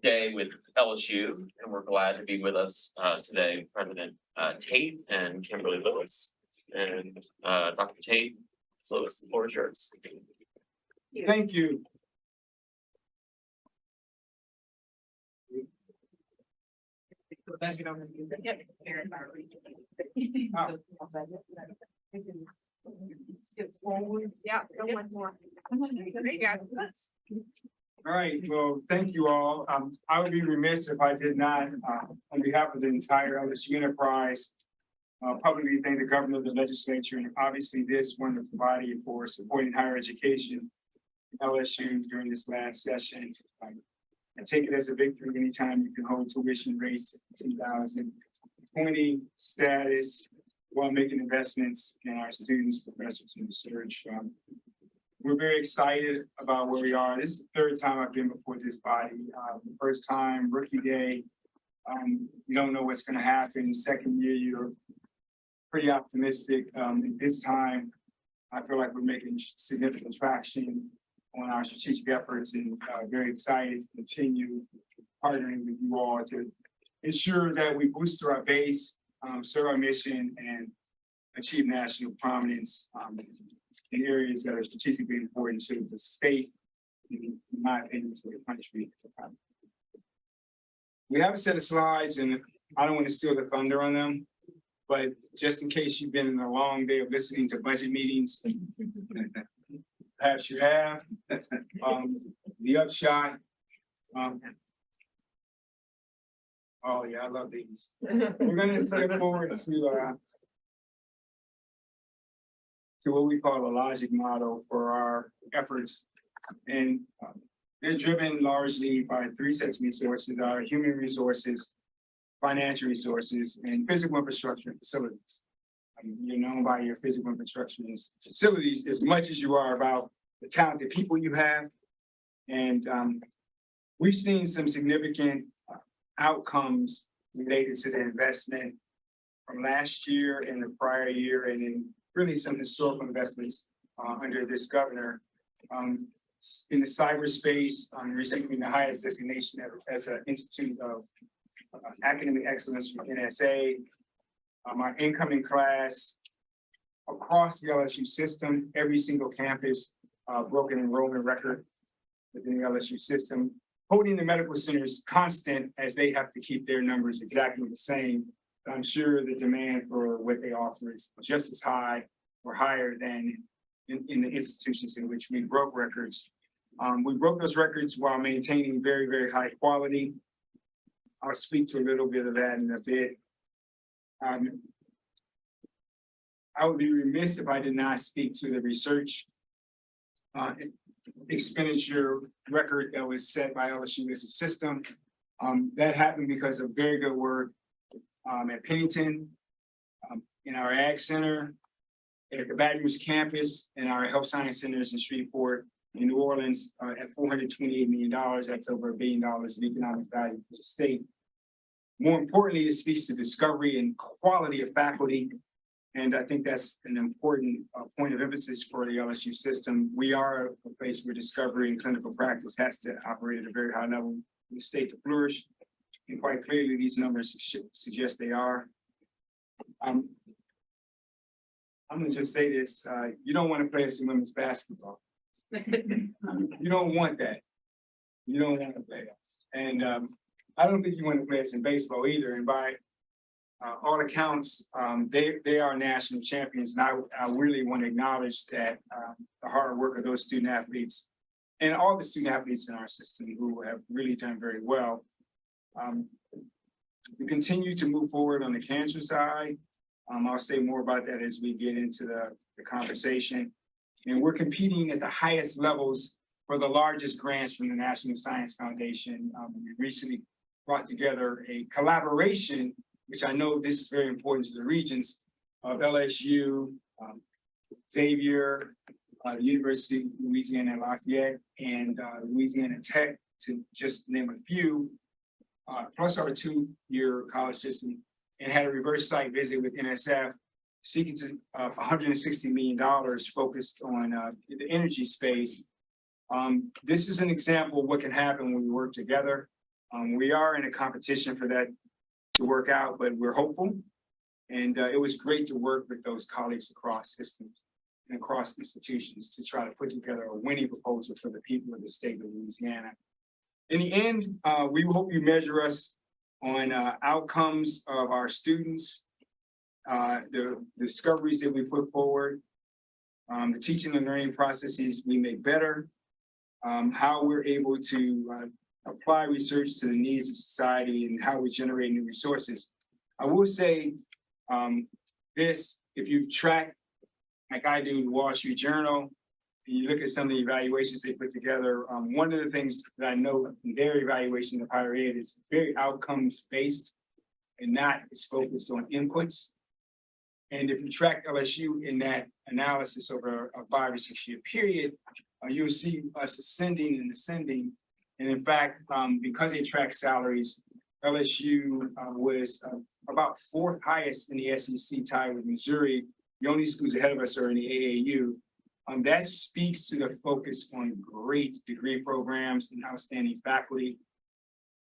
day with LSU, and we're glad to be with us today, President Tate and Kimberly Lewis, and Dr. Tate. So the floor is yours. Thank you. Yeah, go one more. There you go. All right, well, thank you all. I would be remiss if I did not, on behalf of the entire LSU enterprise, publicly thank the governor, the legislature, and obviously this wonderful body for supporting higher education in LSU during this last session. I take it as a victory anytime you can hold tuition rates in 2020 status while making investments in our students, professors, and research. We're very excited about where we are. This is the third time I've been before this body. The first time, rookie day, you don't know what's going to happen. Second year, you're pretty optimistic. This time, I feel like we're making significant traction on our strategic efforts, and very excited to continue partnering with you all to ensure that we boost our base, serve our mission, and achieve national prominence in areas that are strategically important to the state, in my opinion, to the country. We have a set of slides, and I don't want to steal the thunder on them, but just in case you've been in a long day of listening to budget meetings, perhaps you have. The upshot. Oh yeah, I love these. We're gonna step forward to what we call a logic model for our efforts. And they're driven largely by three sets of resources: our human resources, financial resources, and physical infrastructure and facilities. You're known by your physical infrastructure and facilities as much as you are about the talented people you have. And we've seen some significant outcomes related to the investment from last year and the prior year, and then really some historical investments under this governor. In the cyberspace, receiving the highest designation as an institute of academic excellence from NSA. Our incoming class across the LSU system, every single campus broke an enrollment record within the LSU system, holding the medical centers constant as they have to keep their numbers exactly the same. I'm sure the demand for what they offer is just as high or higher than in the institutions in which we broke records. We broke those records while maintaining very, very high quality. I'll speak to a little bit of that in a bit. I would be remiss if I did not speak to the research expenditure record that was set by LSU as a system. That happened because of very good work at Pennington, in our Ag Center, at the Baton Rouge campus, and our health science centers in Shreveport, in New Orleans, at $428 million. That's over $1 billion of economic value for the state. More importantly, it speaks to discovery and quality of faculty And I think that's an important point of emphasis for the LSU system. We are a place where discovery and clinical practice has to operate at a very high level in the state to flourish. And quite clearly, these numbers suggest they are. I'm gonna just say this, you don't want to play us in women's basketball. You don't want that. You don't want to play us. And I don't think you want to play us in baseball either. And by all accounts, they are national champions. And I really want to acknowledge that the hard work of those student athletes and all the student athletes in our system who have really done very well. We continue to move forward on the cancer side. I'll say more about that as we get into the conversation. And we're competing at the highest levels for the largest grants from the National Science Foundation. We recently brought together a collaboration, which I know this is very important to the regions of LSU, Xavier, the University of Louisiana Lafayette, and Louisiana Tech, to just name a few, plus our two-year college system, and had a reverse site visit with NSF, seeking to $160 million focused on the energy space. This is an example of what can happen when we work together. We are in a competition for that to work out, but we're hopeful. And it was great to work with those colleagues across systems and across institutions to try to put together a winning proposal for the people of the state of Louisiana. In the end, we hope you measure us on outcomes of our students, the discoveries that we put forward, the teaching and learning processes we make better, how we're able to apply research to the needs of society, and how we generate new resources. I will say this, if you've tracked, like I do, the Wall Street Journal, and you look at some of the evaluations they put together, one of the things that I know in their evaluation of higher ed is very outcomes-based and not as focused on inputs. And if you track LSU in that analysis over a 5 or 6 year period, you'll see us ascending and ascending. And in fact, because they track salaries, LSU was about 4th highest in the SEC, tied with Missouri. The only schools ahead of us are in the AAU. That speaks to the focus on great degree programs and outstanding faculty.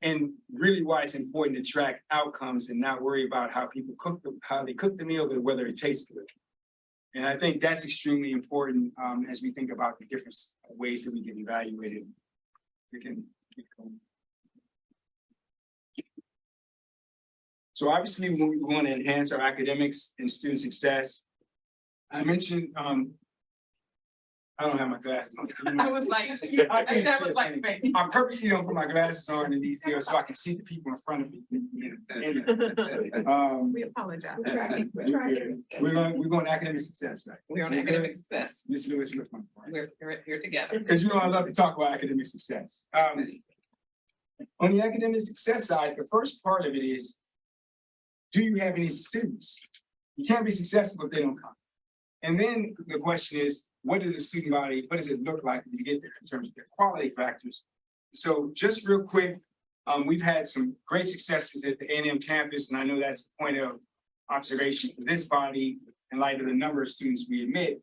And really why it's important to track outcomes and not worry about how people cook how they cook the meal, but whether it tastes good. And I think that's extremely important as we think about the different ways that we get evaluated. We can keep going. So obviously, we want to enhance our academics and student success. I mentioned, I don't have my glasses on. I was like, that was like, I purposely don't put my glasses on in these deals so I can see the people in front of me. we apologize. We're going academic success, right? We're on academic success. Ms. Lewis, with my part. We're here together. Because you know I love to talk about academic success. On the academic success side, the first part of it is, do you have any students? You can't be successful if they don't come. And then the question is, what does the student body, what does it look like when you get there in terms of their quality factors? So just real quick, we've had some great successes at the A&M campus, and I know that's a point of observation for this body in light of the number of students we admit.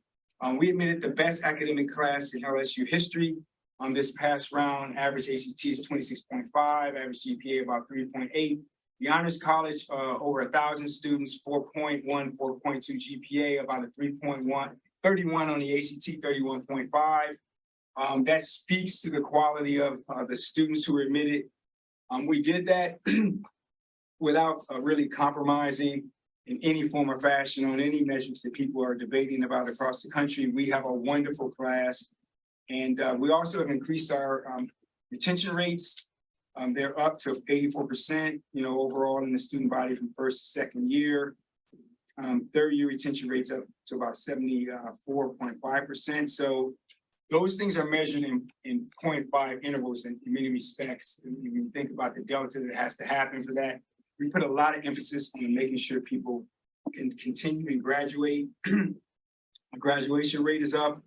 We admitted the best academic class in LSU history on this past round. Average ACT is 26.5, average GPA about 3.8. The Honors College, over 1,000 students, 4.1, 4.2 GPA, about a 3.1, 31 on the ACT, 31.5. That speaks to the quality of the students who were admitted. We did that without really compromising in any form or fashion on any measures that people are debating about across the country. We have a wonderful class. And we also have increased our retention rates. They're up to 84%, overall in the student body from first to second year. 3rd-year retention rates up to about 74.5%. So those things are measured in 0.5 intervals in many respects. And when you think about the delta that has to happen for that, we put a lot of emphasis on making sure people can continue and graduate. The graduation rate is up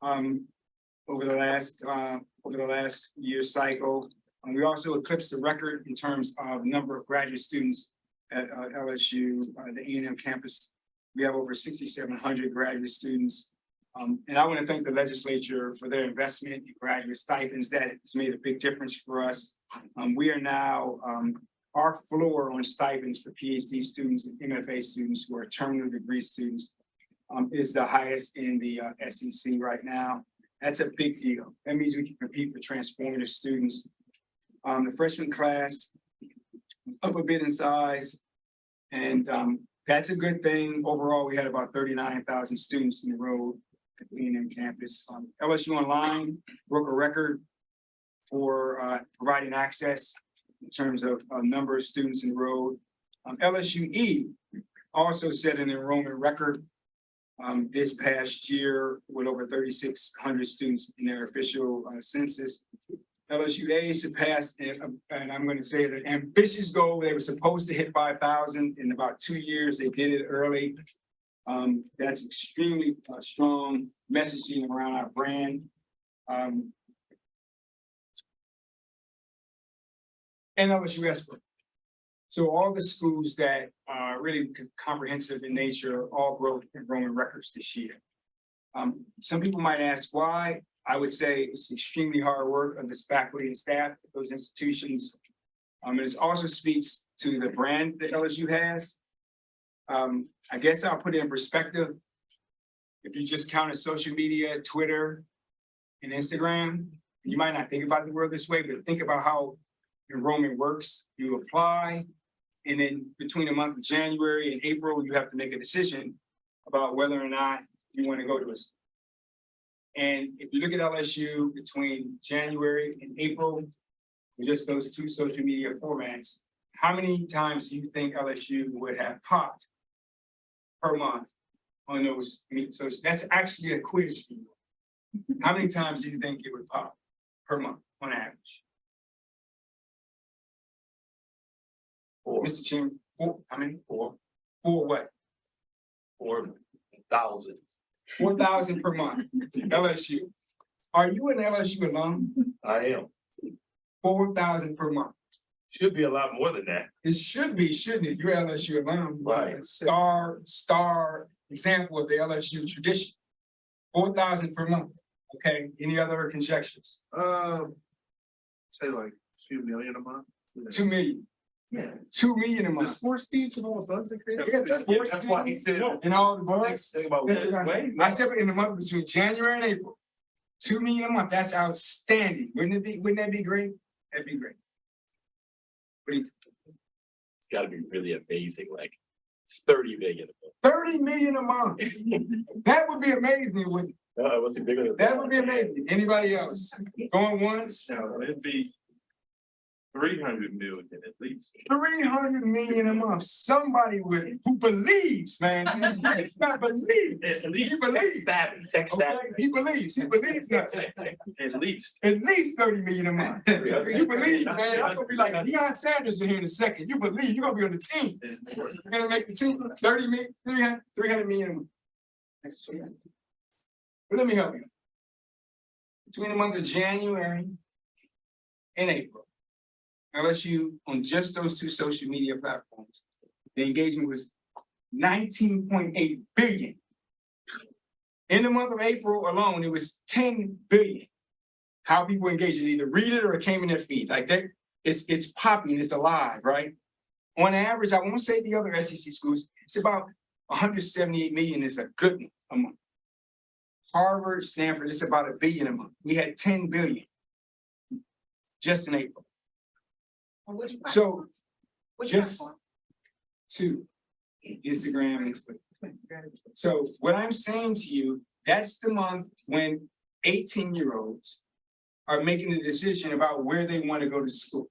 over the last year cycle. And we also eclipsed the record in terms of number of graduate students at LSU, the A&M campus We have over 6,700 graduate students. And I want to thank the legislature for their investment in graduate stipends. That has made a big difference for us. We are now, our floor on stipends for PhD students and MFA students who are terminal degree students is the highest in the SEC right now. That's a big deal. That means we can compete for transformative students. The freshman class up a bit in size, and that's a good thing. Overall, we had about 39,000 students enrolled at the A&M campus. LSU Online broke a record for providing access in terms of number of students enrolled. LSU E also set an enrollment record this past year with over 3,600 students in their official census. LSU A surpassed, and I'm going to say an ambitious goal. They were supposed to hit 5,000 in about 2 years. They did it early. That's extremely strong messaging around our brand. And LSU Esper. So all the schools that are really comprehensive in nature all broke enrollment records this year. Some people might ask why. I would say it's extremely hard work of this faculty and staff at those institutions. And it also speaks to the brand that LSU has. I guess I'll put it in perspective. If you just counted social media, Twitter, and Instagram, you might not think about the world this way, but think about how enrollment works. You apply, and then between the month of January and April, you have to make a decision about whether or not you want to go to a school. And if you look at LSU between January and April, with just those two social media formats, how many times do you think LSU would have popped per month on those? So that's actually a quiz for you. How many times do you think it would pop per month on average? Mr. Chairman, how many? Four what? 4,000. 4,000 per month, LSU. Are you an LSU alum? I am. 4,000 per month. Should be a lot more than that. It should be, shouldn't it? You're LSU alum. Right. Star example of the LSU tradition. 4,000 per month. Okay, any other conjectures? Say like 2 million a month. 2 million. Yeah. 2 million a The month. sports teams and all the bugs that create. Yeah, the sports That's why he teams said. and all the bugs. Think about I said in the month between January and April, 2 million a month. That's outstanding. Wouldn't that be great? That'd be great. What do you think? It's got to be really amazing, like 30 million. 30 million a month. That would be amazing, wouldn't it? It must be bigger than That would be amazing. Anybody else? Going once? No, it'd be 300 million at least. 300 million a month. Somebody who believes, man. It's not believe. He believes. Text Okay? that. He believes. He believes us. At least. At least 30 million a month. You believe, man. I'm gonna be like Deion Sanders in here in a second. You believe you're gonna be on the team. You're gonna make the team. 30 million, 300 million a month. But let me help you. Between the month of January and April, LSU on just those two social media platforms, the engagement was 19.8 billion. In the month of April alone, it was 10 billion. How people engage it, either read it or it came in their feed. Like that, it's popping, it's alive, right? On average, I won't say the other SEC schools, it's about 178 million is a good one a month. Harvard, Stanford, it's about $1 billion a month. We had 10 billion just in April. So just two, Instagram and Twitter. So what I'm saying to you, that's the month when 18-year-olds are making a decision about where they want to go to school.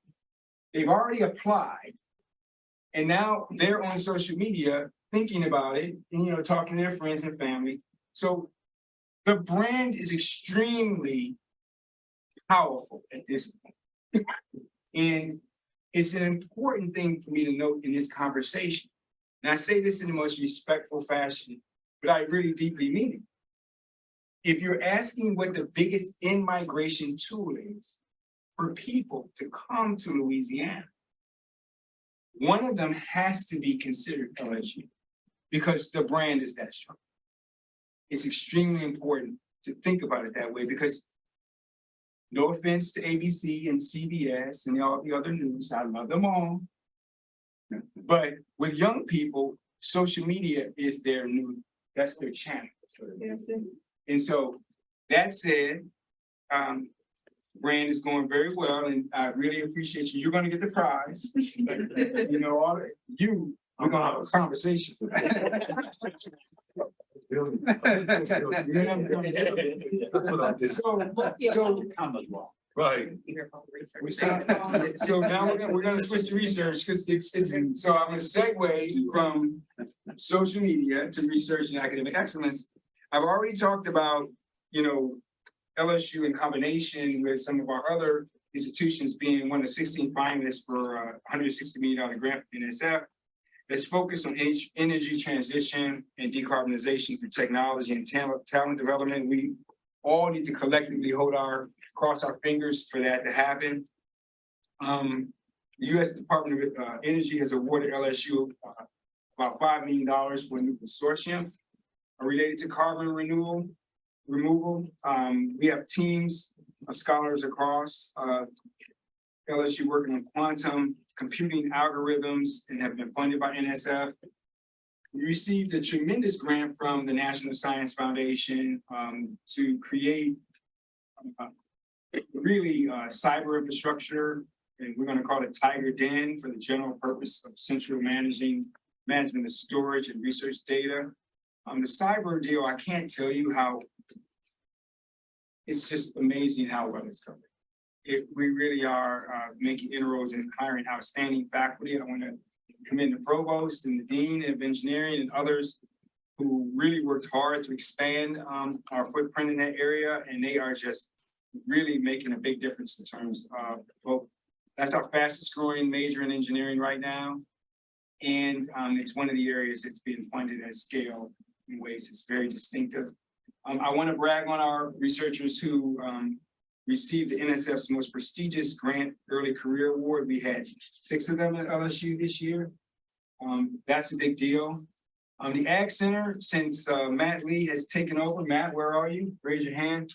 They've already applied, and now they're on social media thinking about it, and talking to their friends and family. So the brand is extremely powerful at this point. And it's an important thing for me to note in this conversation. And I say this in the most respectful fashion, but I really deeply mean it. If you're asking what the biggest in-migration tool is for people to come to Louisiana, one of them has to be considered LSU. because the brand is that strong. It's extremely important to think about it that way because no offense to ABC and CBS and all the other news, I love them all. But with young people, social media is their new, that's their channel. And so that said, brand is going very well and I really appreciate you. You're gonna get the prize. You know, all you, we're gonna have a conversation. Right. So now we're gonna switch to research, because so I'm gonna segue from social media to research and academic excellence. I've already talked about, you know, LSU in combination with some of our other institutions being one of 16 finalists for a $160 million grant from NSF. That's focused on energy transition and decarbonization through technology and talent development. We all need to collectively cross our fingers for that to happen. The U.S. Department of Energy has awarded LSU about $5 million for a new consortium related to carbon removal. We have teams of scholars across LSU working on quantum computing algorithms and have been funded by NSF. We received a tremendous grant from the National Science Foundation to create really cyber infrastructure, and we're going to call it Dardenne for the general purpose of central management of storage and research data. The cyber deal, I can't tell you how, it's just amazing how well it's going. We really are making inroads and hiring outstanding faculty. I want to commend the provost and the dean of engineering and others who really worked hard to expand our footprint in that area, and they are just really making a big difference in terms of both. That's our fastest growing major in engineering right now, and it's one of the areas that's being funded at scale in ways that's very distinctive. I want to brag on our researchers who received the NSF's most prestigious grant early career award. We had 6 of them at LSU this year. That's a big deal. The Ag Center, since Matt Lee has taken over, Matt, where are you? Raise your hand.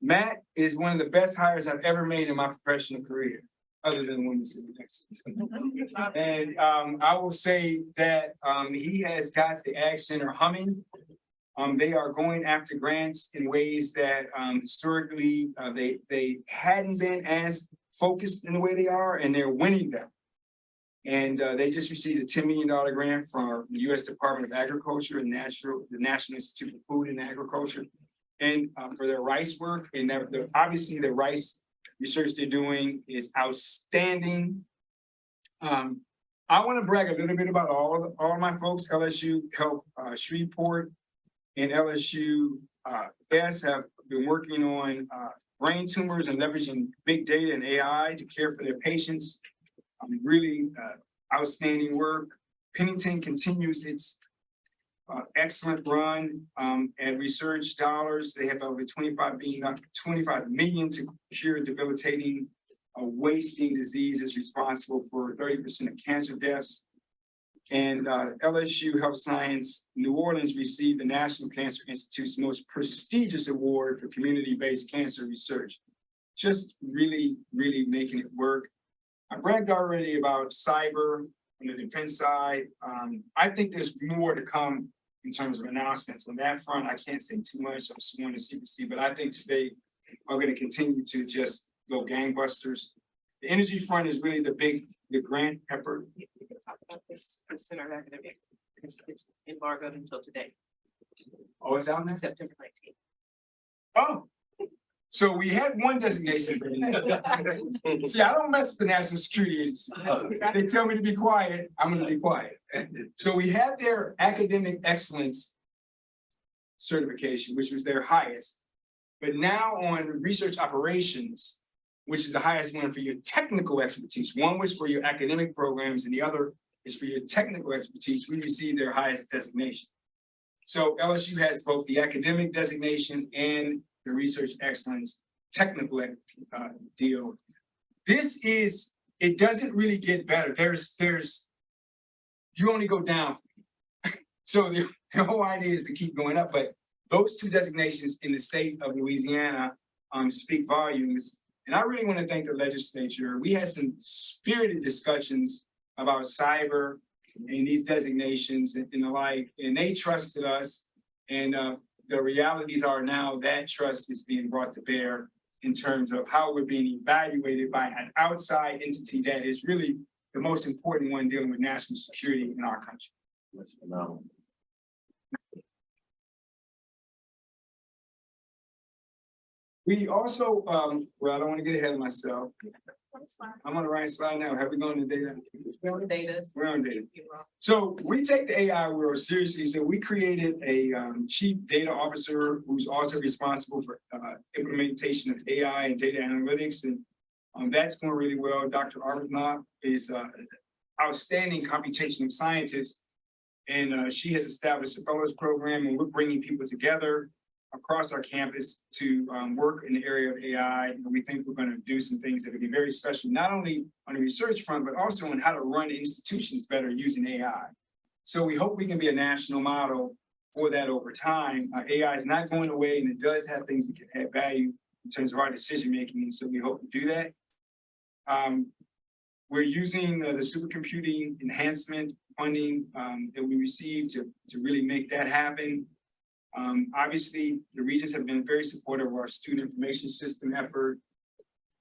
Matt is one of the best hires I've ever made in my professional career, other than when he's sitting next to me. And I will say that he has got the Ag Center humming. They are going after grants in ways that historically they hadn't been as focused in the way they are, and they're winning them. And they just received a $10 million grant from the U.S. Department of Agriculture and the National Institute of Food and Agriculture, and for their rice work. And obviously the rice research they're doing is outstanding. I want to brag a little bit about all of my folks. LSU Health Shreveport and LSU have been working on brain tumors and leveraging big data and AI to care for their patients. Really outstanding work. Pennington continues its excellent run at research dollars. They have over 25 million to cure debilitating wasting diseases responsible for 30% of cancer deaths. And LSU Health Science New Orleans received the National Cancer Institute's most prestigious award for community-based cancer research. Just really, really making it work. I bragged already about cyber on the defense side. I think there's more to come in terms of announcements. On that front, I can't say too much. I'm sworn to secrecy, but I think they are going to continue to just go gangbusters. The energy front is really the grant effort. This center of academic, it's embargoed until today, Oh, it's out now? September 19th. Oh, so we had one designation. See, I don't mess with the National Security Agency. They tell me to be quiet, I'm gonna be quiet. So we had their academic excellence certification, which was their highest. But now on research operations, which is the highest one for your technical expertise. One was for your academic programs and the other is for your technical expertise. We received their highest designation. So LSU has both the academic designation and the research excellence technical deal. It doesn't really get better. You only go down. So the whole idea is to keep going up, but those two designations in the state of Louisiana speak volumes. And I really want to thank the legislature. We had some spirited discussions about cyber and these designations and the like, and they trusted us. And the realities are now that trust is being brought to bear in terms of how we're being evaluated by an outside entity that is really the most important one dealing with national security in our country. That's phenomenal. We also, well, I don't want to get ahead of myself. I'm on the right slide now. Have we gone to data? We're on data. We're on data. So we take the AI world seriously. So we created a chief data officer who's also responsible for implementation of AI and data analytics. And that's going really well. Dr. Arbuthnot is an outstanding computational scientist. And she has established a fellows program, and we're bringing people together across our campus to work in the area of AI. And we think we're going to do some things that will be very special, not only on the research front, but also on how to run institutions better using AI. So we hope we can be a national model for that over time. AI is not going away, and it does have things that can add value in terms of our decision-making. And so we hope to do that. We're using the supercomputing enhancement funding that we received to really make that happen. Obviously, the Regents have been very supportive of our student information system effort.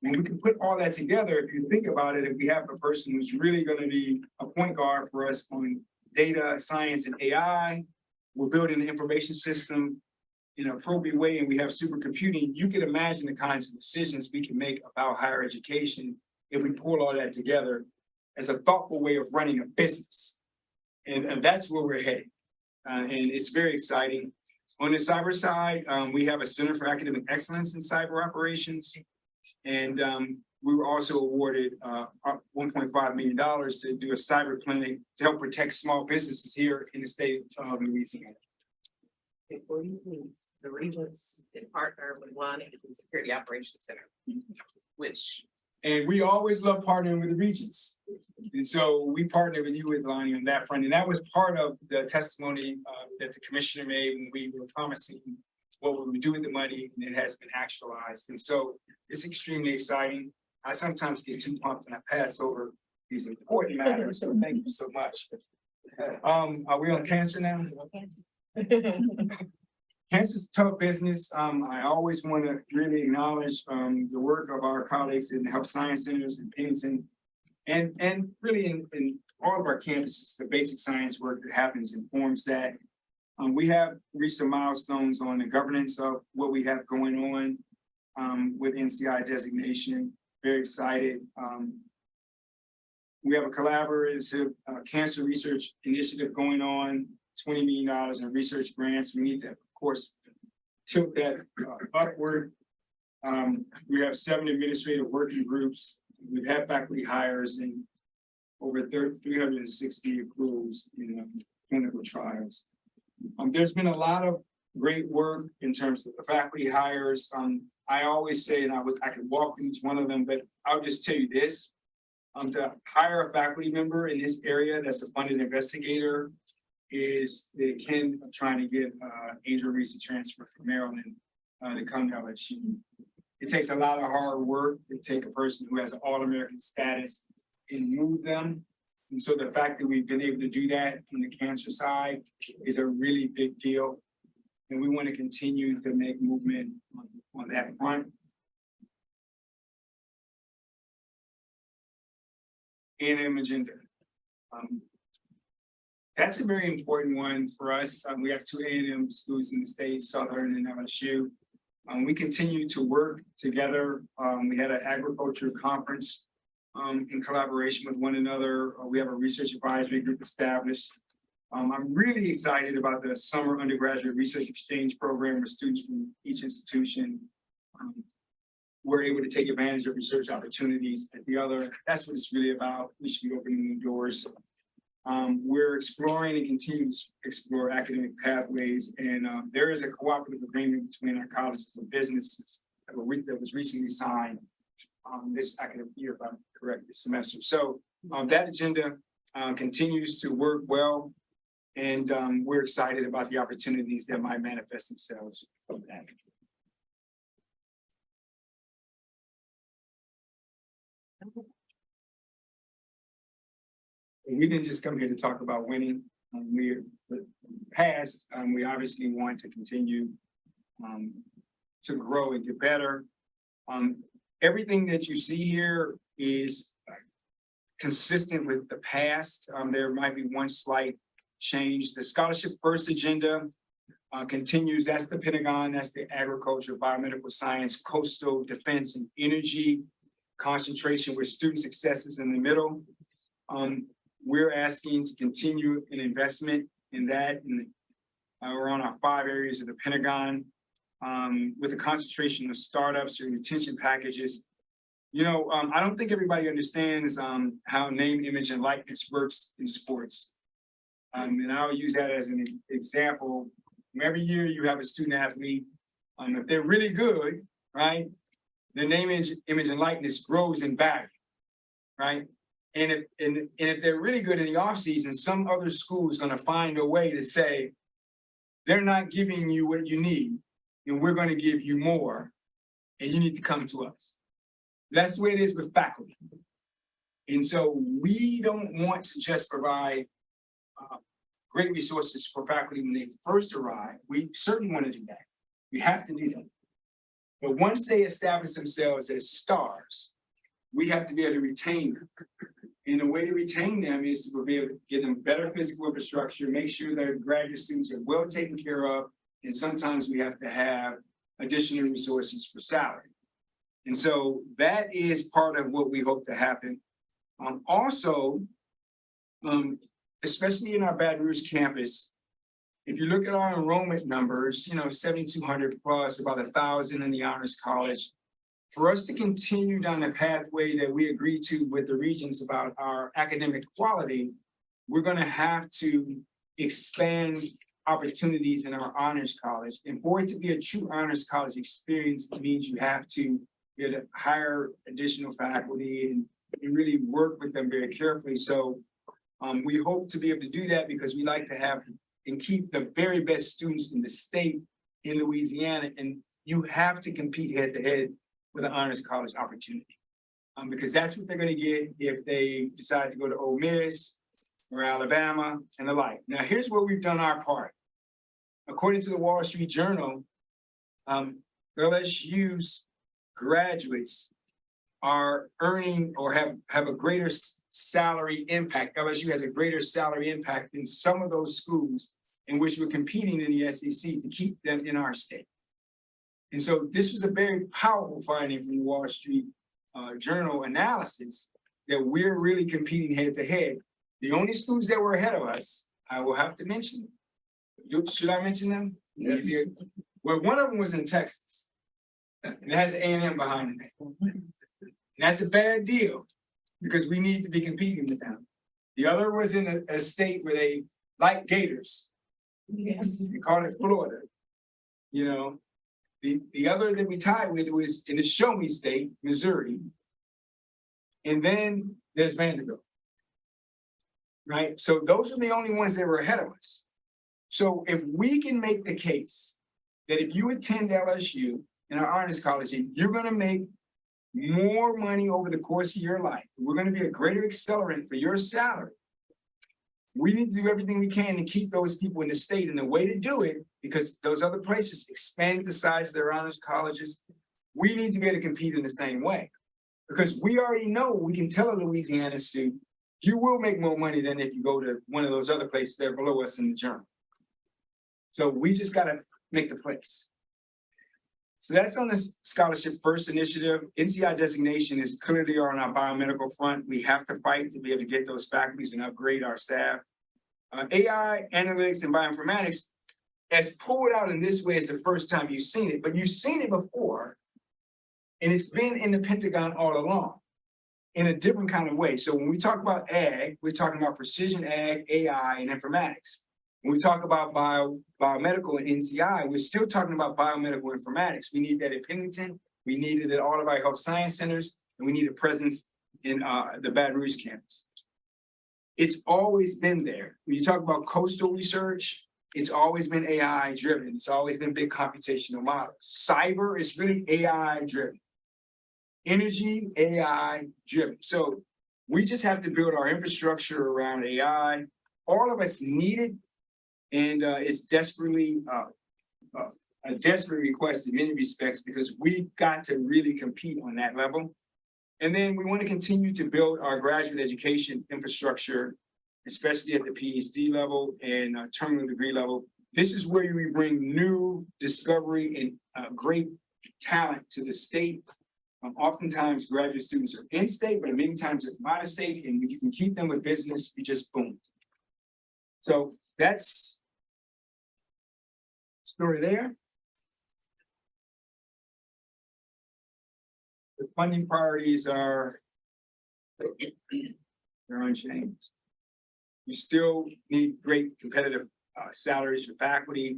And we can put all that together. If you think about it, if we have a person who's really going to be a point guard for us on data, science, and AI, we're building an information system in an appropriate way, and we have supercomputing, you can imagine the kinds of decisions we can make about higher education if we pull all that together as a thoughtful way of running a business. And that's where we're headed. And it's very exciting. On the cyber side, we have a Center for Academic Excellence in Cyber Operations. And we were also awarded $1.5 million to do a cyber clinic to help protect small businesses here in the state of Louisiana. Before you leave, the Regents did partner with Lonnie at the Security Operations Center, which. And we always love partnering with the Regents. And so we partnered with you, with Lonnie, on that front. And that was part of the testimony that the commissioner made when we were promising what we would do with the money, and it has been actualized. And so it's extremely exciting. I sometimes get too pumped and I pass over these important matters. So thank you so much. Are we on cancer now? Cancer is a tough business. I always want to really acknowledge the work of our colleagues in the health science centers in Pennington, and really in all of our campuses, the basic science work that happens informs that. We have reached some milestones on the governance of what we have going on with NCI designation. Very excited. We have a collaborative cancer research initiative going on, $20 million in research grants. We need to, of course, tilt that upward. We have 7 administrative working groups. We've had faculty hires and over 360 approvals in clinical trials. There's been a lot of great work in terms of the faculty hires. I always say, and I could walk through each one of them, but I'll just tell you this. To hire a faculty member in this area that's a funded investigator is the akin of trying to get Angel Reese transfer from Maryland to come to LSU. It takes a lot of hard work to take a person who has an All-American status and move them. And so the fact that we've been able to do that from the cancer side is a really big deal. And we want to continue to make movement on that front. A&M agenda. That's a very important one for us. We have 2 A&M schools in the state, Southern and LSU. We continue to work together. We had an agriculture conference in collaboration with one another. We have a research advisory group established. I'm really excited about the summer undergraduate research exchange program where students from each institution were able to take advantage of research opportunities at the other. That's what it's really about. We should be opening new doors. We're exploring and continue to explore academic pathways, and there is a cooperative agreement between our colleges and businesses that was recently signed this academic year, if I'm correct, this semester. So that agenda continues to work well. And we're excited about the opportunities that might manifest themselves from that. We didn't just come here to talk about winning. We're past, we obviously want to continue to grow and get better. Everything that you see here is consistent with the past. There might be one slight change. The scholarship first agenda continues. That's the Pentagon, that's the agriculture, biomedical science, coastal defense and energy concentration with student successes in the middle. We're asking to continue an investment in that. We're on our 5 areas of the Pentagon with a concentration of startups or retention packages. You know, I don't think everybody understands how name, image, and likeness works in sports. And I'll use that as an example. Every year you have a student athlete. If they're really good, right, their name, image, and likeness grows in value, right? And if they're really good in the offseason, some other school is going to find a way to say, they're not giving you what you need, and we're going to give you more, and you need to come to us. That's the way it is with faculty. And so we don't want to just provide great resources for faculty when they first arrive. We certainly want to do that. We have to do that. But once they establish themselves as stars, we have to be able to retain them. And the way to retain them is to be able to give them better physical infrastructure, make sure their graduate students are well taken care of, and sometimes we have to have additional resources for salary. And so that is part of what we hope to happen. Also, especially in our Baton Rouge campus, if you look at our enrollment numbers, 7,200 plus, about 1,000 in the Honors College. For us to continue down the pathway that we agreed to with the Regents about our academic quality, we're going to have to expand opportunities in our Honors College. And for it to be a true Honors College experience, it means you have to get a hire additional faculty and really work with them very carefully. So we hope to be able to do that because we like to have and keep the very best students in the state in Louisiana. And you have to compete head to head with an Honors College opportunity. Because that's what they're going to get if they decide to go to Ole Miss or Alabama and the like. Now, here's where we've done our part. According to the Wall Street Journal, LSU's graduates are earning or have a greater salary impact. LSU has a greater salary impact than some of those schools in which we're competing in the SEC to keep them in our state. And so this was a very powerful finding from the Wall Street Journal analysis that we're really competing head to head. The only schools that were ahead of us, I will have to mention them. Should I mention them? Yes. Well, one of them was in Texas. And it has A&M behind it. And that's a bad deal because we need to be competing with them. The other was in a state where they like Gators. Yes. They call it Florida. The other that we tied with was in the Show Me State, Missouri. And then there's Vanderbilt. Right? So those are the only ones that were ahead of us. So if we can make the case that if you attend LSU in our Honors College, you're going to make more money over the course of your life. We're going to be a greater accelerant for your salary. We need to do everything we can to keep those people in the state. And the way to do it, because those other places expand the size of their honors colleges, we need to be able to compete in the same way. Because we already know, we can tell a Louisiana student, you will make more money than if you go to one of those other places that are below us in the journal. So we just got to make the place. So that's on the Scholarship First initiative. NCI designation is clearly on our biomedical front. We have to fight to be able to get those faculties and upgrade our staff. AI, analytics, and bioinformatics, as pulled out in this way is the first time you've seen it, but you've seen it before, and it's been in the Pentagon all along in a different kind of way. So when we talk about ag, we're talking about precision ag, AI, and informatics. When we talk about biomedical and NCI, we're still talking about biomedical informatics. We need that at Pennington, we need it at all of our health science centers, and we need a presence in the Baton Rouge campus. it's always been there. When you talk about coastal research, it's always been AI driven. It's always been big computational models. Cyber is really AI driven. Energy, AI driven. So we just have to build our infrastructure around AI. All of us need it. And it's desperately, a desperate request in many respects because we've got to really compete on that level. And then we want to continue to build our graduate education infrastructure, especially at the PhD level and terminal degree level. This is where we bring new discovery and great talent to the state. Oftentimes graduate students are in state, but many times it's out of state, and if you can keep them with business, you just boom. So that's story there. The funding priorities are they're unchanged. You still need great competitive salaries for faculty.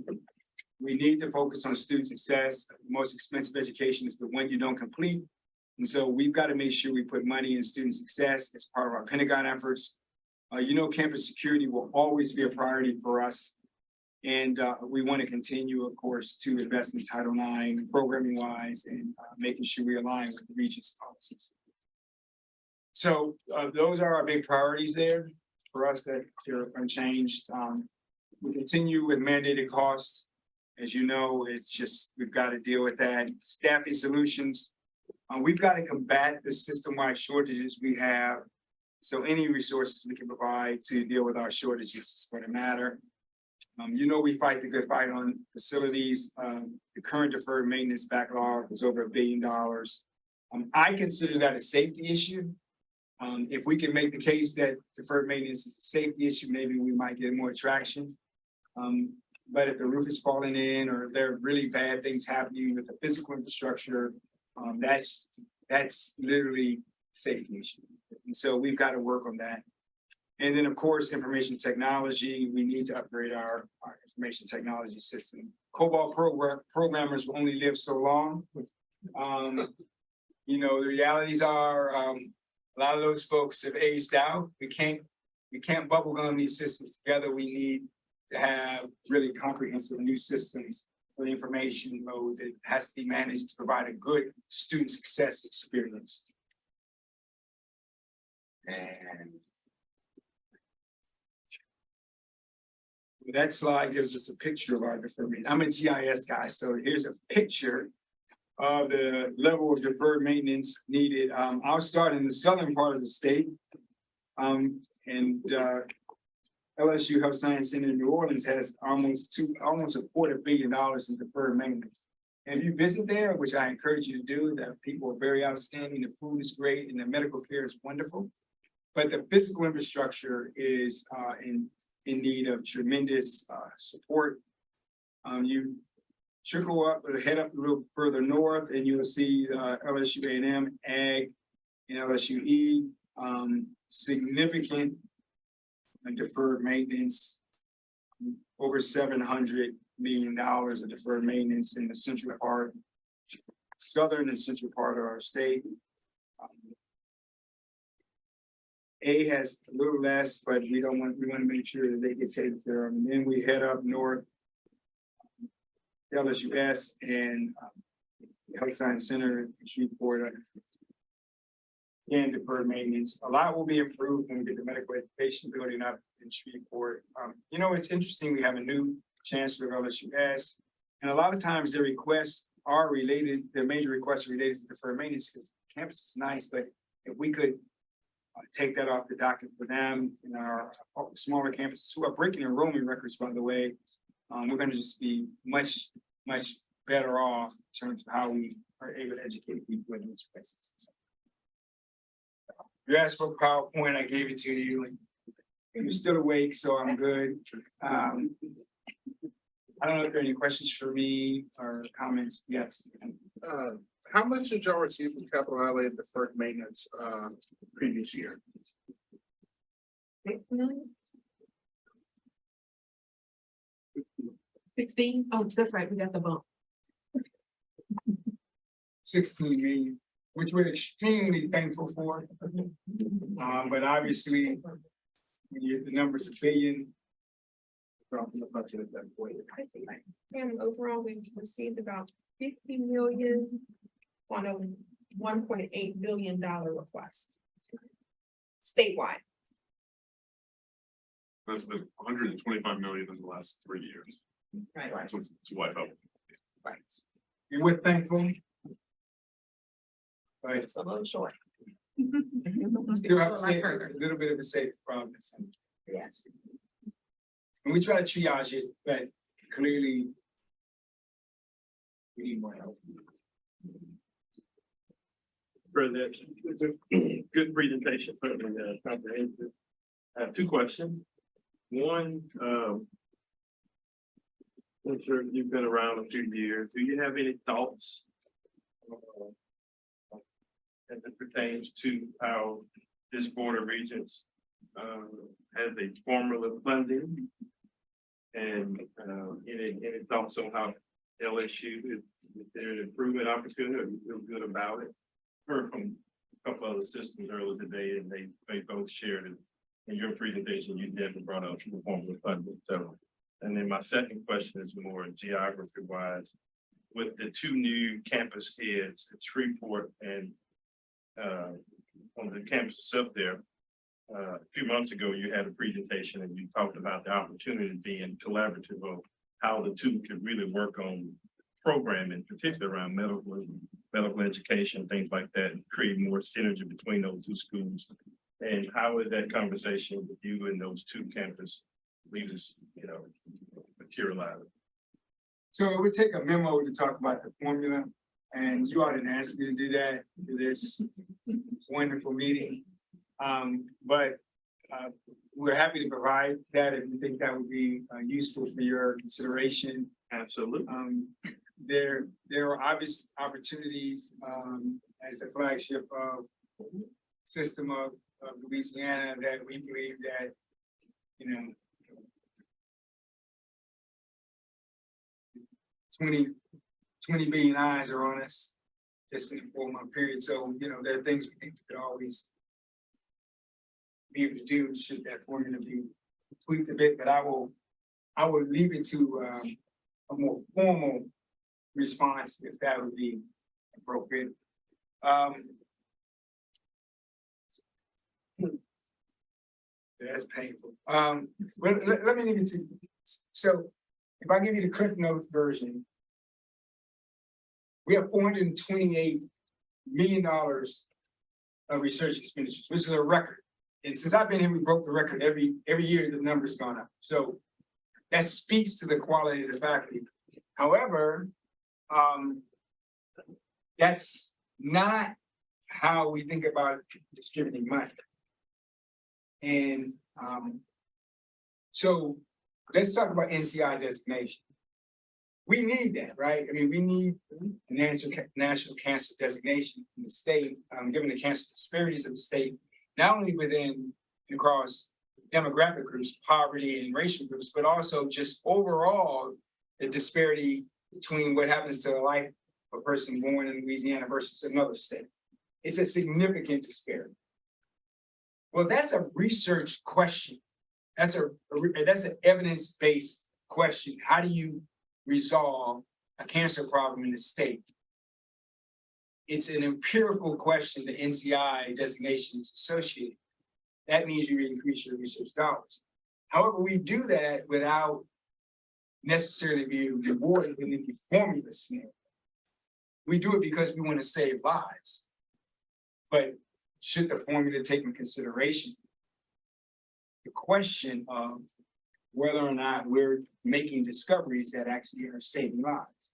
We need to focus on student success. The most expensive education is the one you don't complete. And so we've got to make sure we put money in student success as part of our Pentagon efforts. You know, campus security will always be a priority for us. And we want to continue, of course, to invest in Title IX programming wise and making sure we align with the Regents policies. So those are our big priorities there for us that are unchanged. We continue with mandated costs. As you know, it's just, we've got to deal with that. Staffing solutions. We've got to combat the system-wide shortages we have. So any resources we can provide to deal with our shortages is going to matter. You know, we fight the good fight on facilities. The current deferred maintenance backlog is over $1 billion. I consider that a safety issue. If we can make the case that deferred maintenance is a safety issue, maybe we might get more traction. But if the roof is falling in or there are really bad things happening with the physical infrastructure, that's literally a safety issue. And so we've got to work on that. And then, of course, information technology, we need to upgrade our information technology system. COBOL programmers will only live so long. You know, the realities are a lot of those folks have aged out. We can't bubblegum these systems together. We need to have really comprehensive new systems for the information mode that has to be managed to provide a good student success experience. And that slide gives us a picture of our deferred maintenance. I'm a GIS guy, so here's a picture of the level of deferred maintenance needed. I'll start in the southern part of the state. LSU Health Science Center in New Orleans has almost $250 million in deferred maintenance. And if you visit there, which I encourage you to do, the people are very outstanding, the food is great, and the medical care is wonderful. But the physical infrastructure is in need of tremendous support. You trickle up or head up a little further north and you will see LSU A&M, Ag, and LSU-E, significant deferred maintenance, over $700 million of deferred maintenance in the central part, southern and central part of our state. A has a little less, but we want to make sure that they get taken care of. And then we head up north, LSUS and Health Science Center in Shreveport. And deferred maintenance. A lot will be improved when we get the medical education building up in Shreveport. You know, it's interesting. We have a new chancellor of LSUS, and a lot of times their requests are related. Their major requests are related to deferred maintenance. Because campus is nice, but if we could take that off the docket for them in our smaller campuses who are breaking enrollment records, by the way, we're going to just be much better off in terms of how we are able to educate people in those places. You asked for a PowerPoint, I gave it to you, and you're still awake, so I'm good. I don't know if there are any questions for me or comments. Yes. How much did y'all receive from capital outlay and deferred maintenance previous year? 6 million. 16. Oh, that's right. We got the bump. 16 million, which we're extremely thankful for. But obviously, the number's $1 billion. From the budget at that point. And overall, we've received about 50 million on a $1.8 billion request. Statewide. That's been 125 million in the last 3 years. Right. To wipe out. Right. And we're thankful. But Just a little short. still have to say a little bit of a safe promise. Yes. And we try to triage it, but clearly we need more help. For that, it's a good presentation, certainly comprehensive. I have two questions. One, I'm sure you've been around a few years. Do you have any thoughts as it pertains to how this Board of Regents has a formula funding? And any thoughts on how LSU is there an improvement opportunity, or you feel good about it? Heard from a couple other systems earlier today, and they both shared it. In your presentation, you definitely brought up the formula funding. So, and then my second question is more geography wise. With the two new campus heads at Shreveport and on the campuses up there, a few months ago, you had a presentation and you talked about the opportunity being collaborative of how the two could really work on programming, particularly around medical education, things like that, and create more synergy between those two schools. And how is that conversation with you and those two campus leaders, materialize? So it would take a memo to talk about the formula, and you all didn't ask me to do that for this wonderful meeting. But we're happy to provide that if you think that would be useful for your consideration. Absolutely. There are obvious opportunities as the flagship of system of Louisiana that we believe that, 20 billion eyes are on us just in a 4-month period. So, there are things we think we could always be able to do should that formula be tweaked a bit, but I will leave it to a more formal response if that would be appropriate. That's painful. Well, let me leave it to, so if I give you the Cliff Notes version, we have $428 million of research expenditures, which is a record. And since I've been here, we broke the record every year. The number's gone up. So that speaks to the quality of the faculty. However, that's not how we think about distributing money. And so let's talk about NCI designation. We need that, right? I mean, we need national cancer designation in the state, given the cancer disparities of the state, not only within and across demographic groups, poverty and racial groups, but also just overall the disparity between what happens to the life of a person born in Louisiana versus another state. It's a significant disparity. Well, that's a research question. That's an evidence-based question. How do you resolve a cancer problem in the state? It's an empirical question. The NCI designation is associated. That means you increase your research dollars. However, we do that without necessarily being rewarded in any formula scenario. We do it because we want to save lives. But should the formula take in consideration the question of whether or not we're making discoveries that actually are saving lives?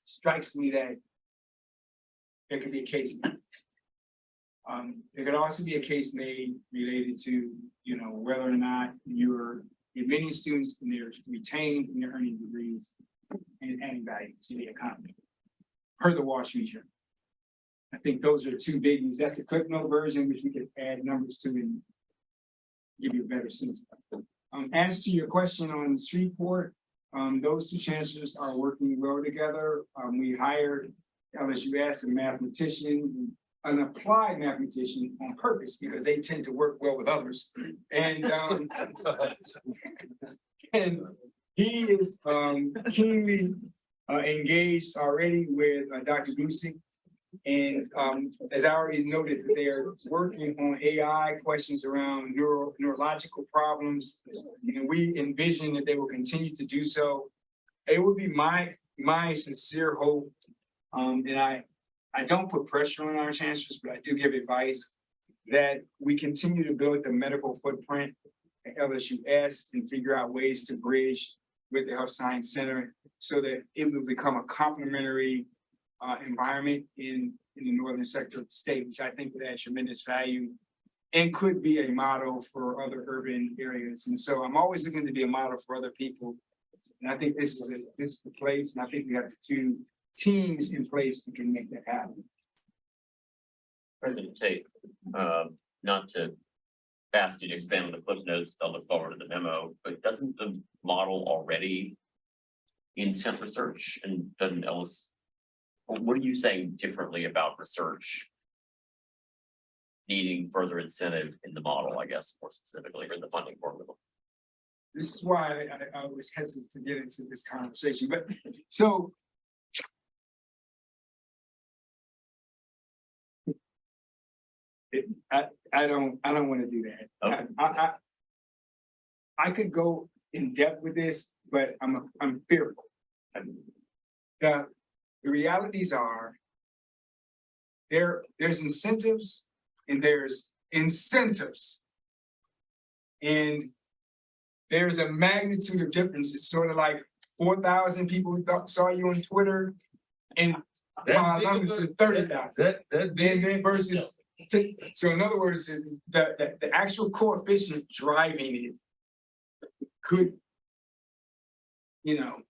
Strikes me that there could be a case made. There could also be a case made related to, whether or not you're admitting students and they're retaining and they're earning degrees and adding value to the economy, per the Wall Street Journal. I think those are two biggies. That's the Cliff Note version, which we could add numbers to and give you a better sense of. As to your question on Shreveport, those two chancellors are working well together. We hired LSUS a mathematician who an applied mathematician on purpose because they tend to work well with others. And and he is keenly engaged already with Dr. Busick. And as I already noted, they're working on AI questions around neurological problems. And we envision that they will continue to do so. It would be my sincere hope, and I don't put pressure on our chancellors, but I do give advice that we continue to build the medical footprint at LSUS and figure out ways to bridge with the Health Science Center so that it will become a complementary environment in the northern sector of the state, which I think would add tremendous value and could be a model for other urban areas. And so I'm always looking to be a model for other people. And I think this is the place, and I think we have the two teams in place that can make that happen. President Tate, not to ask you to expand on the clip notes, because I'll look forward to the memo, but doesn't the model already incent research and doesn't Ellis? What are you saying differently about research needing further incentive in the model, I guess, more specifically, or the funding formula? This is why I was hesitant to get into this conversation, but so. I don't want to do that. Okay. I could go in depth with this, but I'm fearful. The realities are there's incentives and there's incentives. And there's a magnitude of difference. It's sort of like 4,000 people saw you on Twitter and my numbers to 30,000. Then versus, so in other words, the actual coefficient driving it could, you know,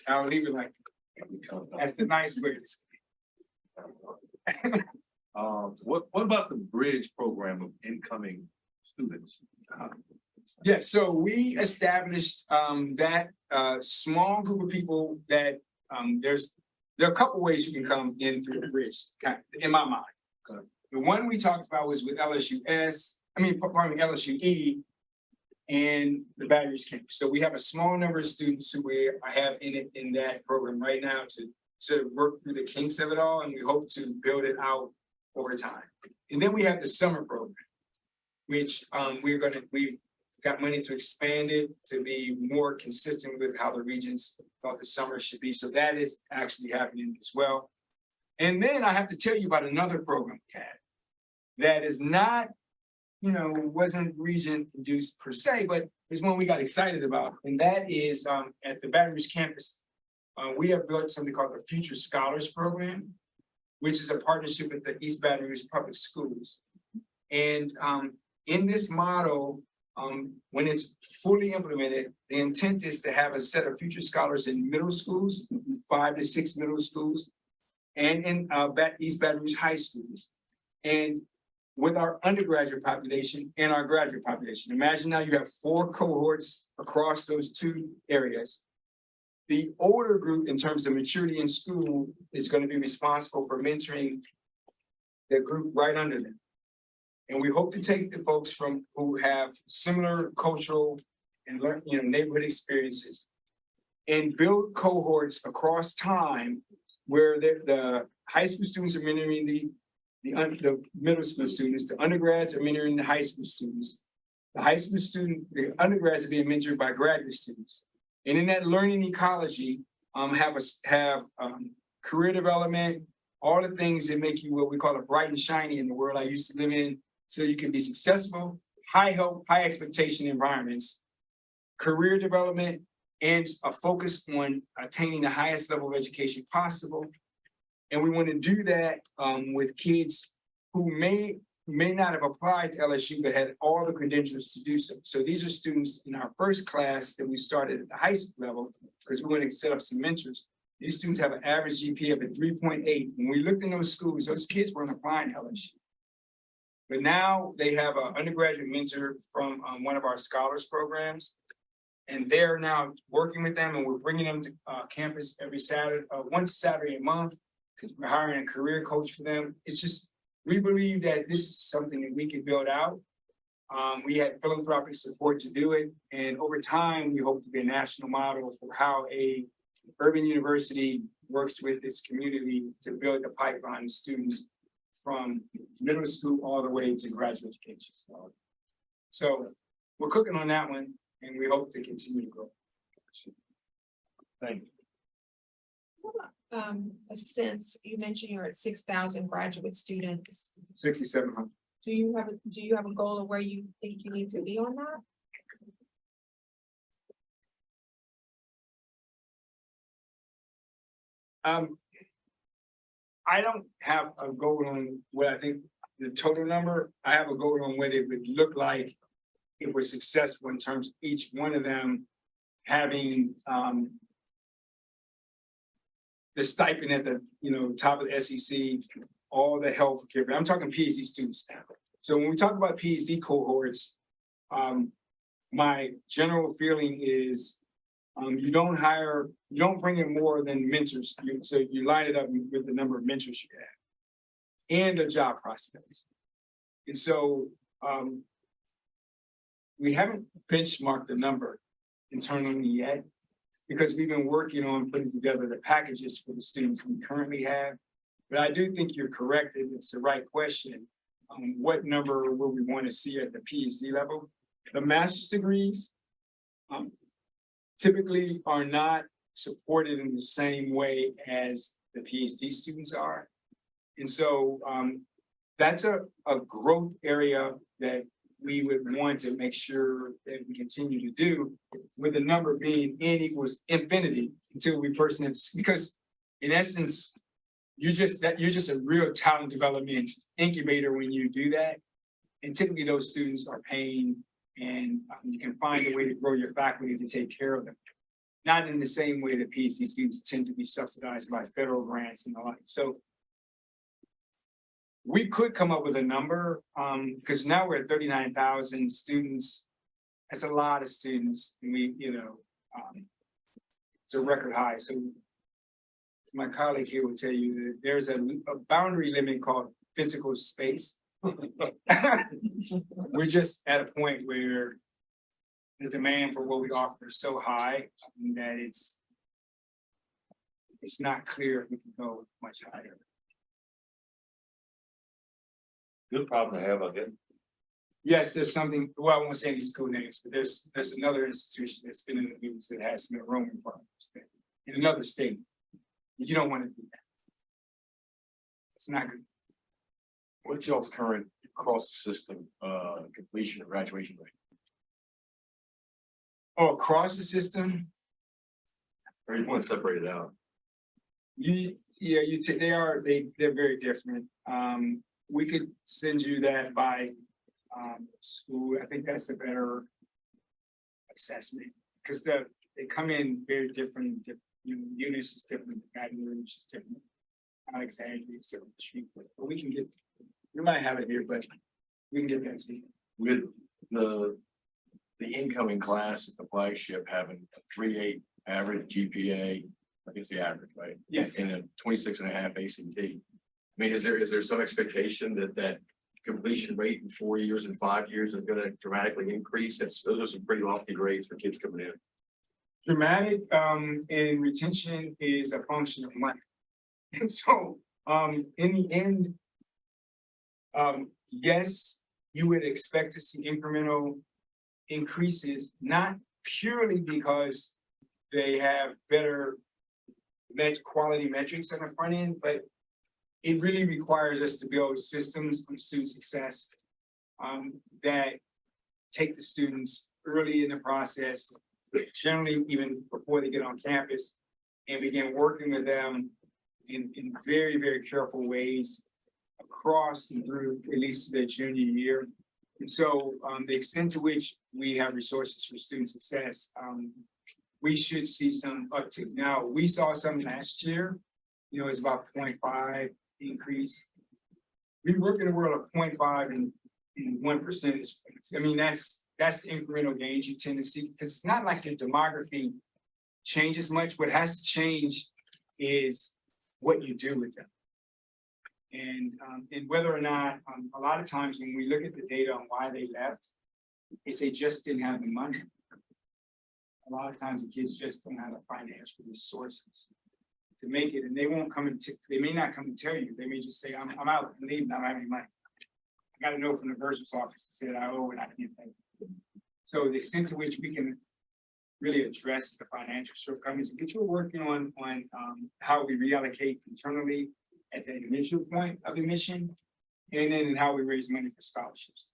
I'll leave it like, that's the nice way. What about the bridge program of incoming students? Yeah, so we established that small group of people that there are a couple ways you can come in through the bridge, in my mind. Okay. The one we talked about was with LSUE and the Baton Rouge campus. So we have a small number of students who we have in that program right now to sort of work through the kinks of it all, and we hope to build it out over time. And then we have the summer program, which we've got money to expand it to be more consistent with how the Regents thought the summer should be. So that is actually happening as well. And then I have to tell you about another program we had that is not, wasn't Regent produced per se, but is one we got excited about. And that is at the Baton Rouge campus, we have built something called the Future Scholars Program, which is a partnership with the East Baton Rouge Public Schools. And in this model, when it's fully implemented, the intent is to have a set of future scholars in middle schools, 5 to 6 middle schools, and in East Baton Rouge high schools. And with our undergraduate population and our graduate population. Imagine now you have 4 cohorts across those 2 areas. The older group in terms of maturity in school is going to be responsible for mentoring the group right under them. And we hope to take the folks who have similar cultural and neighborhood experiences and build cohorts across time where the high school students are mentoring the middle school students, the undergrads are mentoring the high school students. The undergrads are being mentored by graduate students. And in that learning ecology, have career development, all the things that make you what we call a bright and shiny in the world I used to live in, so you can be successful, high hope, high expectation environments, career development, and a focus on attaining the highest level of education possible. And we want to do that with kids who may not have applied to LSU, but had all the credentials to do so. So these are students in our first class that we started at the high school level, because we want to set up some mentors. These students have an average GPA of 3.8. When we looked in those schools, those kids weren't applying to LSU. But now they have an undergraduate mentor from one of our scholars programs, and they're now working with them, and we're bringing them to campus every Saturday, once Saturday a month, because we're hiring a career coach for them. It's just, we believe that this is something that we can build out. We had philanthropic support to do it, and over time, we hope to be a national model for how a urban university works with its community to build the pipeline of students from middle school all the way to graduate education. So we're cooking on that one, and we hope to continue to grow. Thank you. A sense, you mentioned you're at 6,000 graduate students. 6,700. Do you have a goal of where you think you need to be on that? I don't have a goal on what I think the total number. I have a goal on what it would look like if we're successful in terms of each one of them having the stipend at the top of the SEC, all the health care. I'm talking PhD students now. So when we talk about PhD cohorts, my general feeling is you don't bring in more than mentors. So you line it up with the number of mentors you have and the job prospects. And so we haven't benchmarked the number internally yet, because we've been working on putting together the packages for the students we currently have. But I do think you're correct, and it's the right question. What number will we want to see at the PhD level? The master's degrees typically are not supported in the same way as the PhD students are. And so that's a growth area that we would want to make sure that we continue to do, with the number being n equals infinity until we personally, because in essence, you're just a real talent development incubator when you do that. And typically those students are paying, and you can find a way to grow your faculty to take care of them. Not in the same way that PhD students tend to be subsidized by federal grants and the like. So we could come up with a number, because now we're at 39,000 students. That's a lot of students. And it's a record high. So my colleague here will tell you that there's a boundary limit called physical space. We're just at a point where the demand for what we offer is so high that it's not clear if we can go much higher. Good problem to have, I guess. Yes, there's something, well, I won't say any school names, but there's another institution that's been in the news that has some enrollment problems in another state. You don't want to do that. It's not good. What's y'all's current across the system, completion and graduation rate? Oh, across the system? Or you want to separate it out? They're very different. We could send you that by school. I think that's a better assessment, because they come in very different. Eunice is different, Guidance is different, Alexandria is different, Shreveport. But we might have it here, but we can get that to you. With the incoming class at the flagship having a 3.8 average GPA, I guess the average, right? Yes. And a 26.5 ACT. I mean, is there some expectation that completion rate in 4 years and 5 years is going to dramatically increase? Those are some pretty lofty grades for kids coming in. Dramatic and retention is a function of money. And so in the end, yes, you would expect to see incremental increases, not purely because they have better quality metrics on the front end, but it really requires us to build systems of student success that take the students early in the process, generally even before they get on campus, and begin working with them in very, very careful ways across and through at least their junior year. And so the extent to which we have resources for student success, we should see some uptick. Now, we saw some last year, it's about 0.5 increase. We work in a world of 0.5 and 1%. I mean, that's the incremental gains you tend to see, because it's not like your demography changes much. What has to change is what you do with them. And whether or not, a lot of times when we look at the data on why they left, it's they just didn't have the money. A lot of times the kids just don't have the financial resources to make it, and they won't come and they may not come and tell you. They may just say, I'm out, I'm leaving, I don't have any money. I got a note from the bursar's office that said I owe and I can't pay. So the extent to which we can really address the financial shortcomings, and get you working on how we reallocate internally at the initial point of admission, and then how we raise money for scholarships.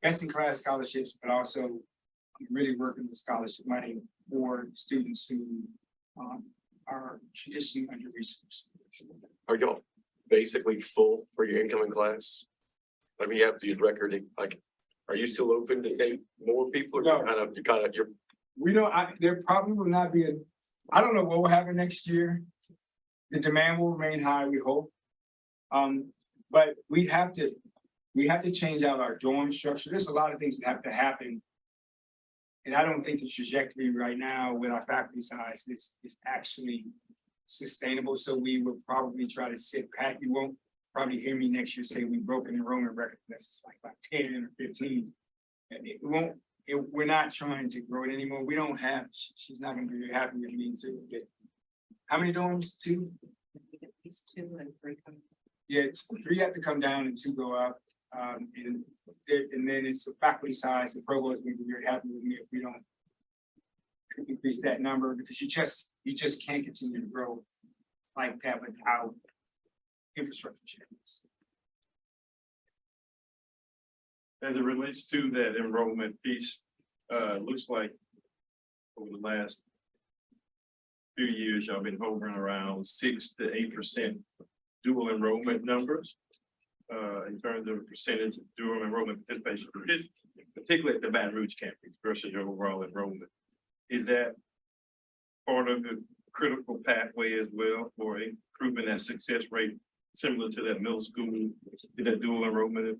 Best in class scholarships, but also really working with scholarship money for students who are traditionally under-resourced. Are y'all basically full for your incoming class? I mean, you have these record, like, are you still open to take more people? Or No. you're We don't, there probably will not be I don't know what will happen next year. The demand will remain high, we hope. But we have to change out our dorm structure. There's a lot of things that have to happen. And I don't think the trajectory right now with our faculty size is actually sustainable. So we will probably try to sit pat. You won't probably hear me next year say we broke an enrollment record. That's just like 10 or 15. And it won't. We're not trying to grow it anymore. We don't have, she's not gonna be very happy with me to get, how many dorms? 2? These 2 and 3 come. Yeah, 3 have to come down and 2 go up. And then it's the faculty size, the provost will be very happy with me if we don't increase that number, because you just can't continue to grow like that without infrastructure changes. As it relates to that enrollment piece, looks like over the last few years, y'all been hovering around 6 to 8% dual enrollment numbers. In terms of percentage of dual enrollment participation, particularly at the Baton Rouge campus versus your overall enrollment. Is that part of the critical pathway as well for improving that success rate, similar to that middle school? Is that dual enrollment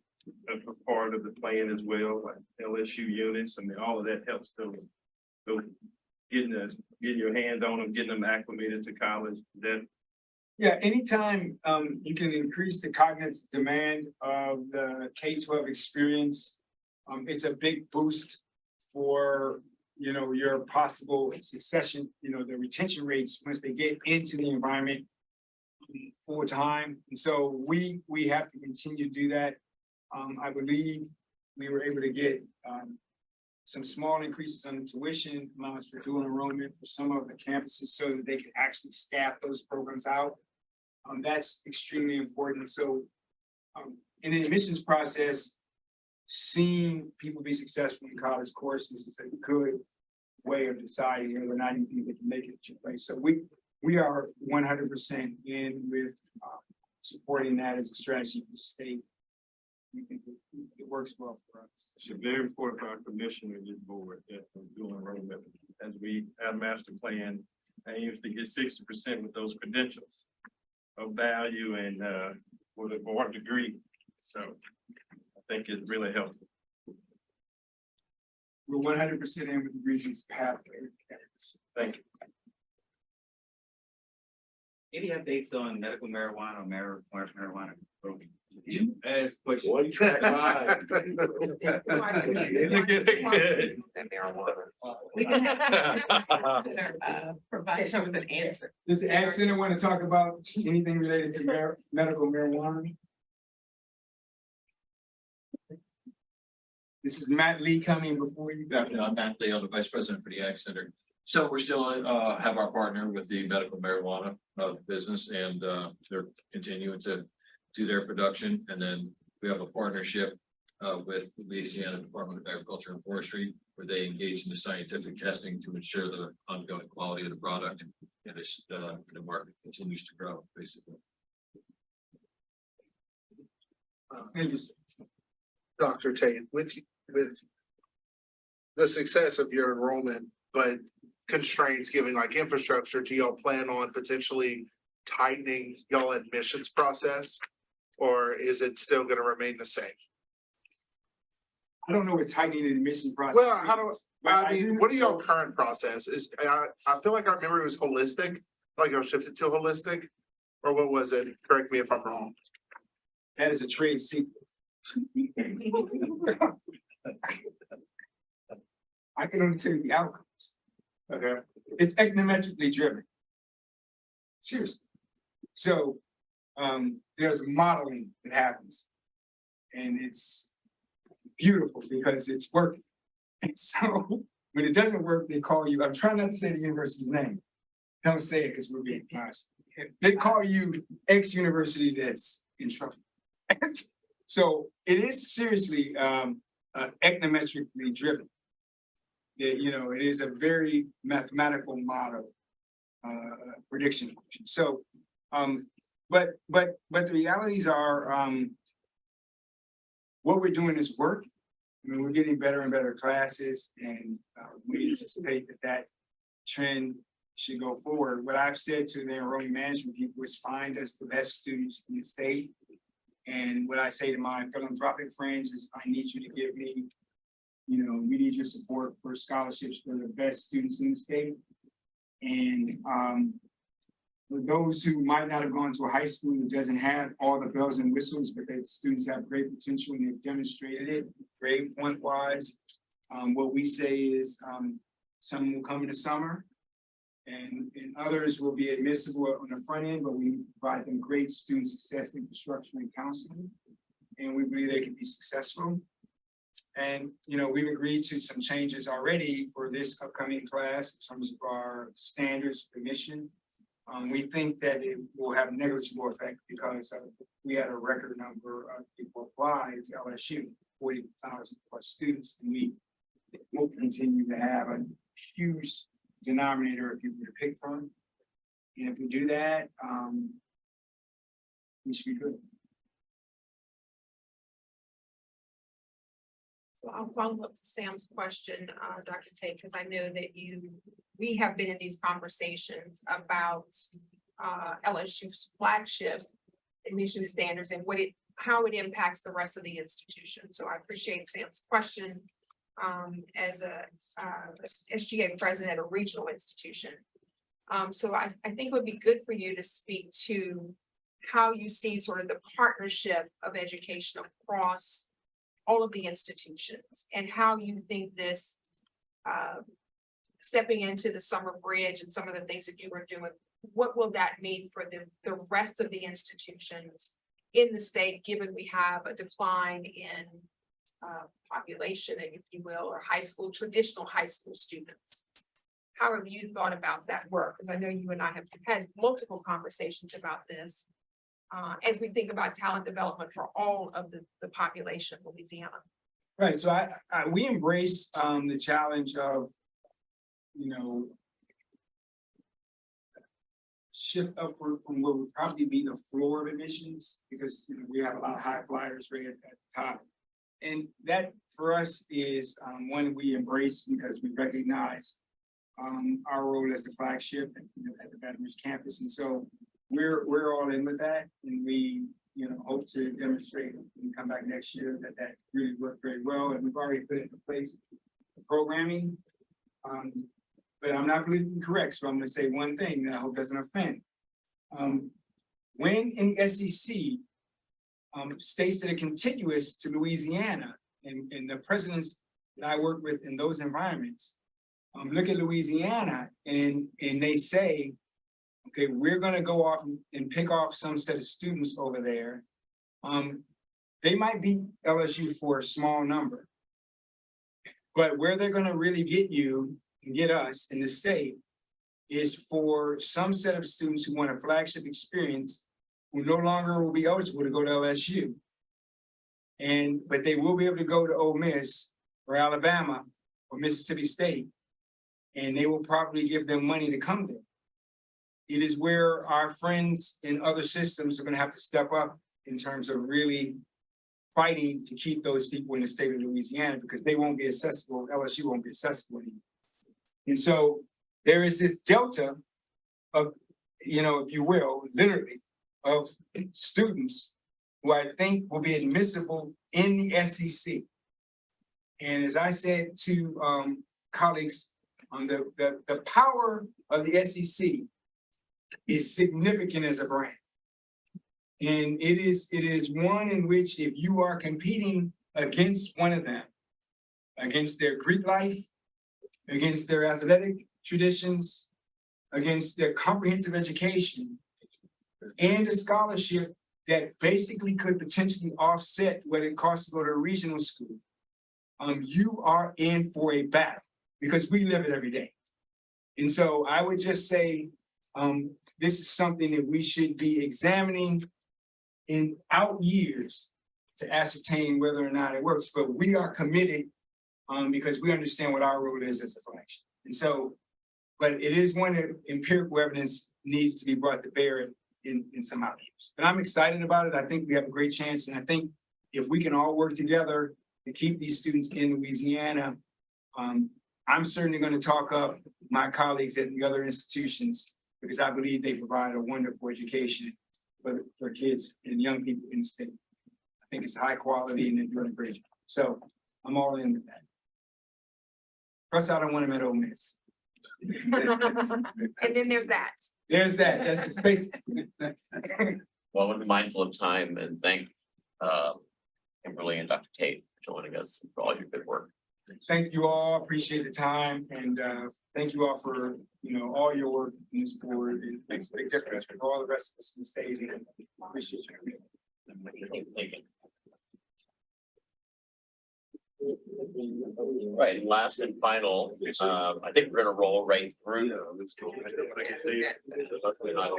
a part of the plan as well, like LSU units? I mean, all of that helps those getting your hands on them, getting them acclimated to college. Yeah, anytime you can increase the cognitive demand of the K-12 experience, it's a big boost for your possible succession, the retention rates once they get into the environment full time. And so we have to continue to do that. I believe we were able to get some small increases on the tuition allowance for dual enrollment for some of the campuses so that they can actually staff those programs out. That's extremely important. So in the admissions process, seeing people be successful in college courses is a good way of deciding whether or not you think they can make it at your place. So we are 100% in with supporting that as a strategy for the state. We think it works well for us. It's very important for our commission and this board that dual enrollment, as we our master plan aims to get 60% with those credentials of value and with a board degree. So I think it's really helpful. We're 100% in with the Regents pathway. Thank you. Any updates on medical marijuana or marijuana program? You asked questions. one track mind. We can have provide you with an answer. Does the Ag Center want to talk about anything related to medical marijuana? This is Matt Lee coming before you. Good afternoon, I'm Matt Lee, I'm the Vice President for the Ag Center. So we're still have our partner with the medical marijuana business, and they're continuing to do their production. And then we have a partnership with the Louisiana Department of Agriculture and Forestry, where they engage in the scientific testing to ensure the ongoing quality of the product, and the market continues to grow, basically. Dr. Tate, with the success of your enrollment, but constraints giving like infrastructure, do y'all plan on potentially tightening y'all admissions process? Or is it still gonna remain the same? I don't know what tightening the admission process. Well, how do I mean, what are y'all current process? I feel like our memory was holistic, like you'll shift it to holistic? Or what was it? Correct me if I'm wrong. That is a trade secret. I can only tell you the outcomes. Okay, it's econometrically driven. Seriously. So there's modeling that happens. And it's beautiful because it's working. And so when it doesn't work, they call you. I'm trying not to say the university's name. Don't say it because we're being honest. They call you X university that's in trouble. So it is seriously econometrically driven. It is a very mathematical model prediction function. So, but the realities are what we're doing is work. I mean, we're getting better and better classes, and we anticipate that trend should go forward. What I've said to the enrollment management people is find us the best students in the state. And what I say to my philanthropic friends is, I need you to give me, we need your support for scholarships for the best students in the state. And for those who might not have gone to a high school that doesn't have all the bells and whistles, but that students have great potential and they've demonstrated it, grade point wise. What we say is some will come in the summer and others will be admissible on the front end, but we provide them great student success infrastructure and counseling. And we believe they can be successful. And, we've agreed to some changes already for this upcoming class in terms of our standards of admission. We think that it will have negligible effect because we had a record number of people apply to LSU, 40,000 plus students, and we will continue to have a huge denominator of people to pick from. And if we do that, we should be good. So I'll follow up to Sam's question, Dr. Tate, because I know that we have been in these conversations about LSU's flagship admission standards and how it impacts the rest of the institution. So I appreciate Sam's question as a SGA president at a regional institution. So I think it would be good for you to speak to how you see sort of the partnership of education across all of the institutions and how you think this stepping into the summer bridge and some of the things that you were doing, what will that mean for the rest of the institutions in the state, given we have a decline in population, if you will, or traditional high school students? How have you thought about that work? Because I know you and I have had multiple conversations about this as we think about talent development for all of the population of Louisiana. Right, so we embrace the challenge of, shift upward from what would probably be the floor of admissions, because we have a lot of high flyers right at the top. And that for us is one we embrace because we recognize our role as the flagship at the Baton Rouge campus. And so we're all in with that, and we hope to demonstrate and come back next year that really worked very well. And we've already put into place the programming. But I'm not politically correct, so I'm going to say one thing that I hope doesn't offend. When in the SEC states that are contiguous to Louisiana, and the presidents that I work with in those environments look at Louisiana and they say, okay, we're going to go off and pick off some set of students over there. They might beat LSU for a small number, but where they're going to really get you and get us in the state is for some set of students who want a flagship experience who no longer will be eligible to go to LSU. But they will be able to go to Ole Miss or Alabama or Mississippi State, and they will probably give them money to come there. It is where our friends in other systems are going to have to step up in terms of really fighting to keep those people in the state of Louisiana, because they won't be accessible, LSU won't be accessible anymore. And so there is this delta of, if you will, literally, of students who I think will be admissible in the SEC. And as I said to colleagues, the power of the SEC is significant as a brand. And it is one in which if you are competing against one of them, against their Greek life, against their athletic traditions, against their comprehensive education, and a scholarship that basically could potentially offset what it costs to go to a regional school, you are in for a battle because we live it every day. And so I would just say, this is something that we should be examining in out years to ascertain whether or not it works, but we are committed because we understand what our role is as a function. And so, but it is one that empirical evidence needs to be brought to bear in some out years. But I'm excited about it. I think we have a great chance. And I think if we can all work together to keep these students in Louisiana, I'm certainly going to talk up my colleagues at the other institutions because I believe they provide a wonderful education for kids and young people in the state. I think it's high quality and they're doing a great job. So I'm all in with that. Plus, I don't want them at Ole Miss. And then there's that. There's that. That's the space. Well, I want to be mindful of time and thank Kimberly and Dr. Tate for joining us for all your good work. Thank you all. Appreciate the time and thank you all for all your work in this board. It makes a big difference for all the rest of us in the state. And appreciate you. Thank you. Right, and last and final, I think we're gonna roll right through. We're not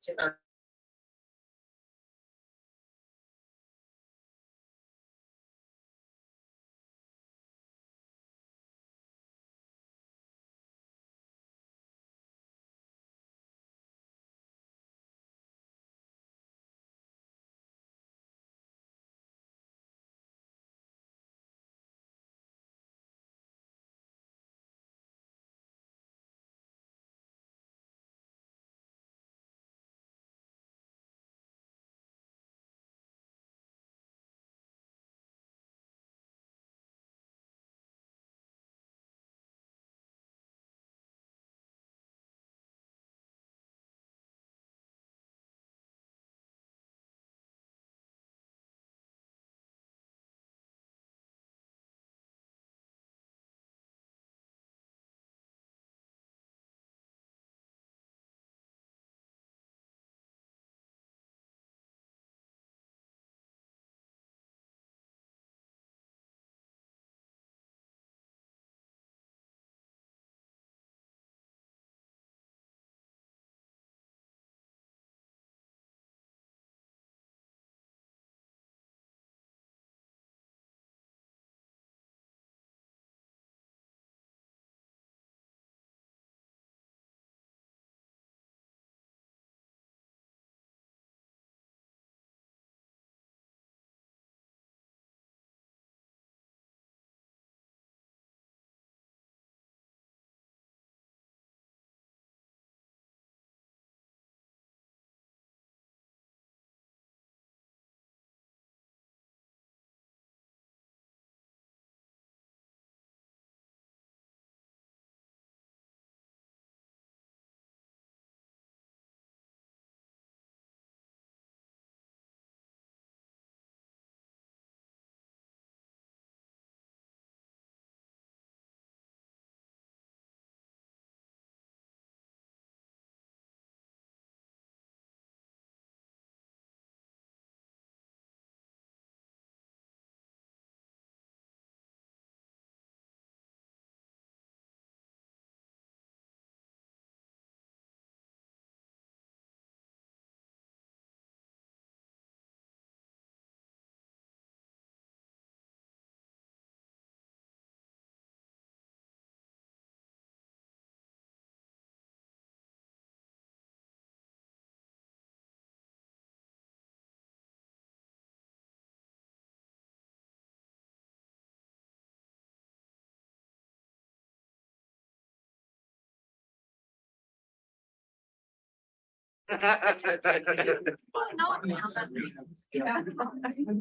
here.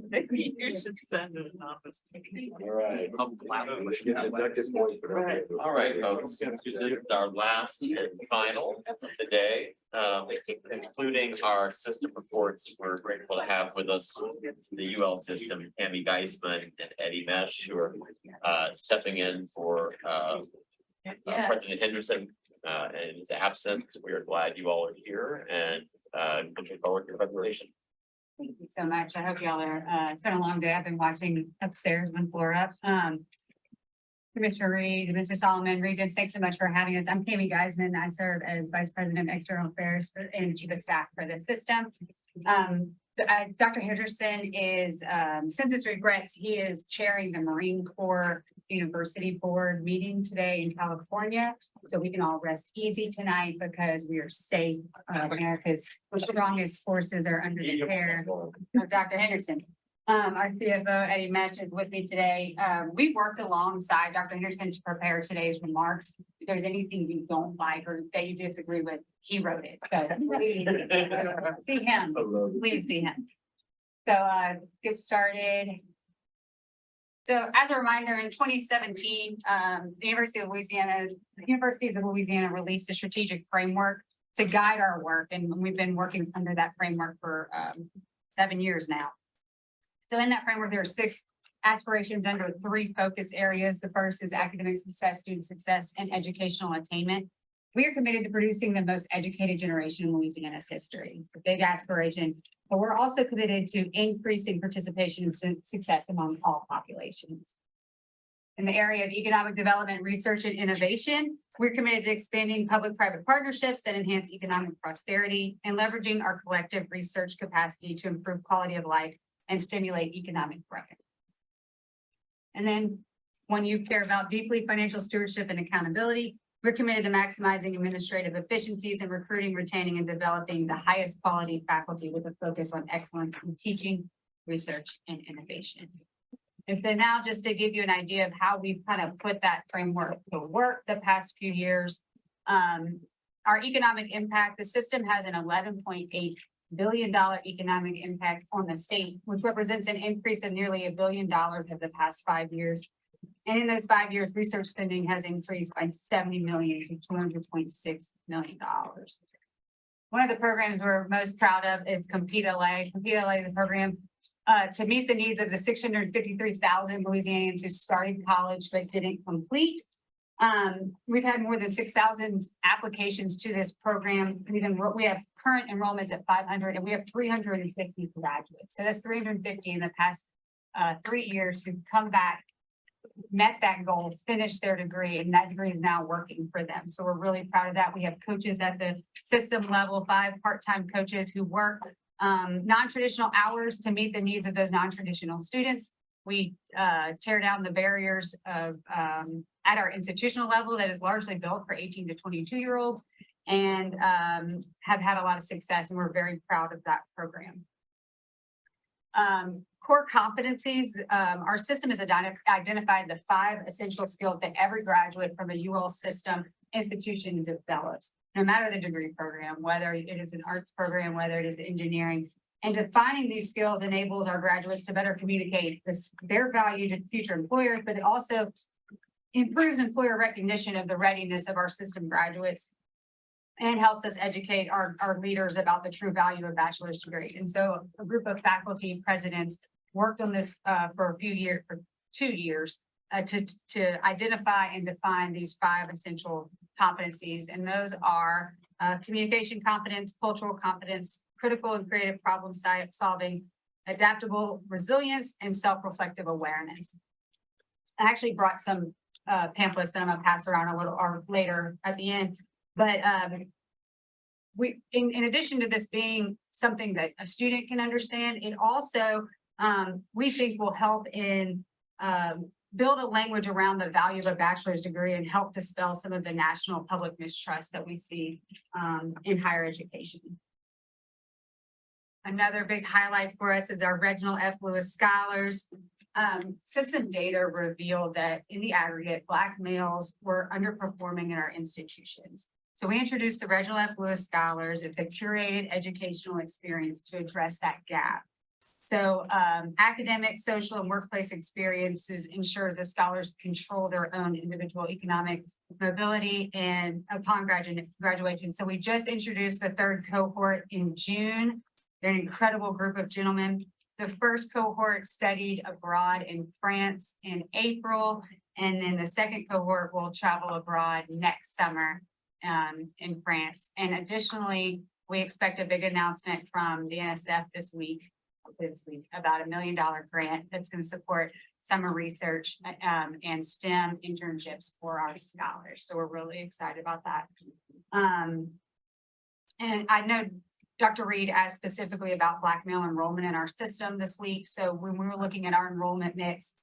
Maybe you should send an office. All right. All right, folks, this is our last and final of the day. Including our system reports, we're grateful to have with us the UL system, Tammy Geisman and Eddie Mesh, who are stepping in for President Henderson in his absence. We are glad you all are here and looking forward to your presentation. Thank you so much. I hope y'all are, it's been a long day. I've been watching upstairs, one floor up. Commissioner Reed, Mr. Solomon, Regents, thanks so much for having us. I'm Tammy Geisman. I serve as Vice President of External Affairs and Chief of Staff for the system. Dr. Henderson is, since his regrets, he is chairing the Marine Corps University Board meeting today in California. So we can all rest easy tonight because we are safe. America's strongest forces are under the care of Dr. Henderson. Our CFO, Eddie Mesh, is with me today. We worked alongside Dr. Henderson to prepare today's remarks. If there's anything you don't like or that you disagree with, he wrote it. So please see him. Please see him. So get started. So as a reminder, in 2017, the Universities of Louisiana released a strategic framework to guide our work. And we've been working under that framework for 7 years now. So in that framework, there are 6 aspirations under 3 focus areas. The first is academic success, student success, and educational attainment. We are committed to producing the most educated generation in Louisiana's history. It's a big aspiration, but we're also committed to increasing participation and success among all populations. In the area of economic development, research, and innovation, we're committed to expanding public-private partnerships that enhance economic prosperity and leveraging our collective research capacity to improve quality of life and stimulate economic growth. And then when you care about deeply financial stewardship and accountability, we're committed to maximizing administrative efficiencies and recruiting, retaining, and developing the highest quality faculty with a focus on excellence in teaching, research, and innovation. And so now just to give you an idea of how we've kind of put that framework to work the past few years, our economic impact, the system has an $11.8 billion economic impact on the state, which represents an increase of nearly $1 billion over the past 5 years. And in those 5 years, research spending has increased by 70 million to $200.6 million. One of the programs we're most proud of is Compete LA. Compete LA is a program to meet the needs of the 653,000 Louisianians who started college but didn't complete. We've had more than 6,000 applications to this program. We have current enrollments at 500 and we have 350 graduates. So that's 350 in the past 3 years who've come back, met that goal, finished their degree, and that degree is now working for them. So we're really proud of that. We have coaches at the system level, 5 part-time coaches who work non-traditional hours to meet the needs of those non-traditional students. We tear down the barriers of at our institutional level that is largely built for 18 to 22-year-olds and have had a lot of success, and we're very proud of that program. Core competencies, our system has identified the 5 essential skills that every graduate from a UL system institution develops, no matter the degree program, whether it is an arts program, whether it is engineering. And defining these skills enables our graduates to better communicate their value to future employers, but it also improves employer recognition of the readiness of our system graduates and helps us educate our leaders about the true value of a bachelor's degree. And so a group of faculty presidents worked on this for 2 years to identify and define these 5 essential competencies. And those are communication competence, cultural competence, critical and creative problem solving, adaptable resilience, and self-reflective awareness. I actually brought some pamphlets that I'm gonna pass around a little or later at the end. But we, in addition to this being something that a student can understand, it also we think will help in build a language around the value of a bachelor's degree and help dispel some of the national public mistrust that we see in higher education. Another big highlight for us is our Reginald F. Lewis Scholars. System data revealed that in the aggregate, Black males were underperforming in our institutions. So we introduced the Reginald F. Lewis Scholars. It's a curated educational experience to address that gap. So academic, social, and workplace experiences ensures that scholars control their own individual economic mobility and upon graduation. So we just introduced the third cohort in June. They're an incredible group of gentlemen. The first cohort studied abroad in France in April, and then the second cohort will travel abroad next summer in France. And additionally, we expect a big announcement from the NSF this week about $1 million grant that's going to support summer research and STEM internships for our scholars. So we're really excited about that. And I know Dr. Reed asked specifically about Black male enrollment in our system this week. So when we were looking at our enrollment mix,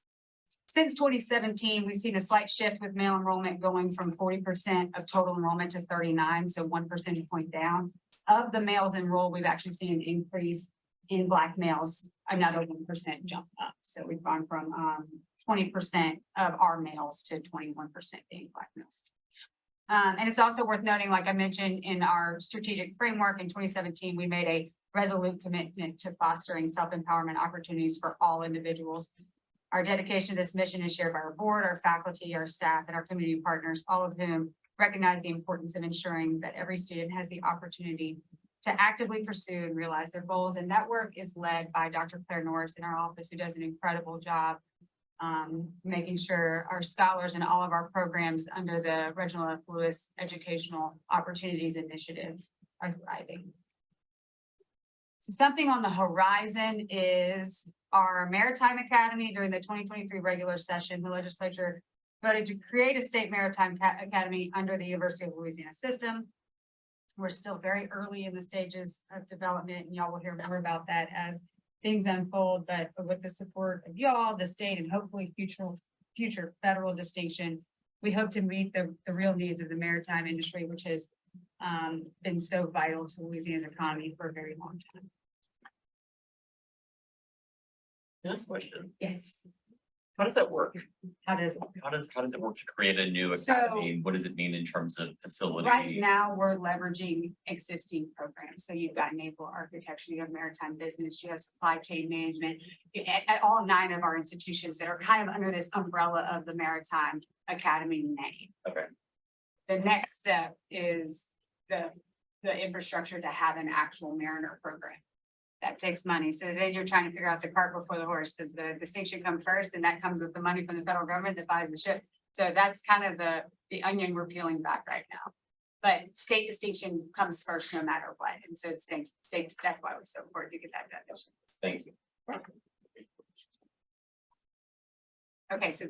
since 2017, we've seen a slight shift with male enrollment going from 40% of total enrollment to 39, so 1 percentage point down. Of the males enrolled, we've actually seen an increase in Black males, another 1% jump up. So we've gone from 20% of our males to 21% being Black males. And it's also worth noting, like I mentioned in our strategic framework in 2017, we made a resolute commitment to fostering self-empowerment opportunities for all individuals. Our dedication to this mission is shared by our board, our faculty, our staff, and our community partners, all of whom recognize the importance of ensuring that every student has the opportunity to actively pursue and realize their goals. And that work is led by Dr. Claire Norris in our office, who does an incredible job making sure our scholars and all of our programs under the Reginald F. Lewis Educational Opportunities Initiative are thriving. So something on the horizon is our Maritime Academy. During the 2023 regular session, the legislature voted to create a state maritime academy under the University of Louisiana system. We're still very early in the stages of development, and y'all will hear more about that as things unfold, but with the support of y'all, the state, and hopefully future federal distinction, we hope to meet the real needs of the maritime industry, which has been so vital to Louisiana's economy for a very long time. This question, Yes. how does that work? How does It work to create a new So- academy? What does it mean in terms of facility? Right now, we're leveraging existing programs. So you've got naval architecture, you have maritime business, you have supply chain management, at all 9 of our institutions that are kind of under this umbrella of the Maritime Academy name. Okay. The next step is the infrastructure to have an actual mariner program. That takes money. So then you're trying to figure out the cart before the horse. Does the distinction come first? And that comes with the money from the federal government that buys the ship. So that's kind of the onion we're peeling back right now. But state distinction comes first no matter what. And so it's state, that's why it was so important to get that done. Thank you. Okay, so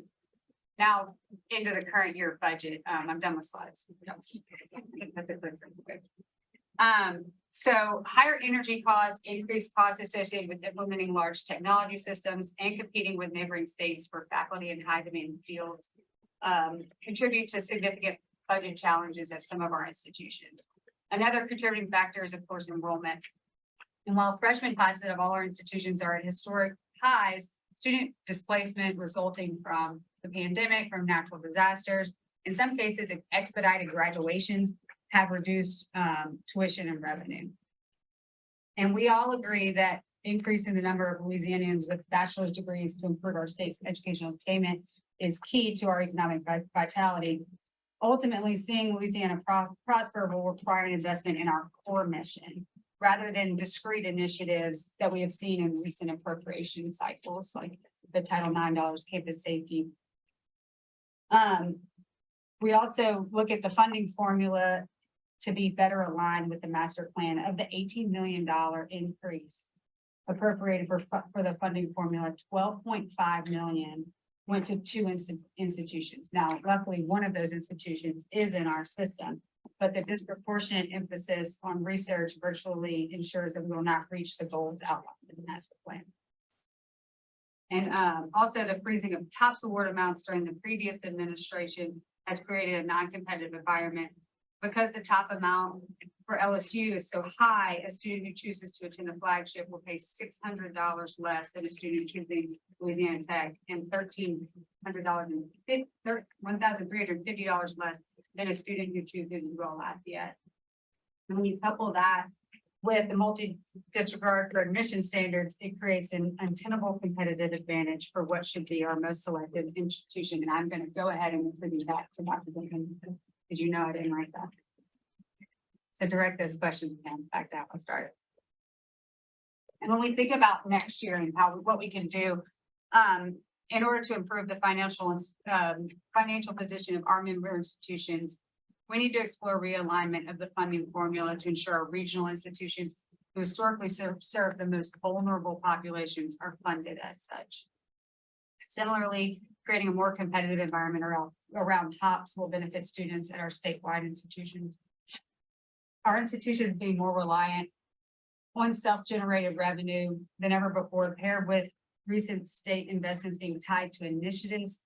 now into the current year budget. I'm done with slides. So higher energy costs, increased costs associated with implementing large technology systems and competing with neighboring states for faculty in high demand fields contribute to significant budget challenges at some of our institutions. Another contributing factor is, of course, enrollment. And while freshman classes of all our institutions are at historic highs, student displacement resulting from the pandemic, from natural disasters, in some cases, expedited graduations have reduced tuition and revenue. And we all agree that increasing the number of Louisianians with bachelor's degrees to improve our state's educational attainment is key to our economic vitality. Ultimately, seeing Louisiana prosper will require an investment in our core mission, rather than discrete initiatives that we have seen in recent appropriation cycles, like the Title IX campus safety. We also look at the funding formula to be better aligned with the master plan. Of the $18 million increase appropriated for the funding formula, $12.5 million went to 2 institutions. Now, luckily, one of those institutions is in our system, but the disproportionate emphasis on research virtually ensures that we will not reach the goals outlined in the master plan. And also the freezing of TOPS award amounts during the previous administration has created a non-competitive environment. Because the top amount for LSU is so high, a student who chooses to attend the flagship will pay $600 less than a student choosing Louisiana Tech, and $1,350 less than a student who chooses to enroll Lafayette. And when you couple that with the multi-disregard for admission standards, it creates an untenable competitive advantage for what should be our most selected institution. And I'm going to go ahead and attribute that to Dr. Dardenne, because you know I didn't write that. So direct those questions and back to how I started. And when we think about next year and what we can do, in order to improve the financial position of our member institutions, we need to explore realignment of the funding formula to ensure our regional institutions who historically serve the most vulnerable populations are funded as such. Similarly, creating a more competitive environment around TOPS will benefit students at our statewide institutions. Our institutions being more reliant on self-generated revenue than ever before, paired with recent state investments being tied to initiatives,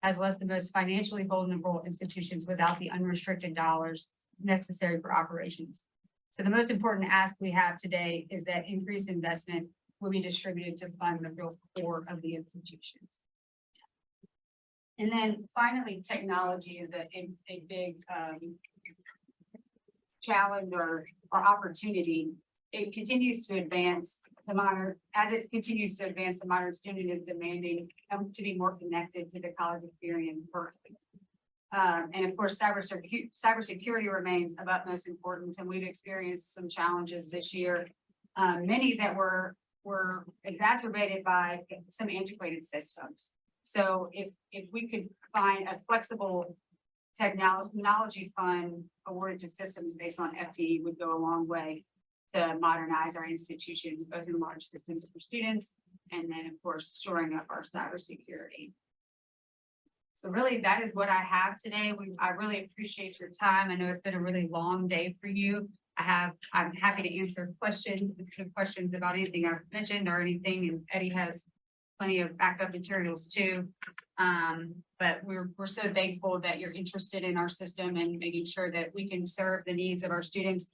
has left the most financially vulnerable institutions without the unrestricted dollars necessary for operations. So the most important ask we have today is that increased investment will be distributed to fund the real core of the institutions. And then finally, technology is a big challenge or opportunity. It continues to advance the modern, as it continues to advance, the modern student is demanding to be more connected to the college experience first. And of course, cybersecurity remains of utmost importance, and we've experienced some challenges this year, many that were exacerbated by some antiquated systems. So if we could find a flexible technology fund awarded to systems based on FTE would go a long way to modernize our institutions, both in large systems for students, and then of course, shoring up our cybersecurity. So really, that is what I have today. I really appreciate your time. I know it's been a really long day for you. I'm happy to answer questions, specific questions about anything I've mentioned or anything, and Eddie has plenty of backup materials too. But we're so thankful that you're interested in our system and making sure that we can serve the needs of our students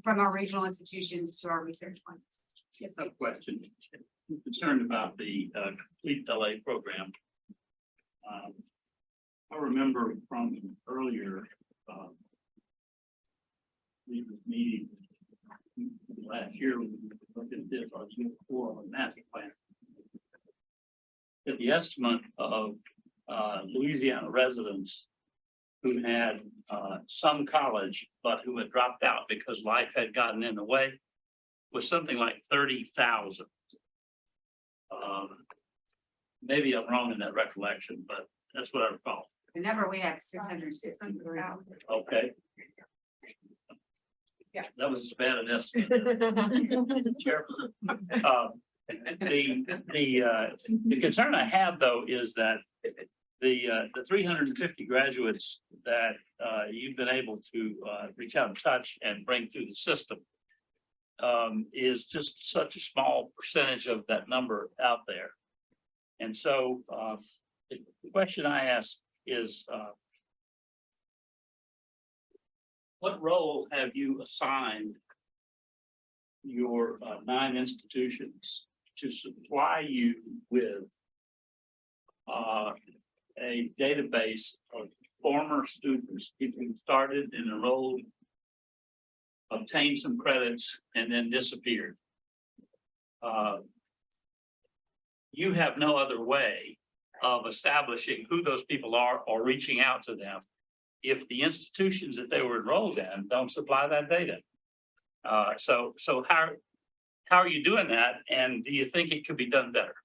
from our regional institutions to our research funds. Yes. A question. I'm concerned about the complete LA program. I remember from earlier meeting last year when we looked at this, our '4 on master plan, that the estimate of Louisiana residents who had some college, but who had dropped out because life had gotten in the way, was something like 30,000. Maybe I'm wrong in that recollection, but that's what I recall. The number we have 600. Okay. Yeah. That was as bad an estimate. Chairman. The concern I have though is that the 350 graduates that you've been able to reach out and touch and bring through the system is just such a small percentage of that number out there. And so the question I ask is, what role have you assigned your 9 institutions to supply you with a database of former students, people who started and enrolled, obtained some credits, and then disappeared? You have no other way of establishing who those people are or reaching out to them if the institutions that they were enrolled in don't supply that data. So how are you doing that? And do you think it could be done better?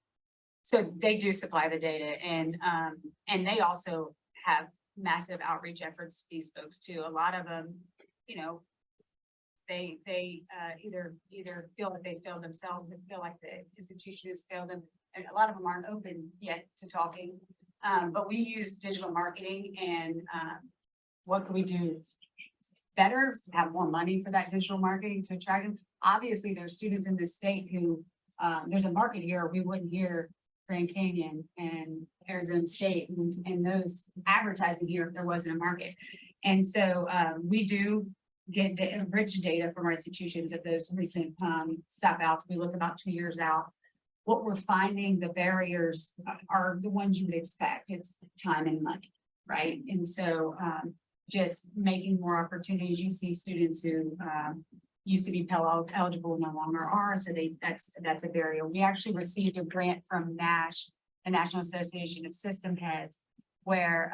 So they do supply the data, and they also have massive outreach efforts, these folks too. A lot of them, you know, they either feel that they failed themselves, they feel like the institution has failed them, and a lot of them aren't open yet to talking. But we use digital marketing, and what can we do better? Have more money for that digital marketing to attract them. Obviously, there's students in this state who there's a market here. We wouldn't hear Grand Canyon and Arizona State and those advertising here if there wasn't a market. And so we do get rich data from our institutions at those recent stop outs. We look about 2 years out. What we're finding, the barriers are the ones you would expect. It's time and money, right? And so just making more opportunities. You see students who, used to be Pell eligible no longer are, so that's a barrier. We actually received a grant from NASH, the National Association of System Heads, where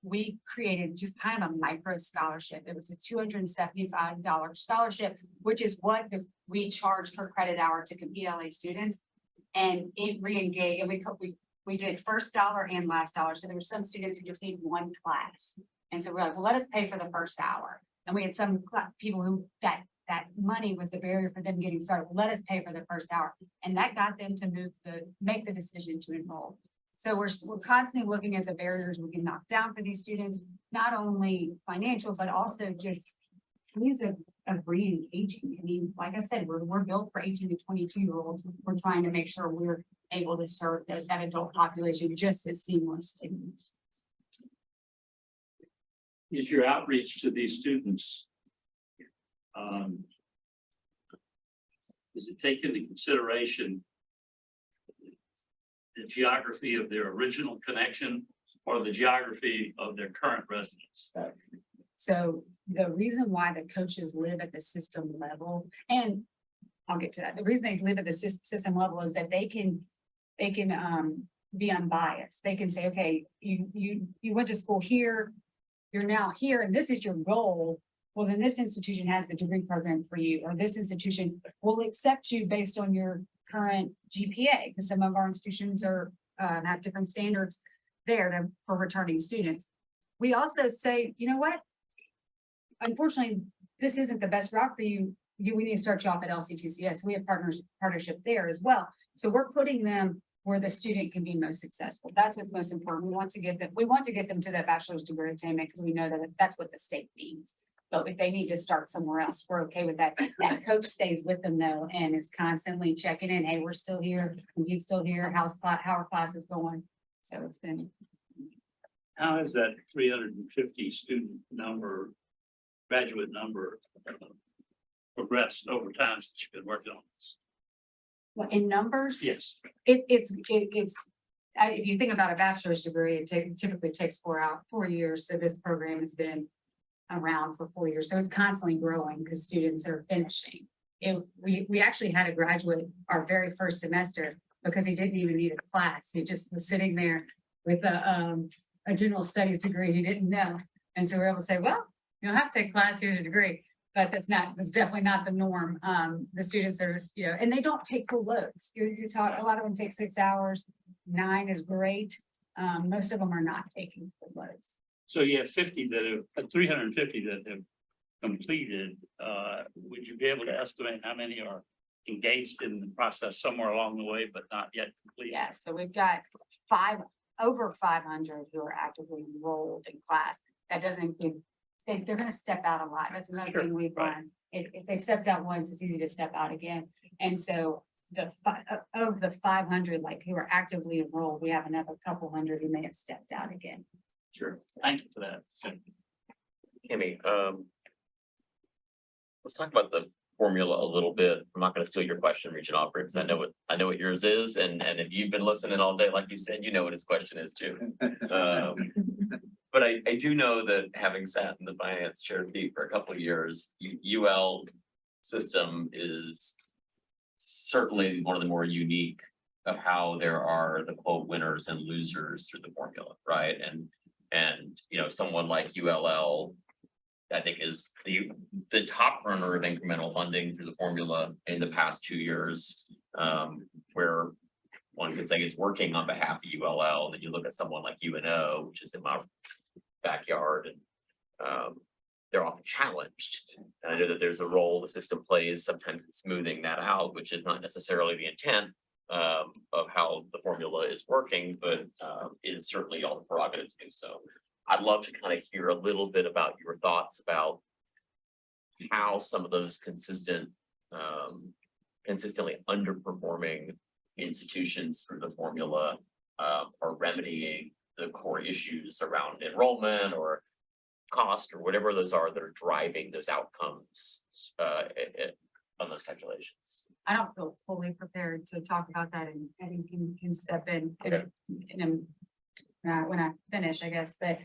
we created just kind of a micro scholarship. It was a $275 scholarship, which is what we charge per credit hour to compete LA students. And it re-engaged, and we did first dollar and last dollar. So there were some students who just need one class. And so we're like, well, let us pay for the first hour. And we had some people who that money was the barrier for them getting started. Let us pay for the first hour. And that got them to make the decision to enroll. So we're constantly looking at the barriers we can knock down for these students, not only financial, but also just ease of re-engaging. I mean, like I said, we're built for 18 to 22-year-olds. We're trying to make sure we're able to serve that adult population just as seamlessly. Is your outreach to these students, does it take into consideration the geography of their original connection or the geography of their current residence? So the reason why the coaches live at the system level, and I'll get to that, the reason they live at the system level is that they can be unbiased. They can say, okay, you went to school here, you're now here, and this is your goal. Well, then this institution has the degree program for you, or this institution will accept you based on your current GPA, because some of our institutions are have different standards there for returning students. We also say, you know what? Unfortunately, this isn't the best route for you. We need to start you off at LCTCS. We have partnership there as well. So we're putting them where the student can be most successful. That's what's most important. We want to get them to that bachelor's degree attainment because we know that that's what the state needs. But if they need to start somewhere else, we're okay with that. That coach stays with them though, and is constantly checking in. Hey, we're still here. He's still here. How our class is going. So it's been. How has that 350 student number, graduate number progressed over time since you've been working on this? Well, in numbers? Yes. It's if you think about a bachelor's degree, it typically takes 4 years. So this program has been around for 4 years. So it's constantly growing because students are finishing. We actually had a graduate our very first semester because he didn't even need a class. He just was sitting there with a general studies degree he didn't know. And so we're able to say, well, you don't have to take a class, here's your degree. But that's definitely not the norm. The students are, and they don't take full loads. You're taught, a lot of them take 6 hours. 9 is great. Most of them are not taking full loads. So you have 350 that have completed. Would you be able to estimate how many are engaged in the process somewhere along the way, but not yet complete? Yeah, so we've got over 500 who are actively enrolled in class. That doesn't give, they're going to step out a lot. That's another thing we've done. If they've stepped out once, it's easy to step out again. And so of the 500 who are actively enrolled, we have another couple hundred who may have stepped out again. Sure. Thank you for that. Kimmy, let's talk about the formula a little bit. I'm not going to steal your question, Regent Opry, because I know what yours is, and if you've been listening all day, like you said, you know what his question is too. But I do know that having sat in the finance chair seat for a couple of years, UL system is certainly one of the more unique of how there are the quote winners and losers through the formula, right? And someone like ULL, I think, is the top runner of incremental funding through the formula in the past 2 years, where one could say it's working on behalf of ULL. Then you look at someone like UNO, which is in my backyard, and they're often challenged. And I know that there's a role the system plays sometimes in smoothing that out, which is not necessarily the intent of how the formula is working, but it is certainly y'all's prerogative to do so. I'd love to kind of hear a little bit about your thoughts about how some of those consistently underperforming institutions through the formula are remedying the core issues around enrollment or cost or whatever those are that are driving those outcomes on those calculations. I don't feel fully prepared to talk about that, and can step in when I finish, I guess. But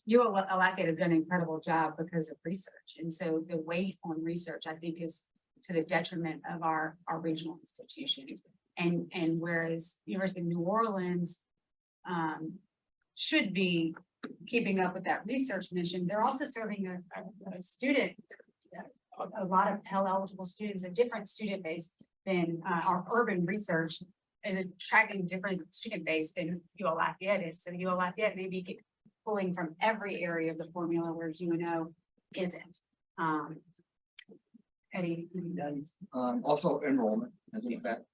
ULAC has done an incredible job because of research. And so the weight on research, I think, is to the detriment of our regional institutions. And whereas University of New Orleans should be keeping up with that research mission, they're also serving a student, a lot of Pell eligible students, a different student base than our urban research is attracting different student base than UL Lafayette is. So UL Lafayette may be pulling from every area of the formula, whereas UNO isn't. Eddie? Also enrollment has an effect.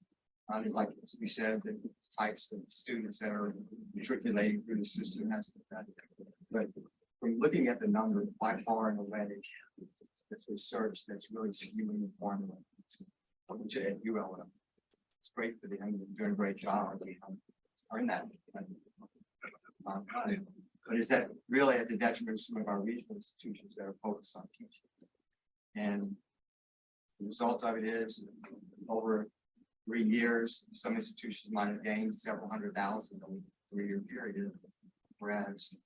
Like we said, the types of students that are matriculating through the system has an effect. But from looking at the number, by far and away, it's research that's really skewing the formula to at ULM. It's great for them, they're doing a great job. Are in that. But is that really at the detriment of some of our regional institutions that are focused on teaching? And the result of it is over 3 years, some institutions might have gained several $100,000 over a 3-year period, whereas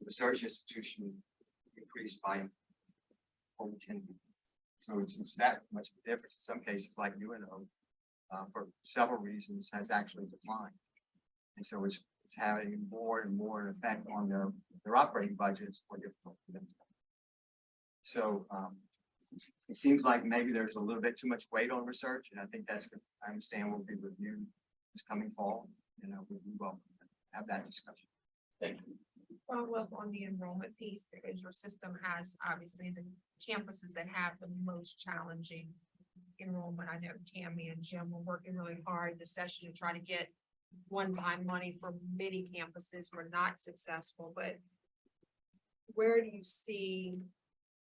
the research institution increased by over 10. So it's that much of a difference. In some cases, like UNO, for several reasons, has actually declined. And so it's having more and more effect on their operating budgets more difficult for them. So it seems like maybe there's a little bit too much weight on research, and I think that's, I understand, will be reviewed this coming fall, and we will have that discussion. Thank you. Well, on the enrollment piece, because your system has obviously the campuses that have the most challenging enrollment. I know Cammy and Jim were working really hard this session to try to get one-time money for many campuses. Were not successful, but where do you see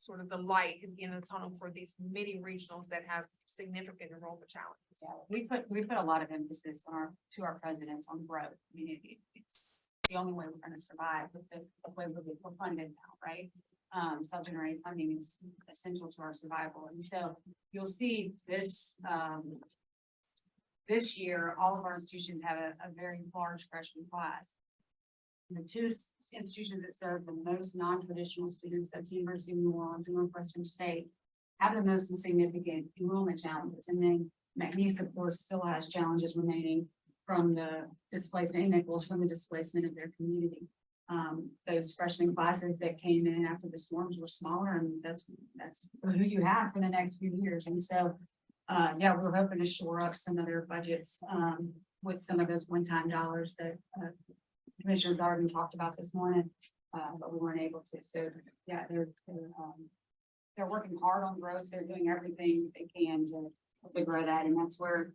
sort of the light at the end of the tunnel for these many regionals that have significant enrollment challenges? Yeah, we put a lot of emphasis on to our presidents on growth. I mean, it's the only way we're going to survive with the way we're funded now, right? Self-generated funding is essential to our survival. And so you'll see this this year, all of our institutions have a very large freshman class. And the two institutions that serve the most non-traditional students, that's University of New Orleans and Northwestern State, have the most significant enrollment challenges. And then McNeese, of course, still has challenges remaining from the displacement, and Nichols from the displacement of their community. Those freshman classes that came in after the storms were smaller, and that's who you have for the next few years. And so, yeah, we're hoping to shore up some of their budgets with some of those one-time dollars that Commissioner Dardenne talked about this morning, but we weren't able to. So, yeah, they're working hard on growth. They're doing everything they can to grow that, and that's where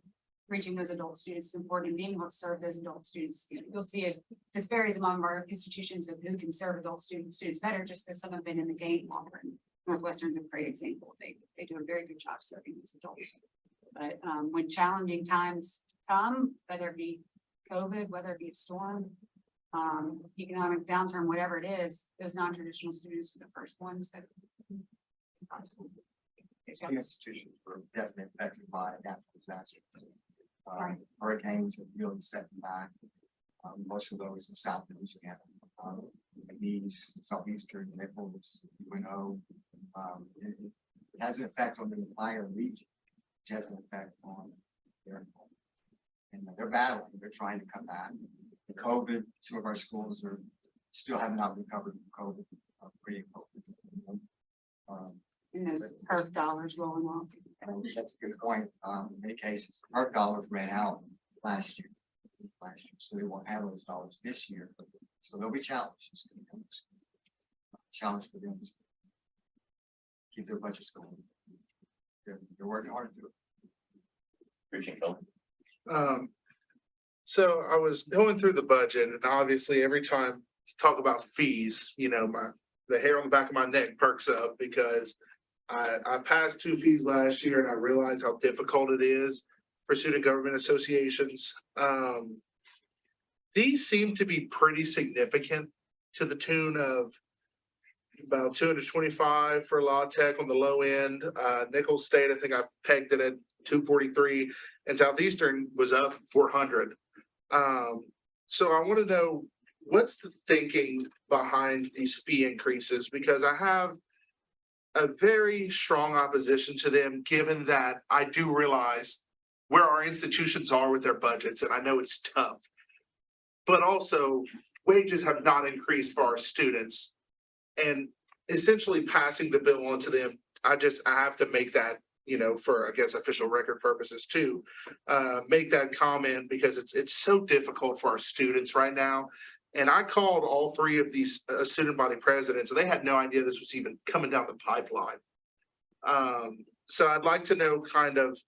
reaching those adult students is important, and being able to serve those adult students. You'll see it disparities among our institutions of who can serve adult students better, just because some have been in the game longer. And Northwestern's a great example. They do a very good job serving these adults. But when challenging times come, whether it be COVID, whether it be a storm, economic downturn, whatever it is, those non-traditional students are the first ones that. Some institutions were definitely affected by natural disasters. Hurricanes have really set them back. Most of those in South Louisiana, these Southeastern, Nichols, UNO. It has an effect on the entire region. It has an effect on their and they're battling. They're trying to come back. The COVID, some of our schools are still have not recovered from COVID, pre-COVID. And those HERF dollars rolling off. That's a good point. In many cases, HERF dollars ran out last year, so they won't have those dollars this year. So there'll be challenges. Challenge for them to keep their budgets going. They're working hard to do it. Appreciate it. So I was going through the budget, and obviously every time you talk about fees, you know, the hair on the back of my neck perks up because I passed 2 fees last year, and I realized how difficult it is for student government associations. These seem to be pretty significant, to the tune of about 225 for Law Tech on the low end. Nichols State, I think I pegged it at 243, and Southeastern was up 400. So I want to know what's the thinking behind these fee increases? Because I have a very strong opposition to them, given that I do realize where our institutions are with their budgets, and I know it's tough. But also, wages have not increased for our students. And essentially passing the bill on to them, I have to make that, you know, for, I guess, official record purposes too. Make that comment because it's so difficult for our students right now. And I called all three of these student body presidents, and they had no idea this was even coming down the pipeline. So I'd like to know kind of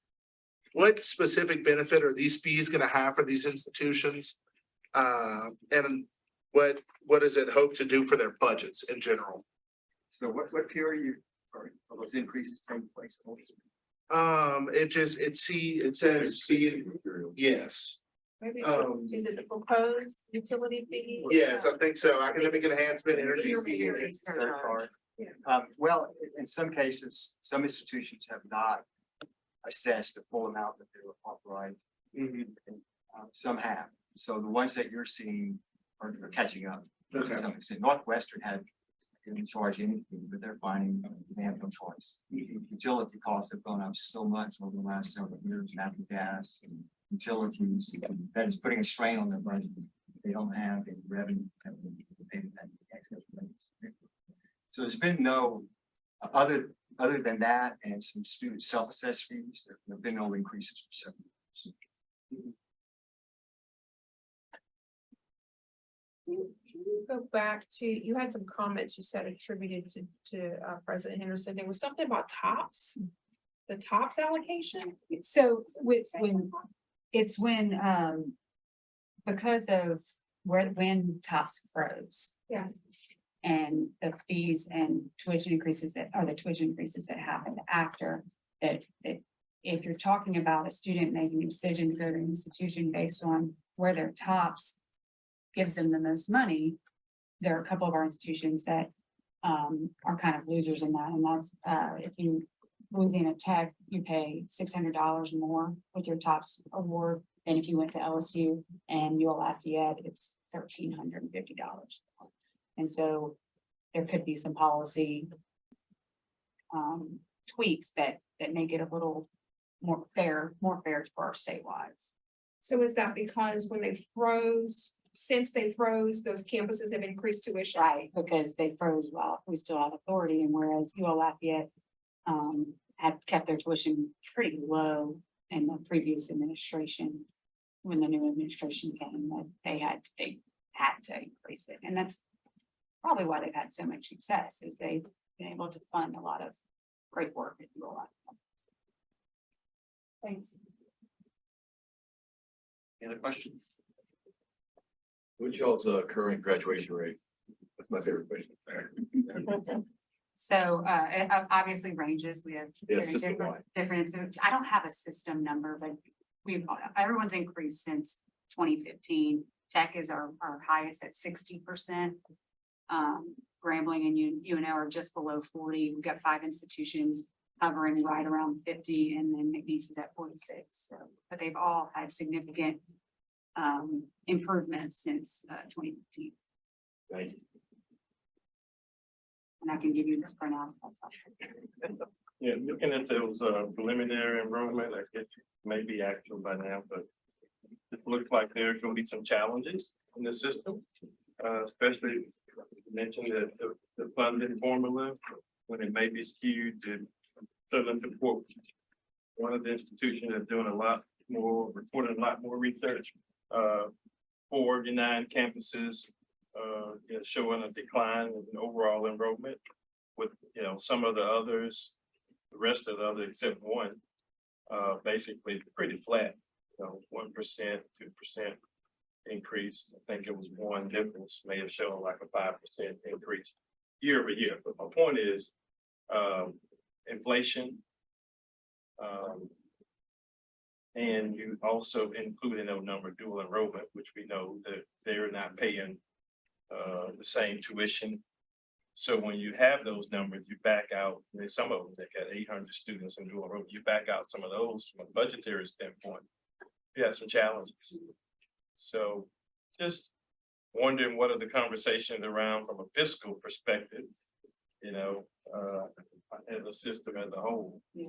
what specific benefit are these fees going to have for these institutions? And what does it hope to do for their budgets in general? So what period are those increases taking place? It says, yes. Maybe is it the proposed utility fee? Yes, I think so. Academic enhancement, energy. Well, in some cases, some institutions have not assessed the full amount that they were authorized. And, some have. So the ones that you're seeing are catching up. To some extent. Northwestern didn't charge anything, but they're finding they have no choice. Utility costs have gone up so much over the last several years, natural gas and utilities, that is putting a strain on their budget. They don't have any revenue to pay that excess rates. So there's been no other than that and some student self-assessed fees, there have been no increases for several years. Can you go back to, you had some comments you said attributed to President Henderson. There was something about TOPS, the TOPS allocation. So when because of when TOPS froze. Yes. And the fees and tuition increases that happened after that, if you're talking about a student making a decision to go to an institution based on where their TOPS gives them the most money, there are a couple of our institutions that are kind of losers in that, and that's if you Louisiana Tech, you pay $600 more with your TOPS award than if you went to LSU, and UL Lafayette, it's $1,350. And so there could be some policy tweaks that make it a little more fair for our statewide. So is that because when they froze, since they froze, those campuses have increased tuition? Right, because they froze while we still have authority, and whereas UL Lafayette had kept their tuition pretty low in the previous administration, when the new administration came, that they had to increase it, and that's probably why they've had so much success, is they've been able to fund a lot of great work at UL Lafayette. Thanks. Any other questions? What's y'all's current graduation rate? That's my favorite question. So it obviously ranges. We have system-wide. different. So I don't have a system number, but everyone's increased since 2015. Tech is our highest at 60%. Grambling and UNO are just below 40. We've got 5 institutions hovering right around 50, and then McNeese is at 46. So, but they've all had significant improvements since 2015. Thank you. And I can give you this printout. Yeah, looking at those preliminary enrollment, I guess maybe actual by now, but it looks like there's going to be some challenges in the system, especially you mentioned that the funding formula, when it may be skewed to southern support. One of the institutions that's doing reporting a lot more research. 4 of your 9 campuses showing a decline in overall enrollment, with some of the others, the rest of the others except one, basically pretty flat. 1%, 2% increase. I think it was one difference may have shown like a 5% increase year over year. But my point is inflation. And you also include in that number dual enrollment, which we know that they're not paying the same tuition. So when you have those numbers, you back out, there's some of them that got 800 students in dual enrollment, you back out some of those from a budgetary standpoint. You have some challenges. So just wondering what are the conversations around from a fiscal perspective, as a system as a whole. Yeah.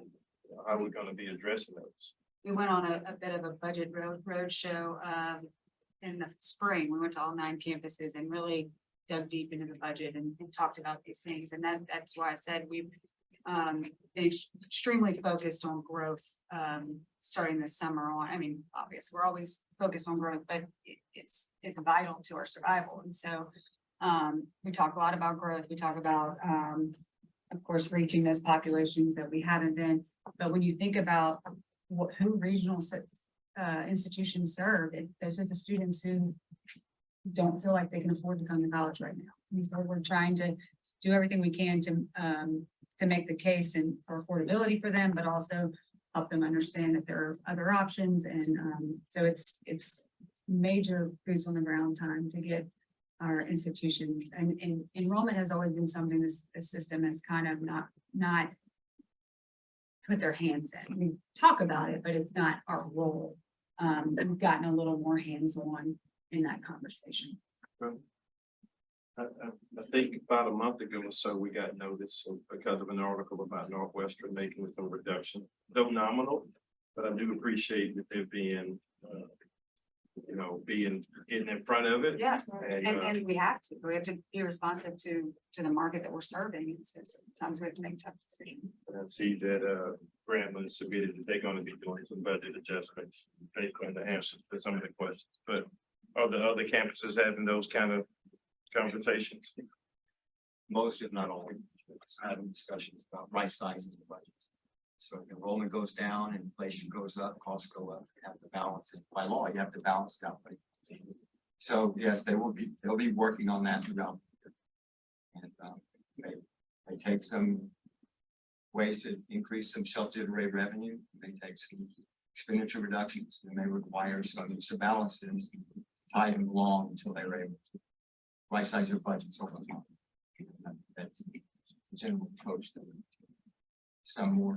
How we're gonna be addressing those. We went on a bit of a budget road show in the spring. We went to all 9 campuses and really dug deep into the budget and talked about these things. And that's why I said we've been extremely focused on growth starting this summer on. I mean, obviously, we're always focused on growth, but it's vital to our survival. And so we talk a lot about growth. We talk about, of course, reaching those populations that we haven't been. But when you think about who regional institutions serve, those are the students who don't feel like they can afford to come to college right now. And so we're trying to do everything we can to make the case and for affordability for them, but also help them understand that there are other options. And so it's major boots on the ground time to get our institutions, and enrollment has always been something this system has kind of not put their hands in. We talk about it, but it's not our role. We've gotten a little more hands-on in that conversation. I think about a month ago or so, we got notice because of an article about Northwestern making some reduction, though nominal, but I do appreciate that they're being, getting in front of it. Yeah, and we have to be responsive to the market that we're serving. And so sometimes we have to make tough decisions. I see that Grambling submitted that they're gonna be doing some budget adjustments based on the answers to some of the questions, but are the other campuses having those kind of conversations? Most, if not all, having discussions about right sizing the budgets. So if enrollment goes down and inflation goes up, costs go up, you have to balance it. By law, you have to balance it out. So yes, they'll be working on that throughout the year. And they take some ways to increase some shelter-generated revenue. They take some expenditure reductions. They may require some balances, tie them along until they're able to right size your budgets over time. That's the general approach to some more.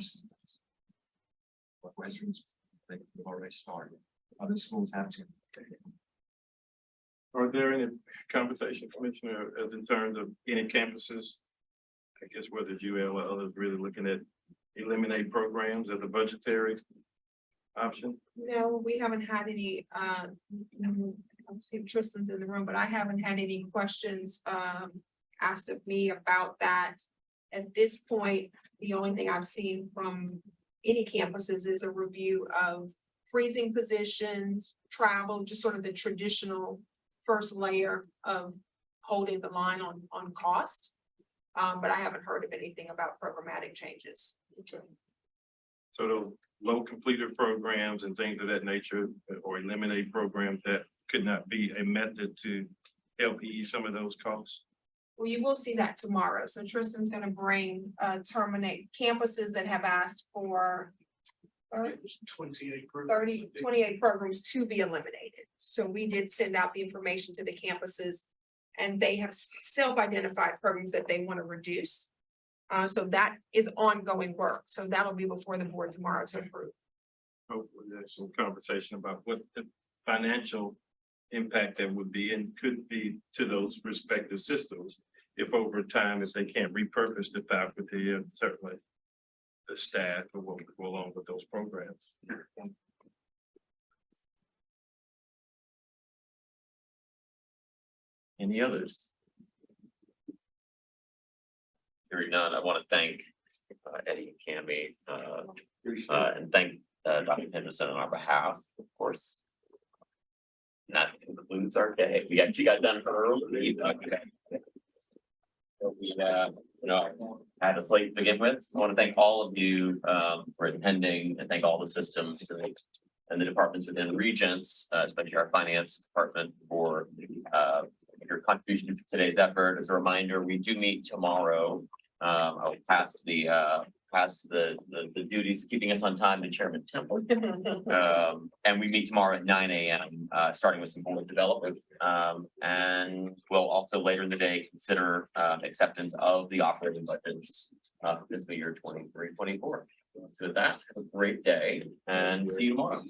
Northwestern's, they've already started. Other schools have to. Are there any conversation, Commissioner, as in terms of any campuses? I guess whether it's UL or others really looking at eliminate programs as a budgetary option? No, we haven't had any, I see if Tristan's in the room, but I haven't had any questions asked of me about that. At this point, the only thing I've seen from any campuses is a review of freezing positions, travel, just sort of the traditional first layer of holding the line on cost. But I haven't heard of anything about programmatic changes. So those low completed programs and things of that nature, or eliminate programs that could not be a method to help ease some of those costs? Well, you will see that tomorrow. So Tristan's gonna bring, terminate campuses that have asked for 28 groups. 28 programs to be eliminated. So we did send out the information to the campuses and they have self-identified programs that they want to reduce. So that is ongoing work. So that'll be before the board tomorrow to approve. Hopefully there's some conversation about what the financial impact that would be and could be to those respective systems. If over time, if they can't repurpose the faculty and certainly the staff or what would go along with those programs. Any others? Hearing none, I want to thank Eddie and Cammie and thank Dr. Henderson on our behalf, of course. And that concludes our day. We actually got done early. So we had a slate to begin with. I want to thank all of you for attending and thank all the systems and the departments within Regents, especially our finance department, for your contributions to today's effort. As a reminder, we do meet tomorrow. I'll pass the duties keeping us on time to Chairman Temple. And we meet tomorrow at 9 a.m. Starting with some board development. And we'll also later in the day consider acceptance of the operating budgets fiscal year 23-24. So with that, have a great day and see you tomorrow.